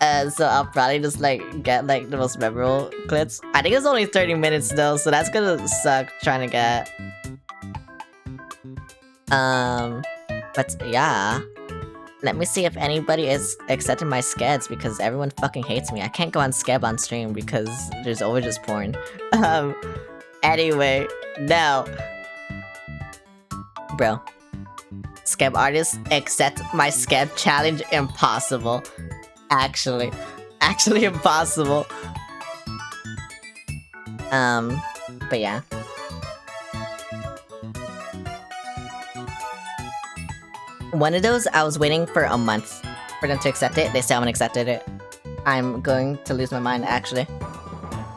So I'll probably just like get like the most memorable clips. I think it's only 30 minutes though, so that's gonna suck trying to get. But yeah. Let me see if anybody is accepting my skeds because everyone fucking hates me. I can't go on Skeb on stream because there's always just porn. Anyway, no. Bro. Skeb artists accept my Skeb challenge. Impossible. Actually impossible. But yeah. One of those, I was waiting for a month for them to accept it. They still haven't accepted it. I'm going to lose my mind, actually.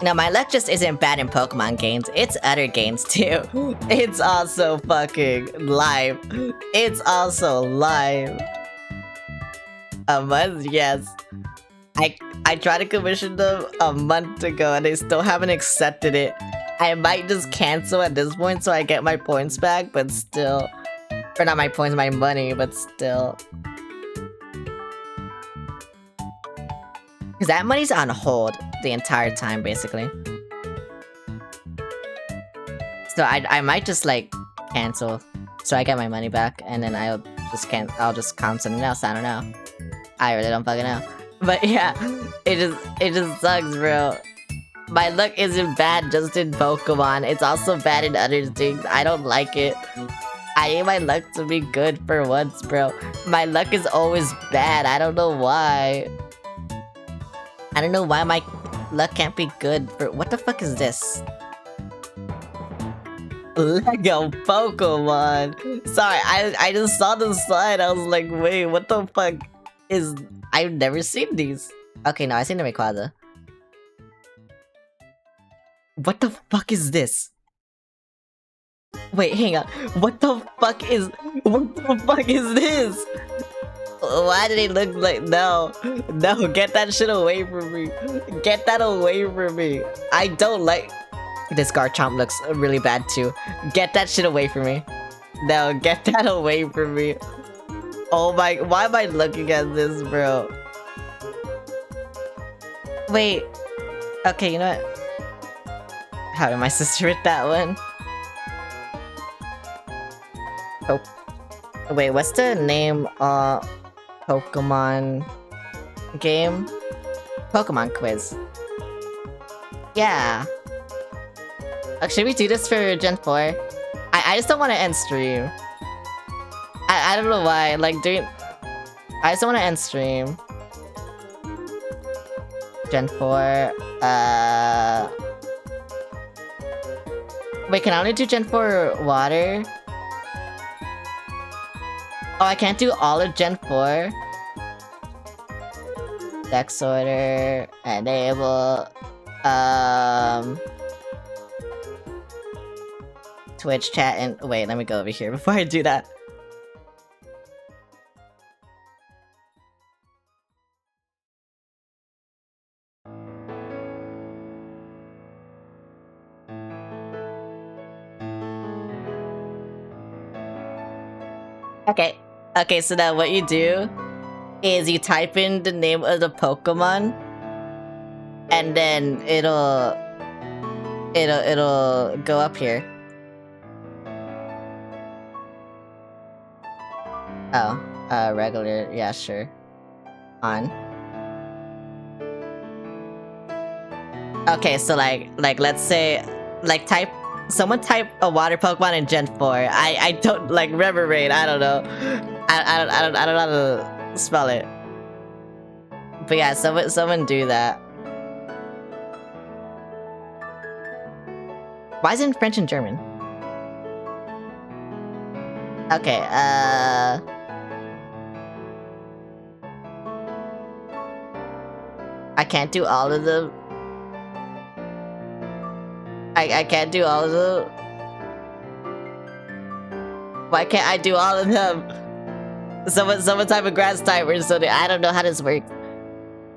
No, my luck just isn't bad in Pokemon games. It's other games, too. It's also fucking live. It's also live. A month? Yes. I tried to commission them a month ago and they still haven't accepted it. I might just cancel at this point so I get my points back, but still... Or not my points, my money, but still. Because that money's on hold the entire time, basically. So I might just, like, cancel. So I get my money back, and then I'll just count something else, I don't know. I really don't fucking know. But yeah, it just sucks, bro. My luck isn't bad just in Pokemon. It's also bad in other things. I don't like it. I need my luck to be good for once, bro. My luck is always bad. I don't know why. I don't know why my luck can't be good for— what the fuck is this? Lego Pokemon. Sorry, I just saw the sign. I was like, wait, what the fuck is— I've never seen these. Okay, no, I've seen the Rayquaza. What the fuck is this? Wait, hang on. What the fuck is this? Why do they look like— no, get that shit away from me. Get that away from me. I don't like— this Garchomp looks really bad too. Get that shit away from me. No, get that away from me. Oh my— why am I looking at this, bro? Wait. Okay, you know what? How did my sister hit that one? Oh. Wait, what's the name of Pokemon game? Pokemon quiz. Yeah. Should we do this for Gen 4? I just don't want to end stream. I don't know why. Like, I just don't want to end stream. Gen 4. Wait, can I only do Gen 4 water? Oh, I can't do all of Gen 4? Dex order, enable, Twitch chat, and wait, let me go over here before I do that. Okay, so now what you do is you type in the name of the Pokemon, and then it'll go up here. Oh. Regular, yeah, sure. On. Okay, so like let's say like someone type a water Pokemon in Gen 4. I don't like Reverberate, I don't know. I don't know how to spell it. But yeah, someone do that. Why is it in French and German? Okay, I can't do all of them. I can't do all of them. Why can't I do all of them? Someone type a grass type or something. I don't know how this works.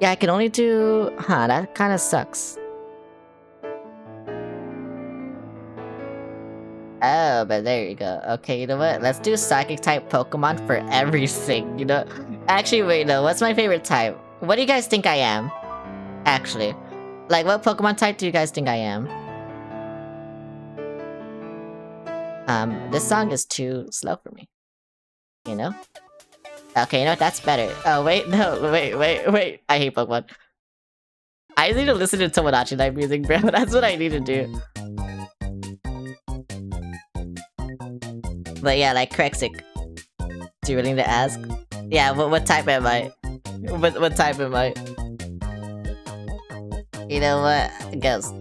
Yeah, I can only do... Huh, that kind of sucks. Oh, but there you go. Okay, you know what? Let's do Psychic type Pokemon for everything, you know? Actually, wait, no. What's my favorite type? What do you guys think I am? Actually. Like, what Pokemon type do you guys think I am? This song is too slow for me. You know? Okay, you know what? That's better. Oh, wait, no. Wait. I hate Pokemon. I just need to listen to Tomodachi Life music, bro. That's what I need to do. But yeah, like Krexic. Do you really need to ask? Yeah, what type am I? What type am I? You know what? Ghost.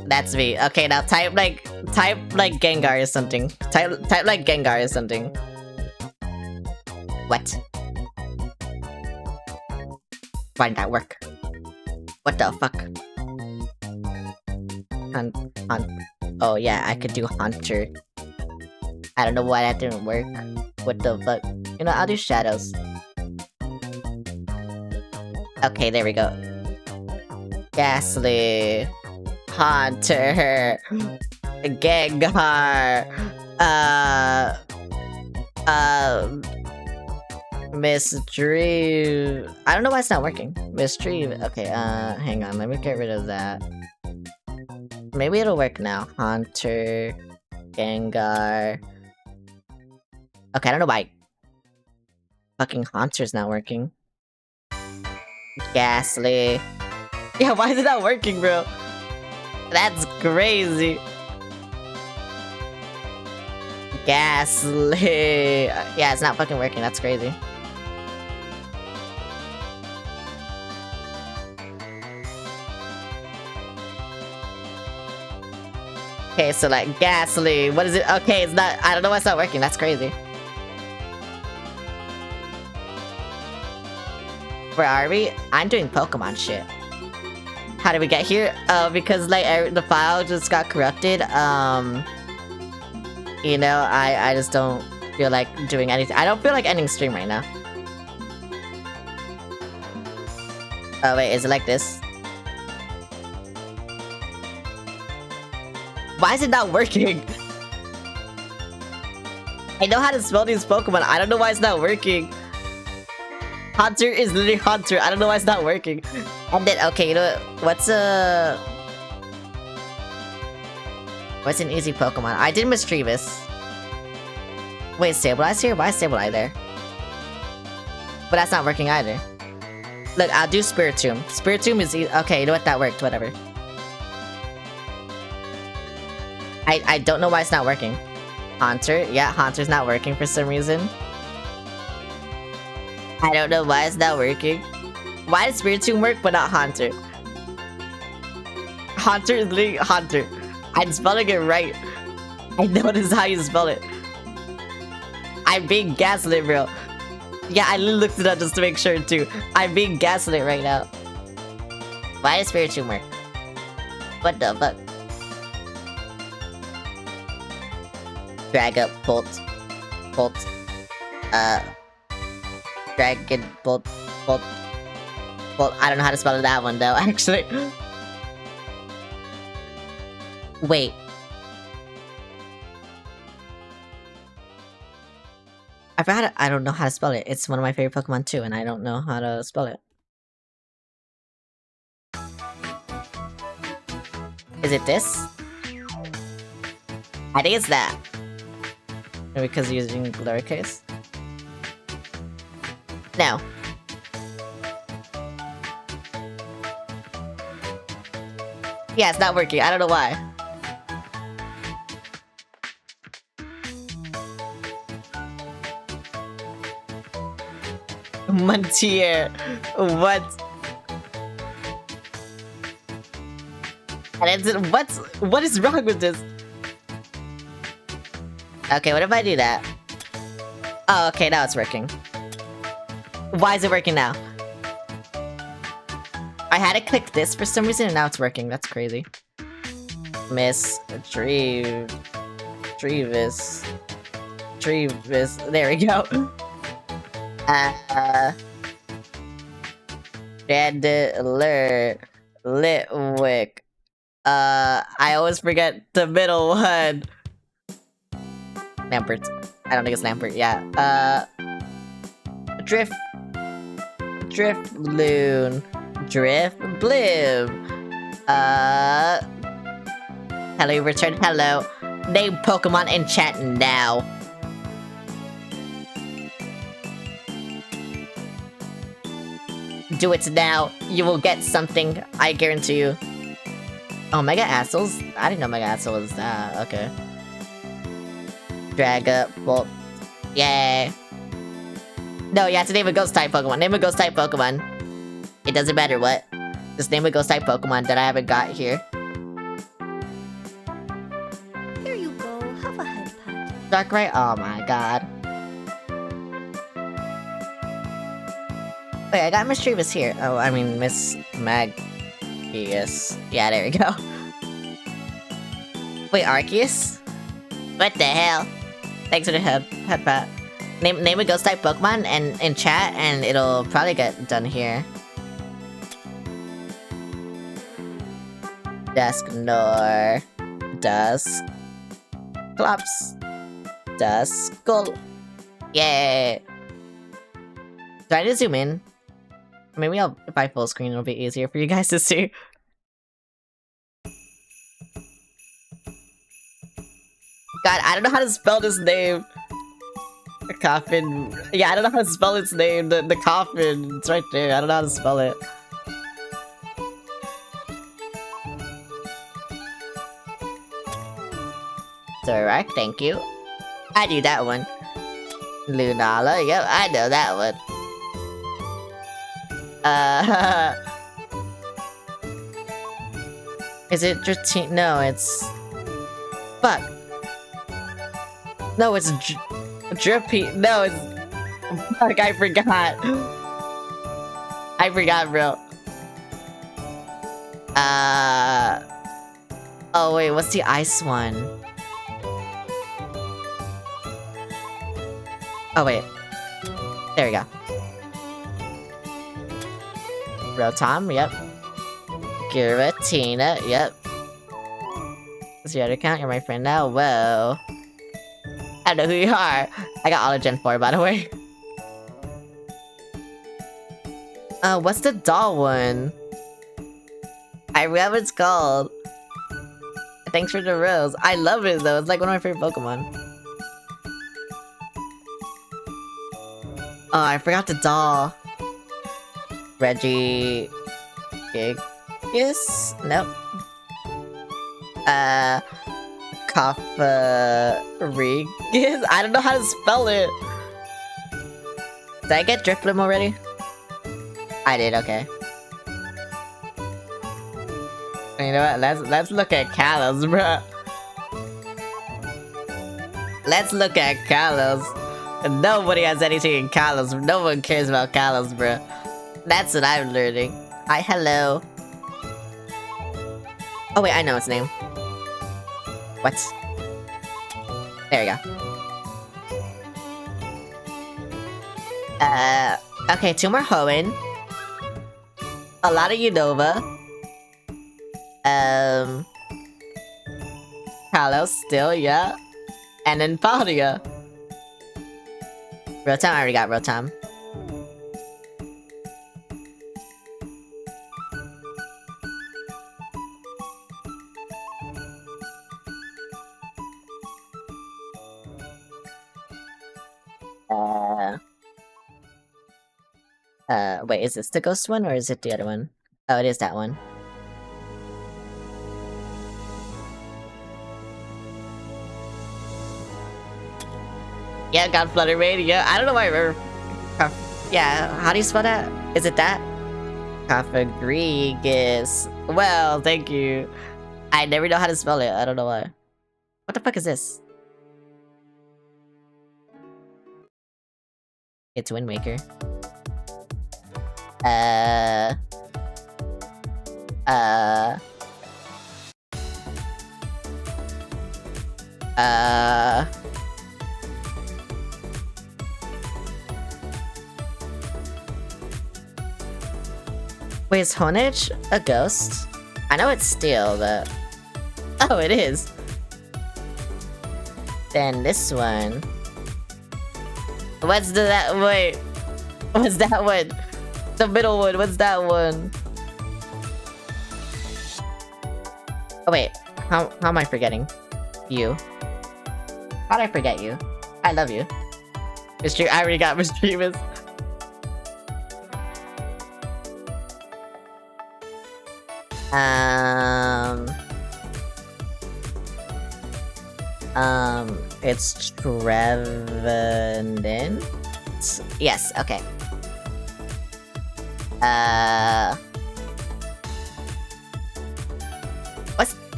That's me. Okay, now type like Gengar or something. Type like Gengar or something. What? Why didn't that work? What the fuck? Oh yeah, I could do Hunter. I don't know why that didn't work. What the fuck? You know, I'll do Shadows. Okay, there we go. Ghastly. Haunter. Gengar. Misdream. I don't know why it's not working. Misdream. Okay, hang on. Let me get rid of that. Maybe it'll work now. Haunter. Gengar. Okay, I don't know why fucking Haunter's not working. Ghastly. Yeah, why is it not working, bro? That's crazy. Ghastly. Yeah, it's not fucking working. That's crazy. Okay, so like Ghastly. What is it? Okay, it's not. I don't know why it's not working. That's crazy. Where are we? I'm doing Pokemon shit. How did we get here? Because like the file just got corrupted. You know, I just don't feel like doing anything. I don't feel like ending stream right now. Oh wait, is it like this? Why is it not working? I know how to spell these Pokemon. I don't know why it's not working. Haunter is literally Haunter. I don't know why it's not working. And then, okay, you know what? What's an easy Pokemon? I did Mischievous. Wait, Sableye here? Why is Sableye there? But that's not working either. Look, I'll do Spiritomb. Spiritomb is easy. Okay, you know what? That worked. Whatever. I don't know why it's not working. Haunter. Yeah, Haunter's not working for some reason. I don't know why it's not working. Why does Spiritomb work but not Haunter? Haunter is literally Haunter. I'm spelling it right. I know this is how you spell it. I'm being gaslit, bro. Yeah, I looked it up just to make sure too. I'm being gaslit right now. Why does Spiritomb work? What the fuck? Drag up, Bolt. Dragon Bolt. I don't know how to spell that one though, actually. Wait. I don't know how to spell it. It's one of my favorite Pokemon too, and I don't know how to spell it. Is it this? I think it's that. Maybe because using lowercase. No. Yeah, it's not working. I don't know why. Montier. What? And it's what is wrong with this? Okay, what if I do that? Oh, okay, now it's working. Why is it working now? I had to click this for some reason and now it's working. That's crazy. Miss Trevis. There we go. Chandler Litwick. I always forget the middle one. Lampert. I don't think it's Lampert. Yeah. Drifloon. Drifbloom. Hello, return. Hello. Name Pokemon in chat now. Do it now. You will get something. I guarantee you. Oh, Mega Assholes? I didn't know Mega Asshole was that. Okay. Dragapult. Yay. No, you have to name a ghost type Pokemon. Name a ghost type Pokemon. It doesn't matter what. Just name a ghost type Pokemon that I haven't got here. Here you go. Have a head pat. Darkrai? Oh my god. Wait, I got Miss Trevis here. Oh, I mean Miss Magius. Yeah, there we go. Wait, Arceus? What the hell? Thanks for the head pat. Name a ghost type Pokemon and in chat, and it'll probably get done here. Dusknoir. Dusclops. Duskull. Yay! Do I need to zoom in? Maybe if I full screen, it'll be easier for you guys to see. God, I don't know how to spell this name. The coffin. Yeah, I don't know how to spell its name. The coffin. It's right there. I don't know how to spell it. Direct, thank you. I knew that one. Lunala, yep, I know that one. Is it Dratini? No, it's... Fuck. No, it's Drippy. No, it's... Fuck, I forgot. I forgot, bro. Oh, wait, what's the ice one? Oh, wait. There we go. Rotom, yep. Giratina, yep. What's your other account? You're my friend now? Whoa. I don't know who you are. I got all of Gen 4, by the way. What's the doll one? I forgot what it's called. Thanks for the rose. I love it, though. It's like one of my favorite Pokemon. Oh, I forgot the doll. Reggie... Yes? Nope. Kafarigas? I don't know how to spell it. Did I get Drifblim already? I did, okay. You know what? Let's look at Kalos, bro. Let's look at Kalos. Nobody has anything in Kalos. No one cares about Kalos, bro. That's what I'm learning. Hi, hello. Oh wait, I know its name. What? There we go. Okay, 2 more Hoenn. A lot of Unova. Kalos still, yeah. And then Paldia. Rotom, I already got Rotom. Wait, is this the ghost one or is it the other one? Oh, it is that one. Yeah, got Flutter Radio. I don't know why I remember. Yeah, how do you spell that? Is it that? Cofagrigus. Well, thank you. I never know how to spell it. I don't know why. What the fuck is this? It's Wind Waker. Wait, is Honage a ghost? I know it's steel, but... Oh, it is! Then this one... What's that? Wait. What's that one? The middle one, what's that one? Oh wait, how am I forgetting? You. How'd I forget you? I love you. I already got Mischievous. It's Trevenant? Yes, okay.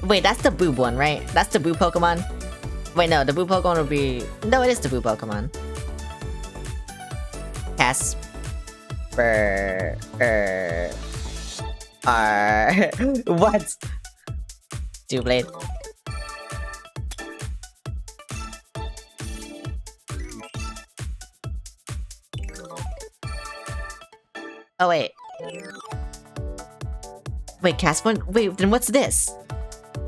Wait, that's the boob one, right? That's the boob Pokemon? Wait, no, the boob Pokemon would be... No, it is the boob Pokemon. Casper... What? Doublade. Oh, wait. Wait, Castform? Wait, then what's this?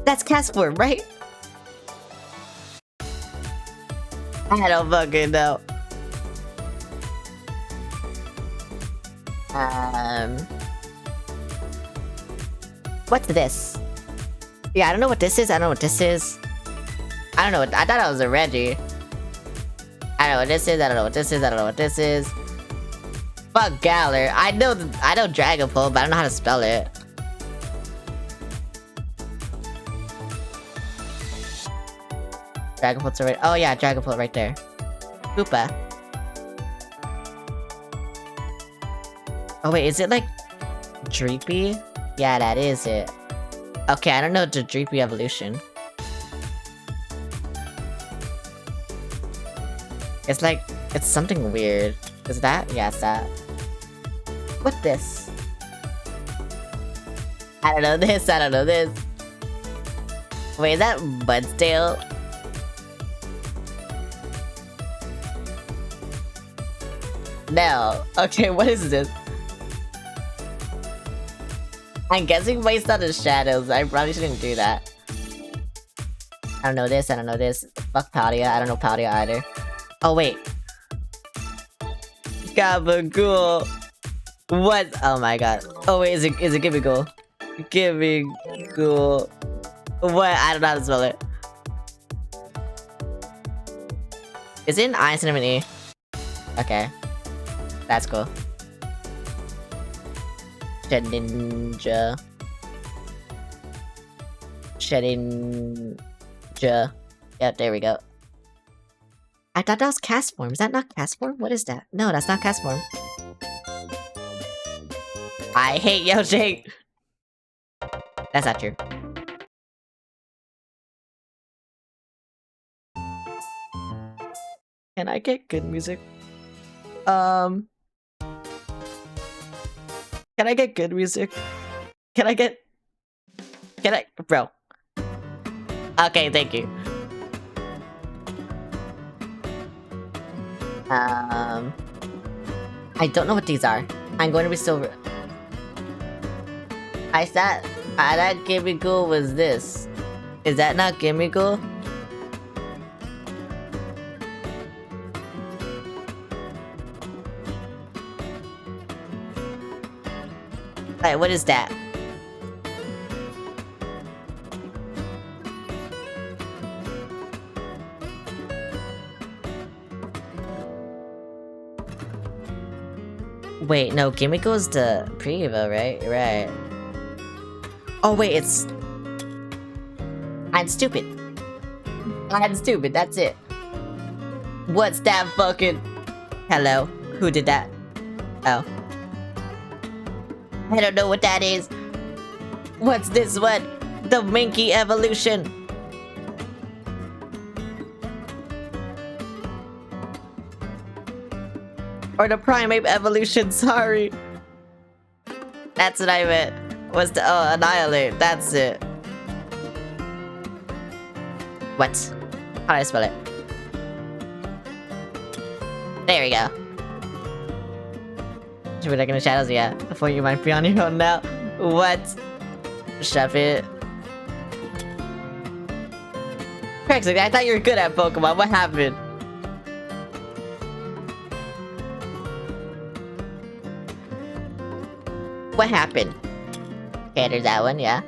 That's Castform, right? I don't fucking know. What's this? Yeah, I don't know what this is. I don't know what this is. I don't know what- I thought I was a Reggie. I don't know what this is. I don't know what this is. I don't know what this is. Fuck Galar. I know Dragapult, but I don't know how to spell it. Dragapult's already- oh yeah, Dragapult right there. Koopa. Oh wait, is it like... Dreepy? Yeah, that is it. Okay, I don't know the Dreepy evolution. It's like... it's something weird. Is that? Yeah, it's that. What's this? I don't know this, I don't know this. Wait, is that Budstail? No. Okay, what is this? I'm guessing based on the shadows. I probably shouldn't do that. I don't know this, I don't know this. Fuck Paldia, I don't know Paldia either. Oh wait. Gabagool. What? Oh my god. Oh wait, is it Gimmighoul? Gimmighoul. What? I don't know how to spell it. Is it an I instead of an E? Okay. That's cool. Shedinja. Shedinja. Yep, there we go. I thought that was Castform. Is that not Castform? What is that? No, that's not Castform. I hate Yo Jake. That's not true. Can I get good music? Can I get good music? Can I... Bro. Okay, thank you. I don't know what these are. I'm going to be silver. I thought Gimmighoul was this. Is that not Gimmighoul? Alright, what is that? Wait, no, Gimme goes to pre-evo, right? Right. Oh wait, it's... I'm stupid. I'm stupid, that's it. What's that fucking... Hello? Who did that? Oh. I don't know what that is. What's this one? The Minky evolution. Or the Primeape evolution, sorry. That's what I meant. Was the... Oh, Annihilate. That's it. What? How do I spell it? There we go. Should we look in the shadows? Yeah. Before you might be on your own now. What? Shove it. Prexy, I thought you were good at Pokemon. What happened? What happened? Okay, there's that one, yeah.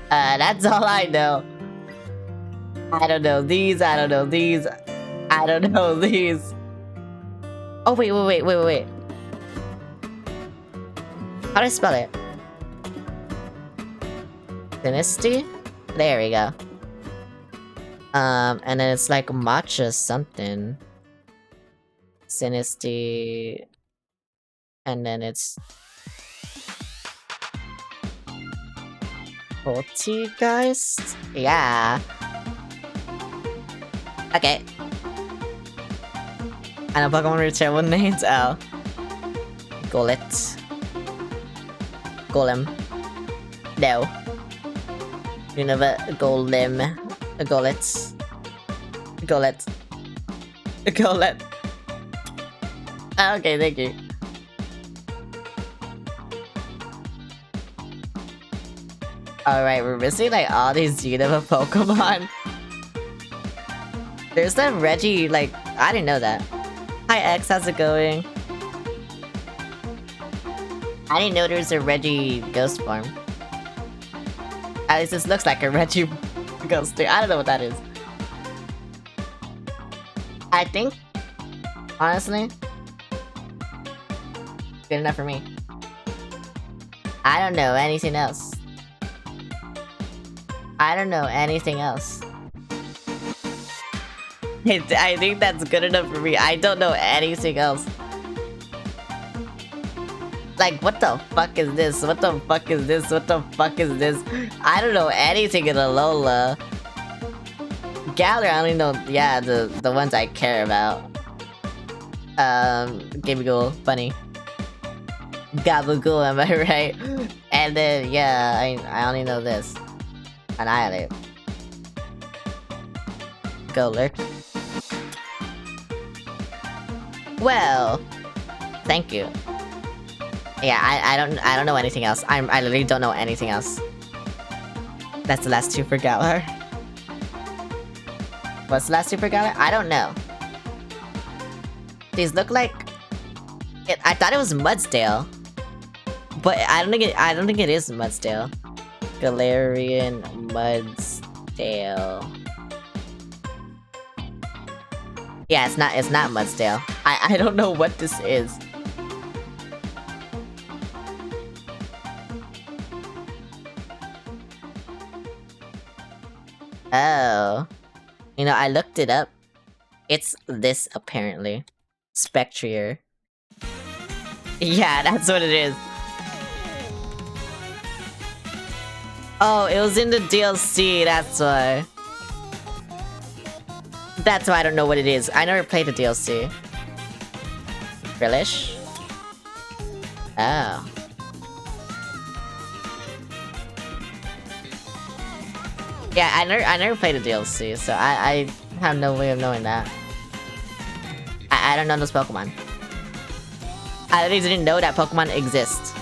That's all I know. I don't know these, I don't know these. I don't know these. Oh, wait. How do I spell it? Dynasty? There we go. And then it's like matcha something. Sinisty. And then it's... Poltergeist? Yeah. Okay. I know Pokemon Return with names. Oh. Golett. Golem. No. You never Golem. Golett. Golett. Golett. Okay, thank you. Alright, we're missing like all these Unova Pokemon. There's that Reggie, like, I didn't know that. Hi X, how's it going? I didn't know there's a Reggie ghost form. At least this looks like a Reggie ghost thing. I don't know what that is. I think, honestly, good enough for me. I don't know anything else. I don't know anything else. I think that's good enough for me. I don't know anything else. Like, what the fuck is this? What the fuck is this? What the fuck is this? I don't know anything in Alola. Galar, I only know, yeah, the ones I care about. Gimmighoul, funny. Gabagool, am I right? And then, yeah, I only know this. Annihilate. Golurk. Well, thank you. Yeah, I don't know anything else. I literally don't know anything else. That's the last two for Galar. What's the last two for Galar? I don't know. These look like... I thought it was Mudsdale. But I don't think it is Mudsdale. Galarian Mudsdale. Yeah, it's not Mudsdale. I don't know what this is. Oh. You know, I looked it up. It's this, apparently. Spectrier. Yeah, that's what it is. Oh, it was in the DLC, that's why. That's why I don't know what it is. I never played the DLC. Relish? Oh. Yeah, I never played the DLC, so I have no way of knowing that. I don't know those Pokemon. I literally didn't know that Pokemon exist.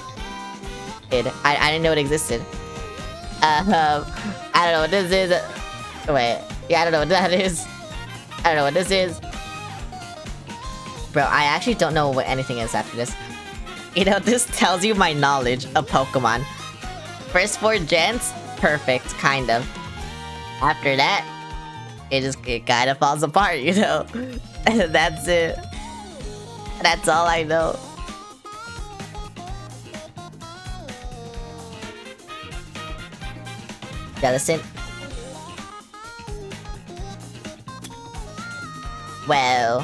I didn't know it existed. I don't know what this is. Wait, yeah, I don't know what that is. I don't know what this is. Bro, I actually don't know what anything is after this. You know, this tells you my knowledge of Pokemon. First 4 gens, perfect, kind of. After that, it kind of falls apart, you know? That's it. That's all I know. Yeah, listen. Well,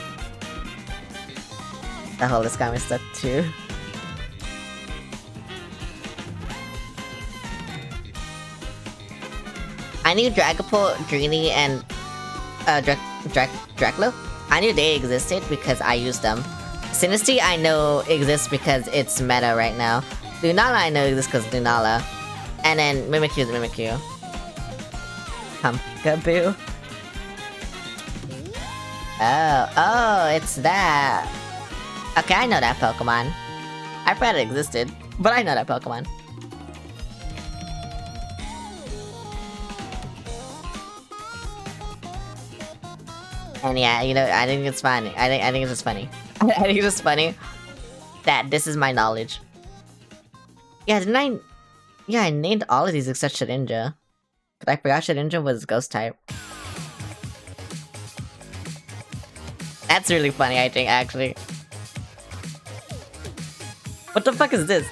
the whole is kind of stuck too. I knew Dragapult, Dreeny, and Draclo. I knew they existed because I used them. Sinistea I know exists because it's meta right now. Lunala I know exists because Lunala. And then Mimikyu is Mimikyu. Pumpkaboo. Oh, it's that. Okay, I know that Pokemon. I forgot it existed, but I know that Pokemon. And yeah, you know, I think it's funny. I think it's just funny. I think it's just funny that this is my knowledge. Yeah, didn't I? Yeah, I named all of these except Shedinja. But I forgot Shedinja was Ghost type. That's really funny, I think, actually. What the fuck is this?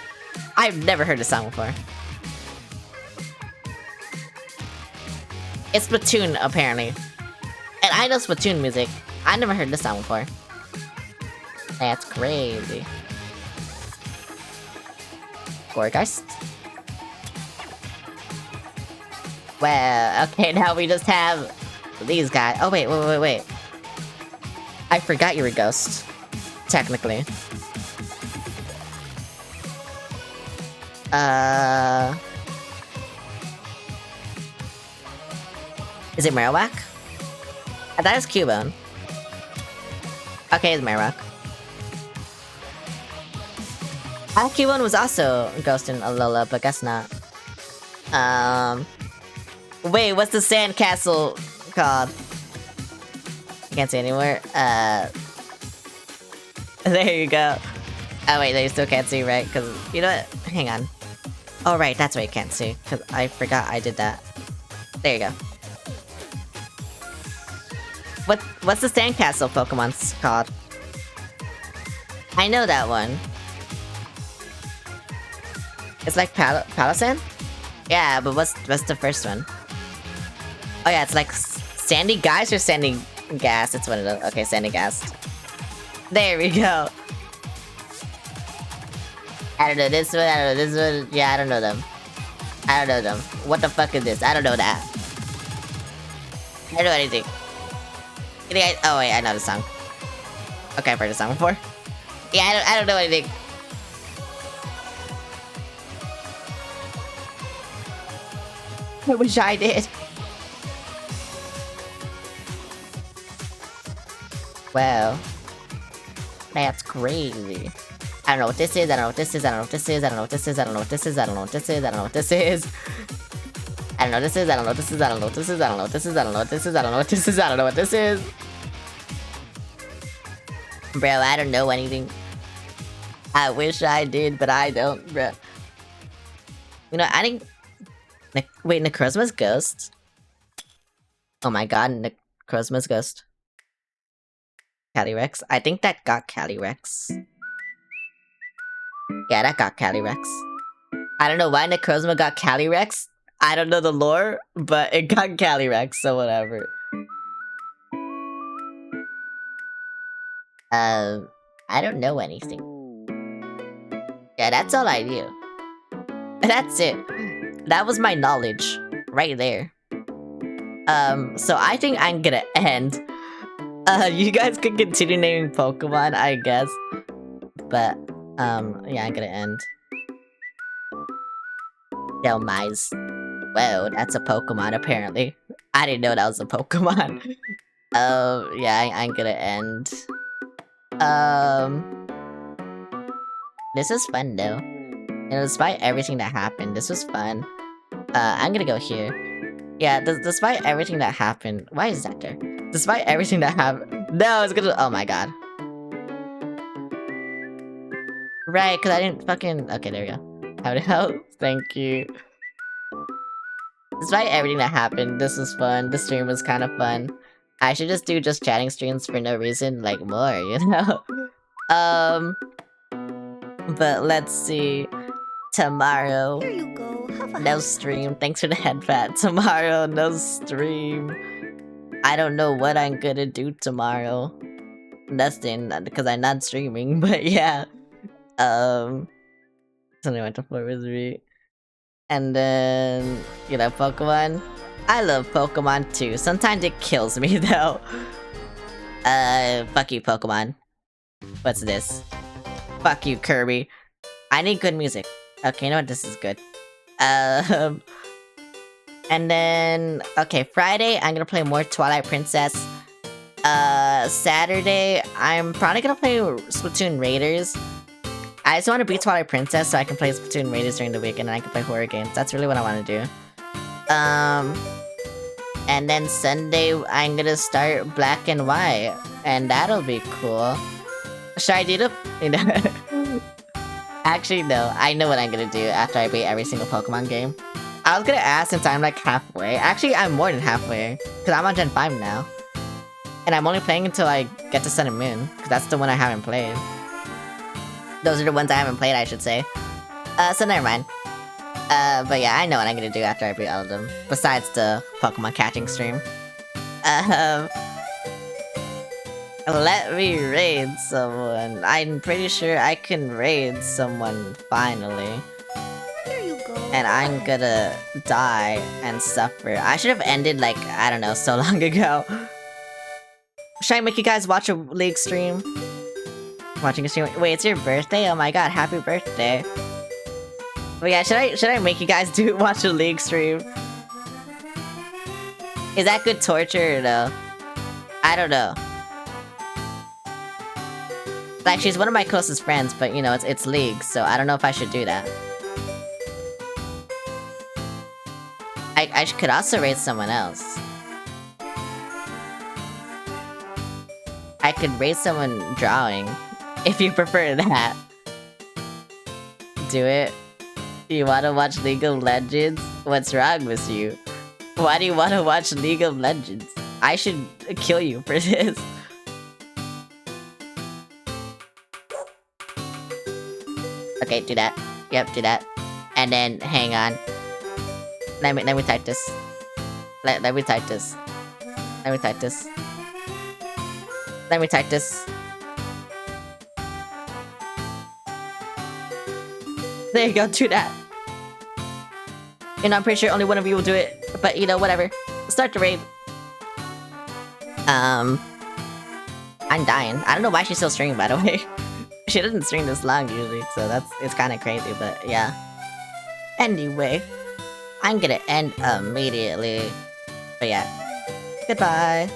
I've never heard this song before. It's Splatoon, apparently. And I know Splatoon music. I never heard this song before. That's crazy. Gourgeist. Well, okay, now we just have these guys. Oh, wait. I forgot you were Ghost. Technically. Is it Marowak? I thought it was Cubone. Okay, it's Marowak. I thought Cubone was also Ghost in Alola, but guess not. Wait, what's the sandcastle called? I can't see anywhere. There you go. Oh wait, no, you still can't see, right? Because, you know what? Hang on. Oh right, that's why you can't see. Because I forgot I did that. There you go. What's the sandcastle Pokemon's called? I know that one. It's like Palossand? Yeah, but what's the first one? Oh yeah, it's like Sandy Guys or Sandy Gas? It's one of those. Okay, Sandy Gas. There we go. I don't know this one, I don't know this one. Yeah, I don't know them. I don't know them. What the fuck is this? I don't know that. I don't know anything. Oh wait, I know the song. Okay, I've heard the song before. Yeah, I don't know anything. I wish I did. Well, that's crazy. I don't know what this is, I don't know what this is, I don't know what this is, I don't know what this is, I don't know what this is, I don't know what this is, I don't know what this is. I don't know this is, I don't know what this is, I don't know what this is, I don't know what this is, I don't know what this is, I don't know what this is, I don't know what this is. Bro, I don't know anything. I wish I did, but I don't, bro. You know, I think... Wait, Necrozma's Ghost? Oh my god, Necrozma's Ghost. Calyrex? I think that got Calyrex. Yeah, that got Calyrex. I don't know why Necrozma got Calyrex. I don't know the lore, but it got Calyrex, so whatever. I don't know anything. Yeah, that's all I knew. That's it. That was my knowledge. Right there. So I think I'm gonna end. You guys can continue naming Pokemon, I guess. But, yeah, I'm gonna end. Dhelmise. Whoa, that's a Pokemon, apparently. I didn't know that was a Pokemon. Yeah, I'm gonna end. This is fun, though. You know, despite everything that happened, this was fun. I'm gonna go here. Yeah, despite everything that happened... Why is that there? Despite everything that happened... No, it's gonna... Oh my god. Right, because I didn't fucking... Okay, there we go. How the hell? Thank you. Despite everything that happened, this was fun. The stream was kind of fun. I should just do just chatting streams for no reason, like, more, you know? But let's see. Tomorrow, Here you go. Have a no head. stream. Thanks for the head pat. Tomorrow, no stream. I don't know what I'm gonna do tomorrow. Nothing, because I'm not streaming, but yeah. Something went to play with me. And then, Pokemon. I love Pokemon too. Sometimes it kills me though. Fuck you, Pokemon. What's this? Fuck you, Kirby. I need good music. Okay, you know what? This is good. And then, okay, Friday, I'm gonna play more Twilight Princess. Saturday, I'm probably gonna play Splatoon Raiders. I just want to beat Twilight Princess so I can play Splatoon Raiders during the weekend and I can play horror games. That's really what I want to do. And then Sunday, I'm gonna start Black and White, and that'll be cool. Should I do the... Actually, no. I know what I'm gonna do after I beat every single Pokemon game. I was gonna ask since I'm like halfway. Actually, I'm more than halfway, because I'm on Gen 5 now. And I'm only playing until I get to Sun and Moon, because that's the one I haven't played. Those are the ones I haven't played, I should say. So never mind. But yeah, I know what I'm gonna do after I beat all of them. Besides the Pokemon catching stream. Let me raid someone. I'm pretty sure I can raid someone finally. Here you go. And I'm gonna die and suffer. I should have ended like, I don't know, so long ago. Should I make you guys watch a League stream? Watching a stream. Wait, it's your birthday? Oh my god, happy birthday. But yeah, should I make you guys watch a League stream? Is that good torture or no? I don't know. Like, she's one of my closest friends, but you know, it's League, so I don't know if I should do that. I could also raid someone else. I could raid someone drawing. If you prefer that. Do it. You wanna watch League of Legends? What's wrong with you? Why do you wanna watch League of Legends? I should kill you for this. Okay, do that. Yep, do that. And then, hang on. Let me type this. Let me type this. Let me type this. Let me type this. There you go, do that. You know, I'm pretty sure only one of you will do it, but you know, whatever. Start the raid. I'm dying. I don't know why she's still streaming, by the way. She doesn't stream this long usually, so it's kind of crazy, but yeah. Anyway, I'm gonna end immediately. But yeah, goodbye.